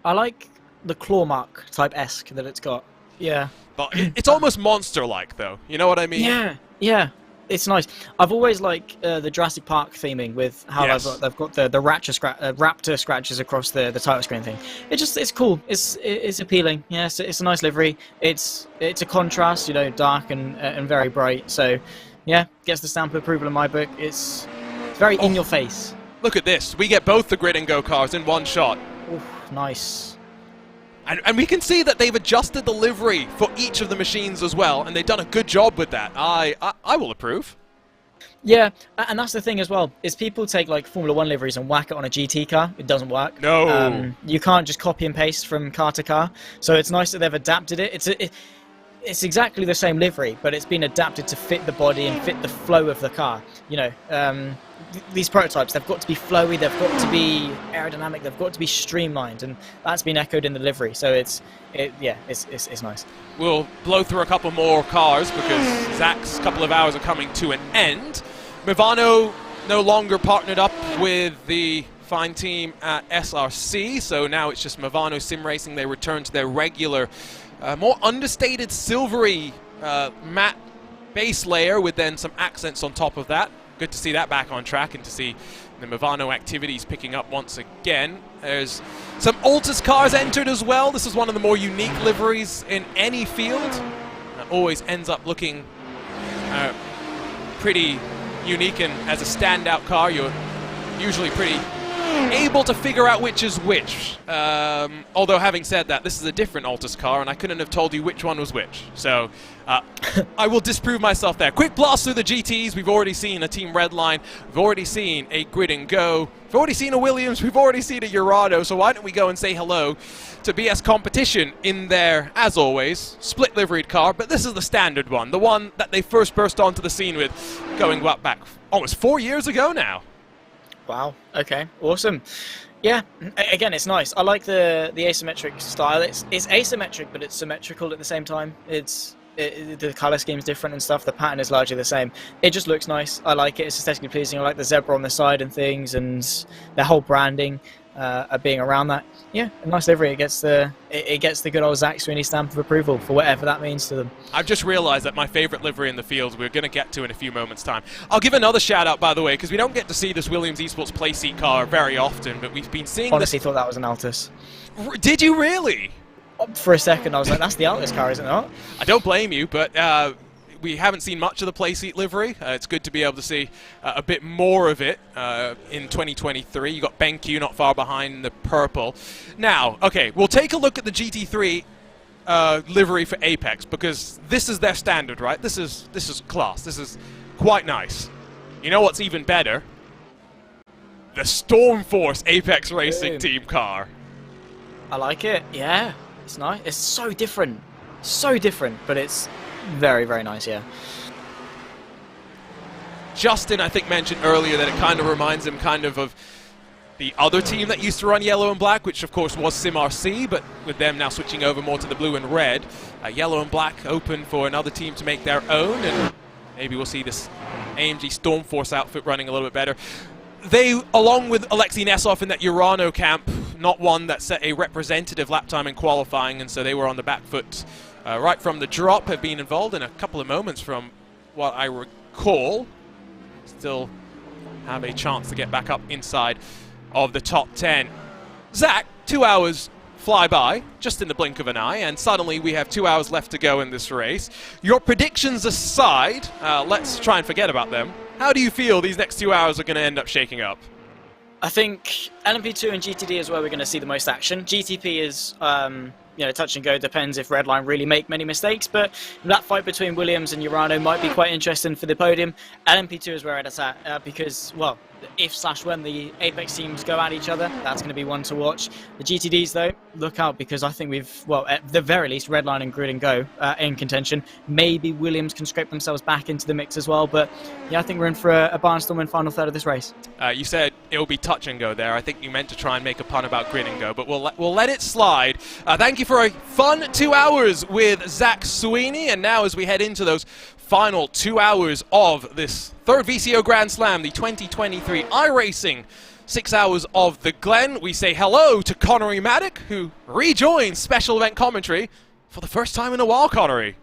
I like the claw mark type-esque that it's got. Yeah. But it's almost monster-like, though. You know what I mean? Yeah. It's nice. I've always liked the Jurassic Park theming with how they've got the raptor scratches across the title screen thing. It's cool. It's appealing. Yeah, it's a nice livery. It's a contrast, you know, dark and very bright. So, yeah, gets the stamp of approval in my book. It's very in your face. Look at this. We get both the grid and go cars in one shot. Oof, nice. And we can see that they've adjusted the livery for each of the machines as well, and they've done a good job with that. I will approve. Yeah, and that's the thing as well, is people take like Formula 1 liveries and whack it on a GT car. It doesn't work. No. You can't just copy and paste from car to car. So it's nice that they've adapted it. It's exactly the same livery, but it's been adapted to fit the body and fit the flow of the car. You know, these prototypes, they've got to be flowy, they've got to be aerodynamic, they've got to be streamlined, and that's been echoed in the livery. So it's nice. We'll blow through a couple more cars because Zach's couple of hours are coming to an end. Movano no longer partnered up with the fine team at SRC, so now it's just Movano Sim Racing. They return to their regular, more understated silvery matte base layer with then some accents on top of that. Good to see that back on track and to see the Movano activities picking up once again. There's some Altus cars entered as well. This is one of the more unique liveries in any field. That always ends up looking pretty unique, and as a standout car, you're usually pretty able to figure out which is which. Although having said that, this is a different Altus car, and I couldn't have told you which one was which. So I will disprove myself there. Quick blast through the GTs. We've already seen a Team Redline. We've already seen a Grid and Go. We've already seen a Williams. We've already seen a Urado. So why don't we go and say hello to BS Competition in their, as always, split liveried car. But this is the standard one, the one that they first burst onto the scene with, going back almost 4 years ago now. Wow. Okay. Awesome. Yeah. Again, it's nice. I like the asymmetric style. It's asymmetric, but it's symmetrical at the same time. The color scheme's different and stuff. The pattern is largely the same. It just looks nice. I like it. It's aesthetically pleasing. I like the zebra on the side and things, and the whole branding being around that. Yeah, a nice livery. It gets the good old Zach Sweeney stamp of approval for whatever that means to them. I've just realized that my favorite livery in the field we're going to get to in a few moments' time. I'll give another shout out, by the way, because we don't get to see this Williams Esports Playseat car very often, but we've been seeing. Honestly, thought that was an Altus. Did you really? For a second, I was like, "That's the Altus car, is it not?" I don't blame you, but we haven't seen much of the Playseat livery. It's good to be able to see a bit more of it in 2023. You got BenQ not far behind in the purple. Now, okay, we'll take a look at the GT3 livery for Apex, because this is their standard, right? This is class. This is quite nice. You know what's even better? The Stormforce Apex Racing Team car. I like it. Yeah, it's nice. It's so different, but it's very, very nice, yeah. Justin, I think, mentioned earlier that it kind of reminds him of the other team that used to run yellow and black, which of course was SimRC, but with them now switching over more to the blue and red. Yellow and black open for another team to make their own, and maybe we'll see this AMG Stormforce outfit running a little bit better. they, along with Alexei Nesov in that Urano camp, not one that set a representative lap time in qualifying, and so they were on the back foot right from the drop, have been involved in a couple of moments from what I recall. Still have a chance to get back up inside of the top 10. Zach, 2 hours fly by, just in the blink of an eye, and suddenly we have 2 hours left to go in this race. Your predictions aside, let's try and forget about them. How do you feel these next 2 hours are going to end up shaking up? I think LMP2 and GTD is where we're going to see the most action. GTP is, touch and go, depends if Redline really make many mistakes, but that fight between Williams and Urano might be quite interesting for the podium. LMP2 is where it's at, because, well, if/when the Apex teams go at each other, that's going to be one to watch. The GTDs, though, look out, because I think we've, well, at the very least, Redline and Grid and Go in contention. Maybe Williams can scrape themselves back into the mix as well, but yeah, I think we're in for a barnstorming final third of this race. You said it'll be touch and go there. I think you meant to try and make a pun about Grid and Go, but we'll let it slide. Thank you for a fun 2 hours with Zach Sweeney, and now as we head into those final 2 hours of this third VCO Grand Slam, the 2023 iRacing 6 hours of the Glen, we say hello to Connery Maddock, who rejoins special event commentary for the first time in a while. Connery.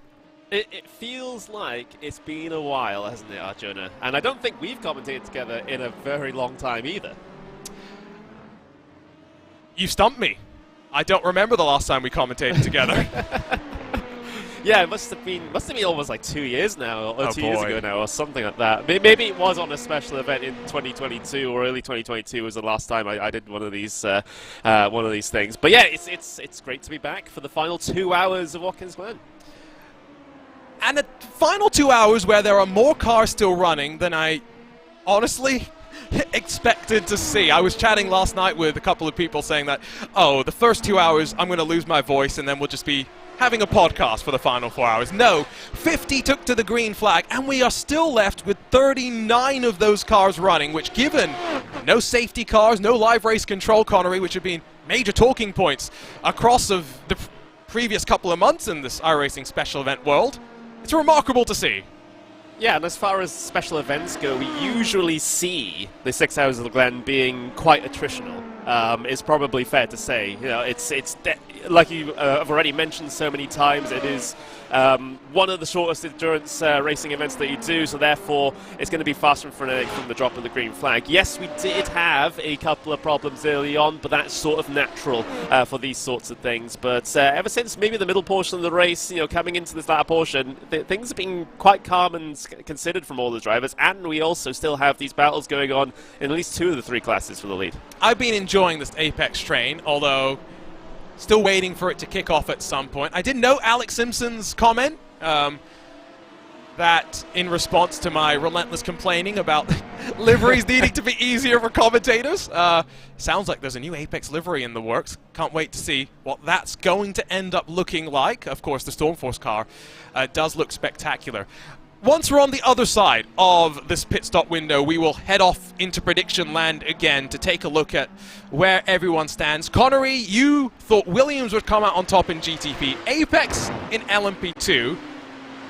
It feels like it's been a while, hasn't it, Arjuna? And I don't think we've commentated together in a very long time either. You stumped me. I don't remember the last time we commentated together. Yeah, it must have been almost like 2 years now, or 2 years ago now, or something like that. Maybe it was on a special event in 2022 or early 2022 was the last time I did one of these things. But yeah, it's great to be back for the final 2 hours of Watkins Glen. And the final 2 hours where there are more cars still running than I honestly expected to see. I was chatting last night with a couple of people saying that, oh, the first 2 hours I'm going to lose my voice and then we'll just be having a podcast for the final 4 hours. No, 50 took to the green flag, and we are still left with 39 of those cars running, which, given no safety cars, no live race control, Connery, which have been major talking points across of the previous couple of months in this iRacing special event world, it's remarkable to see. Yeah, and as far as special events go, we usually see the 6 hours of the Glen being quite attritional. It's probably fair to say. You know, it's like you have already mentioned so many times, it is one of the shortest endurance racing events that you do, so therefore it's going to be faster and frenetic from the drop of the green flag. Yes, we did have a couple of problems early on, but that's sort of natural for these sorts of things. But ever since maybe the middle portion of the race, you know, coming into this latter portion, things have been quite calm and considered from all the drivers, and we also still have these battles going on in at least 2 of the 3 classes for the lead. I've been enjoying this Apex train, although still waiting for it to kick off at some point. I did note Alex Simpson's comment that in response to my relentless complaining about liveries needing to be easier for commentators. Sounds like there's a new Apex livery in the works. Can't wait to see what that's going to end up looking like. Of course, the Stormforce car does look spectacular. Once we're on the other side of this pit stop window, we will head off into prediction land again to take a look at where everyone stands. Connery, you thought Williams would come out on top in GTP, Apex in LMP2,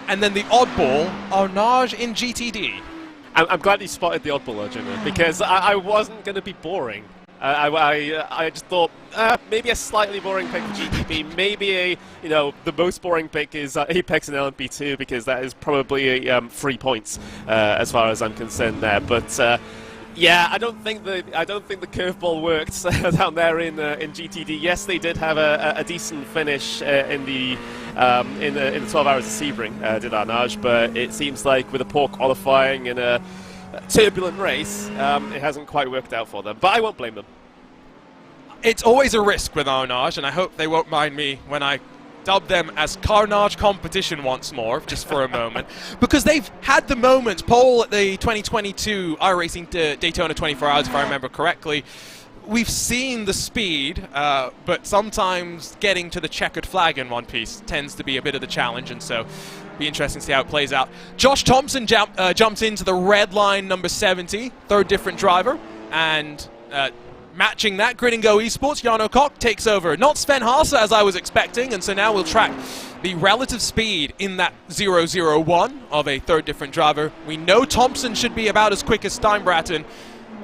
and then the oddball, Arnage in GTD. I'm glad you spotted the oddball, Arjuna, because I wasn't going to be boring. I just thought maybe a slightly boring pick for GTP, maybe the most boring pick is Apex and LMP2, because that is probably 3 points as far as I'm concerned there. But yeah, I don't think the curveball worked down there in GTD. Yes, they did have a decent finish in the 12 hours of Sebring, did Arnage, but it seems like with a poor qualifying and a turbulent race, it hasn't quite worked out for them, but I won't blame them. It's always a risk with Arnage, and I hope they won't mind me when I dub them as Carnage Competition once more, just for a moment, because they've had the moments. Paul at the 2022 iRacing Daytona 24 Hours, if I remember correctly, we've seen the speed, but sometimes getting to the checkered flag in one piece tends to be a bit of the challenge, and so be interesting to see how it plays out. Josh Thompson jumps into the red line, number 70, third different driver, and matching that, Grid and Go Esports, Jarno Koch takes over. Not Sven Haase as I was expecting, and so now we'll track the relative speed in that 001 of a third different driver. We know Thompson should be about as quick as Steinbraten,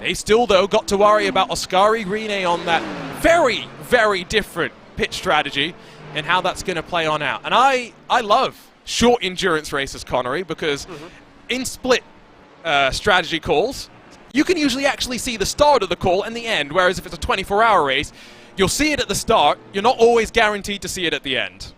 They still, though, got to worry about Oscari Grine on that very, very different pit strategy and how that's going to play on out. And I love short endurance races, Connery, because in split strategy calls, you can usually actually see the start of the call and the end, whereas if it's a 24-hour race, you'll see it at the start. You're not always guaranteed to see it at the end.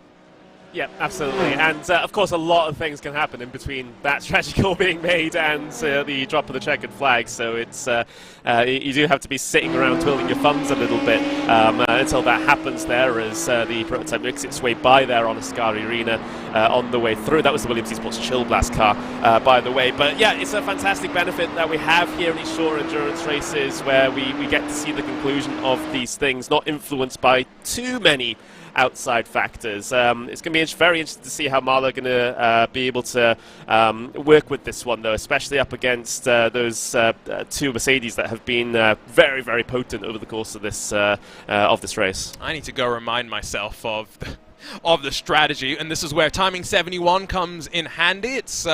Yeah, absolutely. And, of course, a lot of things can happen in between that strategy call being made and the drop of the checkered flag. So it's you do have to be sitting around twiddling your thumbs a little bit until that happens there as the prototype makes its way by there on Oscari Arena on the way through. That was the Williams Esports Chill Blast car, by the way. But, yeah, it's a fantastic benefit that we have here in these short endurance races where we get to see the conclusion of these things, not influenced by too many outside factors. It's going to be very interesting to see how Marla are going to be able to work with this one, though, especially up against those two Mercedes that have been very, very potent over the course of this race. I need to go remind myself of the strategy, and this is where Timing 71 comes in handy. It's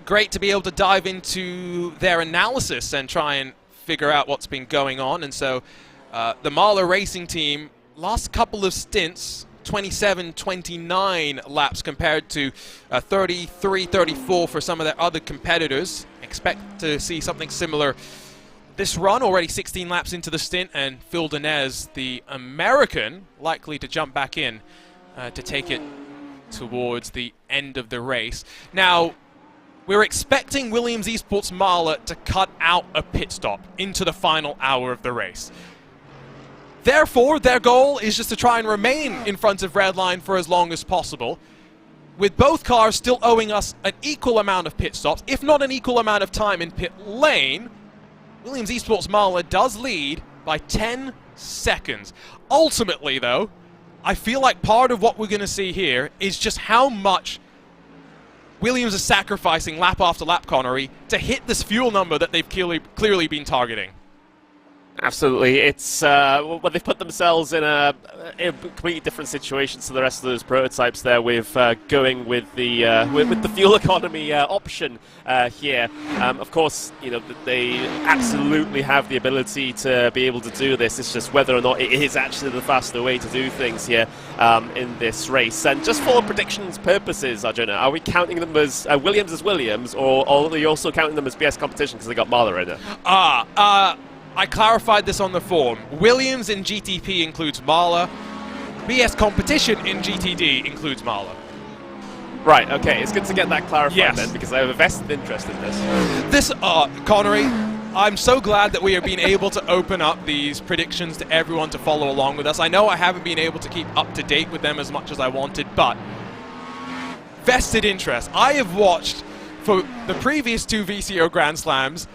great to be able to dive into their analysis and try and figure out what's been going on. And so the Marla Racing team, last couple of stints, 27-29 laps compared to 33-34 for some of their other competitors. Expect to see something similar this run, already 16 laps into the stint, and Phil Denez, the American, likely to jump back in to take it towards the end of the race. Now, we're expecting Williams Esports Marla to cut out a pit stop into the final hour of the race. Therefore, their goal is just to try and remain in front of Redline for as long as possible, with both cars still owing us an equal amount of pit stops, if not an equal amount of time in pit lane. Williams Esports Marla does lead by 10 seconds. Ultimately, though, I feel like part of what we're going to see here is just how much Williams is sacrificing lap after lap, Connery, to hit this fuel number that they've clearly been targeting. Absolutely. It's well, they've put themselves in a completely different situation to the rest of those prototypes there with going with the fuel economy option here. Of course, you know, they absolutely have the ability to be able to do this. It's just whether or not it is actually the faster way to do things here in this race. And just for predictions purposes, I don't know, are we counting them as Williams, or are we also counting them as BS competition because they got Marla in it? I clarified this on the form. Williams in GTP includes Marla. BS competition in GTD includes Marla. Right, okay. It's good to get that clarified then, Yes. because I have a vested interest in this. This, Connery, I'm so glad that we have been able to open up these predictions to everyone to follow along with us. I know I haven't been able to keep up to date with them as much as I wanted, but vested interest. I have watched for the previous two VCO Grand Slams,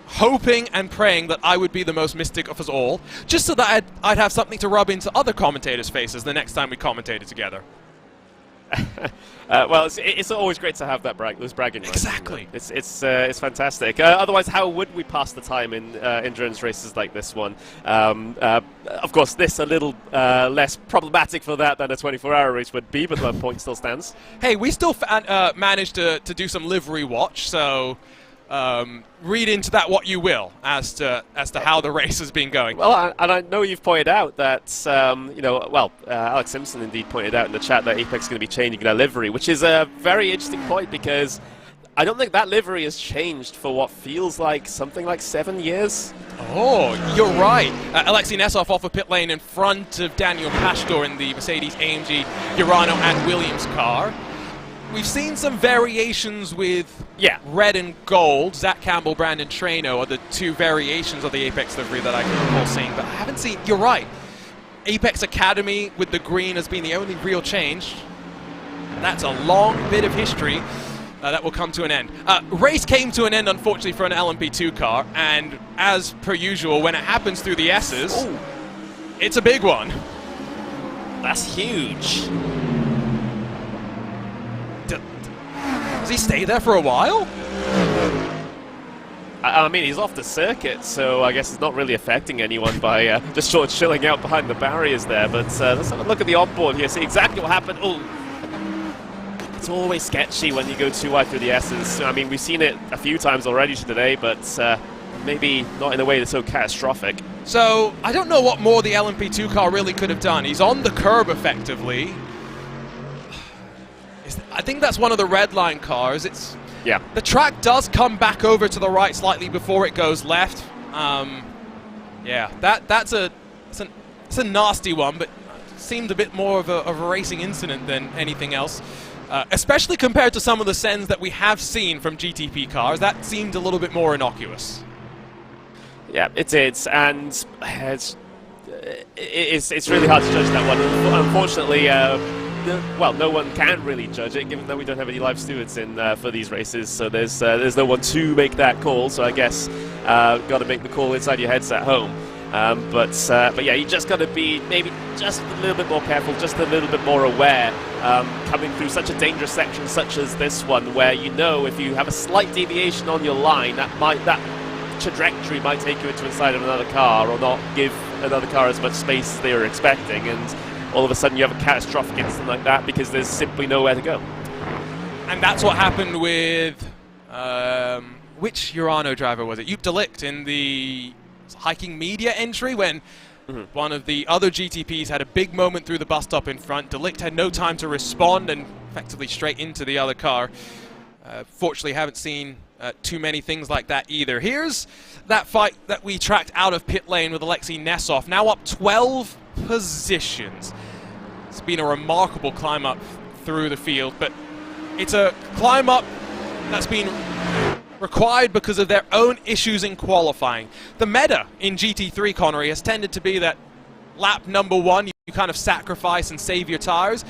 hoping and praying that I would be the most mystic of us all, just so that I'd have something to rub into other commentators' faces the next time we commentated together. Well, it's always great to have that those bragging rights. Exactly. It's fantastic. Otherwise, how would we pass the time in endurance races like this one? Of course, this a little less problematic for that than a 24-hour race would be, but the point still stands. Hey, we still managed to do some livery watch, so read into that what you will as to how the race has been going. Well, and I know you've pointed out that Alex Simpson indeed pointed out in the chat that Apex is going to be changing their livery, which is a very interesting point because I don't think that livery has changed for what feels like something like 7 years. Oh, you're right. Alexei Nesov off of pit lane in front of Daniel Pastor in the Mercedes AMG Urano and Williams car. We've seen some variations with red and gold. Zach Campbell, Brandon Trano are the two variations of the Apex livery that I can recall seeing, but I haven't seen, you're right. Apex Academy with the green has been the only real change. That's a long bit of history that will come to an end. Race came to an end, unfortunately, for an LMP2 car, and as per usual, when it happens through the S's, it's a big one. That's huge. Does he stay there for a while? I mean, he's off the circuit, so I guess it's not really affecting anyone by just sort of chilling out behind the barriers there. But let's have a look at the onboard here, see exactly what happened. Oh, it's always sketchy when you go too wide through the S's. I mean, we've seen it a few times already today, but maybe not in a way that's so catastrophic. So, I don't know what more the LMP2 car really could have done. He's on the curb, effectively. I think that's one of the red line cars. Yeah. The track does come back over to the right slightly before it goes left. Yeah, that's a nasty one, but seemed a bit more of a racing incident than anything else. Especially compared to some of the sends that we have seen from GTP cars, that seemed a little bit more innocuous. Yeah, it is, and it's really hard to judge that one. Unfortunately, no one can really judge it, given that we don't have any live stewards in for these races. So there's no one to make that call. So I guess got to make the call inside your heads at home. But yeah, you just got to be maybe just a little bit more careful, just a little bit more aware, coming through such a dangerous section such as this one, where you know if you have a slight deviation on your line, that trajectory might take you into inside of another car or not give another car as much space as they were expecting, and all of a sudden you have a catastrophic incident like that because there's simply nowhere to go. And that's what happened with which Urano driver was it? Joop de Ligt in the hiking media entry when one of the other GTPs had a big moment through the bus stop in front. De Ligt had no time to respond and effectively straight into the other car. Fortunately, haven't seen too many things like that either. Here's that fight that we tracked out of pit lane with Alexei Nesov, now up 12 positions. It's been a remarkable climb up through the field, but it's a climb up that's been required because of their own issues in qualifying. The meta in GT3, Connery, has tended to be that lap number one, you kind of sacrifice and save your tires,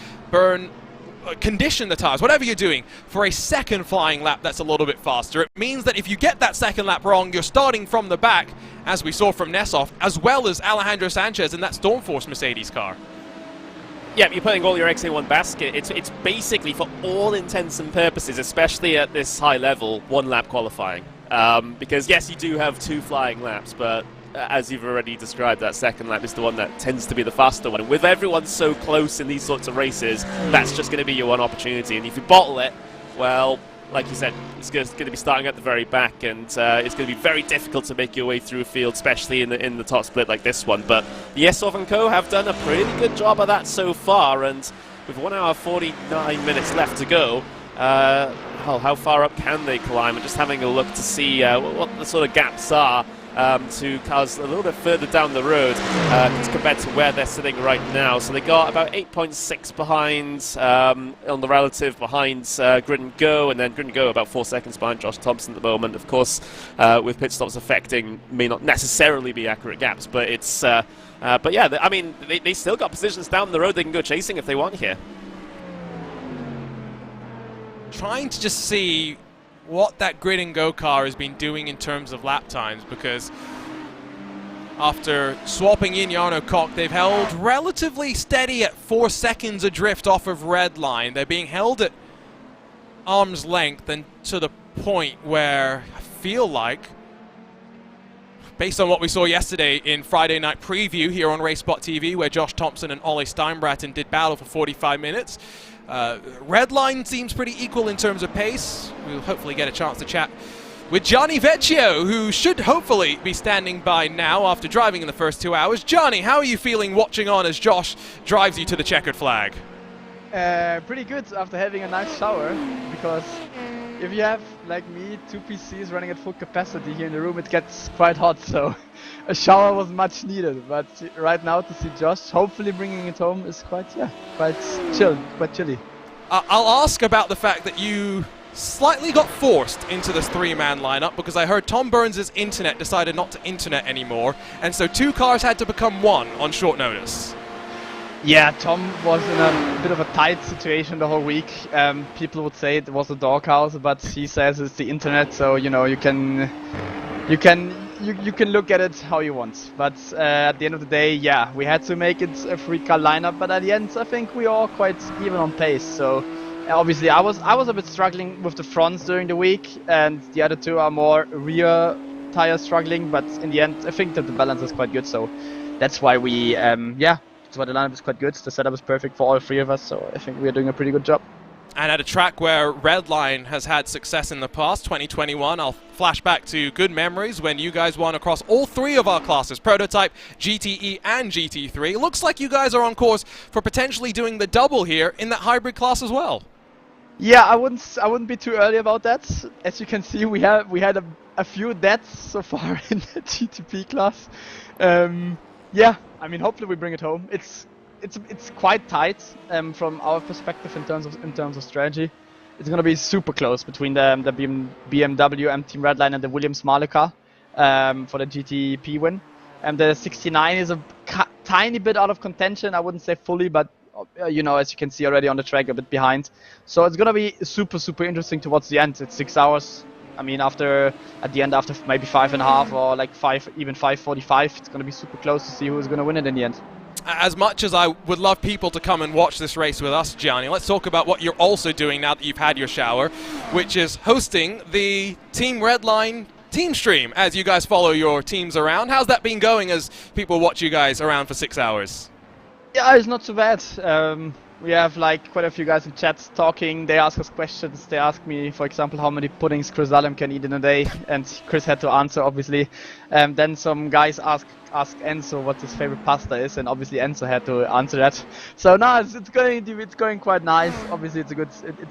condition the tires, whatever you're doing, for a second flying lap that's a little bit faster. It means that if you get that second lap wrong, you're starting from the back, as we saw from Nesov, as well as Alejandro Sanchez in that Stormforce Mercedes car. Yeah, you're putting all your eggs in one basket. It's basically, for all intents and purposes, especially at this high level, one lap qualifying. Because yes, you do have 2 flying laps, but as you've already described, that second lap is the one that tends to be the faster one. And with everyone so close in these sorts of races, that's just going to be your one opportunity. And if you bottle it, well, like you said, it's going to be starting at the very back, and it's going to be very difficult to make your way through a field, especially in the top split like this one. But the Yesov and Co have done a pretty good job of that so far, and with 1 hour 49 minutes left to go, well, how far up can they climb? And just having a look to see what the sort of gaps are to cars a little bit further down the road compared to where they're sitting right now. So they got about 8.6 behind on the relative behind Grid and Go, and then Grid and Go about 4 seconds behind Josh Thompson at the moment. Of course, with pit stops affecting, may not necessarily be accurate gaps, but it's but yeah, I mean, they still got positions down the road they can go chasing if they want here. Trying to just see what that Grid and Go car has been doing in terms of lap times, because after swapping in Jarno Koch, they've held relatively steady at 4 seconds adrift off of red line. They're being held at arm's length, and to the point where I feel like, based on what we saw yesterday in Friday Night Preview here on RaceSpotTV, where Josh Thompson and Ollie Steinbraten did battle for 45 minutes, red line seems pretty equal in terms of pace. We'll hopefully get a chance to chat with Johnny Vecchio, who should hopefully be standing by now after driving in the first 2 hours. Johnny, how are you feeling watching on as Josh drives you to the checkered flag? Pretty good after having a nice shower, because if you have, like me, 2 PCs running at full capacity here in the room, it gets quite hot, so a shower was much needed. But right now to see Josh hopefully bringing it home is quite chilly. I'll ask about the fact that you slightly got forced into this 3-man lineup, because I heard Tom Burns' internet decided not to internet anymore, and so 2 cars had to become 1 on short notice. Yeah, Tom was in a bit of a tight situation the whole week. People would say it was a doghouse, but he says it's the internet, so you know you can look at it how you want. But at the end of the day, yeah, we had to make it a 3-car lineup. But at the end, I think we are quite even on pace. So obviously, I was a bit struggling with the fronts during the week, and the other 2 are more rear tires struggling. But in the end, I think that the balance is quite good. So that's why we, that's why the lineup is quite good. The setup is perfect for all 3 of us. So I think we are doing a pretty good job. And at a track where Redline has had success in the past, 2021, I'll flash back to good memories when you guys won across all 3 of our classes, Prototype, GTE, and GT3. It looks like you guys are on course for potentially doing the double here in that hybrid class as well. Yeah, I wouldn't be too early about that. As you can see, we had a few deaths so far in the GTP class. Yeah, I mean, hopefully we bring it home. It's quite tight from our perspective in terms of strategy. It's gonna be super close between the BMW Team Redline and the Williams Marley car for the GTP win. And the 69 is a tiny bit out of contention. I wouldn't say fully, but you know, as you can see already on the track, a bit behind. So it's gonna be super interesting towards the end. It's 6 hours. I mean, at the end, after maybe 5.5 or like 5:45, it's gonna be super close to see who's gonna win it in the end. As much as I would love people to come and watch this race with us, Gianni, let's talk about what you're also doing now that you've had your shower, which is hosting the Team Redline team stream as you guys follow your teams around. How's that been going as people watch you guys around for 6 hours? Yeah, it's not too bad. We have like quite a few guys in chats talking. They ask us questions. They ask me, for example, how many puddings Chris Allen can eat in a day, and Chris had to answer, obviously. Then some guys ask Enzo what his favorite pasta is, and obviously Enzo had to answer that. So no, it's going quite nice. Obviously, it's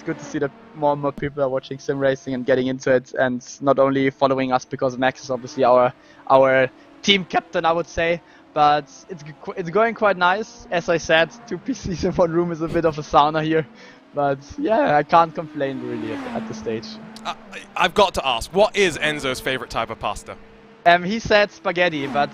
good to see that more and more people are watching sim racing and getting into it, and not only following us because Max is obviously our team captain, I would say. But it's going quite nice. As I said, 2 PCs in 1 room is a bit of a sauna here. But yeah, I can't complain really at this stage. I've got to ask, what is Enzo's favorite type of pasta? He said spaghetti, but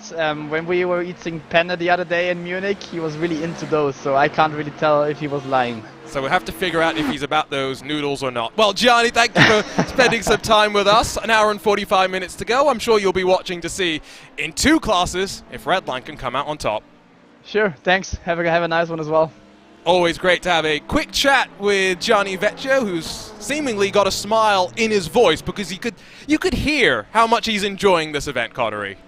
when we were eating penne the other day in Munich, he was really into those, so I can't really tell if he was lying. So we'll have to figure out if he's about those noodles or not. Well, Gianni, thank you for spending some time with us. 1 hour and 45 minutes to go. I'm sure you'll be watching to see in 2 classes if Redline can come out on top. Sure, thanks. Have a nice one as well. Always great to have a quick chat with Gianni Vecchio, who's seemingly got a smile in his voice because you could hear how much he's enjoying this event, Connery.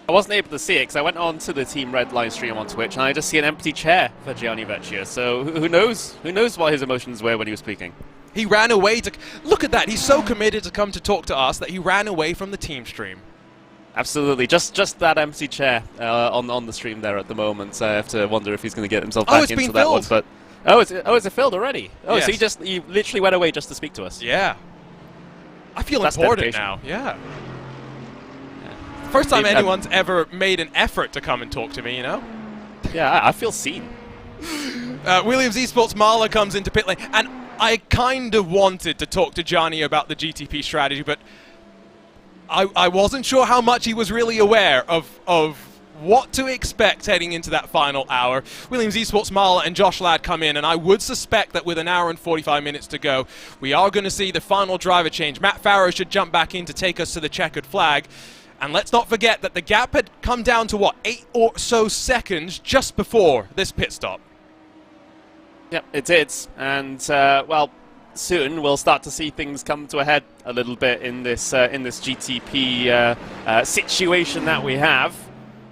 I wasn't able to see it because I went on to the Team Redline stream on Twitch and I just see an empty chair for Gianni Vecchio. So who knows? Who knows what his emotions were when he was speaking? He ran away to... Look at that. He's so committed to come to talk to us that he ran away from the team stream. Absolutely. Just that empty chair on the stream there at the moment. I have to wonder if he's going to get himself back into that one. But is it filled already? Oh, yes. So he literally went away just to speak to us. Yeah. I feel That's important dedication. now. Yeah. First time anyone's ever made an effort to come and talk to me, you know? Yeah, I feel seen. Williams Esports Marla comes into pit lane, and I kind of wanted to talk to Gianni about the GTP strategy, but I wasn't sure how much he was really aware of what to expect heading into that final hour. Williams Esports Marla and Josh Ladd come in, and I would suspect that with 1 hour and 45 minutes to go, we are going to see the final driver change. Matt Farrow should jump back in to take us to the checkered flag. And let's not forget that the gap had come down to, what, 8 or so seconds just before this pit stop. Yep, it did. And, well, soon we'll start to see things come to a head a little bit in this GTP situation that we have.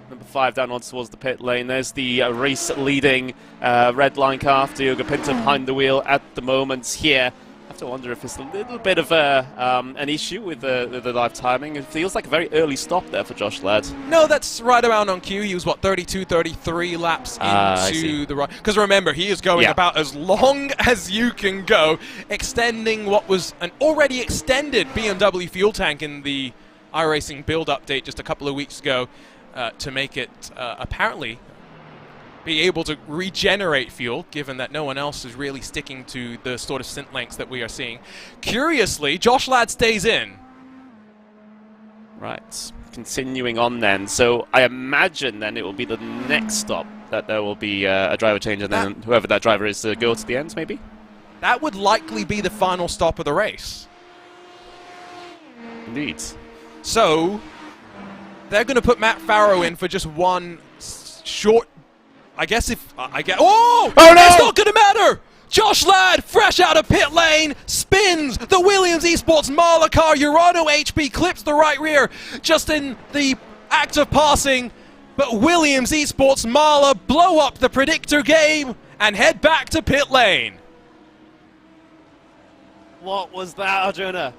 Number 5 down on towards the pit lane. There's the race-leading Redline car, Diogo Pinto behind the wheel at the moment here. I have to wonder if it's a little bit of an issue with the live timing. It feels like a very early stop there for Josh Ladd. No, that's right around on cue. He was, what, 32, 33 laps into the right. Because remember, he is going about as long as you can go, extending what was an already extended BMW fuel tank in the iRacing build update just a couple of weeks ago to make it apparently be able to regenerate fuel, given that no one else is really sticking to the sort of stint lengths that we are seeing. Curiously, Josh Ladd stays in. Right, continuing on then. So I imagine then it will be the next stop that there will be a driver change, and then whoever that driver is go to the end, maybe? That would likely be the final stop of the race. Indeed. So they're going to put Matt Farrow in for just one short... I guess if I get... Oh no! It's not going to matter! Josh Ladd, fresh out of pit lane, spins the Williams Esports Marla car. Urano HP clips the right rear just in the act of passing. But Williams Esports Marla blow up the predictor game and head back to pit lane. What was that, Arjuna?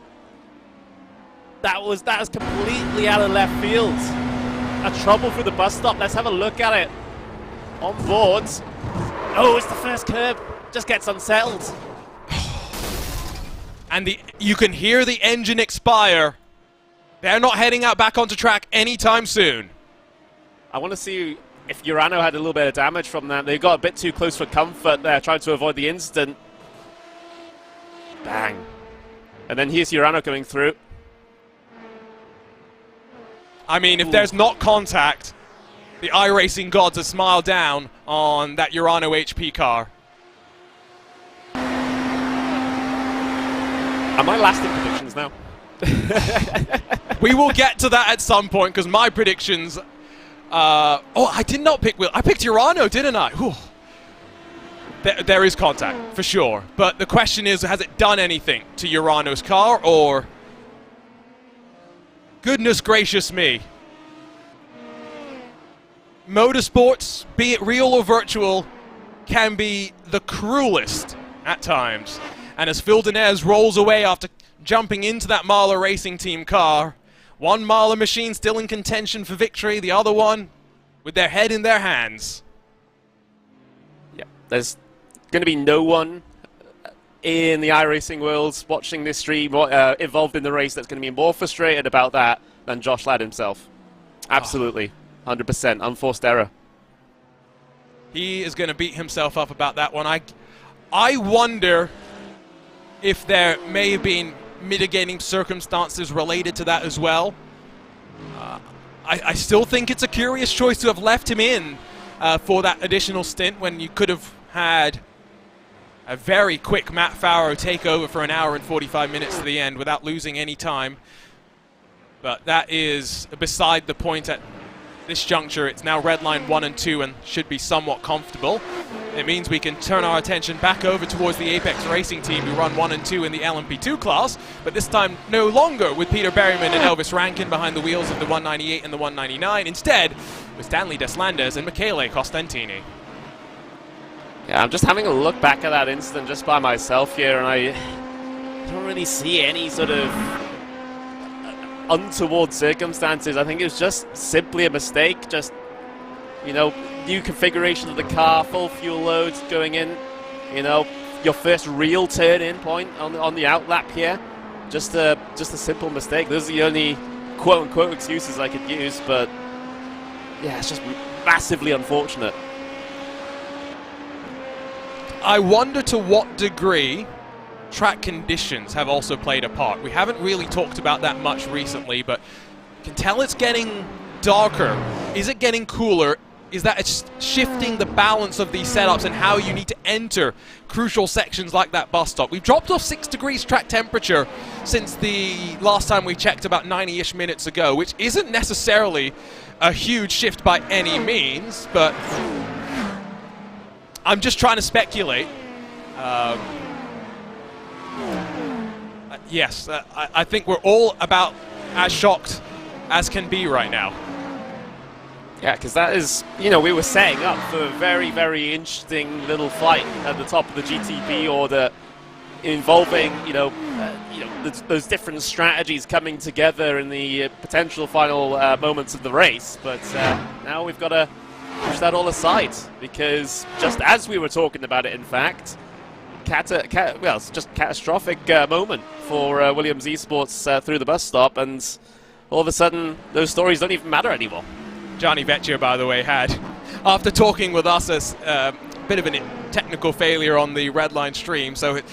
That was completely out of left field. A trouble through the bus stop. Let's have a look at it. On board. Oh, it's the first curb. Just gets unsettled. And you can hear the engine expire. They're not heading out back onto track anytime soon. I want to see if Urano had a little bit of damage from that. They got a bit too close for comfort there, trying to avoid the incident. Bang. And then here's Urano coming through. I mean, if there's not contact, the iRacing gods have smiled down on that Urano HP car. Am I last in predictions now? We will get to that at some point, because my predictions... oh, I did not pick Will. I picked Urano, didn't I? Whew. There is contact, for sure. But the question is, has it done anything to Urano's car, or... Goodness gracious me. Motorsports, be it real or virtual, can be the cruelest at times. And as Phil Denez rolls away after jumping into that Marla Racing Team car, one Marla machine still in contention for victory, the other one with their head in their hands. Yeah, there's going to be no one in the iRacing world watching this stream involved in the race that's going to be more frustrated about that than Josh Ladd himself. Absolutely. 100%. Unforced error. He is going to beat himself up about that one. I wonder if there may have been mitigating circumstances related to that as well. I still think it's a curious choice to have left him in for that additional stint when you could have had a very quick Matt Farrow take over for an hour and 45 minutes to the end without losing any time. But that is beside the point at this juncture. It's now red line 1 and 2 and should be somewhat comfortable. It means we can turn our attention back over towards the Apex Racing Team, who run 1 and 2 in the LMP2 class, but this time no longer with Peter Berryman and Elvis Rankin behind the wheels of the 198 and the 199. Instead, with Stanley Deslandes and Michele Costantini. Yeah, I'm just having a look back at that incident just by myself here, and I don't really see any sort of untoward circumstances. I think it was just simply a mistake. Just, you know, new configuration of the car, full fuel loads going in. You know, your first real turn-in point on the outlap here. Just a simple mistake. Those are the only quote-unquote excuses I could use, but yeah, it's just massively unfortunate. I wonder to what degree track conditions have also played a part. We haven't really talked about that much recently, but you can tell it's getting darker. Is it getting cooler? Is that it's shifting the balance of these setups and how you need to enter crucial sections like that bus stop? We've dropped off 6 degrees track temperature since the last time we checked about 90-ish minutes ago, which isn't necessarily a huge shift by any means, but I'm just trying to speculate. Yes, I think we're all about as shocked as can be right now. Yeah, because that is, you know, we were setting up for a very, very interesting little fight at the top of the GTP order, involving, those different strategies coming together in the potential final moments of the race. But now we've got to push that all aside, because just as we were talking about it, in fact, it's just a catastrophic moment for Williams Esports through the bus stop, and all of a sudden those stories don't even matter anymore. Johnny Vecchio, by the way, had, after talking with us, as a bit of a technical failure on the Redline stream, so it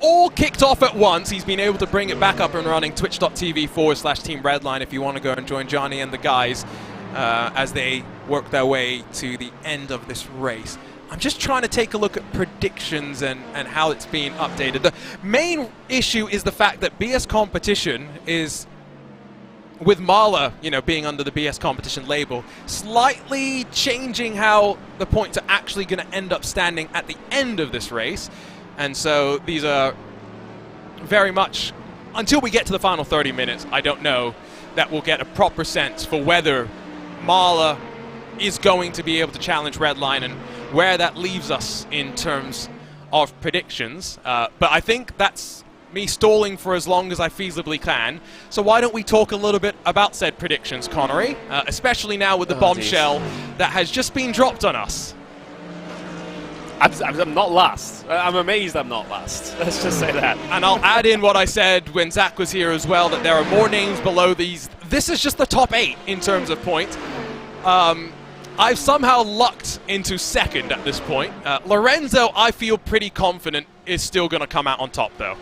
all kicked off at once. He's been able to bring it back up and running. Twitch.tv/Team Redline if you want to go and join Johnny and the guys as they work their way to the end of this race. I'm just trying to take a look at predictions and how it's being updated. The main issue is the fact that BS Competition is, with Marla, being under the BS Competition label, slightly changing how the points are actually going to end up standing at the end of this race. And so these are very much, until we get to the final 30 minutes, I don't know that we'll get a proper sense for whether Marla is going to be able to challenge Redline and where that leaves us in terms of predictions. But I think that's me stalling for as long as I feasibly can. So why don't we talk a little bit about said predictions, Connery? Especially now with the bombshell that has just been dropped on us. I'm not last. I'm amazed I'm not last. Let's just say that. And I'll add in what I said when Zach was here as well, that there are more names below these. This is just the top 8 in terms of points. I've somehow lucked into second at this point. Lorenzo, I feel pretty confident, is still going to come out on top, though.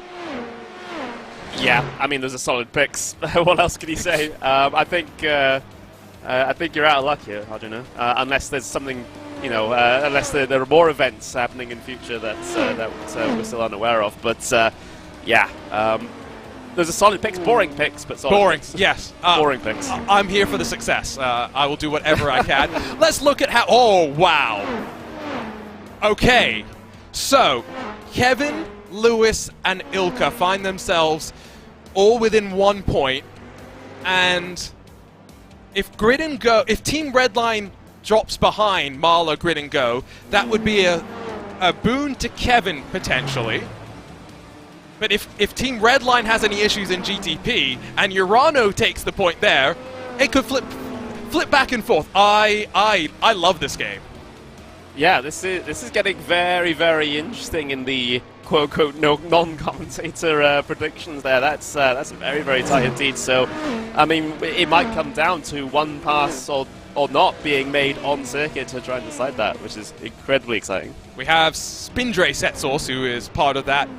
Yeah, I mean, those are solid picks. What else can you say? I think you're out of luck here, I don't know. Unless there's something, you know, unless there are more events happening in future that we're still unaware of. But yeah, those are solid picks, boring picks, but solid boring, picks. Yes. Boring picks. I'm here for the success. I will do whatever I can. Let's look at how... Oh, wow. Okay. So, Kevin, Lewis, and Ilka find themselves all within 1 point. And if Grid and Go... If Team Redline drops behind Marla, Grid and Go, that would be a boon to Kevin, potentially. But if Team Redline has any issues in GTP and Urano takes the point there, it could flip back and forth. I love this game. Yeah, this is getting very, very interesting in the quote-unquote non-commentator predictions there. That's very, very tight indeed. So, I mean, it might come down to one pass or not being made on circuit to try and decide that, which is incredibly exciting. We have Spindray Setsource, who is part of that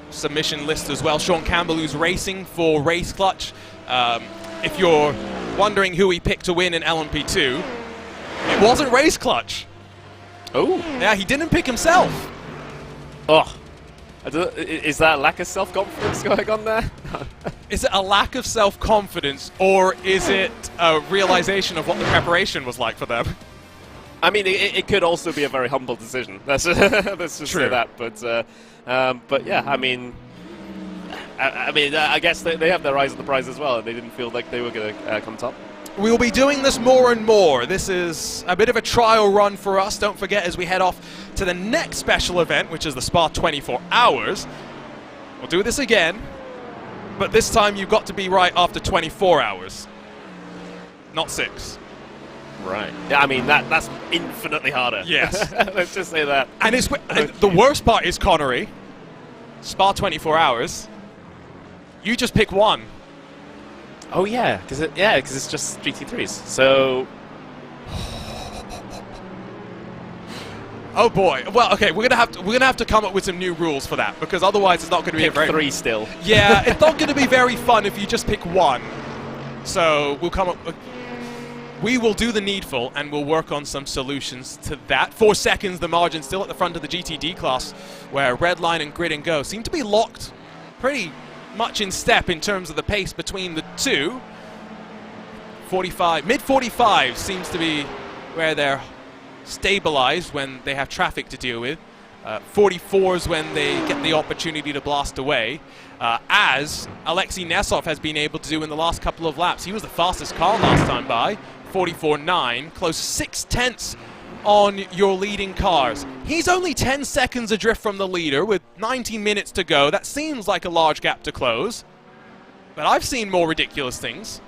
submission list as well. Sean Campbell, who's racing for Race Clutch. If you're wondering who he picked to win in LMP2, it wasn't Race Clutch. Oh. Yeah, he didn't pick himself. Oh. Is that a lack of self-confidence going on there? Is it a lack of self-confidence, or is it a realization of what the preparation was like for them? I mean, it could also be a very humble decision. Let's just say that. But yeah, I mean, I guess they have their eyes on the prize as well, and they didn't feel like they were going to come top. We'll be doing this more and more. This is a bit of a trial run for us. Don't forget, as we head off to the next special event, which is the Spa 24 Hours, we'll do this again, but this time you've got to be right after 24 hours, not 6. Right. Yeah, I mean, that's infinitely harder. Yes. Let's just say that. And the worst part is, Connery, Spa 24 Hours, you just pick one. Oh yeah, because it's just GT3s. So, oh boy. Well, okay, we're gonna have to come up with some new rules for that, because otherwise it's not going to be pick 3 still. Yeah, it's not going to be very fun if you just pick one. So we'll come up. We will do the needful, and we'll work on some solutions to that. 4 seconds, the margin still at the front of the GTD class, where Redline and Grid and Go seem to be locked pretty much in step in terms of the pace between the two. 45, mid-45 seems to be where they're stabilized when they have traffic to deal with. 44s when they get the opportunity to blast away, as Alexei Nesov has been able to do in the last couple of laps. He was the fastest car last time by, 44.9, close 6/10 on your leading cars. He's only 10 seconds adrift from the leader with 19 minutes to go. That seems like a large gap to close, but I've seen more ridiculous things.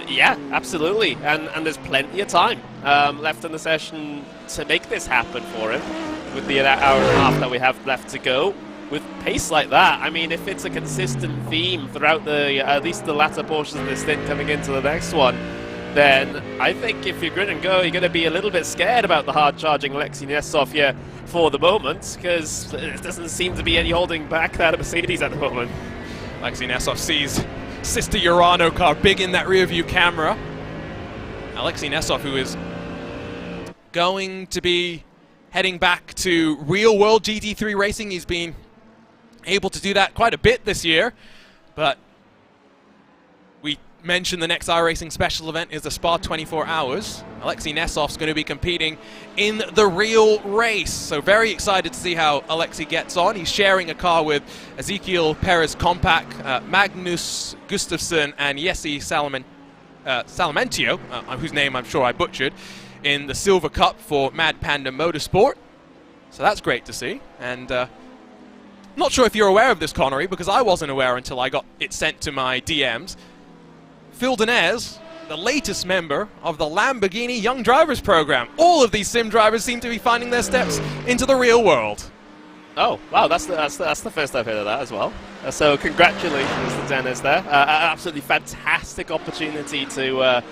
Yeah, absolutely, and there's plenty of time left in the session to make this happen for him with the hour and a half that we have left to go. With pace like that, I mean, if it's a consistent theme throughout at least the latter portions of the stint coming into the next one, then I think if you're Grid and Go, you're going to be a little bit scared about the hard-charging Alexei Nesov here for the moment, because there doesn't seem to be any holding back that Mercedes at the moment. Alexei Nesov sees sister Urano car big in that rear-view camera. Alexei Nesov, who is going to be heading back to real-world GT3 racing. He's been able to do that quite a bit this year, but we mentioned the next iRacing special event is the Spa 24 Hours. Alexei Nesov's going to be competing in the real race, so very excited to see how Alexei gets on. He's sharing a car with Ezekiel Perez Compac, Magnus Gustafsson, and Jesse Salamentio, whose name I'm sure I butchered, in the Silver Cup for Mad Panda Motorsport. So that's great to see. And Not sure if you're aware of this, Connery, because I wasn't aware until I got it sent to my DMs. Phil Denez, the latest member of the Lamborghini Young Drivers Program. All of these sim drivers seem to be finding their steps into the real world. Oh, wow, that's the first I've heard of that as well. So congratulations to Dennis there. Absolutely fantastic opportunity to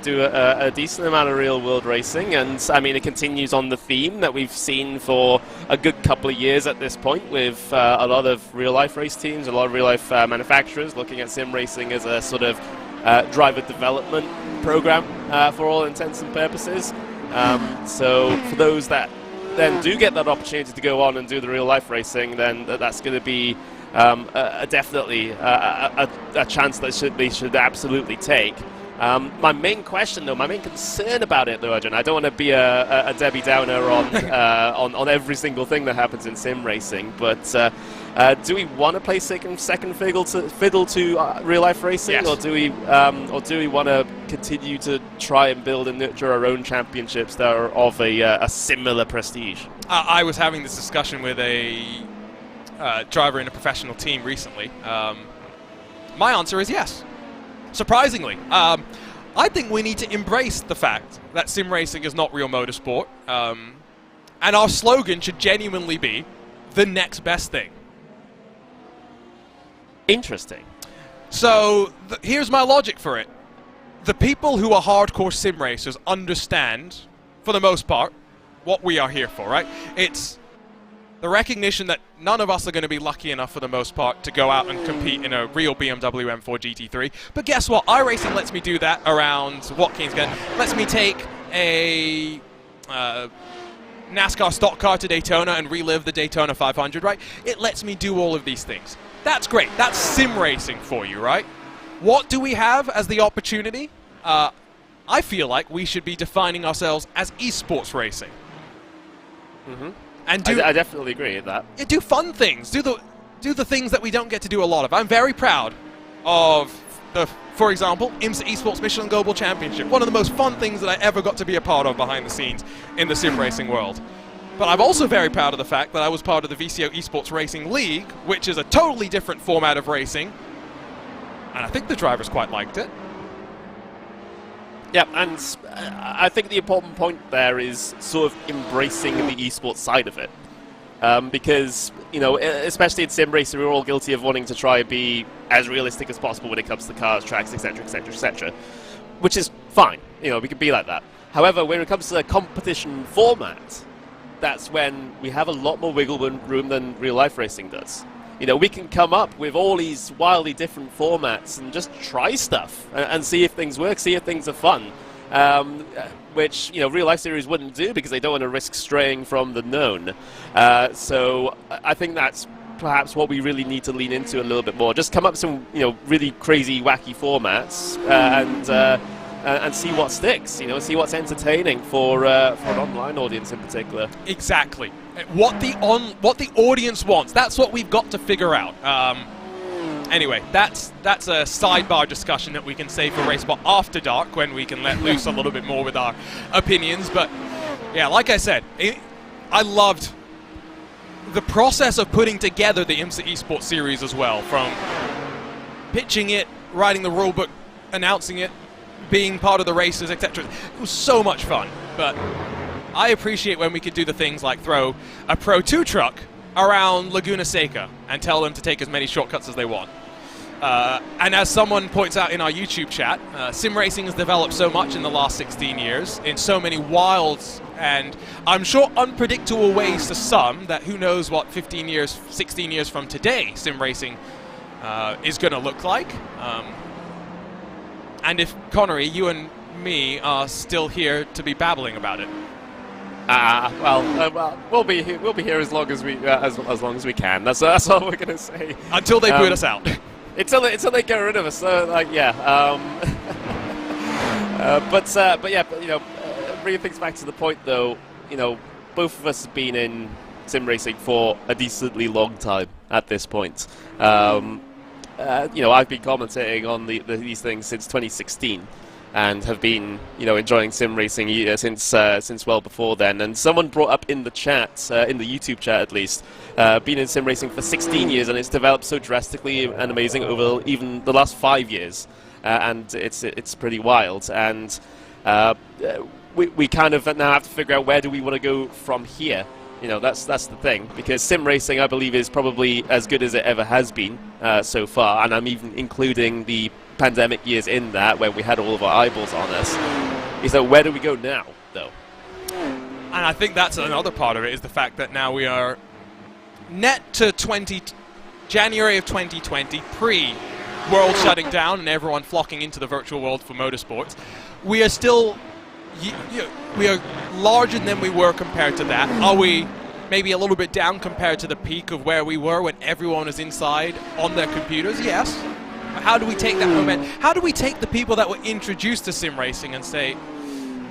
do a decent amount of real-world racing, and I mean it continues on the theme that we've seen for a good couple of years at this point, with a lot of real-life race teams, a lot of real-life manufacturers looking at sim racing as a sort of driver development program for all intents and purposes. So for those that then do get that opportunity to go on and do the real-life racing, then that's going to be definitely a chance that they should absolutely take. My main question, though, my main concern about it, though, Arjun, I don't want to be a Debbie Downer on every single thing that happens in sim racing, but do we want to play second fiddle to real life racing, yes, or do we want to continue to try and build and nurture our own championships that are of a similar prestige? I was having this discussion with a driver in a professional team recently. My answer is yes. Surprisingly, I think we need to embrace the fact that sim racing is not real motorsport, and our slogan should genuinely be the next best thing. Interesting. So here's my logic for it. The people who are hardcore sim racers understand, for the most part, what we are here for, right? It's the recognition that none of us are going to be lucky enough, for the most part, to go out and compete in a real BMW M4 GT3. But guess what? iRacing lets me do that around Watkins Glen. Lets me take a NASCAR stock car to Daytona and relive the Daytona 500, right? It lets me do all of these things. That's great. That's sim racing for you, right? What do we have as the opportunity? I feel like we should be defining ourselves as esports racing. Mm-hmm. And I definitely agree with that. Do fun things. Do the things that we don't get to do a lot of. I'm very proud of for example, IMSA Esports Michelin Global Championship. One of the most fun things that I ever got to be a part of behind the scenes in the sim racing world. But I'm also very proud of the fact that I was part of the VCO Esports Racing League, which is a totally different format of racing. And I think the drivers quite liked it. Yeah, and I think the important point there is sort of embracing the esports side of it. Because, you know, especially in sim racing, we're all guilty of wanting to try and be as realistic as possible when it comes to cars, tracks, etc., etc., etc. Which is fine. You know, we can be like that. However, when it comes to the competition format, that's when we have a lot more wiggle room than real-life racing does. You know, we can come up with all these wildly different formats and just try stuff and see if things work, see if things are fun. Which, you know, real-life series wouldn't do because they don't want to risk straying from the known. So I think that's perhaps what we really need to lean into a little bit more. Just come up with some, you know, really crazy, wacky formats and see what sticks, you know, see what's entertaining for an online audience in particular. Exactly. What the audience wants, that's what we've got to figure out. Anyway, that's a sidebar discussion that we can save for RaceSpot after dark, when we can let loose a little bit more with our opinions. But yeah, like I said, I loved the process of putting together the IMSA Esports series as well, from pitching it, writing the rulebook, announcing it, being part of the races, etc. It was so much fun. But I appreciate when we could do the things like throw a Pro 2 truck around Laguna Seca and tell them to take as many shortcuts as they want. And as someone points out in our YouTube chat, sim racing has developed so much in the last 16 years in so many wild and I'm sure unpredictable ways to some, that who knows what 15 years, 16 years from today sim racing is going to look like. And if, Connery, you and me are still here to be babbling about it. Well, we'll be here as long as we long as we can. That's all we're gonna say. Until they boot us out. Until they get rid of us. So, like, yeah. But you know, bringing things back to the point, though, you know, both of us have been in sim racing for a decently long time at this point. You know, I've been commentating on these things since 2016. and have been, enjoying sim racing since well before then. And someone brought up in the chat, in the YouTube chat at least, been in sim racing for 16 years, and it's developed so drastically and amazing over even the last 5 years, and it's pretty wild. And we kind of now have to figure out where do we want to go from here. That's the thing, because sim racing, I believe, is probably as good as it ever has been so far, and I'm even including the pandemic years in that, where we had all of our eyeballs on us. So where do we go now, though? And I think that's another part of it, is the fact that now we are net to January of 2020, pre-world shutting down and everyone flocking into the virtual world for motorsports. We are still... we are larger than we were compared to that. Are we maybe a little bit down compared to the peak of where we were when everyone was inside on their computers? Yes. But how do we take that moment? How do we take the people that were introduced to sim racing and say,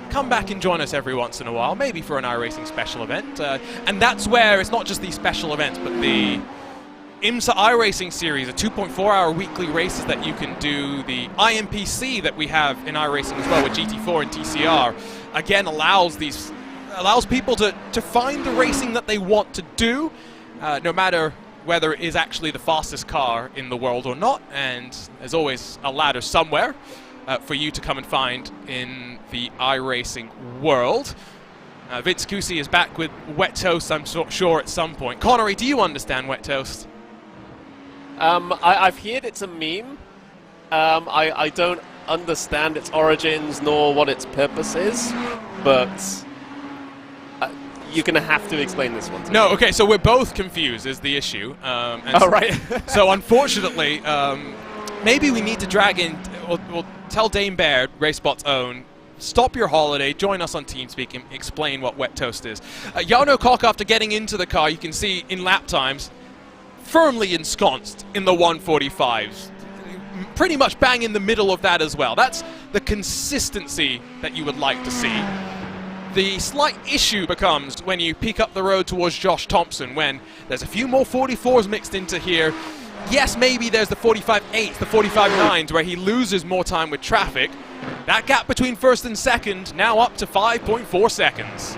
come back and join us every once in a while, maybe for an iRacing special event? And that's where it's not just these special events, but the IMSA iRacing series, a 2.4-hour weekly races that you can do, the IMPC that we have in iRacing as well with GT4 and TCR, again allows people to find the racing that they want to do, no matter whether it is actually the fastest car in the world or not. And there's always a ladder somewhere for you to come and find in the iRacing world. Vince Cusi is back with Wet Toast, I'm sure, at some point. Connery, do you understand Wet Toast? I've heard it's a meme. I don't understand its origins nor what its purpose is, but you're going to have to explain this one to me. No, okay, so we're both confused is the issue. Right. So unfortunately, maybe we need to drag in, we'll tell Dame Baird, RaceSpot's own, stop your holiday, join us on TeamSpeak and explain what Wet Toast is. Jarno Kok, after getting into the car, you can see in lap times, firmly ensconced in the 145s. Pretty much bang in the middle of that as well. That's the consistency that you would like to see. The slight issue becomes when you peek up the road towards Josh Thompson, when there's a few more 44s mixed into here. Yes, maybe there's the 45.8s, the 45.9s, where he loses more time with traffic. That gap between first and second now up to 5.4 seconds.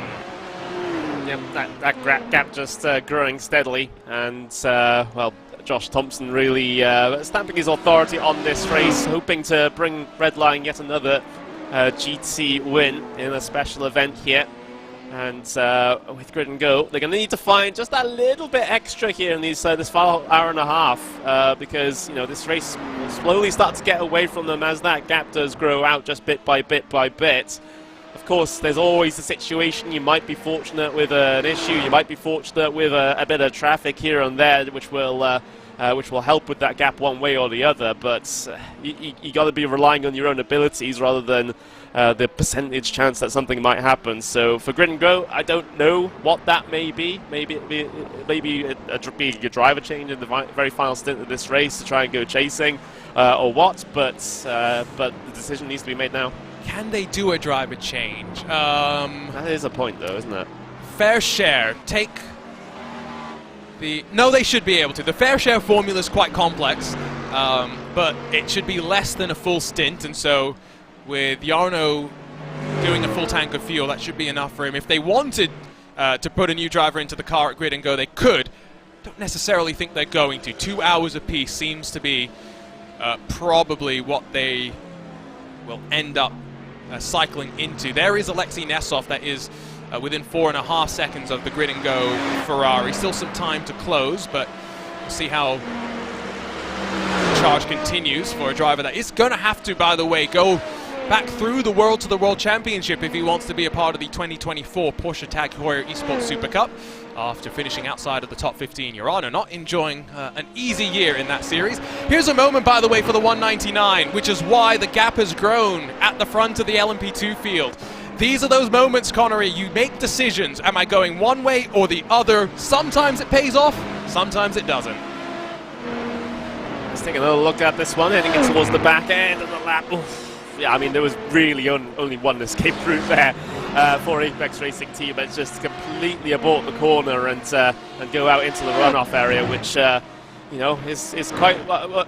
Yep, that gap just growing steadily, and well, Josh Thompson really stamping his authority on this race, hoping to bring Redline yet another GT win in a special event here. And with Grid and Go, they're going to need to find just a little bit extra here in these this final hour and a half, because this race will slowly start to get away from them as that gap does grow out just bit by bit by bit. Of course, there's always a situation. You might be fortunate with an issue. You might be fortunate with a bit of traffic here and there, which will help with that gap one way or the other. But you got to be relying on your own abilities rather than the percentage chance that something might happen. So for Grid and Go, I don't know what that may be. Maybe a driver change in the very final stint of this race to try and go chasing, or what. But the decision needs to be made now. Can they do a driver change? That is a point, though, isn't it? Fair share. Take the... No, they should be able to. The fair share formula is quite complex, but it should be less than a full stint, and so with Jarno doing a full tank of fuel, that should be enough for him. If they wanted to put a new driver into the car at Grid and Go, they could. Don't necessarily think they're going to. 2 hours apiece seems to be probably what they will end up cycling into. There is Alexei Nesov that is within 4.5 seconds of the Grid and Go Ferrari. Still some time to close, but we'll see how the charge continues for a driver that is going to have to, by the way, go back through the world to the World Championship if he wants to be a part of the 2024 Porsche Tag Heuer Esports Super Cup. After finishing outside of the top 15, Jarno not enjoying an easy year in that series. Here's a moment, by the way, for the 199, which is why the gap has grown at the front of the LMP2 field. These are those moments, Connery, you make decisions. Am I going one way or the other? Sometimes it pays off, sometimes it doesn't. Let's take another look at this one, heading in towards the back end of the lap. Oof. Yeah, I mean, there was really only one escape route there for Apex Racing Team. It's just completely abort the corner and go out into the runoff area, which you know, is quite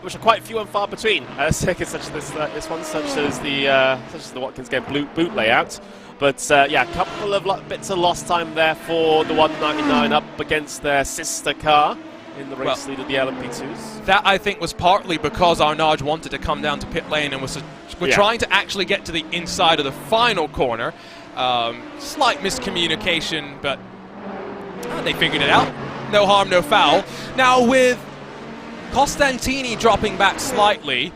which are quite few and far between. Circuits such as this one, such as the Watkins Glen boot layout. But yeah, a couple of bits of lost time there for the 199 up against their sister car in the race lead of the LMP2s. That, I think, was partly because Arnage wanted to come down to pit lane and we're trying to actually get to the inside of the final corner. Slight miscommunication, but they figured it out. No harm, no foul. Now with Costantini dropping back slightly,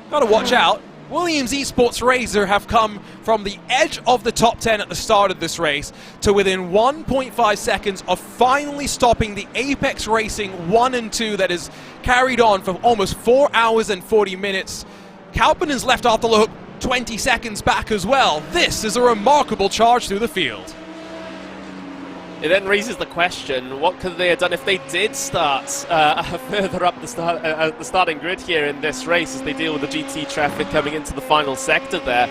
got to watch out. Williams Esports Razor have come from the edge of the top 10 at the start of this race to within 1.5 seconds of finally stopping the Apex Racing 1 and 2 that is carried on for almost 4 hours and 40 minutes. Kalpanen's left off the hook 20 seconds back as well. This is a remarkable charge through the field. It then raises the question, what could they have done if they did start further up the starting grid here in this race as they deal with the GT traffic coming into the final sector there?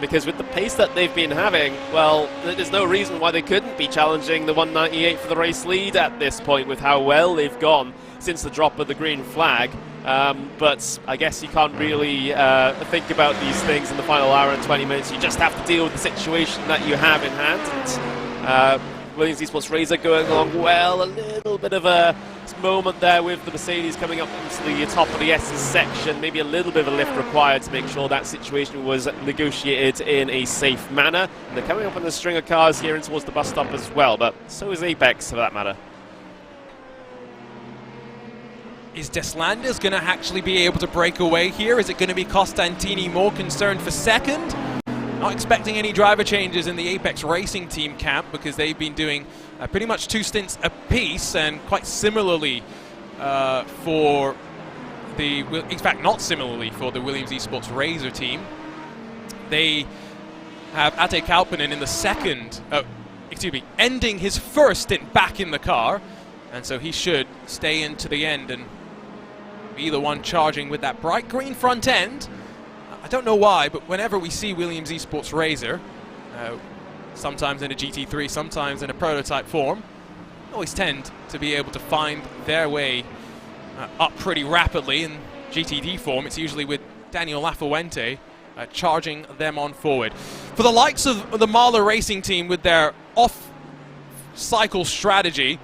Because with the pace that they've been having, well, there's no reason why they couldn't be challenging the 198 for the race lead at this point with how well they've gone since the drop of the green flag. But I guess you can't really think about these things in the final hour and 20 minutes. You just have to deal with the situation that you have in hand. And, Williams Esports Razor going along well, a little bit of a moment there with the Mercedes coming up into the top of the S's section, maybe a little bit of a lift required to make sure that situation was negotiated in a safe manner. And they're coming up on the string of cars here in towards the bus stop as well, but so is Apex for that matter. Is Deslanders going to actually be able to break away here? Is it going to be Costantini more concerned for second? Not expecting any driver changes in the Apex Racing team camp because they've been doing pretty much 2 stints apiece, and quite similarly for the, in fact not similarly for the Williams Esports Razor team. They have Ate Kalpanen in the second, ending his first stint back in the car, and so he should stay into the end and be the one charging with that bright green front end. I don't know why, but whenever we see Williams Esports Razor, sometimes in a GT3, sometimes in a prototype form, always tend to be able to find their way up pretty rapidly. In GTD form, it's usually with Daniel Lafuente charging them on forward. For the likes of the Mahler Racing team with their off-cycle strategy,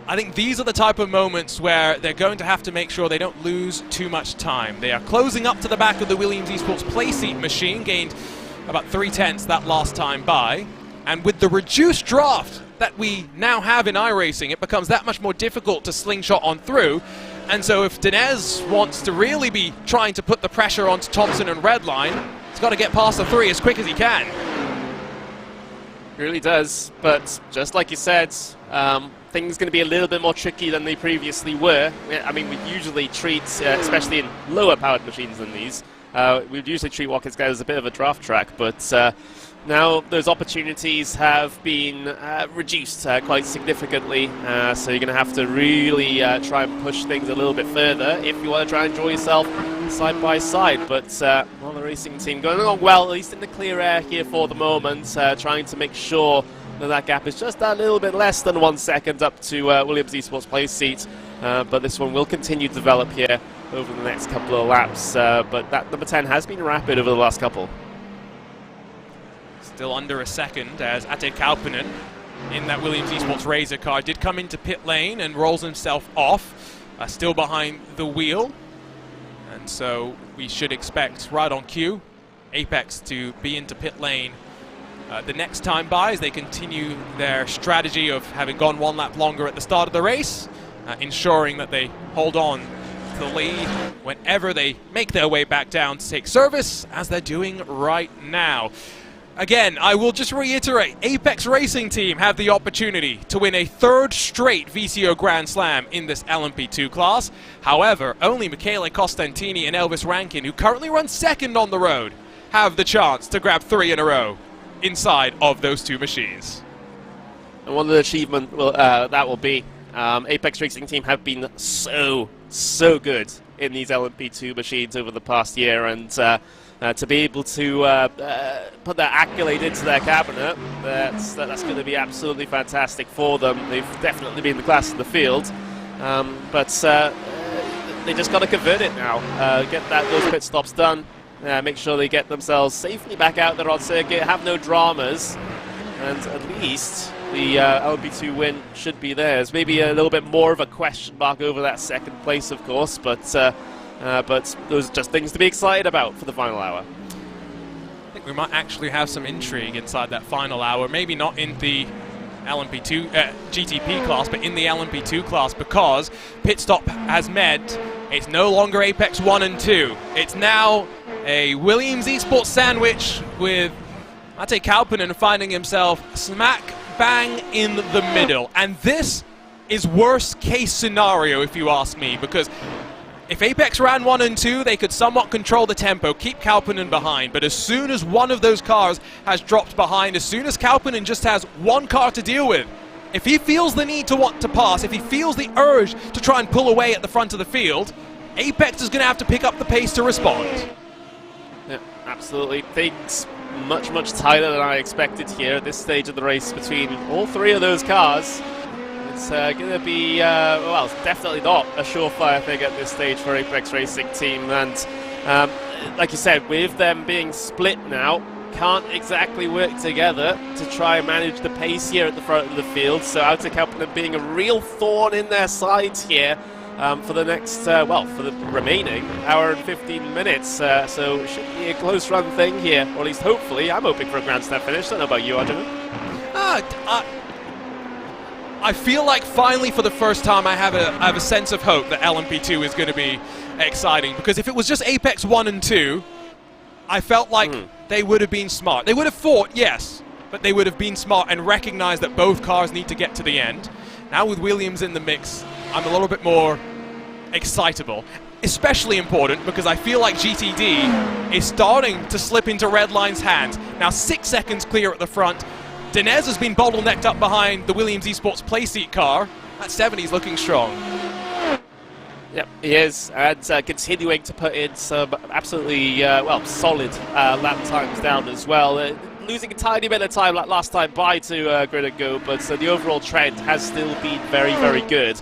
I think these are the type of moments where they're going to have to make sure they don't lose too much time. They are closing up to the back of the Williams Esports playseat machine, gained about 3/10 that last time by. And with the reduced draft that we now have in iRacing, it becomes that much more difficult to slingshot on through. And so if Dinez wants to really be trying to put the pressure onto Thompson and Redline, he's got to get past the 3 as quick as he can. It really does, but just like you said, things going to be a little bit more tricky than they previously were. I mean, we usually treat, especially in lower powered machines than these, we'd usually treat Watkins Glen as a bit of a draft track, but now those opportunities have been reduced quite significantly, so you're going to have to really try and push things a little bit further if you want to try and enjoy yourself side by side. But well, the racing team going along well, at least in the clear air here for the moment, trying to make sure that gap is just a little bit less than 1 second up to Williams Esports place seat, but this one will continue to develop here over the next couple of laps, but that number 10 has been rapid over the last couple. Still under a second as Ate Kalpanen in that Williams Esports Razor car did come into pit lane and rolls himself off, still behind the wheel, and so we should expect right on cue Apex to be into pit lane the next time by, as they continue their strategy of having gone 1 lap longer at the start of the race, ensuring that they hold on to the lead whenever they make their way back down to take service, as they're doing right now. Again, I will just reiterate, Apex Racing team have the opportunity to win a 3rd straight VCO Grand Slam in this LMP2 class. However, only Michele Costantini and Elvis Rankin, who currently run 2nd on the road, have the chance to grab 3 in a row inside of those 2 machines. And one of the achievements that will be Apex Racing team have been so good in these LMP2 machines over the past year, and to be able to put that accolade into their cabinet, that's going to be absolutely fantastic for them. They've definitely been the class of the field, but they just got to convert it now. Get those pit stops done. Make sure they get themselves safely back out there on circuit. Have no dramas, and at least the LMP2 win should be theirs. Maybe a little bit more of a question mark over that second place, of course, but those are just things to be excited about for the final hour. I think we might actually have some intrigue inside that final hour. Maybe not in the LMP2 GTP class, but in the LMP2 class, because pit stop has meant it's no longer Apex 1 and 2. It's now a Williams Esports sandwich with Mate Kauppinen finding himself smack bang in the middle. And this is worst case scenario, if you ask me, because if Apex ran 1 and 2, they could somewhat control the tempo, keep Kauppinen behind. But as soon as one of those cars has dropped behind, as soon as Kauppinen just has one car to deal with, if he feels the need to want to pass, if he feels the urge to try and pull away at the front of the field, Apex is going to have to pick up the pace to respond. Yeah, absolutely. Things much tighter than I expected here at this stage of the race between all three of those cars. It's going to be, well, it's definitely not a surefire thing at this stage for Apex Racing Team. And like you said, with them being split now, can't exactly work together to try and manage the pace here at the front of the field. So Mate Kauppinen being a real thorn in their sides here for the next, well, for the remaining hour and 15 minutes. So it should be a close run thing here, or at least hopefully. I'm hoping for a grandstand finish. I don't know about you, Arjun. I feel like finally for the first time I have a sense of hope that LMP2 is going to be exciting, because if it was just Apex 1 and 2, I felt like they would have been smart. They would have fought, yes, but they would have been smart and recognized that both cars need to get to the end. Now with Williams in the mix, I'm a little bit more excitable. Especially important because I feel like GTD is starting to slip into Redline's hands. Now 6 seconds clear at the front. Dinez has been bottlenecked up behind the Williams Esports playseat car. That 70's looking strong. Yep, he is, and continuing to put in some absolutely, well, solid lap times down as well. Losing a tiny bit of time like last time by to Grid and Go, but the overall trend has still been very good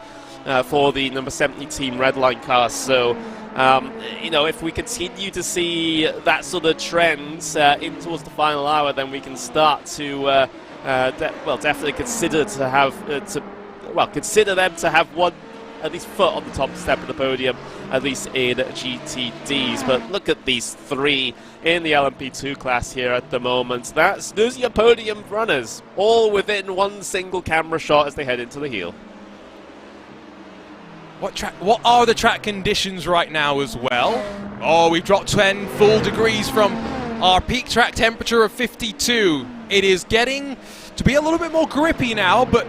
for the number 70 team Redline car. So, you know, if we continue to see that sort of trend in towards the final hour, then we can start to, well, definitely consider to have, consider them to have one at least foot on the top step of the podium, at least in GTDs. But look at these three in the LMP2 class here at the moment. Those are your podium runners, all within one single camera shot as they head into the heel. What are the track conditions right now as well? Oh, we've dropped 10 full degrees from our peak track temperature of 52. It is getting to be a little bit more grippy now, but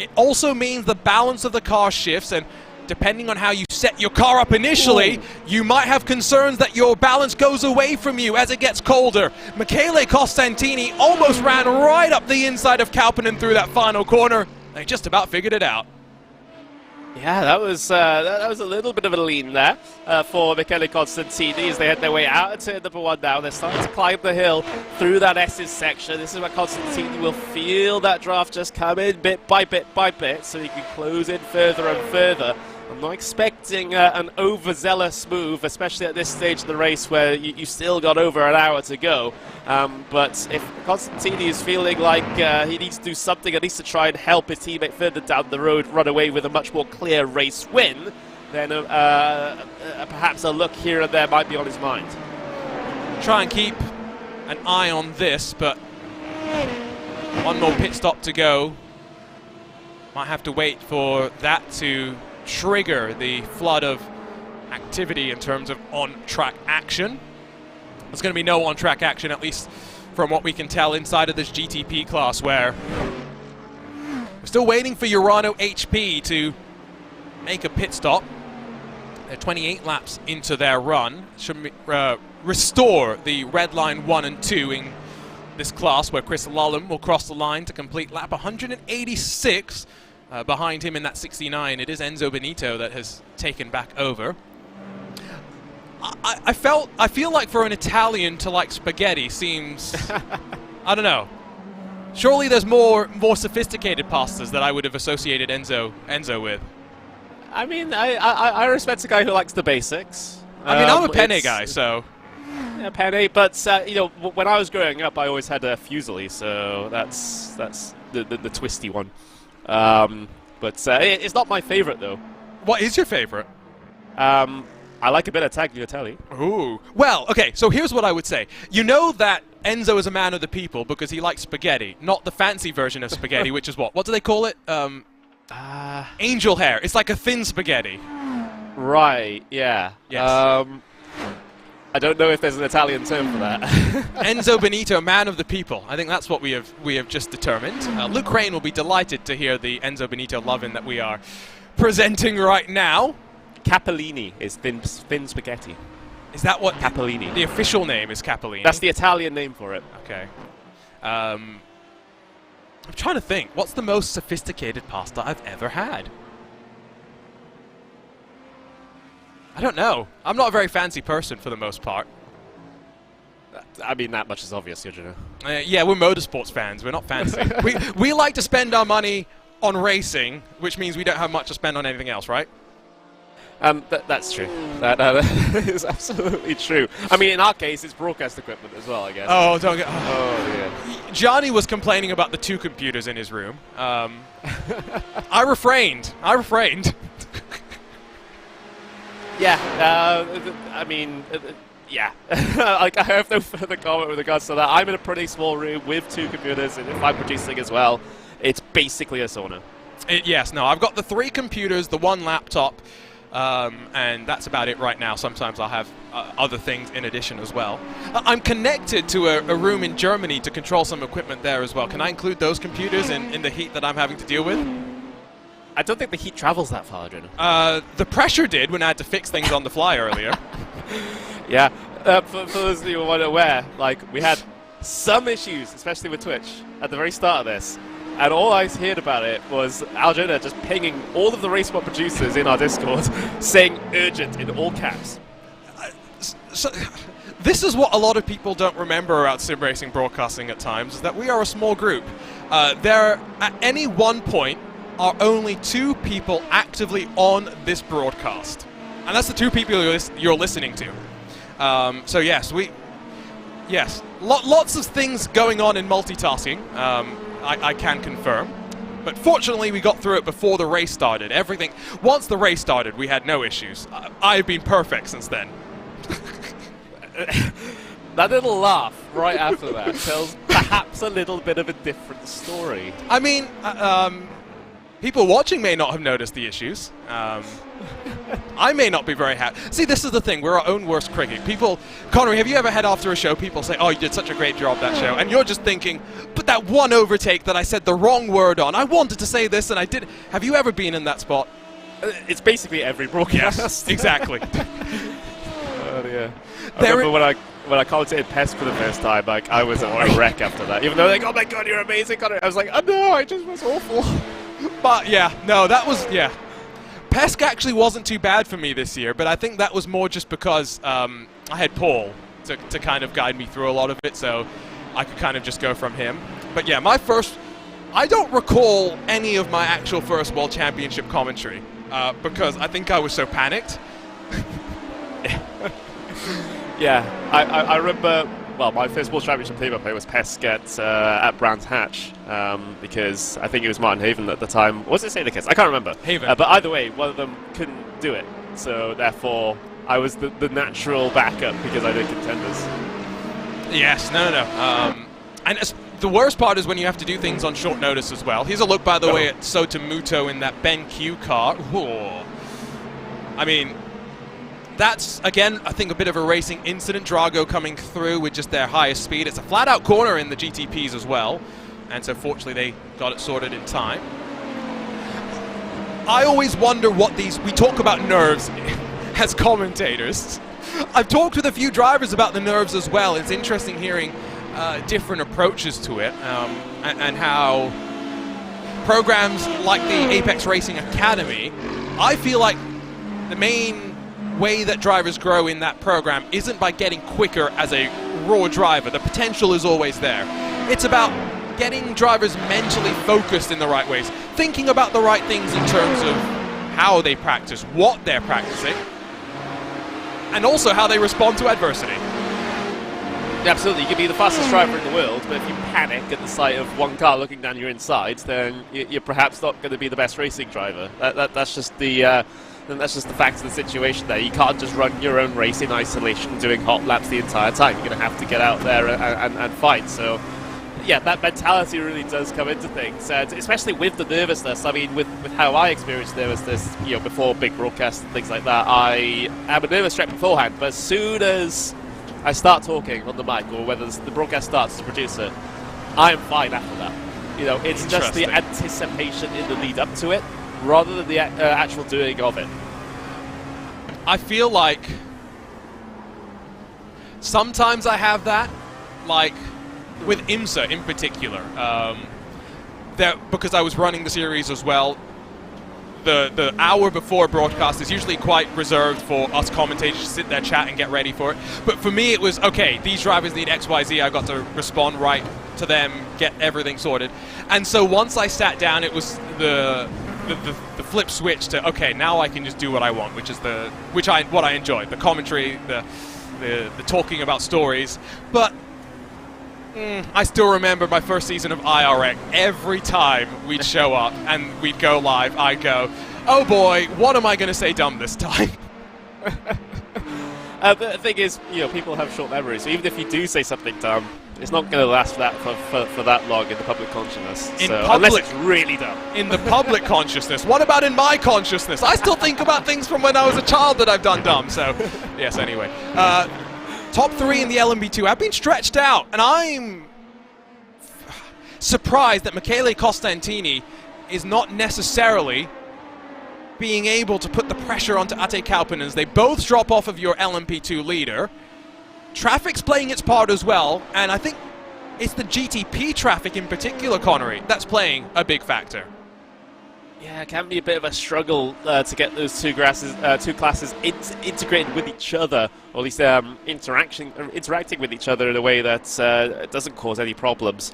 it also means the balance of the car shifts, and depending on how you set your car up initially, you might have concerns that your balance goes away from you as it gets colder. Michele Costantini almost ran right up the inside of Kauppinen through that final corner. They just about figured it out. Yeah, that was a little bit of a lean there for Michele Costantini as they head their way out of turn number 1 now. They're starting to climb the hill through that S's section. This is where Costantini will feel that draft just come in bit by bit, so he can close in further and further. I'm not expecting an overzealous move, especially at this stage of the race where you still got over an hour to go. But if Costantini is feeling like he needs to do something, at least to try and help his teammate further down the road run away with a much more clear race win, then perhaps a look here and there might be on his mind. Try and keep an eye on this, but one more pit stop to go. Might have to wait for that to trigger the flood of activity in terms of on-track action. There's going to be no on-track action, at least from what we can tell inside of this GTP class, where we're still waiting for Urano HP to make a pit stop. They're 28 laps into their run. Should restore the red line 1 and 2 in this class, where Chris Lullum will cross the line to complete lap 186. Behind him in that 69, it is Enzo Benito that has taken back over. I feel like for an Italian to like spaghetti seems, I don't know. Surely there's more sophisticated pastas that I would have associated Enzo with. I mean, I respect a guy who likes the basics. I mean, I'm a Penne guy, so... Yeah, Penne, but, you know, when I was growing up, I always had a Fuseli, so that's the twisty one. But it's not my favorite, though. What is your favorite? I like a bit of tagliatelle. Ooh. Well, okay, so here's what I would say. You know that Enzo is a man of the people because he likes spaghetti, not the fancy version of spaghetti, which is what? What do they call it? Angel hair. It's like a thin spaghetti. Right, yeah. Yes. I don't know if there's an Italian term for that. Enzo Benito, man of the people. I think that's what we have just determined. Luke Crane will be delighted to hear the Enzo Benito lovin' that we are presenting right now. Capellini is thin spaghetti. Is that what Capellini? The official name is Capellini. That's the Italian name for it. Okay. I'm trying to think. What's the most sophisticated pasta I've ever had? I don't know. I'm not a very fancy person for the most part. I mean, that much is obvious, you know. Yeah, we're motorsports fans. We're not fancy. we like to spend our money on racing, which means we don't have much to spend on anything else, right? That's true. That is absolutely true. I mean, in our case, it's broadcast equipment as well, I guess. Oh, don't get... Oh, dear. Johnny was complaining about the 2 computers in his room. I refrained. Yeah, I mean, yeah. Like, I have no further comment with regards to that. I'm in a pretty small room with 2 computers, and if I'm producing as well, it's basically a sauna. Yes, no, I've got the 3 computers, the 1 laptop, and that's about it right now. Sometimes I'll have other things in addition as well. I'm connected to a room in Germany to control some equipment there as well. Can I include those computers in the heat that I'm having to deal with? I don't think the heat travels that far, Jonah. The pressure did when I had to fix things on the fly earlier. Yeah, for those of you who weren't aware, like, we had some issues, especially with Twitch, at the very start of this. And all I heard about it was Aljona just pinging all of the RaceSpot producers in our Discord, saying urgent in all caps. So, this is what a lot of people don't remember about sim racing broadcasting at times, is that we are a small group. There, at any one point, are only 2 people actively on this broadcast. And that's the 2 people you're listening to. So yes, lots of things going on in multitasking. I can confirm. But fortunately, we got through it before the race started. Once the race started, we had no issues. I've been perfect since then. That little laugh right after that tells perhaps a little bit of a different story. I mean, people watching may not have noticed the issues. I may not be very happy. See, this is the thing. We're our own worst critic. Connery, have you ever had after a show people say, oh, you did such a great job that show? And you're just thinking, but that one overtake that I said the wrong word on, I wanted to say this and I did. Have you ever been in that spot? It's basically every broadcast. Yes, exactly. Oh, yeah. I remember when I commentated PES for the first time, like, I was a wreck after that. Even though they're like, oh my god, you're amazing, Connery. I was like, oh no, I just was awful. But yeah, no, that was, yeah. Pesk actually wasn't too bad for me this year, but I think that was more just because I had Paul to kind of guide me through a lot of it, so I could kind of just go from him. But yeah, I don't recall any of my actual first World Championship commentary because I think I was so panicked. Yeah, I remember, well, my first World Championship play-by-play was Pesk at Brands Hatch, because I think it was Martin Haven at the time. What was it say the case? I can't remember. Haven. But either way, one of them couldn't do it, so therefore I was the natural backup because I did contenders. Yes, no. And the worst part is when you have to do things on short notice as well. Here's a look, by the way, at Sotomuto in that Ben Q car. Whoa. I mean, that's, again, I think a bit of a racing incident. Drago coming through with just their highest speed. It's a flat-out corner in the GTPs as well. And so, fortunately, they got it sorted in time. I always wonder what we talk about nerves as commentators. I've talked with a few drivers about the nerves as well. It's interesting hearing different approaches to it and how programs like the Apex Racing Academy, I feel like the main way that drivers grow in that program isn't by getting quicker as a raw driver. The potential is always there. It's about getting drivers mentally focused in the right ways, thinking about the right things in terms of how they practice, what they're practicing, and also how they respond to adversity. Absolutely, you can be the fastest driver in the world, but if you panic at the sight of one car looking down your insides, then you're perhaps not going to be the best racing driver. That's just the fact of the situation there. You can't just run your own race in isolation doing hot laps the entire time. You're going to have to get out there and fight. So, yeah, that mentality really does come into things, especially with the nervousness. I mean, with how I experienced nervousness, before big broadcasts and things like that, I am a nervous wreck beforehand, but as soon as I start talking on the mic, or whether the broadcast starts as a producer, I am fine after that. It's just the anticipation in the lead up to it, rather than the actual doing of it. I feel like sometimes I have that, like with IMSA in particular, because I was running the series as well. The hour before broadcast is usually quite reserved for us commentators to sit there, chat, and get ready for it. But for me, it was, okay, these drivers need X, Y, Z. I got to respond right to them, get everything sorted. And so once I sat down, it was the flip switch to, okay, now I can just do what I want, which is what I enjoyed, the commentary, the talking about stories. But I still remember my first season of IRAC. Every time we'd show up and we'd go live, I'd go, oh boy, what am I going to say dumb this time? The thing is, people have short memories, so even if you do say something dumb, it's not going to last for that long in the public consciousness. Unless it's really dumb. In the public consciousness. What about in my consciousness? I still think about things from when I was a child that I've done dumb, so yes, anyway. Top 3 in the LMP2 have been stretched out, and I'm surprised that Michele Costantini is not necessarily being able to put the pressure onto Ate Kauppinen. They both drop off of your LMP2 leader. Traffic's playing its part as well, and I think it's the GTP traffic in particular, Connery, that's playing a big factor. Yeah, it can be a bit of a struggle to get those two classes integrated with each other, or at least interacting with each other in a way that doesn't cause any problems.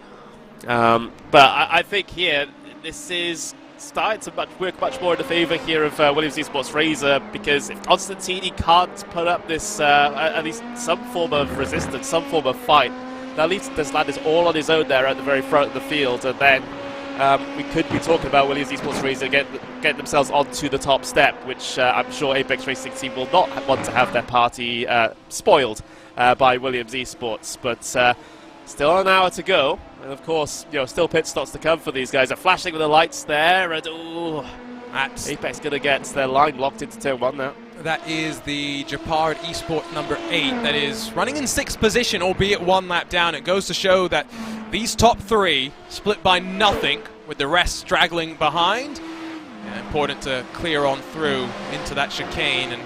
But I think here, this is starting to work much more in the favour here of Williams Esports Razor, because if Constantini can't put up this, at least some form of resistance, some form of fight, that leaves this lad is all on his own there at the very front of the field, and then we could be talking about Williams Esports Razor getting themselves onto the top step, which I'm sure Apex Racing Team will not want to have their party spoiled by Williams Esports. But still an hour to go, and of course, still pit stops to come for these guys. They're flashing with the lights there, and Apex going to get their line locked into turn 1 now. That is the Japard Esport number 8 that is running in 6th position, albeit 1 lap down. It goes to show that these top 3 split by nothing, with the rest straggling behind. Important to clear on through into that chicane and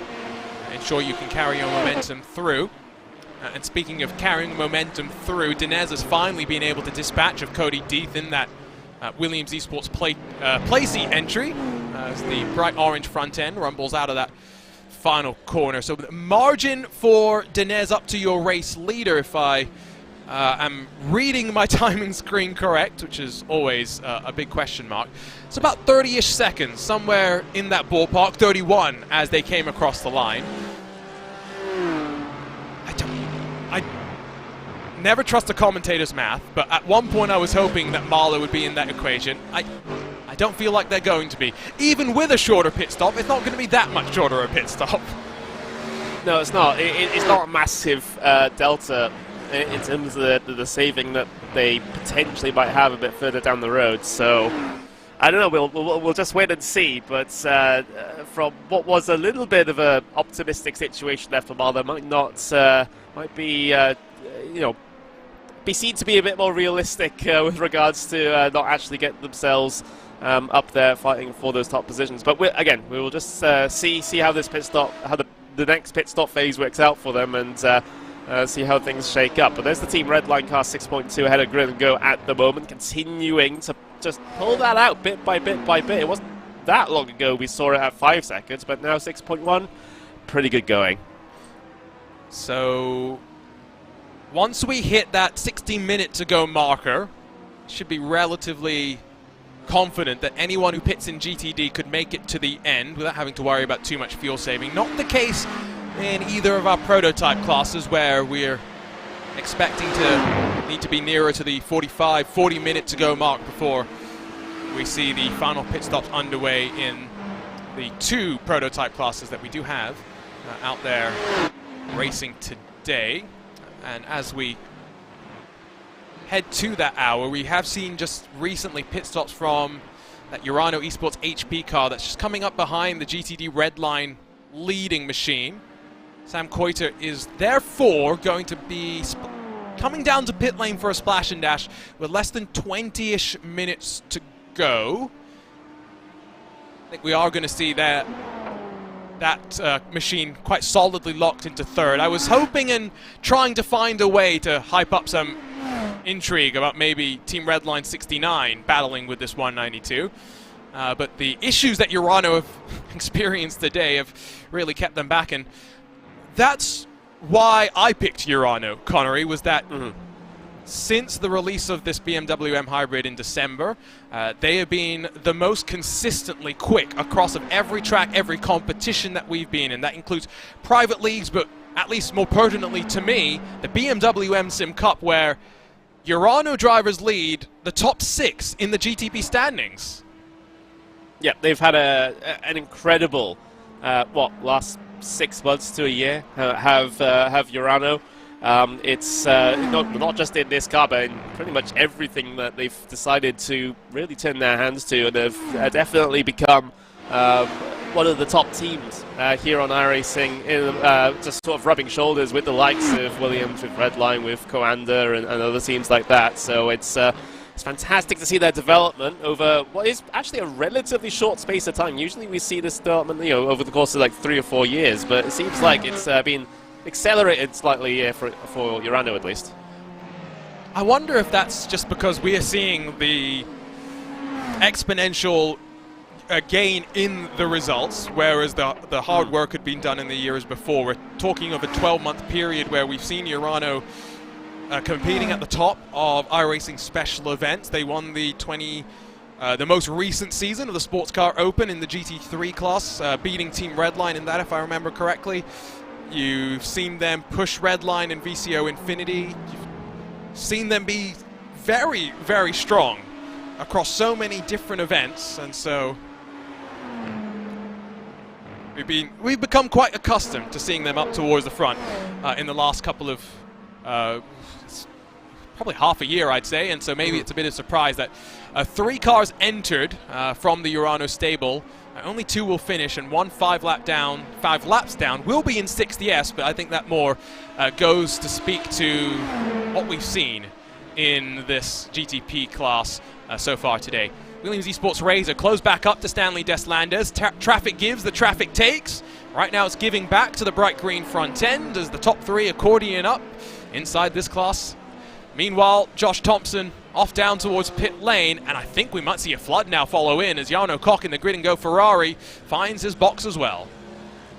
ensure you can carry your momentum through. And speaking of carrying momentum through, Dinez has finally been able to dispatch of Cody Deeth in that Williams Esports Placey entry as the bright orange front end rumbles out of that final corner. So the margin for Dinez up to your race leader, if I am reading my timing screen correct, which is always a big question mark. It's about 30-ish seconds, somewhere in that ballpark, 31 as they came across the line. I never trust a commentator's math, but at one point I was hoping that Marlow would be in that equation. I don't feel like they're going to be. Even with a shorter pit stop, it's not going to be that much shorter a pit stop. No, it's not. It's not a massive delta in terms of the saving that they potentially might have a bit further down the road. So I don't know. We'll just wait and see. But from what was a little bit of an optimistic situation there for Marlow, might be be seen to be a bit more realistic with regards to not actually getting themselves up there fighting for those top positions. But we will just see how this pit stop, how the next pit stop phase works out for them, and see how things shake up. But there's the Team Red Line car 6.2 ahead of Grid and Go at the moment, continuing to just pull that out bit by bit by bit. It wasn't that long ago we saw it at 5 seconds, but now 6.1, pretty good going. So once we hit that 60 minute to go marker, it should be relatively confident that anyone who pits in GTD could make it to the end without having to worry about too much fuel saving. Not the case in either of our prototype classes, where we're expecting to need to be nearer to the 40 minute to go mark before we see the final pit stops underway in the 2 prototype classes that we do have out there racing today. And as we head to that hour, we have seen just recently pit stops from that Urano Esports HP car that's just coming up behind the GTD Redline leading machine. Sam Coiter is therefore going to be coming down to pit lane for a splash and dash with less than 20-ish minutes to go. I think we are going to see that machine quite solidly locked into third. I was hoping and trying to find a way to hype up some intrigue about maybe Team Redline 69 battling with this 192. But the issues that Urano have experienced today have really kept them back, and that's why I picked Urano, Connery, was that since the release of this BMW M Hybrid in December, they have been the most consistently quick across of every track, every competition that we've been in. That includes private leagues, but at least more pertinently to me, the BMW M Sim Cup, where Urano drivers lead the top 6 in the GTP standings. Yeah, they've had an incredible, last 6 months to a year have Urano. It's not just in this car, but in pretty much everything that they've decided to really turn their hands to, and have definitely become one of the top teams here on iRacing, just sort of rubbing shoulders with the likes of Williams, with Redline, with Coanda, and other teams like that. So it's fantastic to see their development over what is actually a relatively short space of time. Usually we see this development, over the course of like 3 or 4 years, but it seems like it's been accelerated slightly for Urano at least. I wonder if that's just because we are seeing the exponential gain in the results, whereas the hard work had been done in the years before. We're talking of a 12-month period where we've seen Urano competing at the top of iRacing special events. They won the most recent season of the Sports Car Open in the GT3 class, beating Team Redline in that, if I remember correctly. You've seen them push Redline and VCO Infinity. You've seen them be very, very strong across so many different events, and so we've become quite accustomed to seeing them up towards the front in the last couple of probably half a year, I'd say, and so maybe it's a bit of a surprise that 3 cars entered from the Urano stable. Only 2 will finish, and 1 5 laps down will be in 6th, yes, but I think that more goes to speak to what we've seen in this GTP class so far today. Williams Esports Razor close back up to Stanley Deslanders. Traffic gives, the traffic takes. Right now it's giving back to the bright green front end as the top 3 accordion up inside this class. Meanwhile, Josh Thompson off down towards pit lane, and I think we might see a flood now follow in as Jarno Koch in the Grid and Go Ferrari finds his box as well.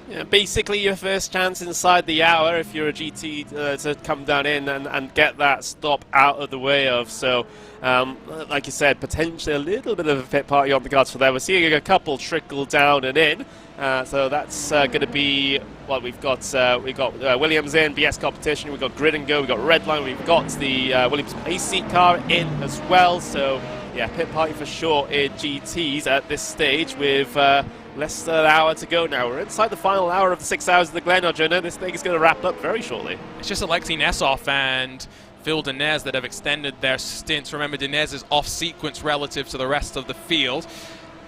Yeah, basically your first chance inside the hour if you're a GT to come down in and get that stop out of the way of. So, like you said, potentially a little bit of a pit party on the cards for there. We're seeing a couple trickle down and in. So that's going to be what we've got. We've got Williams in, BS competition. We've got Grid and Go. We've got Redline. We've got the Williams AC car in as well. So, yeah, pit party for sure in GTs at this stage with less than an hour to go now. We're inside the final hour of the 6 hours of the Glen. Arjuna, this thing is going to wrap up very shortly. It's just Alexei Nesov and Phil Dinez that have extended their stints. Remember, Dinez is off sequence relative to the rest of the field.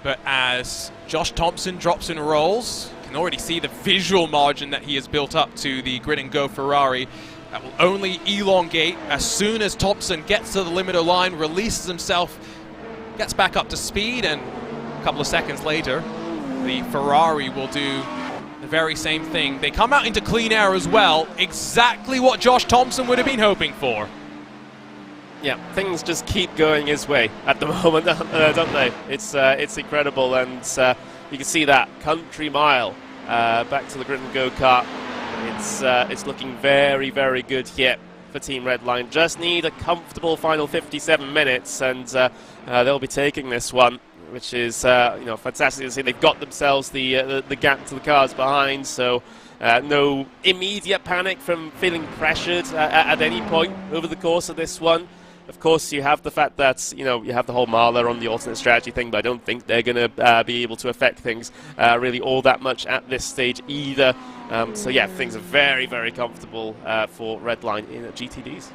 But as Josh Thompson drops and rolls, you can already see the visual margin that he has built up to the Grid and Go Ferrari. That will only elongate as soon as Thompson gets to the limiter line, releases himself, gets back up to speed, and a couple of seconds later, the Ferrari will do the very same thing. They come out into clean air as well, exactly what Josh Thompson would have been hoping for. Yeah, things just keep going his way at the moment, don't they? It's incredible, and you can see that country mile back to the Grid and Go kart. It's looking very, very good here for Team Redline. Just need a comfortable final 57 minutes, and they'll be taking this one, which is fantastic to see. They've got themselves the gap to the cars behind, so no immediate panic from feeling pressured at any point over the course of this one. Of course, you have the fact that, you have the whole Marla on the alternate strategy thing, but I don't think they're going to be able to affect things really all that much at this stage either. So yeah, things are very, very comfortable for Redline in GTDs.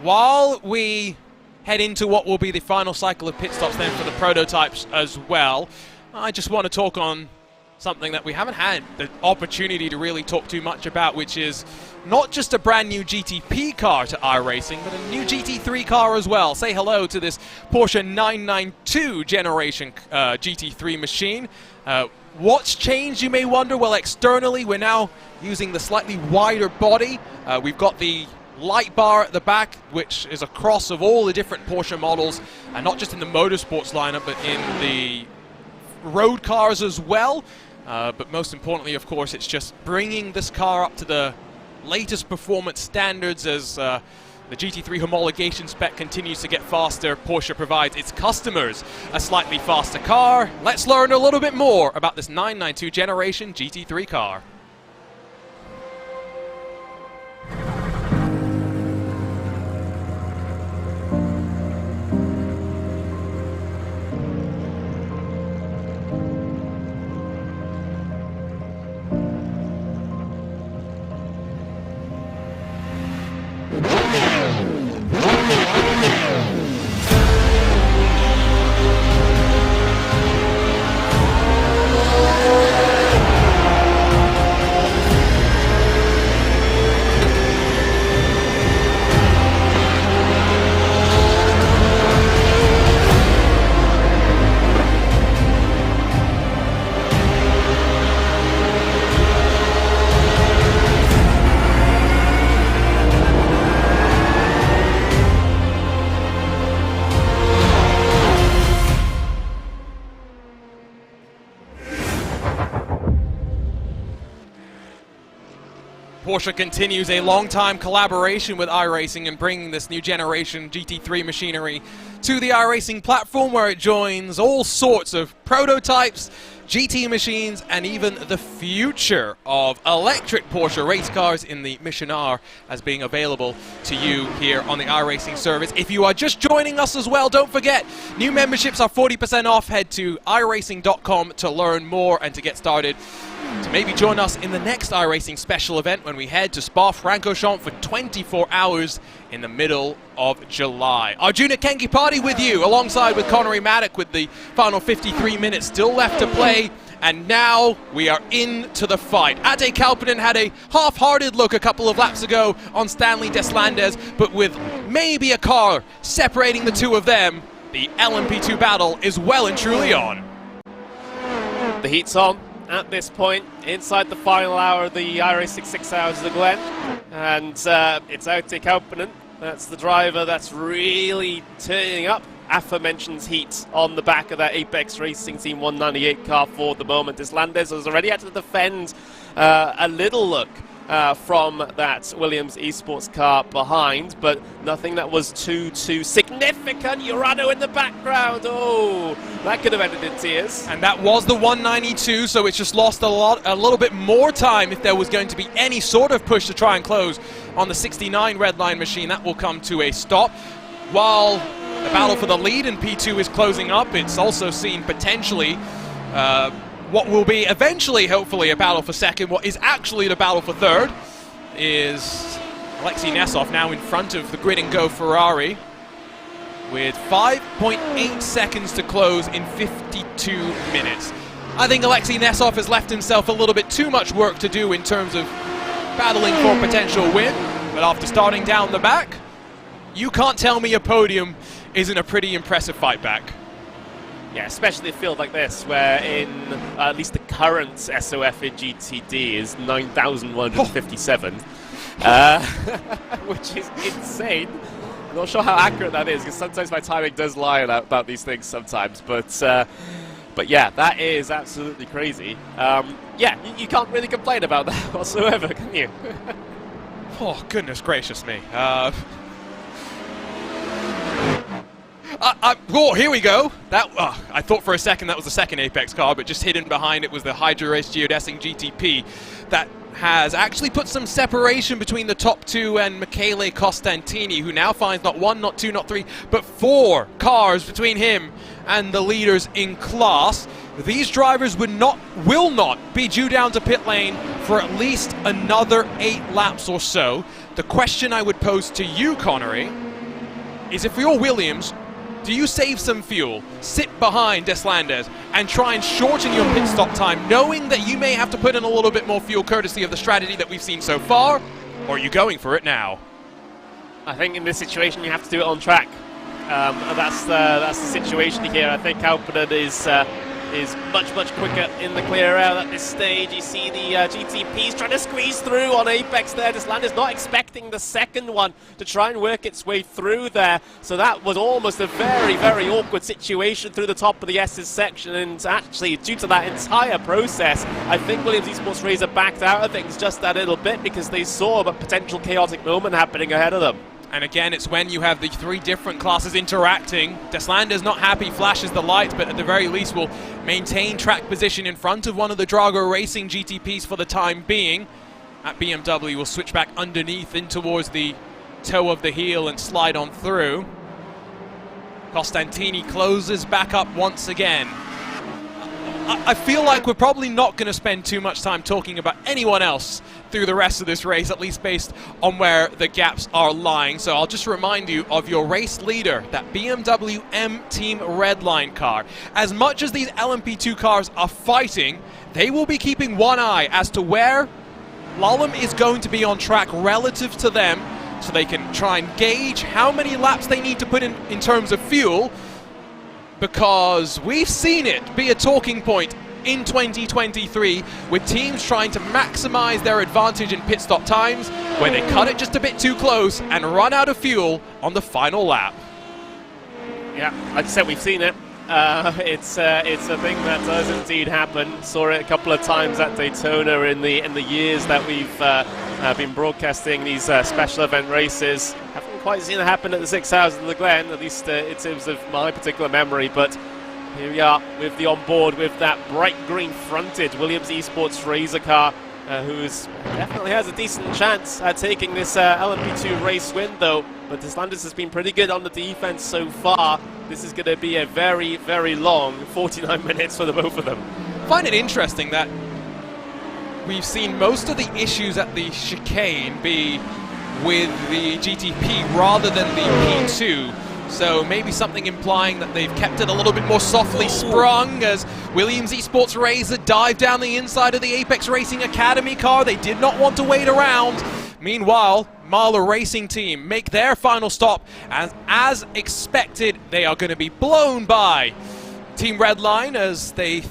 While we head into what will be the final cycle of pit stops then for the prototypes as well, I just want to talk on something that we haven't had the opportunity to really talk too much about, which is not just a brand new GTP car to iRacing, but a new GT3 car as well. Say hello to this Porsche 992 generation GT3 machine. What's changed, you may wonder? Well, externally, we're now using the slightly wider body. We've got the light bar at the back, which is a cross of all the different Porsche models, and not just in the motorsports lineup, but in the road cars as well. But most importantly, of course, it's just bringing this car up to the latest performance standards as the GT3 homologation spec continues to get faster. Porsche provides its customers a slightly faster car. Let's learn a little bit more about this 992 generation GT3 car. Porsche continues a long-time collaboration with iRacing and bringing this new generation GT3 machinery to the iRacing platform, where it joins all sorts of prototypes, GT machines, and even the future of electric Porsche race cars in the Mission R as being available to you here on the iRacing service. If you are just joining us as well, don't forget, new memberships are 40% off. Head to iRacing.com to learn more and to get started. To maybe join us in the next iRacing special event when we head to Spa-Francorchamps for 24 hours in the middle of July. Arjuna Kenkipati with you, alongside with Connery Maddock, with the final 53 minutes still left to play. And now we are into the fight. Ate Kalpinen had a half-hearted look a couple of laps ago on Stanley Deslandes, but with maybe a car separating the two of them, the LMP2 battle is well and truly on. The heat's on at this point, inside the final hour of the iRacing 6 Hours of the Glen, and it's Ate Kalpinen. That's the driver that's really turning up aforementioned heat on the back of that Apex Racing Team 198 car for the moment. Deslandes has already had to defend a little look from that Williams eSports car behind, but nothing that was too significant. Urano in the background. Oh, that could have ended in tears. And that was the 192, so it's just lost a little bit more time if there was going to be any sort of push to try and close on the 69 Redline machine. That will come to a stop. While the battle for the lead in P2 is closing up, it's also seen potentially what will be eventually, hopefully, a battle for second. What is actually the battle for third is Alexei Nesov now in front of the Grid and Go Ferrari with 5.8 seconds to close in 52 minutes. I think Alexei Nesov has left himself a little bit too much work to do in terms of battling for a potential win, but after starting down the back, you can't tell me a podium isn't a pretty impressive fight back. Yeah, especially a field like this, where in at least the current SOF in GTD is 9,157, which is insane. I'm not sure how accurate that is, because sometimes my timing does lie about these things sometimes, but yeah, that is absolutely crazy. Yeah, you can't really complain about that whatsoever, can you? Oh, goodness gracious me. Oh, here we go. I thought for a second that was the second Apex car, but just hidden behind it was the Hydra Race Geodesing GTP that has actually put some separation between the top two and Michele Costantini, who now finds not one, not two, not three, but 4 cars between him and the leaders in class. These drivers will not be due down to pit lane for at least another 8 laps or so. The question I would pose to you, Connery, is if you're Williams, do you save some fuel, sit behind Deslandes, and try and shorten your pit stop time, knowing that you may have to put in a little bit more fuel courtesy of the strategy that we've seen so far, or are you going for it now? I think in this situation you have to do it on track. That's the situation here. I think Alpinen is much quicker in the clear out at this stage. You see the GTP's trying to squeeze through on Apex there. Deslandes not expecting the second one to try and work its way through there. So that was almost a very awkward situation through the top of the S's section, and actually due to that entire process, I think Williams Esports Razor backed out of things just a little bit because they saw a potential chaotic moment happening ahead of them. And again, it's when you have the 3 different classes interacting. Deslandes not happy, flashes the light, but at the very least will maintain track position in front of one of the Drago Racing GTPs for the time being. At BMW, will switch back underneath in towards the toe of the heel and slide on through. Costantini closes back up once again. I feel like we're probably not going to spend too much time talking about anyone else through the rest of this race, at least based on where the gaps are lying. So I'll just remind you of your race leader, that BMW M Team Redline car. As much as these LMP2 cars are fighting, they will be keeping one eye as to where Lalem is going to be on track relative to them, so they can try and gauge how many laps they need to put in terms of fuel, because we've seen it be a talking point in 2023 with teams trying to maximize their advantage in pit stop times where they cut it just a bit too close and run out of fuel on the final lap. Yeah, like I said, we've seen it. It's a thing that does indeed happen. Saw it a couple of times at Daytona in the years that we've been broadcasting these special event races. Haven't quite seen it happen at the 6000 of the Glen, at least in terms of my particular memory, but here we are with the onboard with that bright green fronted Williams Esports Razor car, who definitely has a decent chance at taking this LMP2 race win though. But Deslandes has been pretty good on the defense so far. This is going to be a very long 49 minutes for the both of them. I find it interesting that we've seen most of the issues at the chicane be with the GTP rather than the P2. So maybe something implying that they've kept it a little bit more softly sprung as Williams Esports Razor dive down the inside of the Apex Racing Academy car. They did not want to wait around. Meanwhile, Mahler Racing Team make their final stop, and as expected, they are going to be blown by Team Redline as they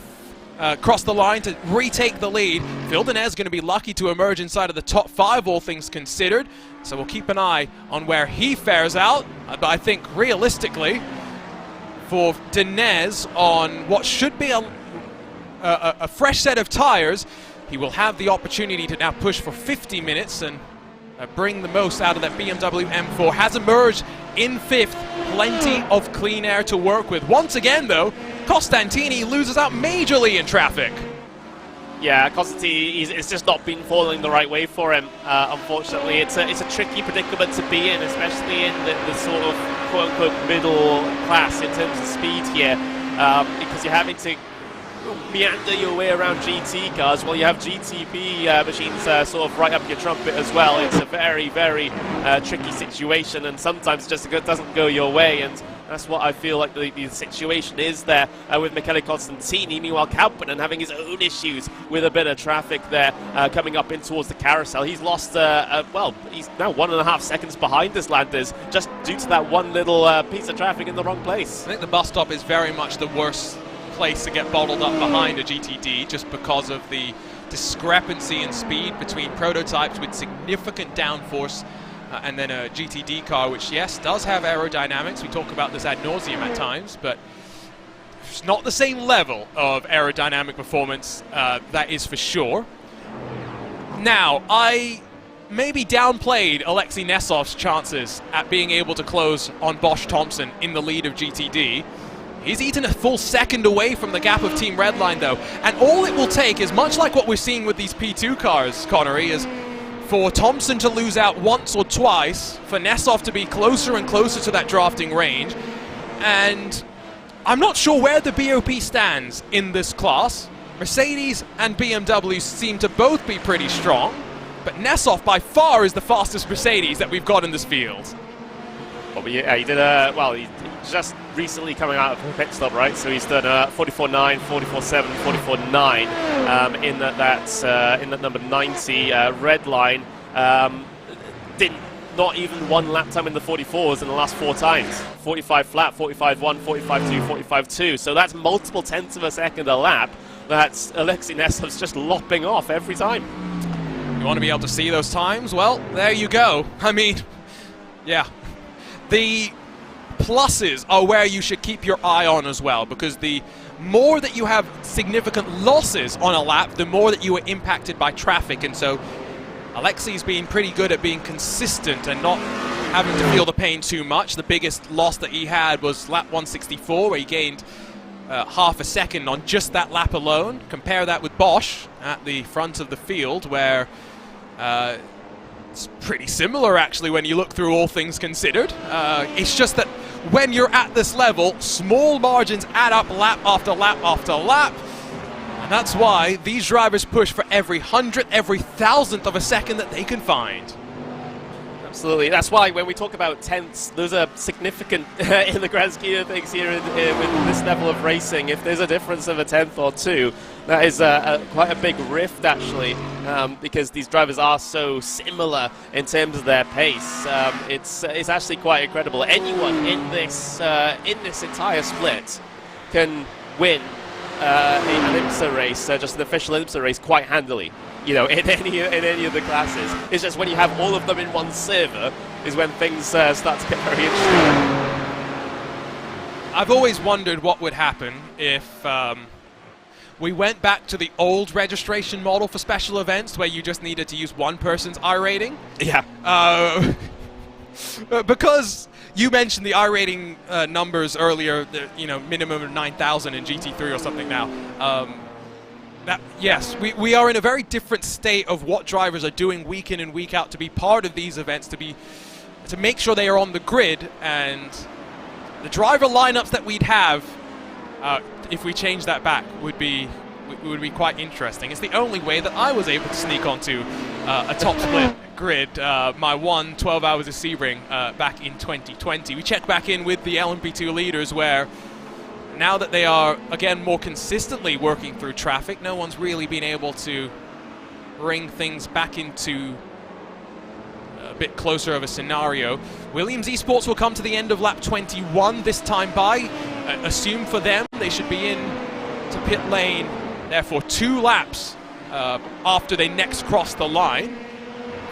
cross the line to retake the lead. Villeneuve is going to be lucky to emerge inside of the top 5, all things considered. So we'll keep an eye on where he fares out. But I think realistically, for Denez on what should be a fresh set of tires, he will have the opportunity to now push for 50 minutes and bring the most out of that BMW M4. Has emerged in 5th, plenty of clean air to work with. Once again though, Costantini loses out majorly in traffic. Yeah, Costantini, it's just not been falling the right way for him, unfortunately. It's a tricky predicament to be in, especially in the sort of quote-unquote middle class in terms of speed here, because you're having to meander your way around GT cars while you have GTP machines sort of right up your trumpet as well. It's a very tricky situation, and sometimes it just doesn't go your way, and that's what I feel like the situation is there with Michele Costantini. Meanwhile, Kalpinen having his own issues with a bit of traffic there coming up in towards the carousel. He's lost, well, he's now 1.5 seconds behind Deslandes just due to that one little piece of traffic in the wrong place. I think the bus stop is very much the worst place to get bottled up behind a GTD, just because of the discrepancy in speed between prototypes with significant downforce and then a GTD car, which yes does have aerodynamics. We talk about this ad nauseum at times, but it's not the same level of aerodynamic performance, that is for sure. Now, I maybe downplayed Alexei Nesov's chances at being able to close on Bosch Thompson in the lead of GTD. He's eaten a full second away from the gap of Team Redline, though. And all it will take is, much like what we're seeing with these P2 cars, Connery, is for Thompson to lose out once or twice, for Nesov to be closer and closer to that drafting range. And I'm not sure where the BOP stands in this class. Mercedes and BMW seem to both be pretty strong, but Nesov by far is the fastest Mercedes that we've got in this field. Well, yeah, he did he's just recently coming out of a pit stop, right? So he's done 44.9, 44.7, 44.9 in that number 90 red line. Not even one lap time in the 44s in the last 4 times. 45 flat, 45.1, 45.2, 45.2. So that's multiple tenths of a second a lap. That's Alexei Nesov's just lopping off every time. You want to be able to see those times? Well, there you go. I mean, yeah. The pluses are where you should keep your eye on as well, because the more that you have significant losses on a lap, the more that you are impacted by traffic. And so Alexei's been pretty good at being consistent and not having to feel the pain too much. The biggest loss that he had was lap 164, where he gained half a second on just that lap alone. Compare that with Bosch at the front of the field, where it's pretty similar actually when you look through all things considered. It's just that when you're at this level, small margins add up lap after lap after lap. And that's why these drivers push for every 100th, every 1,000th of a second that they can find. Absolutely. That's why when we talk about tenths, those are significant in the grand scheme of things here with this level of racing. If there's a difference of a tenth or two, that is quite a big rift, actually, because these drivers are so similar in terms of their pace. It's actually quite incredible. Anyone in this entire split can win an IMSA race, just an official IMSA race, quite handily. You know, in any of the classes. It's just when you have all of them in one server is when things start to get very interesting. I've always wondered what would happen if we went back to the old registration model for special events, where you just needed to use one person's iRating. Yeah. Because you mentioned the iRating numbers earlier, minimum of 9,000 in GT3 or something now. Yes, we are in a very different state of what drivers are doing week in and week out to be part of these events, to make sure they are on the grid, and the driver lineups that we'd have if we change that back would be quite interesting. It's the only way that I was able to sneak onto a top split grid, my 12 hours of Sebring back in 2020. We check back in with the LMP2 leaders, where now that they are, again, more consistently working through traffic, no one's really been able to bring things back into a bit closer of a scenario. Williams Esports will come to the end of lap 21 this time by. Assume for them they should be in to pit lane, therefore 2 laps after they next cross the line.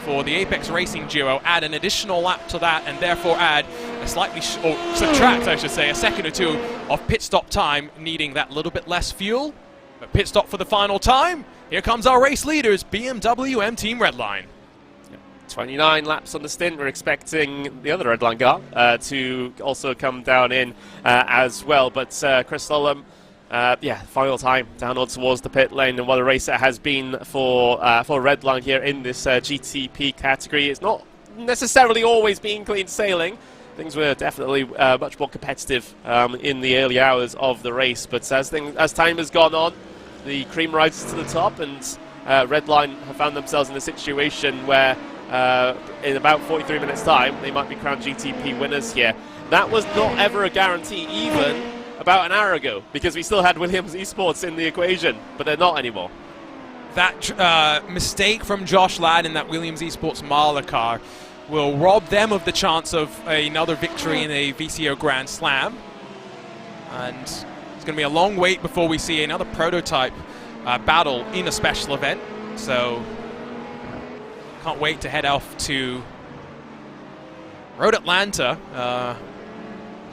For the Apex Racing duo, add an additional lap to that, and therefore add a subtract, I should say, a second or two of pit stop time, needing that little bit less fuel. But pit stop for the final time. Here comes our race leaders, BMW M Team Redline. 29 laps on the stint. We're expecting the other Redline car to also come down in as well. But Chris Solom, final time down towards the pit lane, and what a race it has been for Redline here in this GTP category. It's not necessarily always been clean sailing. Things were definitely much more competitive in the early hours of the race, but as time has gone on, the cream rises to the top, and Redline have found themselves in a situation where in about 43 minutes time they might be crowned GTP winners here. That was not ever a guarantee even about an hour ago, because we still had Williams Esports in the equation, but they're not anymore. That mistake from Josh Ladd in that Williams Esports Mahler car will rob them of the chance of another victory in a VCO Grand Slam. And it's going to be a long wait before we see another prototype battle in a special event. So can't wait to head off to Road Atlanta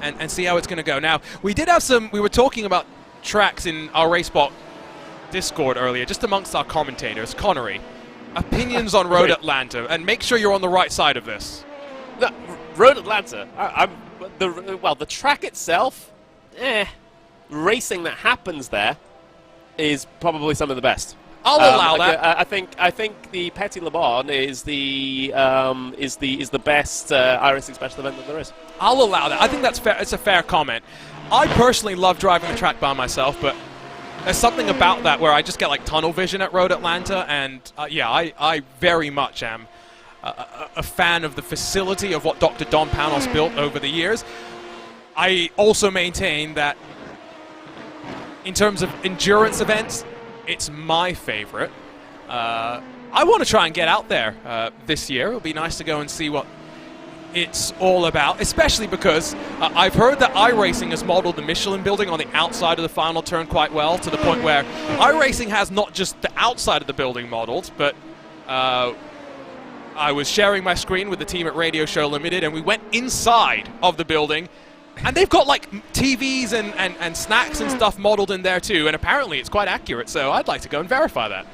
and see how it's going to go. Now, we were talking about tracks in our RaceSpot Discord earlier, just amongst our commentators. Connery, opinions on Road Atlanta, and make sure you're on the right side of this. No, Road Atlanta, the track itself, racing that happens there is probably some of the best. I'll allow that. I think the Petit Le Mans is the best iRacing special event that there is. I'll allow that. I think that's fair. It's a fair comment. I personally love driving the track by myself, but there's something about that where I just get like tunnel vision at Road Atlanta, and I very much am a fan of the facility of what Dr. Don Panos built over the years. I also maintain that in terms of endurance events, it's my favorite. I want to try and get out there this year. It'll be nice to go and see what it's all about, especially because I've heard that iRacing has modeled the Michelin building on the outside of the final turn quite well, to the point where iRacing has not just the outside of the building modeled, but I was sharing my screen with the team at Radio Show Limited, and we went inside of the building, and they've got like TVs and snacks and stuff modeled in there too, and apparently it's quite accurate, so I'd like to go and verify that.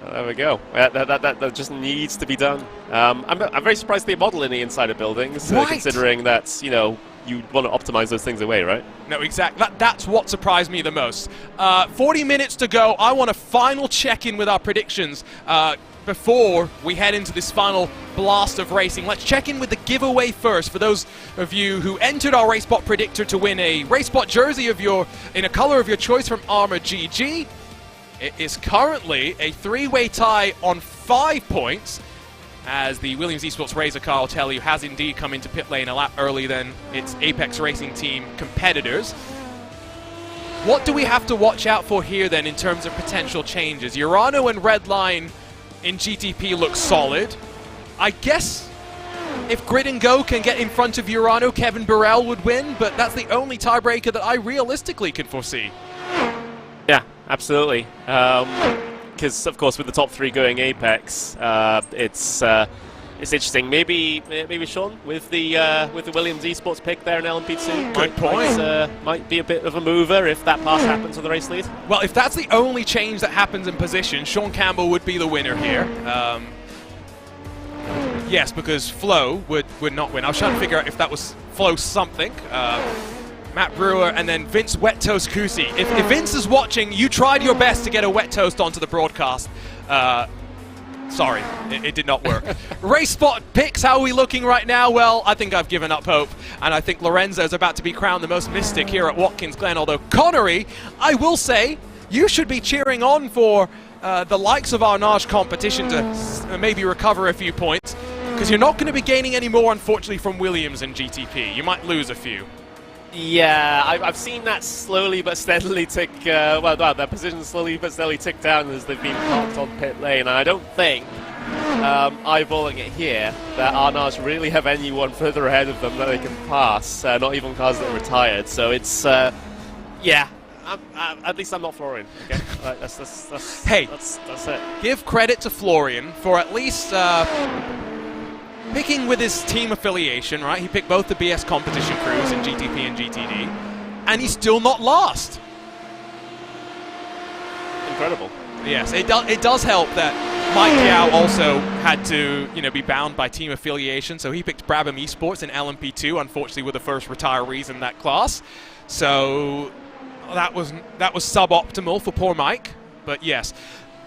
There we go. That just needs to be done. I'm very surprised they model in the inside of buildings, right, considering that, you know, you want to optimize those things away, right? No, exactly. That's what surprised me the most. 40 minutes to go. I want a final check-in with our predictions before we head into this final blast of racing. Let's check in with the giveaway first. For those of you who entered our RaceSpot Predictor to win a RaceSpot jersey in a color of your choice from Armour GG, it is currently a three-way tie on 5 points, as the Williams Esports Razor car, I'll tell you, has indeed come into pit lane a lap earlier than its Apex Racing Team competitors. What do we have to watch out for here then in terms of potential changes? Urano and Redline in GTP look solid. I guess if Grid and Go can get in front of Urano, Kevin Burrell would win, but that's the only tiebreaker that I realistically can foresee. Yeah, absolutely. Because of course, with the top three going Apex, it's interesting. Maybe Sean with the Williams Esports pick there in LMP2. Good point. Might be a bit of a mover if that pass happens on the race lead. Well, if that's the only change that happens in position, Sean Campbell would be the winner here. Yes, because Flo would not win. I was trying to figure out if that was Flo something. Matt Brewer, and then Vince Wet Toast Kusi. If Vince is watching, you tried your best to get a wet toast onto the broadcast. Sorry, it did not work. RaceSpot picks, how are we looking right now? Well, I think I've given up hope, and I think Lorenzo's about to be crowned the most mystic here at Watkins Glen, although Connery, I will say, you should be cheering on for the likes of Arnage competition to maybe recover a few points, because you're not going to be gaining any more, unfortunately, from Williams and GTP. You might lose a few. Yeah, I've seen that slowly but steadily tick, their position slowly but steadily tick down as they've been parked on pit lane, and I don't think, eyeballing it here, that Arnage really have anyone further ahead of them that they can pass, not even cars that are retired, so it's, yeah, at least I'm not Florian, okay? Hey, that's it. Give credit to Florian for at least picking with his team affiliation, right? He picked both the BS competition crews in GTP and GTD, and he's still not lost. Incredible. Yes, it does help that Mike Yao also had to, be bound by team affiliation, so he picked Brabham Esports in LMP2, unfortunately with the first retirees in that class. So that was suboptimal for poor Mike, but yes.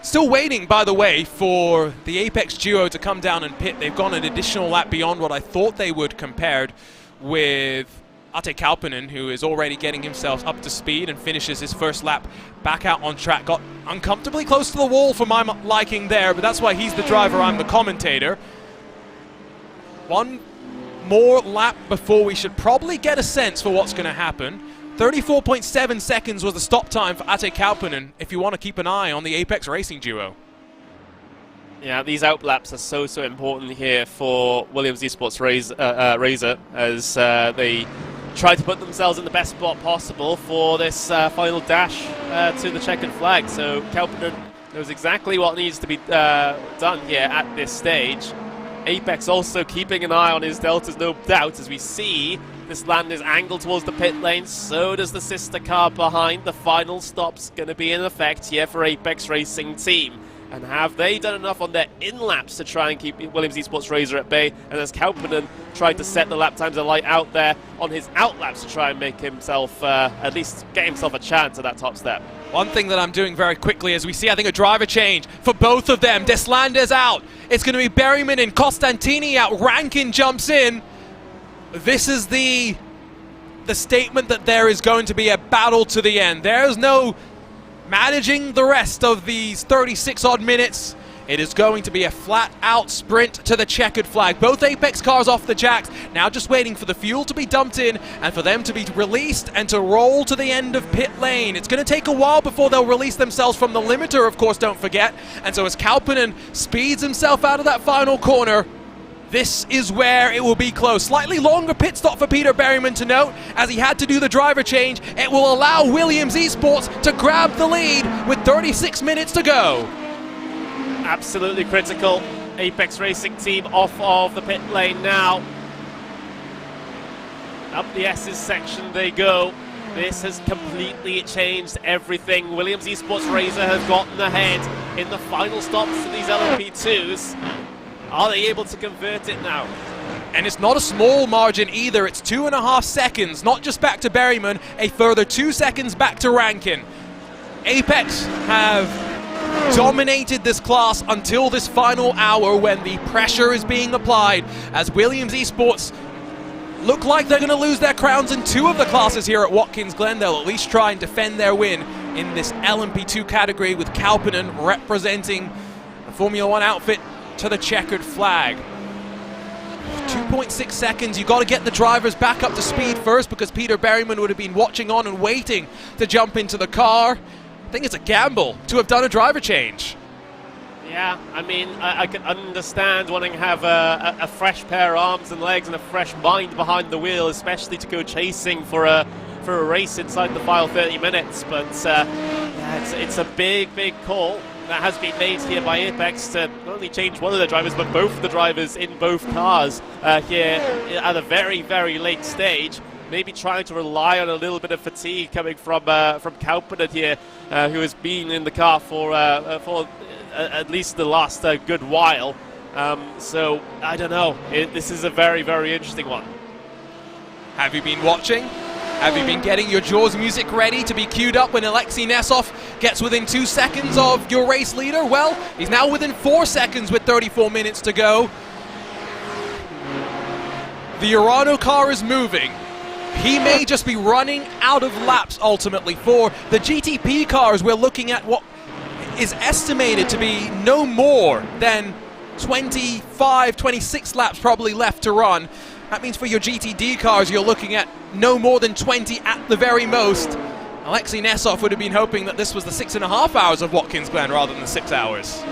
Still waiting, by the way, for the Apex duo to come down and pit. They've gone an additional lap beyond what I thought they would, compared with Ate Kalpinen, who is already getting himself up to speed and finishes his first lap back out on track. Got uncomfortably close to the wall for my liking there, but that's why he's the driver, I'm the commentator. One more lap before we should probably get a sense for what's going to happen. 34.7 seconds was the stop time for Ate Kalpinen, if you want to keep an eye on the Apex Racing duo. Yeah, these outlaps are so important here for Williams Esports Razor as they try to put themselves in the best spot possible for this final dash to the checkered flag. So Kalpinen knows exactly what needs to be done here at this stage. Apex also keeping an eye on his deltas, no doubt, as we see this land is angled towards the pit lane. So does the sister car behind. The final stop's going to be in effect here for Apex Racing Team. And have they done enough on their in-laps to try and keep Williams Esports Razor at bay? And as Kauppinen tried to set the lap times of light out there on his out-laps to try and make himself, at least get himself a chance at that top step. One thing that I'm doing very quickly is we see, I think, a driver change for both of them. Deslandes out. It's going to be Berryman in, Costantini out. Rankin jumps in. This is the statement that there is going to be a battle to the end. There's no managing the rest of these 36-odd minutes. It is going to be a flat-out sprint to the checkered flag. Both Apex cars off the jacks, now just waiting for the fuel to be dumped in and for them to be released and to roll to the end of pit lane. It's going to take a while before they'll release themselves from the limiter, of course, don't forget. And so as Kauppinen speeds himself out of that final corner, this is where it will be close. Slightly longer pit stop for Peter Berryman to note, as he had to do the driver change. It will allow Williams Esports to grab the lead with 36 minutes to go. Absolutely critical. Apex Racing team off of the pit lane now. Up the S's section they go. This has completely changed everything. Williams Esports Razor has gotten ahead in the final stops to these LMP2s. Are they able to convert it now? And it's not a small margin either. It's 2.5 seconds, not just back to Berryman, a further 2 seconds back to Rankin. Apex have dominated this class until this final hour when the pressure is being applied, as Williams Esports look like they're going to lose their crowns in 2 of the classes here at Watkins Glen. They'll at least try and defend their win in this LMP2 category, with Kauppinen representing the Formula 1 outfit to the checkered flag. 2.6 seconds. You got to get the drivers back up to speed first, because Peter Berryman would have been watching on and waiting to jump into the car. I think it's a gamble to have done a driver change. Yeah, I mean, I can understand wanting to have a fresh pair of arms and legs and a fresh mind behind the wheel, especially to go chasing for a race inside the final 30 minutes. But yeah, it's a big call that has been made here by Apex to not only change one of the drivers, but both of the drivers in both cars here at a very late stage. Maybe trying to rely on a little bit of fatigue coming from Kauppinen here, who has been in the car for at least the last good while. So I don't know. This is a very interesting one. Have you been watching? Have you been getting your Jaws music ready to be queued up when Alexei Nesov gets within 2 seconds of your race leader? Well, he's now within 4 seconds with 34 minutes to go. The Urano car is moving. He may just be running out of laps ultimately. For the GTP cars, we're looking at what is estimated to be no more than 25, 26 laps probably left to run. That means for your GTD cars, you're looking at no more than 20 at the very most. Alexei Nesov would have been hoping that this was the 6.5 hours of Watkins Glen rather than the 6 hours.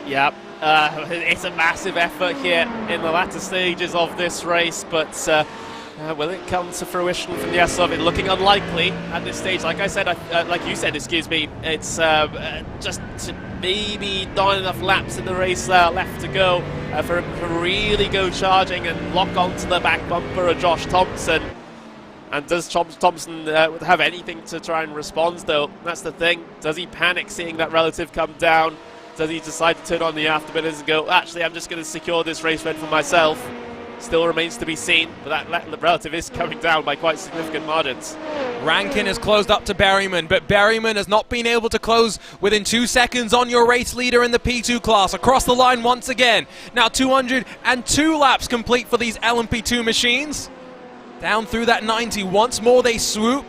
Yep, it's a massive effort here in the latter stages of this race, but will it come to fruition from the Nesov? It's looking unlikely at this stage. Like I said, like you said, excuse me, it's just maybe not enough laps in the race left to go for him to really go charging and lock onto the back bumper of Josh Thompson. And does Thompson have anything to try and respond, though? That's the thing. Does he panic seeing that relative come down? Does he decide to turn on the afterburners and go, actually, I'm just going to secure this race win for myself? Still remains to be seen, but that relative is coming down by quite significant margins. Rankin has closed up to Berryman, but Berryman has not been able to close within 2 seconds on your race leader in the P2 class. Across the line once again. Now 202 laps complete for these LMP2 machines. Down through that 90. Once more they swoop.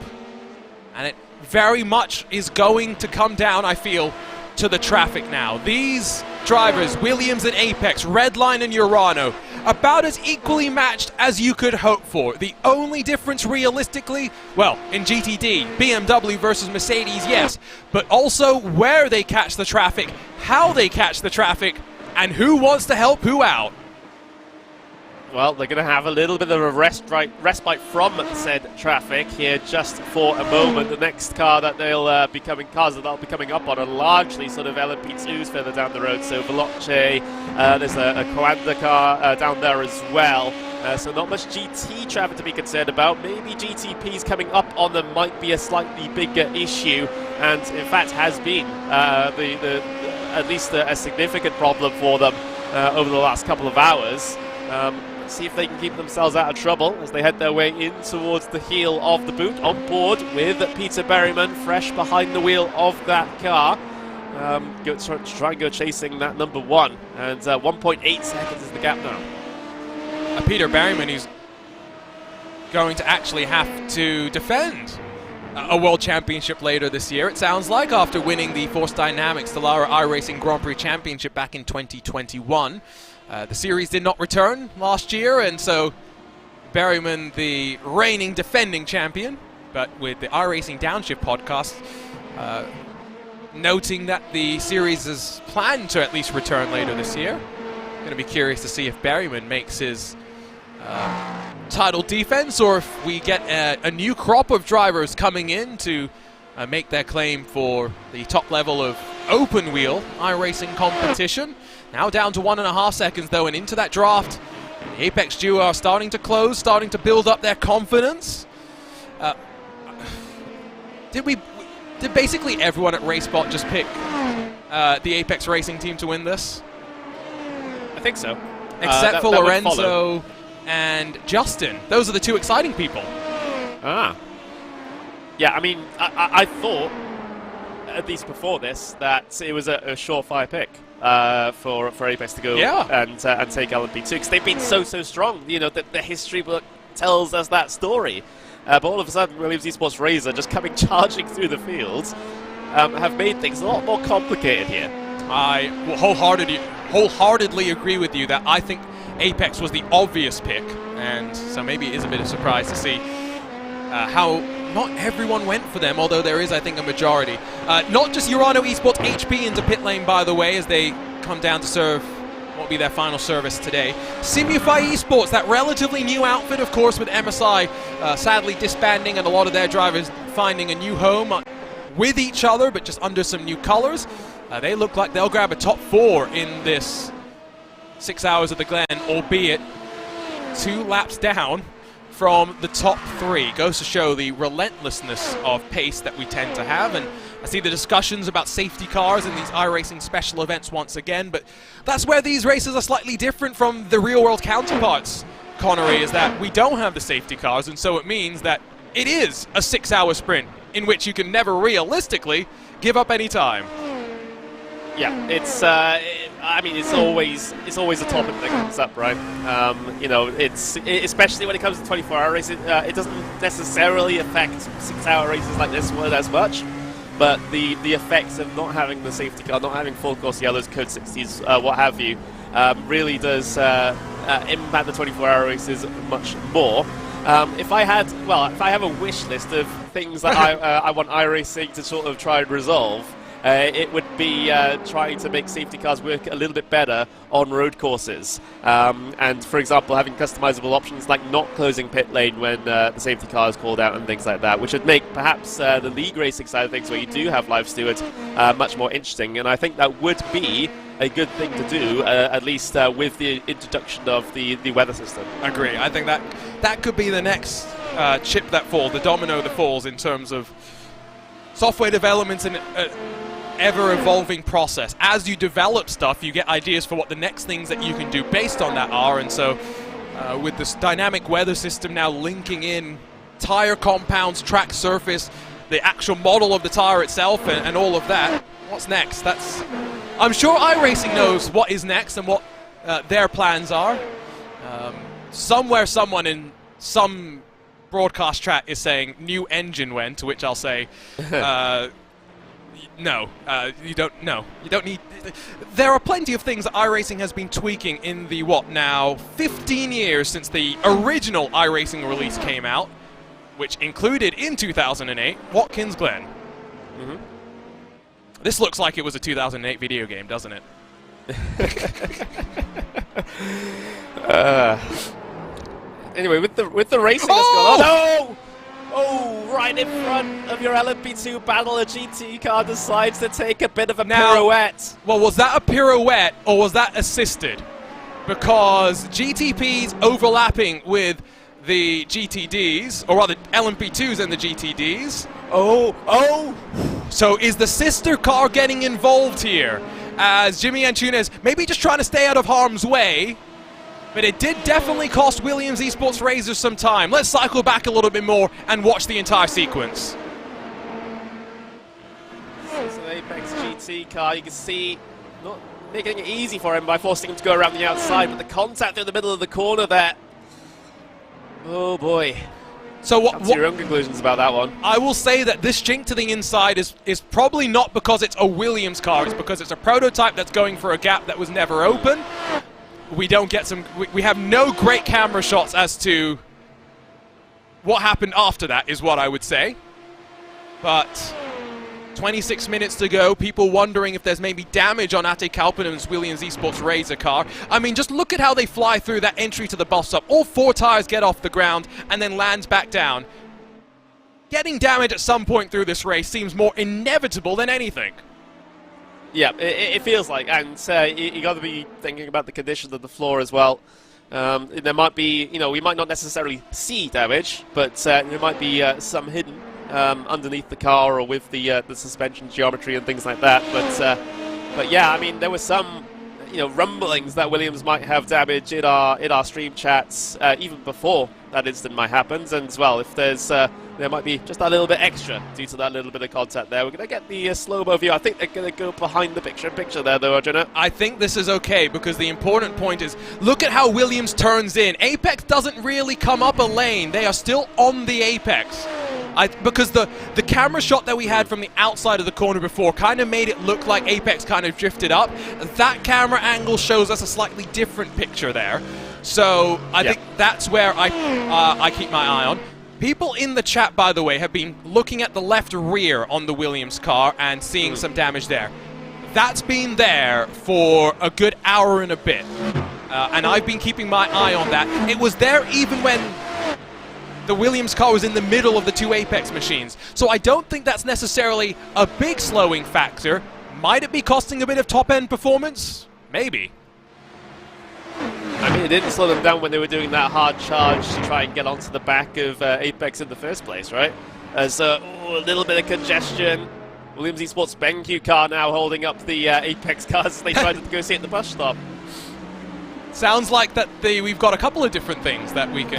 And it very much is going to come down, I feel, to the traffic now. These drivers, Williams and Apex, Redline and Urano, about as equally matched as you could hope for. The only difference realistically, well, in GTD, BMW versus Mercedes, yes, but also where they catch the traffic, how they catch the traffic, and who wants to help who out. Well, they're going to have a little bit of a respite from said traffic here just for a moment. The next car that they'll be coming up on are largely sort of LMP2s further down the road. So Veloce, there's a Coanda car down there as well. So not much GT traffic to be concerned about. Maybe GTPs coming up on them might be a slightly bigger issue, and in fact has been. at least a significant problem for them over the last couple of hours. See if they can keep themselves out of trouble as they head their way in towards the heel of the boot. On board with Peter Berryman, fresh behind the wheel of that car. Try and go chasing that number 1. And 1.8 seconds is the gap now. Peter Berryman, who's going to actually have to defend a World Championship later this year, it sounds like, after winning the Force Dynamics Dallara iRacing Grand Prix Championship back in 2021. The series did not return last year, and so Berryman, the reigning defending champion, but with the iRacing Downshift podcast, noting that the series is planned to at least return later this year. Going to be curious to see if Berryman makes his title defense, or if we get a new crop of drivers coming in to make their claim for the top level of open wheel iRacing competition. Now down to 1.5 seconds though, and into that draft. The Apex duo are starting to close, starting to build up their confidence. Did basically everyone at RaceSpot just pick the Apex Racing team to win this? I think so. Except for Lorenzo and Justin. Those are the two exciting people. Ah. Yeah, I mean, I thought, at least before this, that it was a surefire pick for Apex to go and take LMP2, because they've been so strong. You know, the history book tells us that story. But all of a sudden, Williams Esports Razor just coming charging through the fields have made things a lot more complicated here. I will wholeheartedly agree with you that I think Apex was the obvious pick, and so maybe it is a bit of a surprise to see how not everyone went for them, although there is, I think, a majority. Not just Urano Esports HP into pit lane, by the way, as they come down to serve what will be their final service today. Simufy Esports, that relatively new outfit, of course, with MSI sadly disbanding and a lot of their drivers finding a new home with each other, but just under some new colors. They look like they'll grab a top 4 in this 6 hours of the Glen, albeit 2 laps down from the top 3. Goes to show the relentlessness of pace that we tend to have, and I see the discussions about safety cars in these iRacing special events once again, but that's where these races are slightly different from the real-world counterparts, Connery, is that we don't have the safety cars, and so it means that it is a 6-hour sprint in which you can never realistically give up any time. Yeah, it's. I mean, it's always a topic that comes up, right? You know, especially when it comes to 24-hour races. It doesn't necessarily affect 6-hour races like this one as much, but the effects of not having the safety car, not having full course yellows, code 60s, what have you, really does impact the 24-hour races much more. If I have a wish list of things that I want iRacing to sort of try and resolve, it would be trying to make safety cars work a little bit better on road courses. And, for example, having customizable options like not closing pit lane when the safety car is called out and things like that, which would make perhaps the league racing side of things, where you do have live stewards, much more interesting. And I think that would be a good thing to do, at least with the introduction of the weather system. I agree. I think that could be the next chip that falls, the domino that falls in terms of software development and ever-evolving process. As you develop stuff, you get ideas for what the next things that you can do based on that are, and so with this dynamic weather system now linking in tire compounds, track surface, the actual model of the tire itself, and all of that, what's next? I'm sure iRacing knows what is next and what their plans are. Somewhere someone in some broadcast chat is saying new engine when, to which I'll say no, you don't need. There are plenty of things that iRacing has been tweaking in the, 15 years since the original iRacing release came out, which included, in 2008, Watkins Glen. Mm-hmm. This looks like it was a 2008 video game, doesn't it? Anyway, with the racing that's going on. Oh! Oh, right in front of your LMP2 battle, a GT car decides to take a bit of a pirouette. Well, was that a pirouette or was that assisted? Because GTP's overlapping with the GTDs, or rather LMP2s and the GTDs. Oh! So is the sister car getting involved here? as Jimmy Antunes maybe just trying to stay out of harm's way. But it did definitely cost Williams Esports Racers some time. Let's cycle back a little bit more and watch the entire sequence. So Apex GT car, you can see, not making it easy for him by forcing him to go around the outside, but the contact in the middle of the corner there. Oh boy. So Come to your own conclusions about that one. I will say that this jink to the inside is probably not because it's a Williams car, it's because it's a prototype that's going for a gap that was never open. We don't get we have no great camera shots as to what happened after that, is what I would say. But 26 minutes to go, people wondering if there's maybe damage on Ate Kalpanen's Williams Esports Razor car. I mean, just look at how they fly through that entry to the bus stop. All 4 tires get off the ground and then lands back down. Getting damage at some point through this race seems more inevitable than anything. Yeah, it feels like, and you got to be thinking about the condition of the floor as well. There might be, we might not necessarily see damage, but there might be some hidden underneath the car or with the suspension geometry and things like that. But yeah, I mean, there were some rumblings that Williams might have damage in our stream chats even before that incident might happen. And as well, if there might be just a little bit extra due to that little bit of contact there. We're going to get the slow-mo view. I think they're going to go behind the picture there, though, Arjuna. I think this is okay, because the important point is, look at how Williams turns in. Apex doesn't really come up a lane. They are still on the apex. Because the camera shot that we had from the outside of the corner before kind of made it look like Apex kind of drifted up. That camera angle shows us a slightly different picture there. So I think that's where I keep my eye on. People in the chat, by the way, have been looking at the left rear on the Williams car and seeing some damage there. That's been there for a good hour and a bit. And I've been keeping my eye on that. It was there even when the Williams car was in the middle of the 2 Apex machines. So I don't think that's necessarily a big slowing factor. Might it be costing a bit of top-end performance? Maybe. I mean, it didn't slow them down when they were doing that hard charge to try and get onto the back of Apex in the first place, right? As a little bit of congestion. Williams Esports BenQ car now holding up the Apex cars as they tried to go see at the bus stop. Sounds like that we've got a couple of different things that we can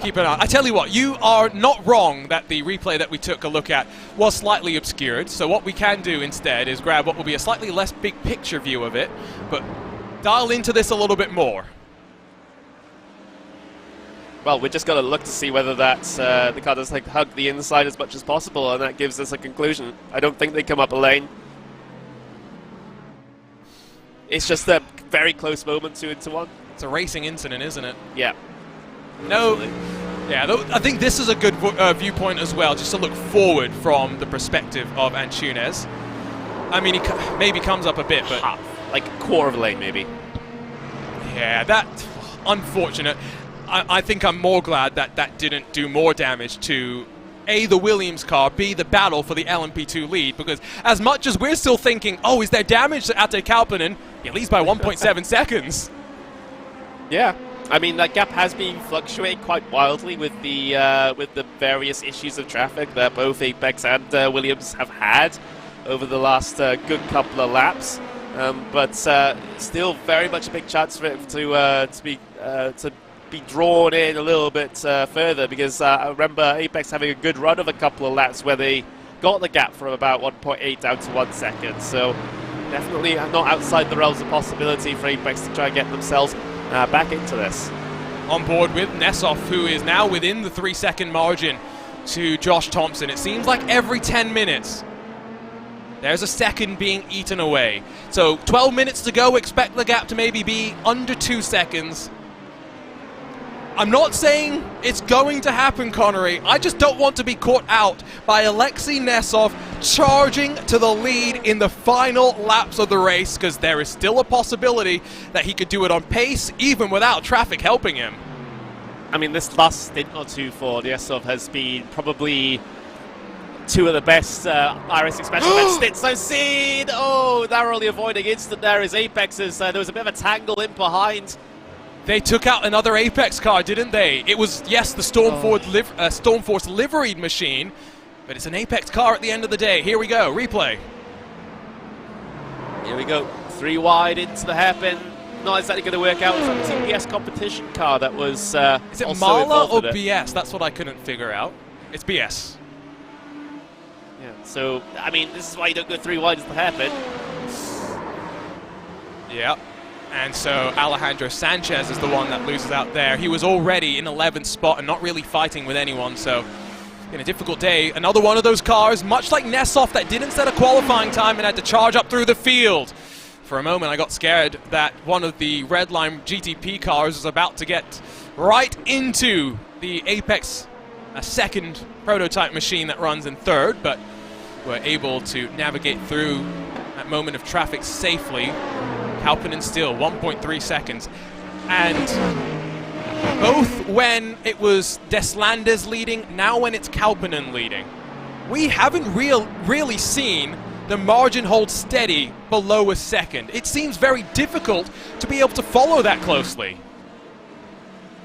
keep an eye on. I tell you what, you are not wrong that the replay that we took a look at was slightly obscured. So what we can do instead is grab what will be a slightly less big picture view of it, but dial into this a little bit more. Well, we're just going to look to see whether that's the car does hug the inside as much as possible, and that gives us a conclusion. I don't think they come up a lane. It's just a very close moment, 2 into 1. It's a racing incident, isn't it? Yeah. No. Yeah, I think this is a good viewpoint as well, just to look forward from the perspective of Antunes. I mean, he maybe comes up a bit, but like a quarter of a lane, maybe. Yeah, that's unfortunate. I think I'm more glad that didn't do more damage to A, the Williams car, B, the battle for the LMP2 lead, because as much as we're still thinking, oh, is there damage to Ate Kalpanen, he leads by 1.7 seconds. Yeah, I mean, that gap has been fluctuating quite wildly with the various issues of traffic that both Apex and Williams have had over the last good couple of laps. But still very much a big chance for it to be drawn in a little bit further, because I remember Apex having a good run of a couple of laps where they got the gap from about 1.8 down to 1 second. So definitely not outside the realms of possibility for Apex to try and get themselves back into this. On board with Nessoff, who is now within the 3-second margin to Josh Thompson. It seems like every 10 minutes there's a second being eaten away. So 12 minutes to go, expect the gap to maybe be under 2 seconds. I'm not saying it's going to happen, Connery. I just don't want to be caught out by Alexei Nessoff charging to the lead in the final laps of the race, because there is still a possibility that he could do it on pace, even without traffic helping him. I mean, this last stint or two for Nessoff has been probably 2 of the best iRacing special event stints I've seen. Oh, narrowly avoiding instant there is Apex's. There was a bit of a tangle in behind. They took out another Apex car, didn't they? It was, yes, the Stormforce liveried machine, but it's an Apex car at the end of the day. Here we go, replay. Here we go, 3 wide into the hairpin. Not exactly going to work out. It's a TBS competition car that was Is it also Marla involved or with it. BS? That's what I couldn't figure out. It's BS. Yeah, so, I mean, this is why you don't go 3 wide as the hairpin. Yeah. And so Alejandro Sanchez is the one that loses out there. He was already in 11th spot and not really fighting with anyone, so in a difficult day. Another one of those cars, much like Nessoff, that didn't set a qualifying time and had to charge up through the field. For a moment, I got scared that one of the Redline GTP cars was about to get right into the Apex second prototype machine that runs in third, but were able to navigate through that moment of traffic safely. Kauppinen still 1.3 seconds. And both when it was Deslandes leading, now when it's Kauppinen leading, we haven't really seen the margin hold steady below a second. It seems very difficult to be able to follow that closely.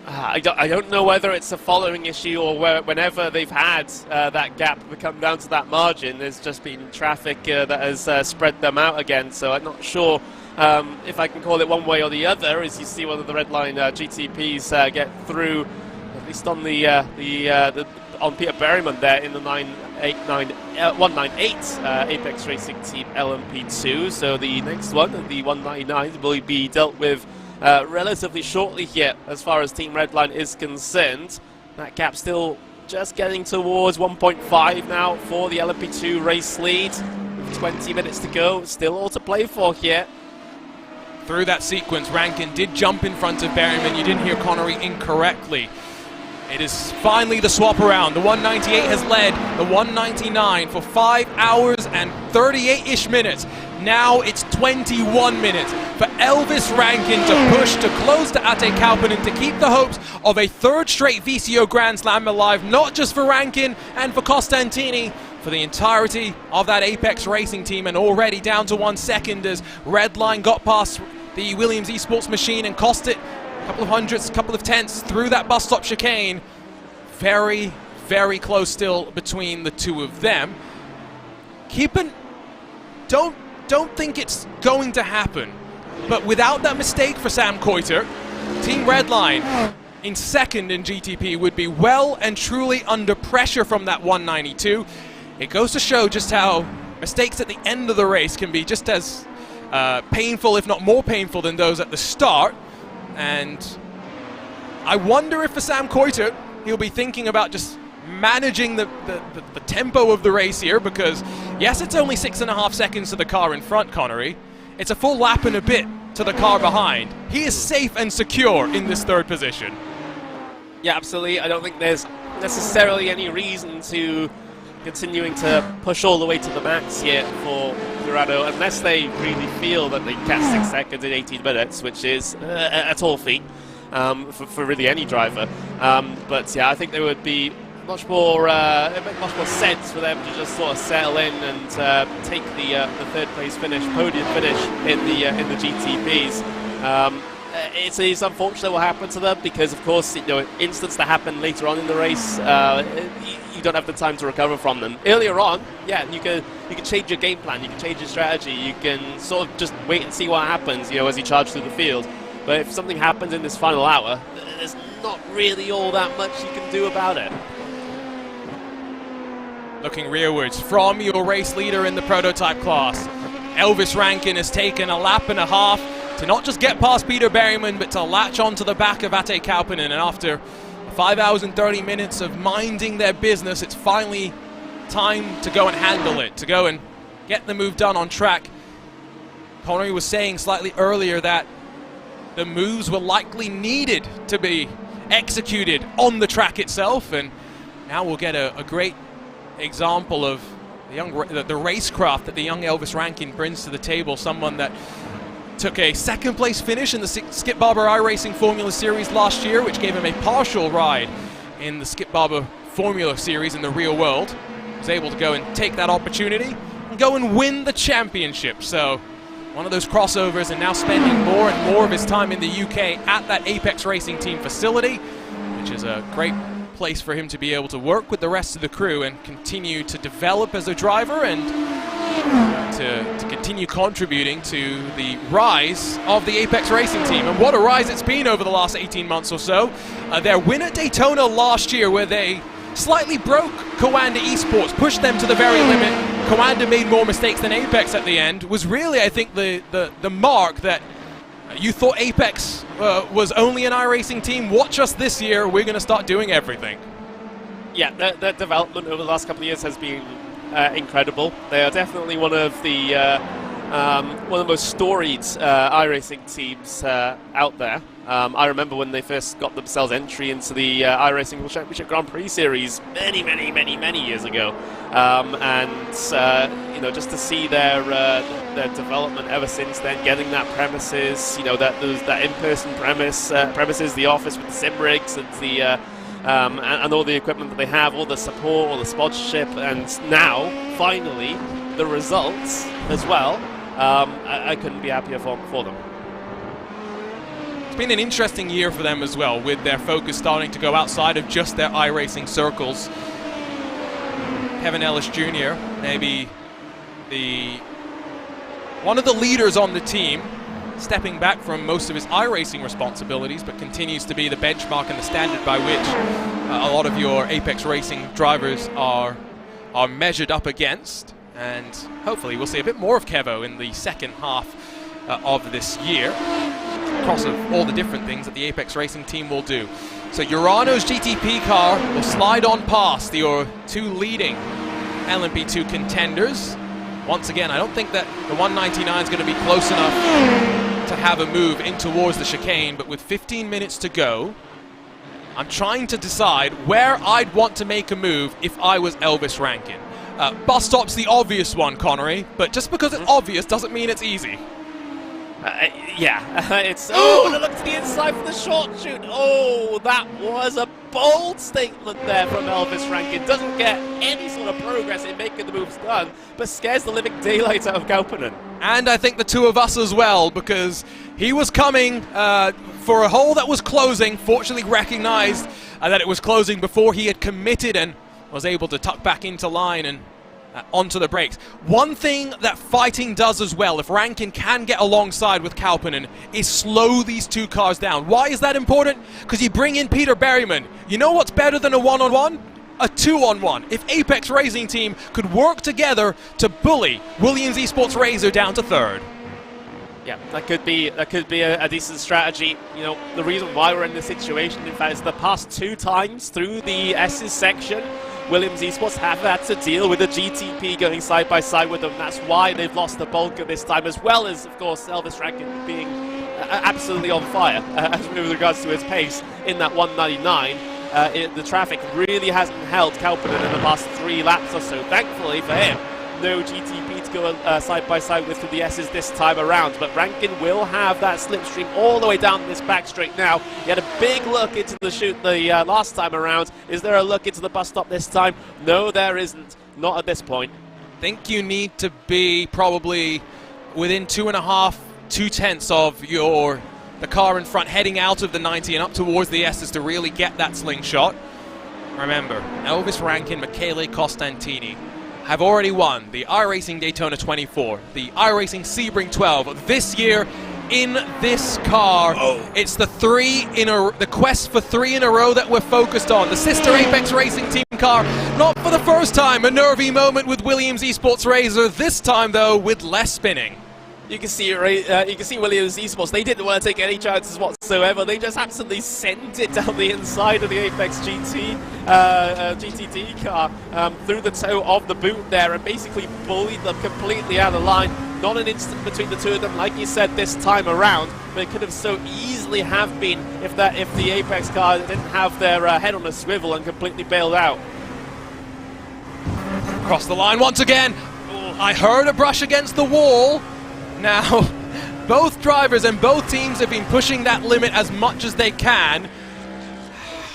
I don't know whether it's a following issue or whenever they've had that gap come down to that margin, there's just been traffic that has spread them out again. So I'm not sure if I can call it one way or the other, as you see whether the Redline GTPs get through, at least on the on Peter Berryman there in the 198 Apex Racing Team LMP2. So the next one, the 199, will be dealt with relatively shortly here as far as Team Redline is concerned. That gap still just getting towards 1.5 now for the LMP2 race lead. With 20 minutes to go, still all to play for here. Through that sequence, Rankin did jump in front of Berryman. You didn't hear Connery incorrectly. It is finally the swap around. The 198 has led the 199 for 5 hours and 38-ish minutes. Now it's 21 minutes for Elvis Rankin to push to close to Ate Kauppinen to keep the hopes of a third straight VCO Grand Slam alive, not just for Rankin and for Costantini, for the entirety of that Apex Racing team, and already down to 1 second as Redline got past the Williams Esports machine and cost it a couple of hundredths, a couple of tenths through that bus stop chicane. Very, very close still between the two of them. Don't think it's going to happen, but without that mistake for Sam Koiter, Team Redline in second in GTP would be well and truly under pressure from that 192. It goes to show just how mistakes at the end of the race can be just as painful, if not more painful, than those at the start. And I wonder if for Sam Koiter, he'll be thinking about just managing the tempo of the race here, because yes, it's only 6.5 seconds to the car in front, Connery. It's a full lap and a bit to the car behind. He is safe and secure in this third position. Yeah, absolutely. I don't think there's necessarily any reason to continuing to push all the way to the max here for Dorado, unless they really feel that they catch 6 seconds in 18 minutes, which is a tall feat for really any driver. But yeah, I think there would be much more sense for them to just sort of settle in and take the third place finish, podium finish in the GTPs. It is unfortunate what happened to them because, of course, incidents that happen later on in the race, you don't have the time to recover from them. Earlier on, yeah, you can change your game plan, you can change your strategy, you can sort of just wait and see what happens, as you charge through the field. But if something happens in this final hour, there's not really all that much you can do about it. Looking rearwards from your race leader in the prototype class, Elvis Rankin has taken a lap and a half to not just get past Peter Berryman, but to latch onto the back of Ate Kauppinen. And after 5 hours and 30 minutes of minding their business, it's finally time to go and handle it, to go and get the move done on track. Connery was saying slightly earlier that the moves were likely needed to be executed on the track itself, and now we'll get a great example of the racecraft that the young Elvis Rankin brings to the table. Someone that took a second place finish in the Skip Barber iRacing Formula Series last year, which gave him a partial ride in the Skip Barber Formula Series in the real world. Was able to go and take that opportunity and go and win the championship. So one of those crossovers, and now spending more and more of his time in the UK at that Apex Racing Team facility, which is a great place for him to be able to work with the rest of the crew and continue to develop as a driver and to continue contributing to the rise of the Apex Racing team. And what a rise it's been over the last 18 months or so. Their win at Daytona last year, where they slightly broke Coanda Esports, pushed them to the very limit. Coanda made more mistakes than Apex at the end, was really, I think, the mark that you thought Apex was only an iRacing team. Watch us this year, we're going to start doing everything. Yeah, their development over the last couple of years has been incredible. They are definitely one of the most storied iRacing teams out there. I remember when they first got themselves entry into the iRacing World Championship Grand Prix series many years ago, and you know, just to see their development ever since then, getting that premises, you know, that in-person premises, the office with the sim rigs and the and all the equipment that they have, all the support, all the sponsorship, and now finally the results as well. I couldn't be happier for them. It's been an interesting year for them as well, with their focus starting to go outside of just their iRacing circles. Kevin Ellis Jr., maybe one of the leaders on the team, stepping back from most of his iRacing responsibilities, but continues to be the benchmark and the standard by which a lot of your Apex Racing drivers are measured up against. And hopefully we'll see a bit more of Kevo in the second half of this year, across all the different things that the Apex Racing team will do. So Urano's GTP car will slide on past your two leading LMP2 contenders. Once again, I don't think that the 199 is going to be close enough to have a move in towards the chicane, but with 15 minutes to go, I'm trying to decide where I'd want to make a move if I was Elvis Rankin. Bus stop's the obvious one, Connery, but just because it's obvious doesn't mean it's easy. Yeah, it's... Oh, and a look to the inside for the short shoot. Oh, that was a bold statement there from Elvis Rankin. Doesn't get any sort of progress in making the moves done, but scares the living daylight out of Kauppinen. And I think the two of us as well, because he was coming for a hole that was closing, fortunately recognized that it was closing before he had committed and was able to tuck back into line and onto the brakes. One thing that fighting does as well, if Rankin can get alongside with Kauppinen, is slow these two cars down. Why is that important? Because you bring in Peter Berryman. You know what's better than a one-on-one? A two-on-one. If Apex Racing Team could work together to bully Williams Esports Razor down to third. Yeah, that could be a decent strategy. You know, the reason why we're in this situation, in fact, is the past two times through the S's section, Williams Esports have had to deal with the GTP going side by side with them. That's why they've lost the bulk of this time, as well as, of course, Elvis Rankin being absolutely on fire with regards to his pace in that 199. The traffic really hasn't held Kauppinen in the past 3 laps or so. Thankfully for him, no GTP to go side by side with the S's this time around, but Rankin will have that slipstream all the way down this back straight now. He had a big look into the chute the last time around. Is there a look into the bus stop this time? No, there isn't. Not at this point. I think you need to be probably within 2.5, 2/10 of the car in front heading out of the 90 and up towards the S's to really get that slingshot. Remember, Elvis Rankin, Michele Costantini have already won the iRacing Daytona 24, the iRacing Sebring 12 this year in this car. It's the quest for 3 in a row that we're focused on. The sister Apex Racing Team car, not for the first time, a nervy moment with Williams Esports Razor, this time though with less spinning. You can see Williams Esports. They didn't want to take any chances whatsoever. They just absolutely sent it down the inside of the Apex GTD car through the toe of the boot there, and basically bullied them completely out of line. Not an instant between the two of them, like you said, this time around, but it could have so easily have been if the Apex car didn't have their head on a swivel and completely bailed out. Across the line once again. I heard a brush against the wall. Now, both drivers and both teams have been pushing that limit as much as they can.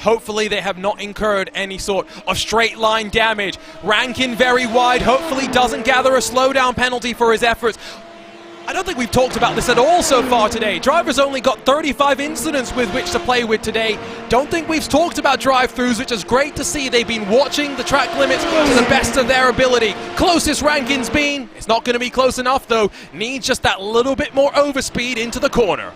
Hopefully they have not incurred any sort of straight line damage. Rankin very wide, hopefully doesn't gather a slowdown penalty for his efforts. I don't think we've talked about this at all so far today. Drivers only got 35 incidents with which to play with today. Don't think we've talked about drive-throughs, which is great to see. They've been watching the track limits to the best of their ability. Closest Rankin's been. It's not going to be close enough, though. Needs just that little bit more overspeed into the corner.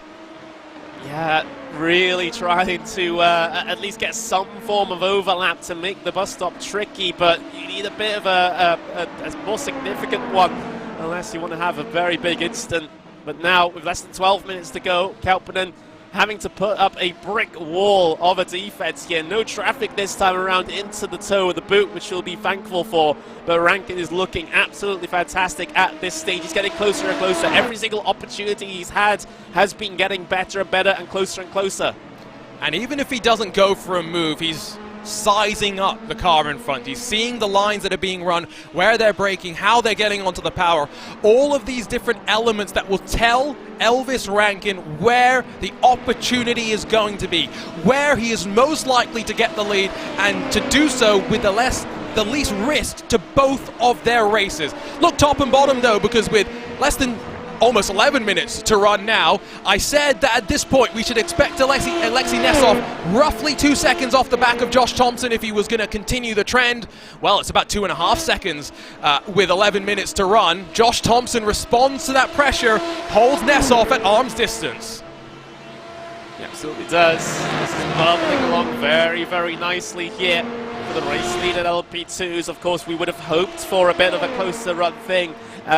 Yeah, really trying to at least get some form of overlap to make the bus stop tricky, but you need a bit of a more significant one unless you want to have a very big instant. But now, with less than 12 minutes to go, Kauppinen having to put up a brick wall of a defense here. No traffic this time around into the toe of the boot, which you'll be thankful for. But Rankin is looking absolutely fantastic at this stage. He's getting closer and closer. Every single opportunity he's had has been getting better and better and closer and closer. And even if he doesn't go for a move, he's sizing up the car in front. He's seeing the lines that are being run, where they're braking, how they're getting onto the power. All of these different elements that will tell Elvis Rankin where the opportunity is going to be, where he is most likely to get the lead, and to do so with the least risk to both of their races. Look top and bottom though, because with less than almost 11 minutes to run now, I said that at this point we should expect Alexei Nesov roughly 2 seconds off the back of Josh Thompson if he was going to continue the trend. Well, it's about 2.5 seconds with 11 minutes to run. Josh Thompson responds to that pressure, holds Nesov at arm's distance. He absolutely does. This is bubbling along very, very nicely here for the race lead at LP2s. Of course, we would have hoped for a bit of a closer run thing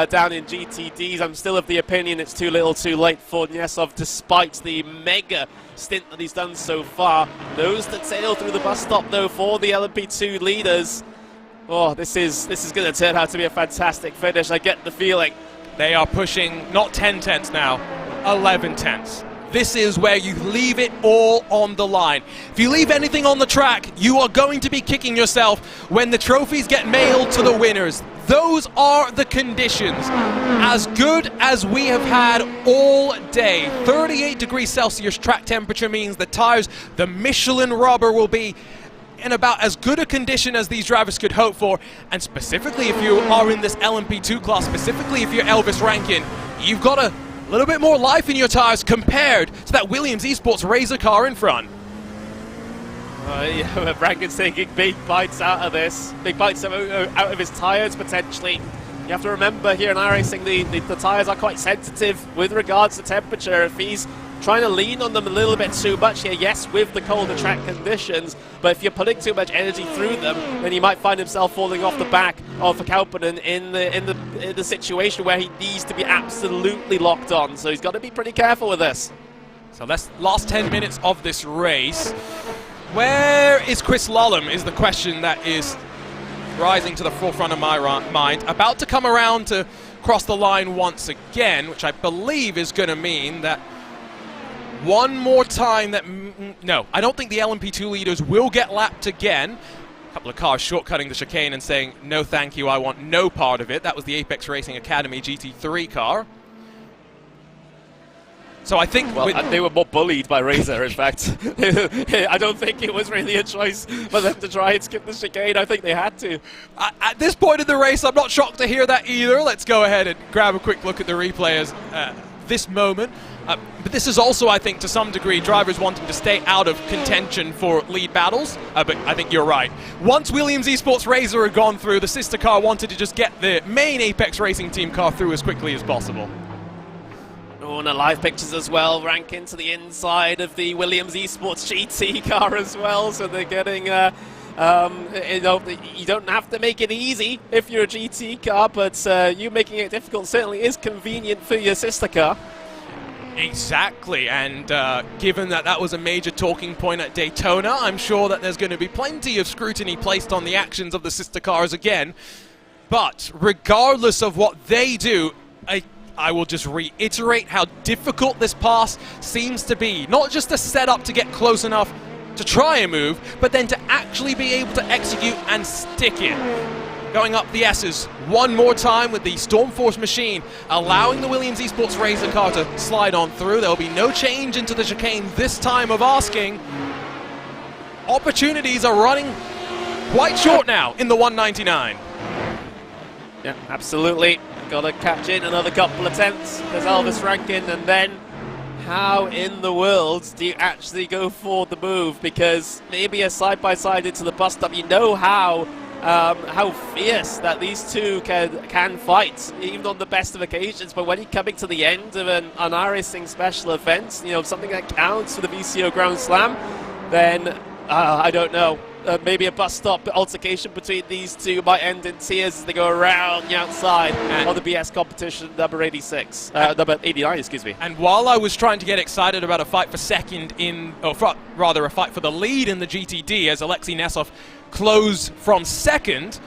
down in GTDs. I'm still of the opinion it's too little too late for Nesov, despite the mega stint that he's done so far. Nose to tail through the bus stop though for the LMP2 leaders. Oh, this is going to turn out to be a fantastic finish. I get the feeling. They are pushing not 10 tenths now, 11 tenths. This is where you leave it all on the line. If you leave anything on the track, you are going to be kicking yourself when the trophies get mailed to the winners. Those are the conditions. As good as we have had all day. 38 degrees Celsius track temperature means the tires, the Michelin rubber, will be in about as good a condition as these drivers could hope for. And specifically if you are in this LMP2 class, specifically if you're Elvis Rankin, you've got a little bit more life in your tires compared to that Williams Esports Razor car in front. Yeah, Rankin's taking big bites out of this, big bites out of his tires potentially. You have to remember here in iRacing, the tires are quite sensitive with regards to temperature. If he's trying to lean on them a little bit too much here, yes, with the colder track conditions, but if you're putting too much energy through them, then he might find himself falling off the back of Kauppinen in the situation where he needs to be absolutely locked on. So he's got to be pretty careful with this. So that's last 10 minutes of this race. Where is Chris Lullum is the question that is rising to the forefront of my mind. About to come around to cross the line once again, which I believe is going to mean that one more time that... no, I don't think the LMP2 leaders will get lapped again. A couple of cars shortcutting the chicane and saying, no thank you, I want no part of it. That was the Apex Racing Academy GT3 car. So I think... well, they were more bullied by Razor, in fact. I don't think it was really a choice for them to try and skip the chicane. I think they had to. At this point in the race, I'm not shocked to hear that either. Let's go ahead and grab a quick look at the replay as this moment. But this is also, I think, to some degree, drivers wanting to stay out of contention for lead battles. But I think you're right. Once Williams Esports Razor had gone through, the sister car wanted to just get the main Apex Racing Team car through as quickly as possible. Oh, and the live pictures as well, Rankin to the inside of the Williams Esports GT car as well, so they're getting, you know, you don't have to make it easy if you're a GT car, but you making it difficult certainly is convenient for your sister car. Exactly, and given that that was a major talking point at Daytona, I'm sure that there's going to be plenty of scrutiny placed on the actions of the sister cars again. But regardless of what they do, I will just reiterate how difficult this pass seems to be. Not just to set up to get close enough to try a move, but then to actually be able to execute and stick it. Going up the S's one more time with the Stormforce machine, allowing the Williams Esports Razor car to slide on through. There will be no change into the chicane this time of asking. Opportunities are running quite short now in the 199. Yeah, absolutely. Gotta catch in another couple attempts. There's Elvis Rankin, and then how in the world do you actually go for the move? Because maybe a side-by-side into the bus stop, you know how fierce that these two can fight, even on the best of occasions. But when you're coming to the end of an iRacing special event, you know, something that counts for the VCO Grand Slam, then I don't know. Maybe a bus stop altercation between these two might end in tears as they go around the outside of the BS competition, number 86, number 89, excuse me. And while I was trying to get excited about a fight for second rather a fight for the lead in the GTD as Alexei Nesov closed from second,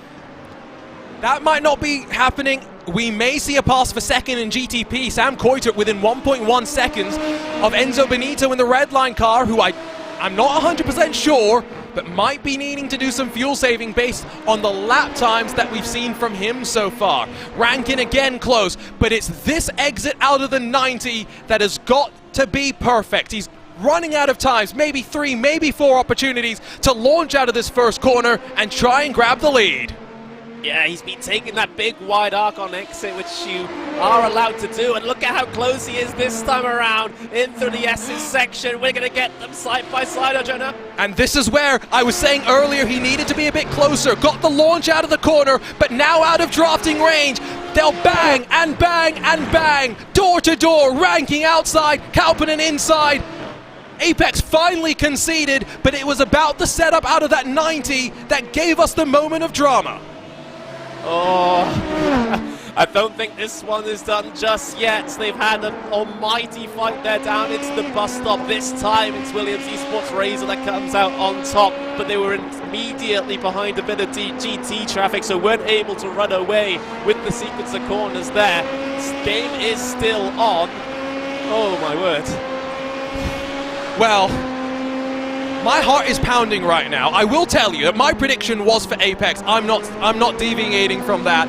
that might not be happening. We may see a pass for second in GTP. Sam Coitert within 1.1 seconds of Enzo Benito in the red line car, who I'm not 100% sure, but might be needing to do some fuel saving based on the lap times that we've seen from him so far. Rankin again close, but it's this exit out of the 90 that has got to be perfect. He's running out of times, maybe 3, maybe 4 opportunities to launch out of this first corner and try and grab the lead. Yeah, he's been taking that big wide arc on exit, which you are allowed to do. And look at how close he is this time around in through the S's section. We're going to get them side by side, Arjuna. And this is where I was saying earlier he needed to be a bit closer. Got the launch out of the corner, but now out of drafting range. They'll bang and bang and bang. Door to door, Ranking outside, Kauppinen inside. Apex finally conceded, but it was about the setup out of that 90 that gave us the moment of drama. Oh, I don't think this one is done just yet. They've had an almighty fight there down into the bus stop. This time it's Williams Esports Razor that comes out on top, but they were immediately behind a bit of GT traffic, so weren't able to run away with the sequence of corners there. This game is still on. Oh my word. Well, my heart is pounding right now. I will tell you that my prediction was for Apex. I'm not deviating from that.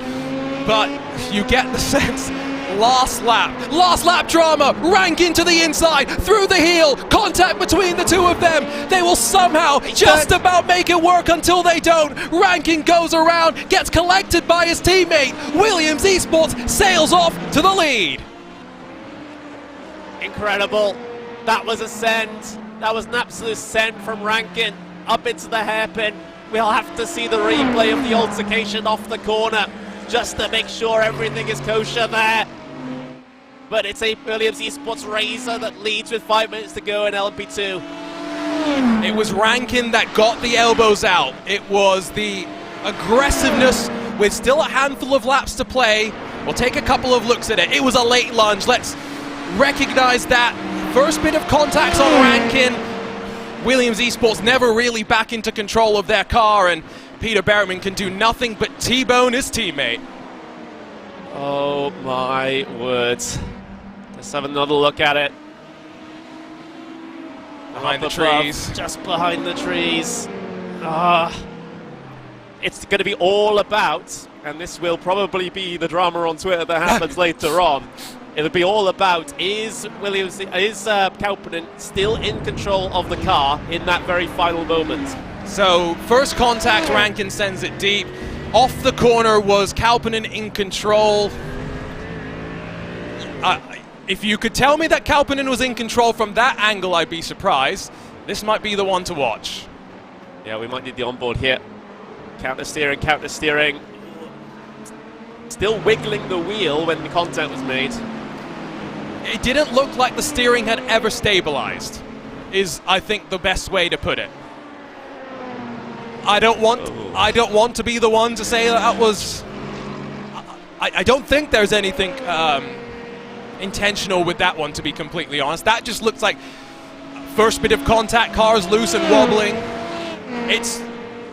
But you get the sense. Last lap drama. Rankin to the inside, through the heel, contact between the two of them. They will somehow just about make it work until they don't. Rankin goes around, gets collected by his teammate. Williams Esports sails off to the lead. Incredible. That was a send. That was an absolute send from Rankin up into the hairpin. We'll have to see the replay of the altercation off the corner just to make sure everything is kosher there. But it's a Williams Esports Razor that leads with 5 minutes to go in LMP2. It was Rankin that got the elbows out. It was the aggressiveness with still a handful of laps to play. We'll take a couple of looks at it. It was a late lunge. Let's recognize that. First bit of contacts on Rankin. Williams Esports never really back into control of their car, and Peter Bergman can do nothing but T-bone his teammate. Oh my words. Let's have another look at it. Behind the above, trees. Just behind the trees. It's going to be all about, and this will probably be the drama on Twitter that happens later on. It'll be all about, is Kauppinen still in control of the car in that very final moment? So, first contact, Rankin sends it deep. Off the corner was Kauppinen in control. If you could tell me that Kauppinen was in control from that angle, I'd be surprised. This might be the one to watch. Yeah, we might need the onboard here. Counter steering, counter steering. Still wiggling the wheel when the contact was made. It didn't look like the steering had ever stabilized, is, I think, the best way to put it. I don't want to be the one to say that was... I don't think there's anything intentional with that one, to be completely honest. That just looks like first bit of contact, car's loose and wobbling. It's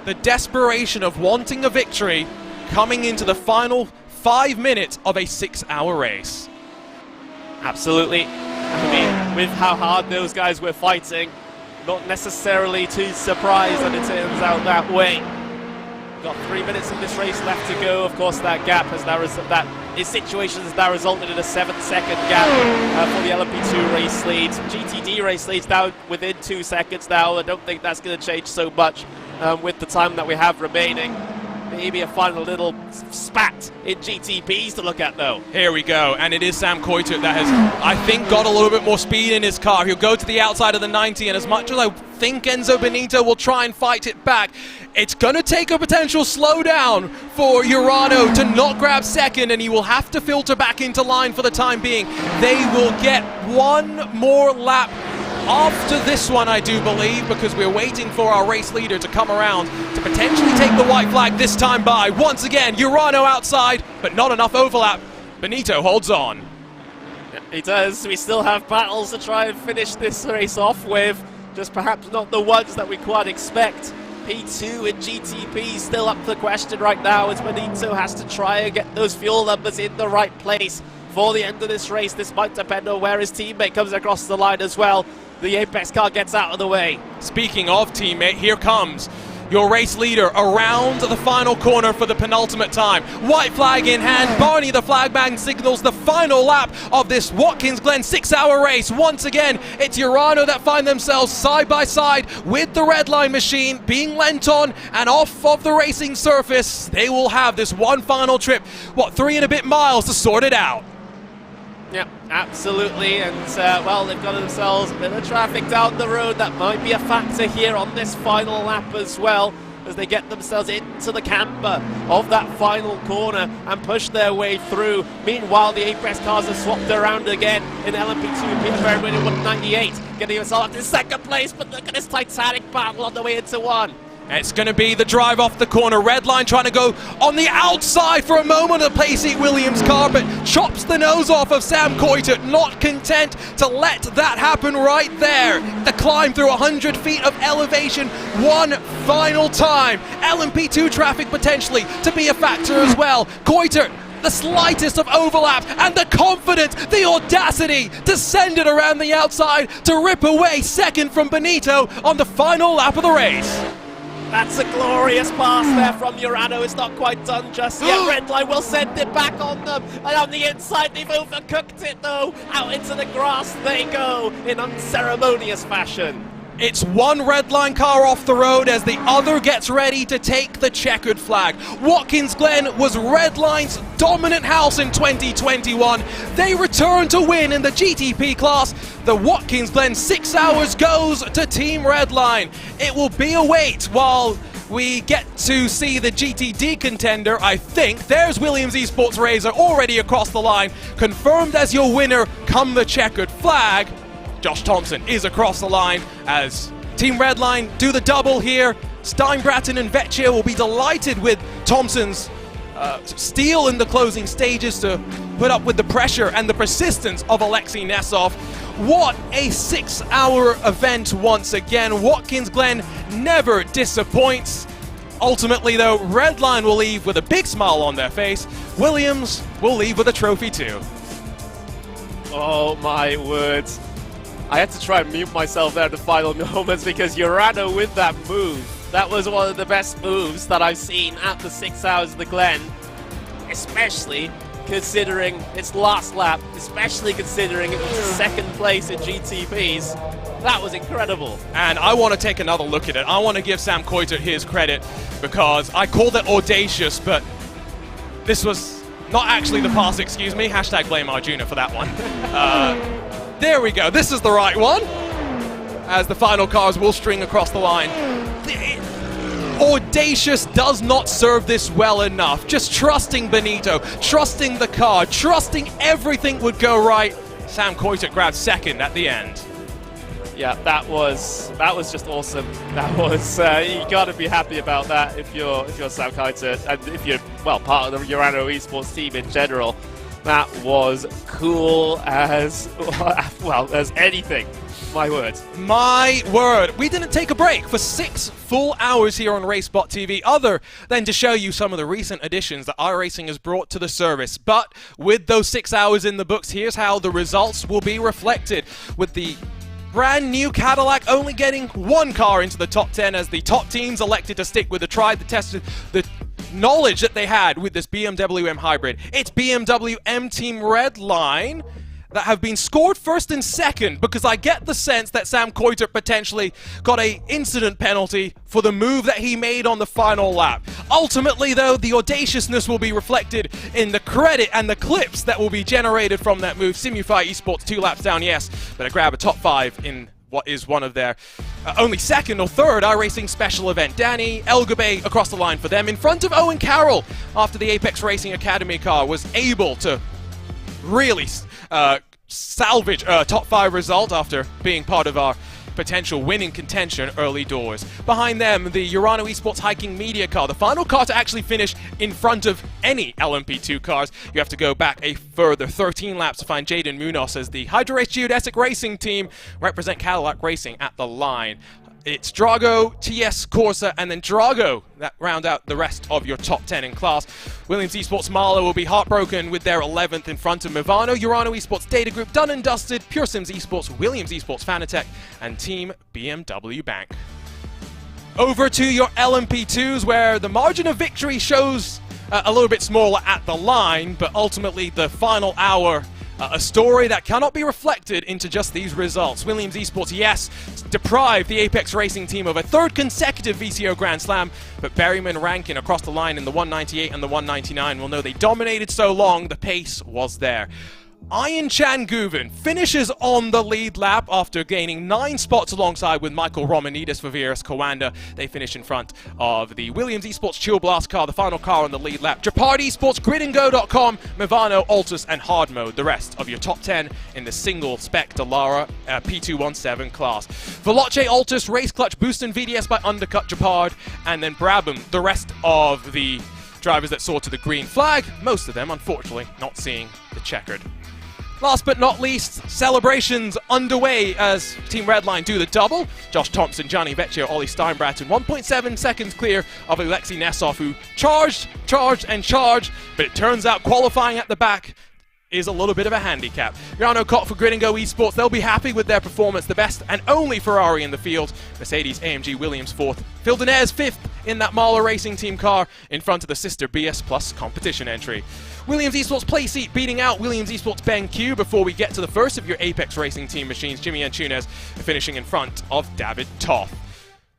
the desperation of wanting a victory coming into the final 5 minutes of a 6-hour race. Absolutely. I mean, with how hard those guys were fighting, not necessarily too surprised that it turns out that way. Got 3 minutes of this race left to go. Of course, that gap has now situation has now resulted in a 7-second gap for the LMP2 race lead. GTD race leads now within 2 seconds now. I don't think that's going to change so much with the time that we have remaining. Maybe a final little spat in GTPs to look at, though. Here we go, and it is Sam Coitert that has, I think, got a little bit more speed in his car. He'll go to the outside of the 90, and as much as I think Enzo Benito will try and fight it back, it's going to take a potential slowdown for Urano to not grab second, and he will have to filter back into line for the time being. They will get one more lap after this one, I do believe, because we're waiting for our race leader to come around to potentially take the white flag this time by. Once again, Urano outside, but not enough overlap. Benito holds on. He does. We still have battles to try and finish this race off with, just perhaps not the ones that we quite expect. P2 and GTP still up for question right now as Benito has to try and get those fuel numbers in the right place for the end of this race. This might depend on where his teammate comes across the line as well. The Apex car gets out of the way. Speaking of teammate, here comes your race leader around the final corner for the penultimate time. White flag in hand, Barney the flagman signals the final lap of this Watkins Glen 6-hour race. Once again, it's Urano that find themselves side by side with the red line machine being lent on and off of the racing surface. They will have this one final trip, 3 and a bit miles to sort it out. Yep, absolutely, and well, they've got themselves a bit of traffic down the road. That might be a factor here on this final lap as well, as they get themselves into the camber of that final corner and push their way through. Meanwhile, the Apex cars are swapped around again in LMP2. Peter Berry winning 198, getting himself up to second place, but look at this titanic battle on the way into one. It's going to be the drive off the corner. Redline trying to go on the outside for a moment of the Pacey Williams car, but chops the nose off of Sam Coitert. Not content to let that happen right there. The climb through 100 feet of elevation one final time. LMP2 traffic potentially to be a factor as well. Coitert, the slightest of overlap, and the confidence, the audacity to send it around the outside to rip away second from Benito on the final lap of the race. That's a glorious pass there from Urano. It's not quite done just yet. Redline will send it back on them. And on the inside, they've overcooked it though. Out into the grass they go in unceremonious fashion. It's one Redline car off the road as the other gets ready to take the checkered flag. Watkins Glen was Redline's dominant house in 2021. They return to win in the GTP class. The Watkins Glen 6 hours goes to Team Redline. It will be a wait while we get to see the GTD contender. I think there's Williams Esports Razor already across the line, confirmed as your winner come the checkered flag. Josh Thompson is across the line as Team Redline do the double here. Steinbratton and Vecchia will be delighted with Thompson's steal in the closing stages to put up with the pressure and the persistence of Alexei Nesov. What a 6-hour event once again. Watkins Glen never disappoints. Ultimately though, Redline will leave with a big smile on their face. Williams will leave with a trophy too. Oh my words. I had to try and mute myself there at the final moments because Urano with that move, that was one of the best moves that I've seen at the 6 hours of the Glen, especially considering its last lap, especially considering it was second place in GTPs. That was incredible. And I want to take another look at it. I want to give Sam Coitert his credit because I called it audacious, but this was not actually the pass, excuse me. Hashtag blame Arjuna for that one. There we go, this is the right one. As the final cars will string across the line. Audacious does not serve this well enough. Just trusting Benito, trusting the car, trusting everything would go right. Sam Coitert grabs second at the end. Yeah, that was just awesome. That was you got to be happy about that if you're Sam Coitert and if you're part of the Urano Esports team in general. That was cool as as anything. My word. My word. We didn't take a break for 6 full hours here on RaceSpotTV other than to show you some of the recent additions that iRacing has brought to the service. But with those 6 hours in the books, here's how the results will be reflected. With the brand new Cadillac only getting one car into the top 10 as the top teams elected to stick with the tried, the tested, the knowledge that they had with this BMW M Hybrid. It's BMW M Team Redline that have been scored first and second, because I get the sense that Sam Coiter potentially got a incident penalty for the move that he made on the final lap. Ultimately, though, the audaciousness will be reflected in the credit and the clips that will be generated from that move. Simufy Esports 2 laps down, yes, but I grab a top 5 in what is one of their only second or third iRacing special event. Danny Elgabe across the line for them in front of Owen Carroll after the Apex Racing Academy car was able to really salvage a top 5 result after being part of our potential winning contention early doors. Behind them, the Urano Esports Hiking Media car, the final car to actually finish in front of any LMP2 cars. You have to go back a further 13 laps to find Jaden Munoz as the Hydro Race Geodesic Racing team represent Cadillac Racing at the line. It's Drago, TS Corsa, and then Drago that round out the rest of your top 10 in class. Williams Esports Marlow will be heartbroken with their 11th in front of Movano, Urano Esports Data Group, Dun and Dusted, Pure Sims Esports, Williams Esports Fanatec, and Team BMW Bank. Over to your LMP2s, where the margin of victory shows a little bit smaller at the line, but ultimately the final hour, a story that cannot be reflected into just these results. Williams Esports, yes, deprived the Apex Racing team of a third consecutive VCO Grand Slam, but Berryman Rankin across the line in the 198 and the 199 will know they dominated so long, the pace was there. Ian Changuven finishes on the lead lap after gaining 9 spots alongside with Michael Romanidis for VRS Coanda. They finish in front of the Williams Esports Chill Blast car, the final car on the lead lap. Japard Esports, GridandGo.com, Movano, Altus, and Hard Mode. The rest of your top 10 in the single spec Dallara P217 class. Veloce, Altus, Race Clutch, Boost and VDS by Undercut, Japard, and then Brabham, the rest of the drivers that soar to the green flag. Most of them, unfortunately, not seeing the checkered. Last but not least, celebrations underway as Team Redline do the double. Josh Thompson, Gianni Vecchio, Ollie Steinbratton, 1.7 seconds clear of Alexei Nesov, who charged, but it turns out qualifying at the back is a little bit of a handicap. Jarno Kott for Grid and Go Esports, they'll be happy with their performance, the best and only Ferrari in the field. Mercedes AMG Williams 4th, Phil Denez 5th in that Mahler Racing Team car in front of the sister BS Plus competition entry. Williams Esports play seat beating out Williams Esports Ben Q before we get to the first of your Apex Racing Team machines, Jimmy Antunes finishing in front of David Toth.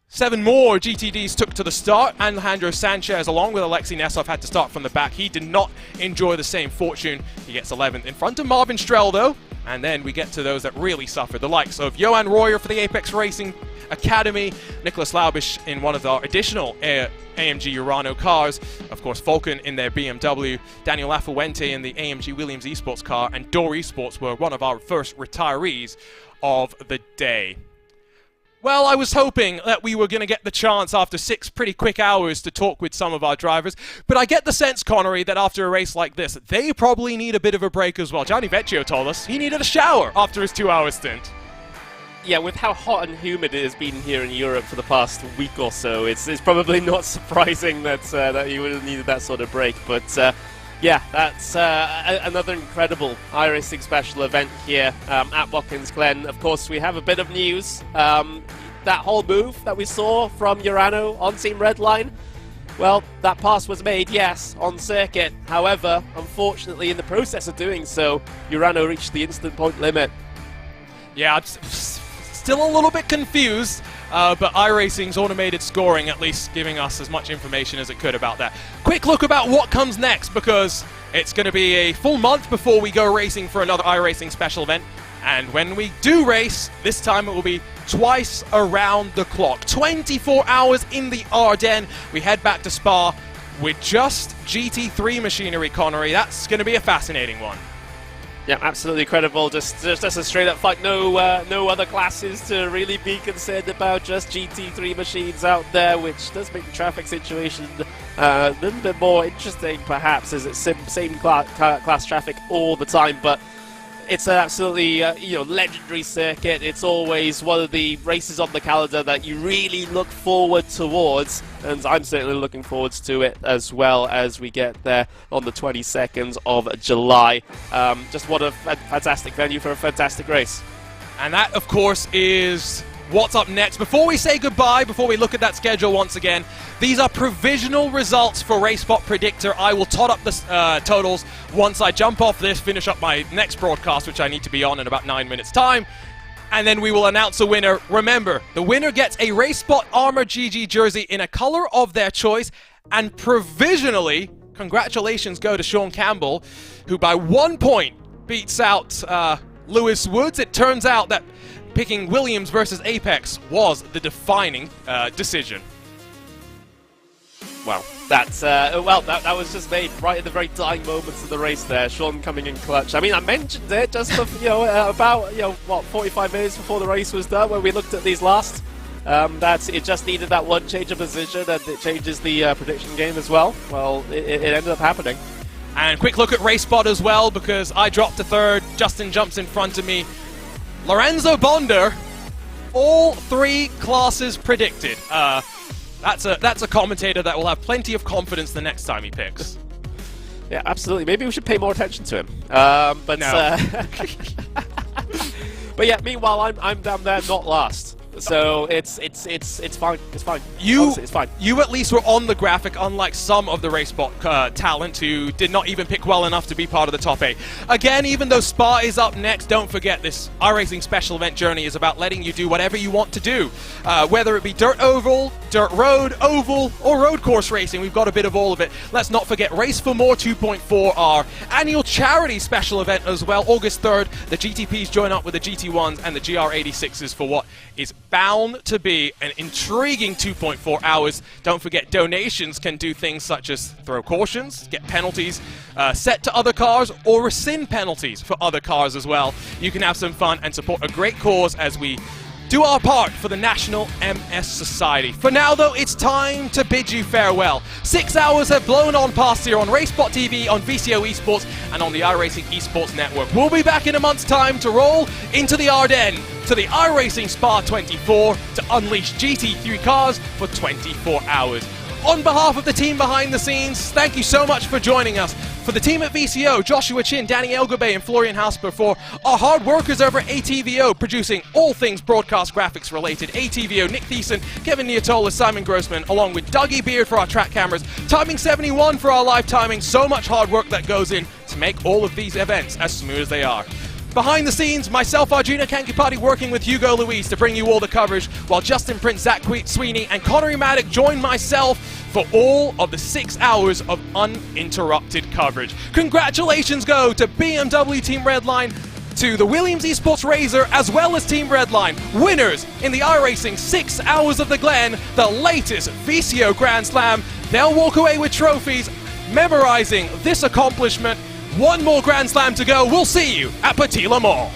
7 more GTDs took to the start. Alejandro Sanchez, along with Alexei Nesov, had to start from the back. He did not enjoy the same fortune. He gets 11th in front of Marvin Strell, though. And then we get to those that really suffered. The likes of Johan Royer for the Apex Racing Academy, Nicholas Laubisch in one of our additional AMG Urano cars, of course Falcon in their BMW, Daniel Afuente in the AMG Williams Esports car, and Door Esports were one of our first retirees of the day. Well, I was hoping that we were going to get the chance after 6 pretty quick hours to talk with some of our drivers, but I get the sense, Connery, that after a race like this, they probably need a bit of a break as well. Gianni Vecchio told us he needed a shower after his 2-hour stint. Yeah, with how hot and humid it has been here in Europe for the past week or so, it's probably not surprising that that you would have needed that sort of break, but yeah, that's another incredible iRacing special event here at Watkins Glen. Of course, we have a bit of news. That whole move that we saw from Urano on Team Redline, well, that pass was made, yes, on circuit. However, unfortunately, in the process of doing so, Urano reached the instant point limit. Yeah, I'm still a little bit confused. But iRacing's automated scoring at least giving us as much information as it could about that. Quick look about what comes next, because it's going to be a full month before we go racing for another iRacing special event. And when we do race, this time it will be twice around the clock. 24 hours in the Ardennes. We head back to Spa with just GT3 machinery, Connery. That's going to be a fascinating one. Yeah, absolutely incredible. Just a straight up fight. No other classes to really be concerned about. Just GT3 machines out there, which does make the traffic situation a little bit more interesting, perhaps, as it's same class traffic all the time. But it's an absolutely legendary circuit. It's always one of the races on the calendar that you really look forward towards, and I'm certainly looking forward to it as well as we get there on the 22nd of July. Just what a fantastic venue for a fantastic race. And that, of course, is what's up next. Before we say goodbye, before we look at that schedule once again, these are provisional results for RaceSpot Predictor. I will tot up the totals once I jump off this, finish up my next broadcast, which I need to be on in about 9 minutes' time. And then we will announce a winner. Remember, the winner gets a RaceSpot Armor GG jersey in a color of their choice. And provisionally, congratulations go to Sean Campbell, who by 1 point beats out Lewis Woods. It turns out that picking Williams versus Apex was the defining decision. Wow, that's that was just made right at the very dying moments of the race there. Sean coming in clutch. I mean, I mentioned it just about 45 minutes before the race was done when we looked at these last. That it just needed that one change of position, and it changes the prediction game as well. Well, it ended up happening. And quick look at RaceSpot as well, because I dropped to third. Justin jumps in front of me. Lorenzo Bonder, all 3 classes predicted. That's a commentator that will have plenty of confidence the next time he picks. Yeah, absolutely. Maybe we should pay more attention to him. But no. But yeah, meanwhile I'm down there, not last. So it's fine. It's fine. Honestly, it's fine. You at least were on the graphic, unlike some of the RaceSpot talent who did not even pick well enough to be part of the top 8. Again, even though Spa is up next, don't forget this iRacing special event journey is about letting you do whatever you want to do. Whether it be dirt oval, dirt road, oval, or road course racing, we've got a bit of all of it. Let's not forget Race for More 2.4, our annual charity special event as well. August 3rd, the GTPs join up with the GT1s and the GR86s for what is bound to be an intriguing 2.4 hours. Don't forget, donations can do things such as throw cautions, get penalties set to other cars, or rescind penalties for other cars as well. You can have some fun and support a great cause as we do our part for the National MS Society. For now, though, it's time to bid you farewell. 6 hours have blown on past here on RaceSpotTV, on VCO Esports, and on the iRacing Esports Network. We'll be back in a month's time to roll into the Ardennes, to the iRacing Spa 24, to unleash GT3 cars for 24 hours. On behalf of the team behind the scenes, thank you so much for joining us. For the team at VCO, Joshua Chin, Danny Elgabay, and Florian Hausper. For our hard workers over at ATVO, producing all things broadcast graphics related. ATVO, Nick Thiessen, Kevin Niatola, Simon Grossman, along with Dougie Beard for our track cameras. Timing 71 for our live timing. So much hard work that goes in to make all of these events as smooth as they are. Behind the scenes, myself, Arjuna Kankipati, working with Hugo Luis to bring you all the coverage, while Justin Prince, Zach Sweeney, and Connery Maddock join myself for all of the 6 hours of uninterrupted coverage. Congratulations go to BMW Team Redline, to the Williams Esports Razor, as well as Team Redline, winners in the iRacing 6 Hours of the Glen, the latest VCO Grand Slam. They'll walk away with trophies, memorizing this accomplishment. One more Grand Slam to go. We'll see you at Petit Le Mans.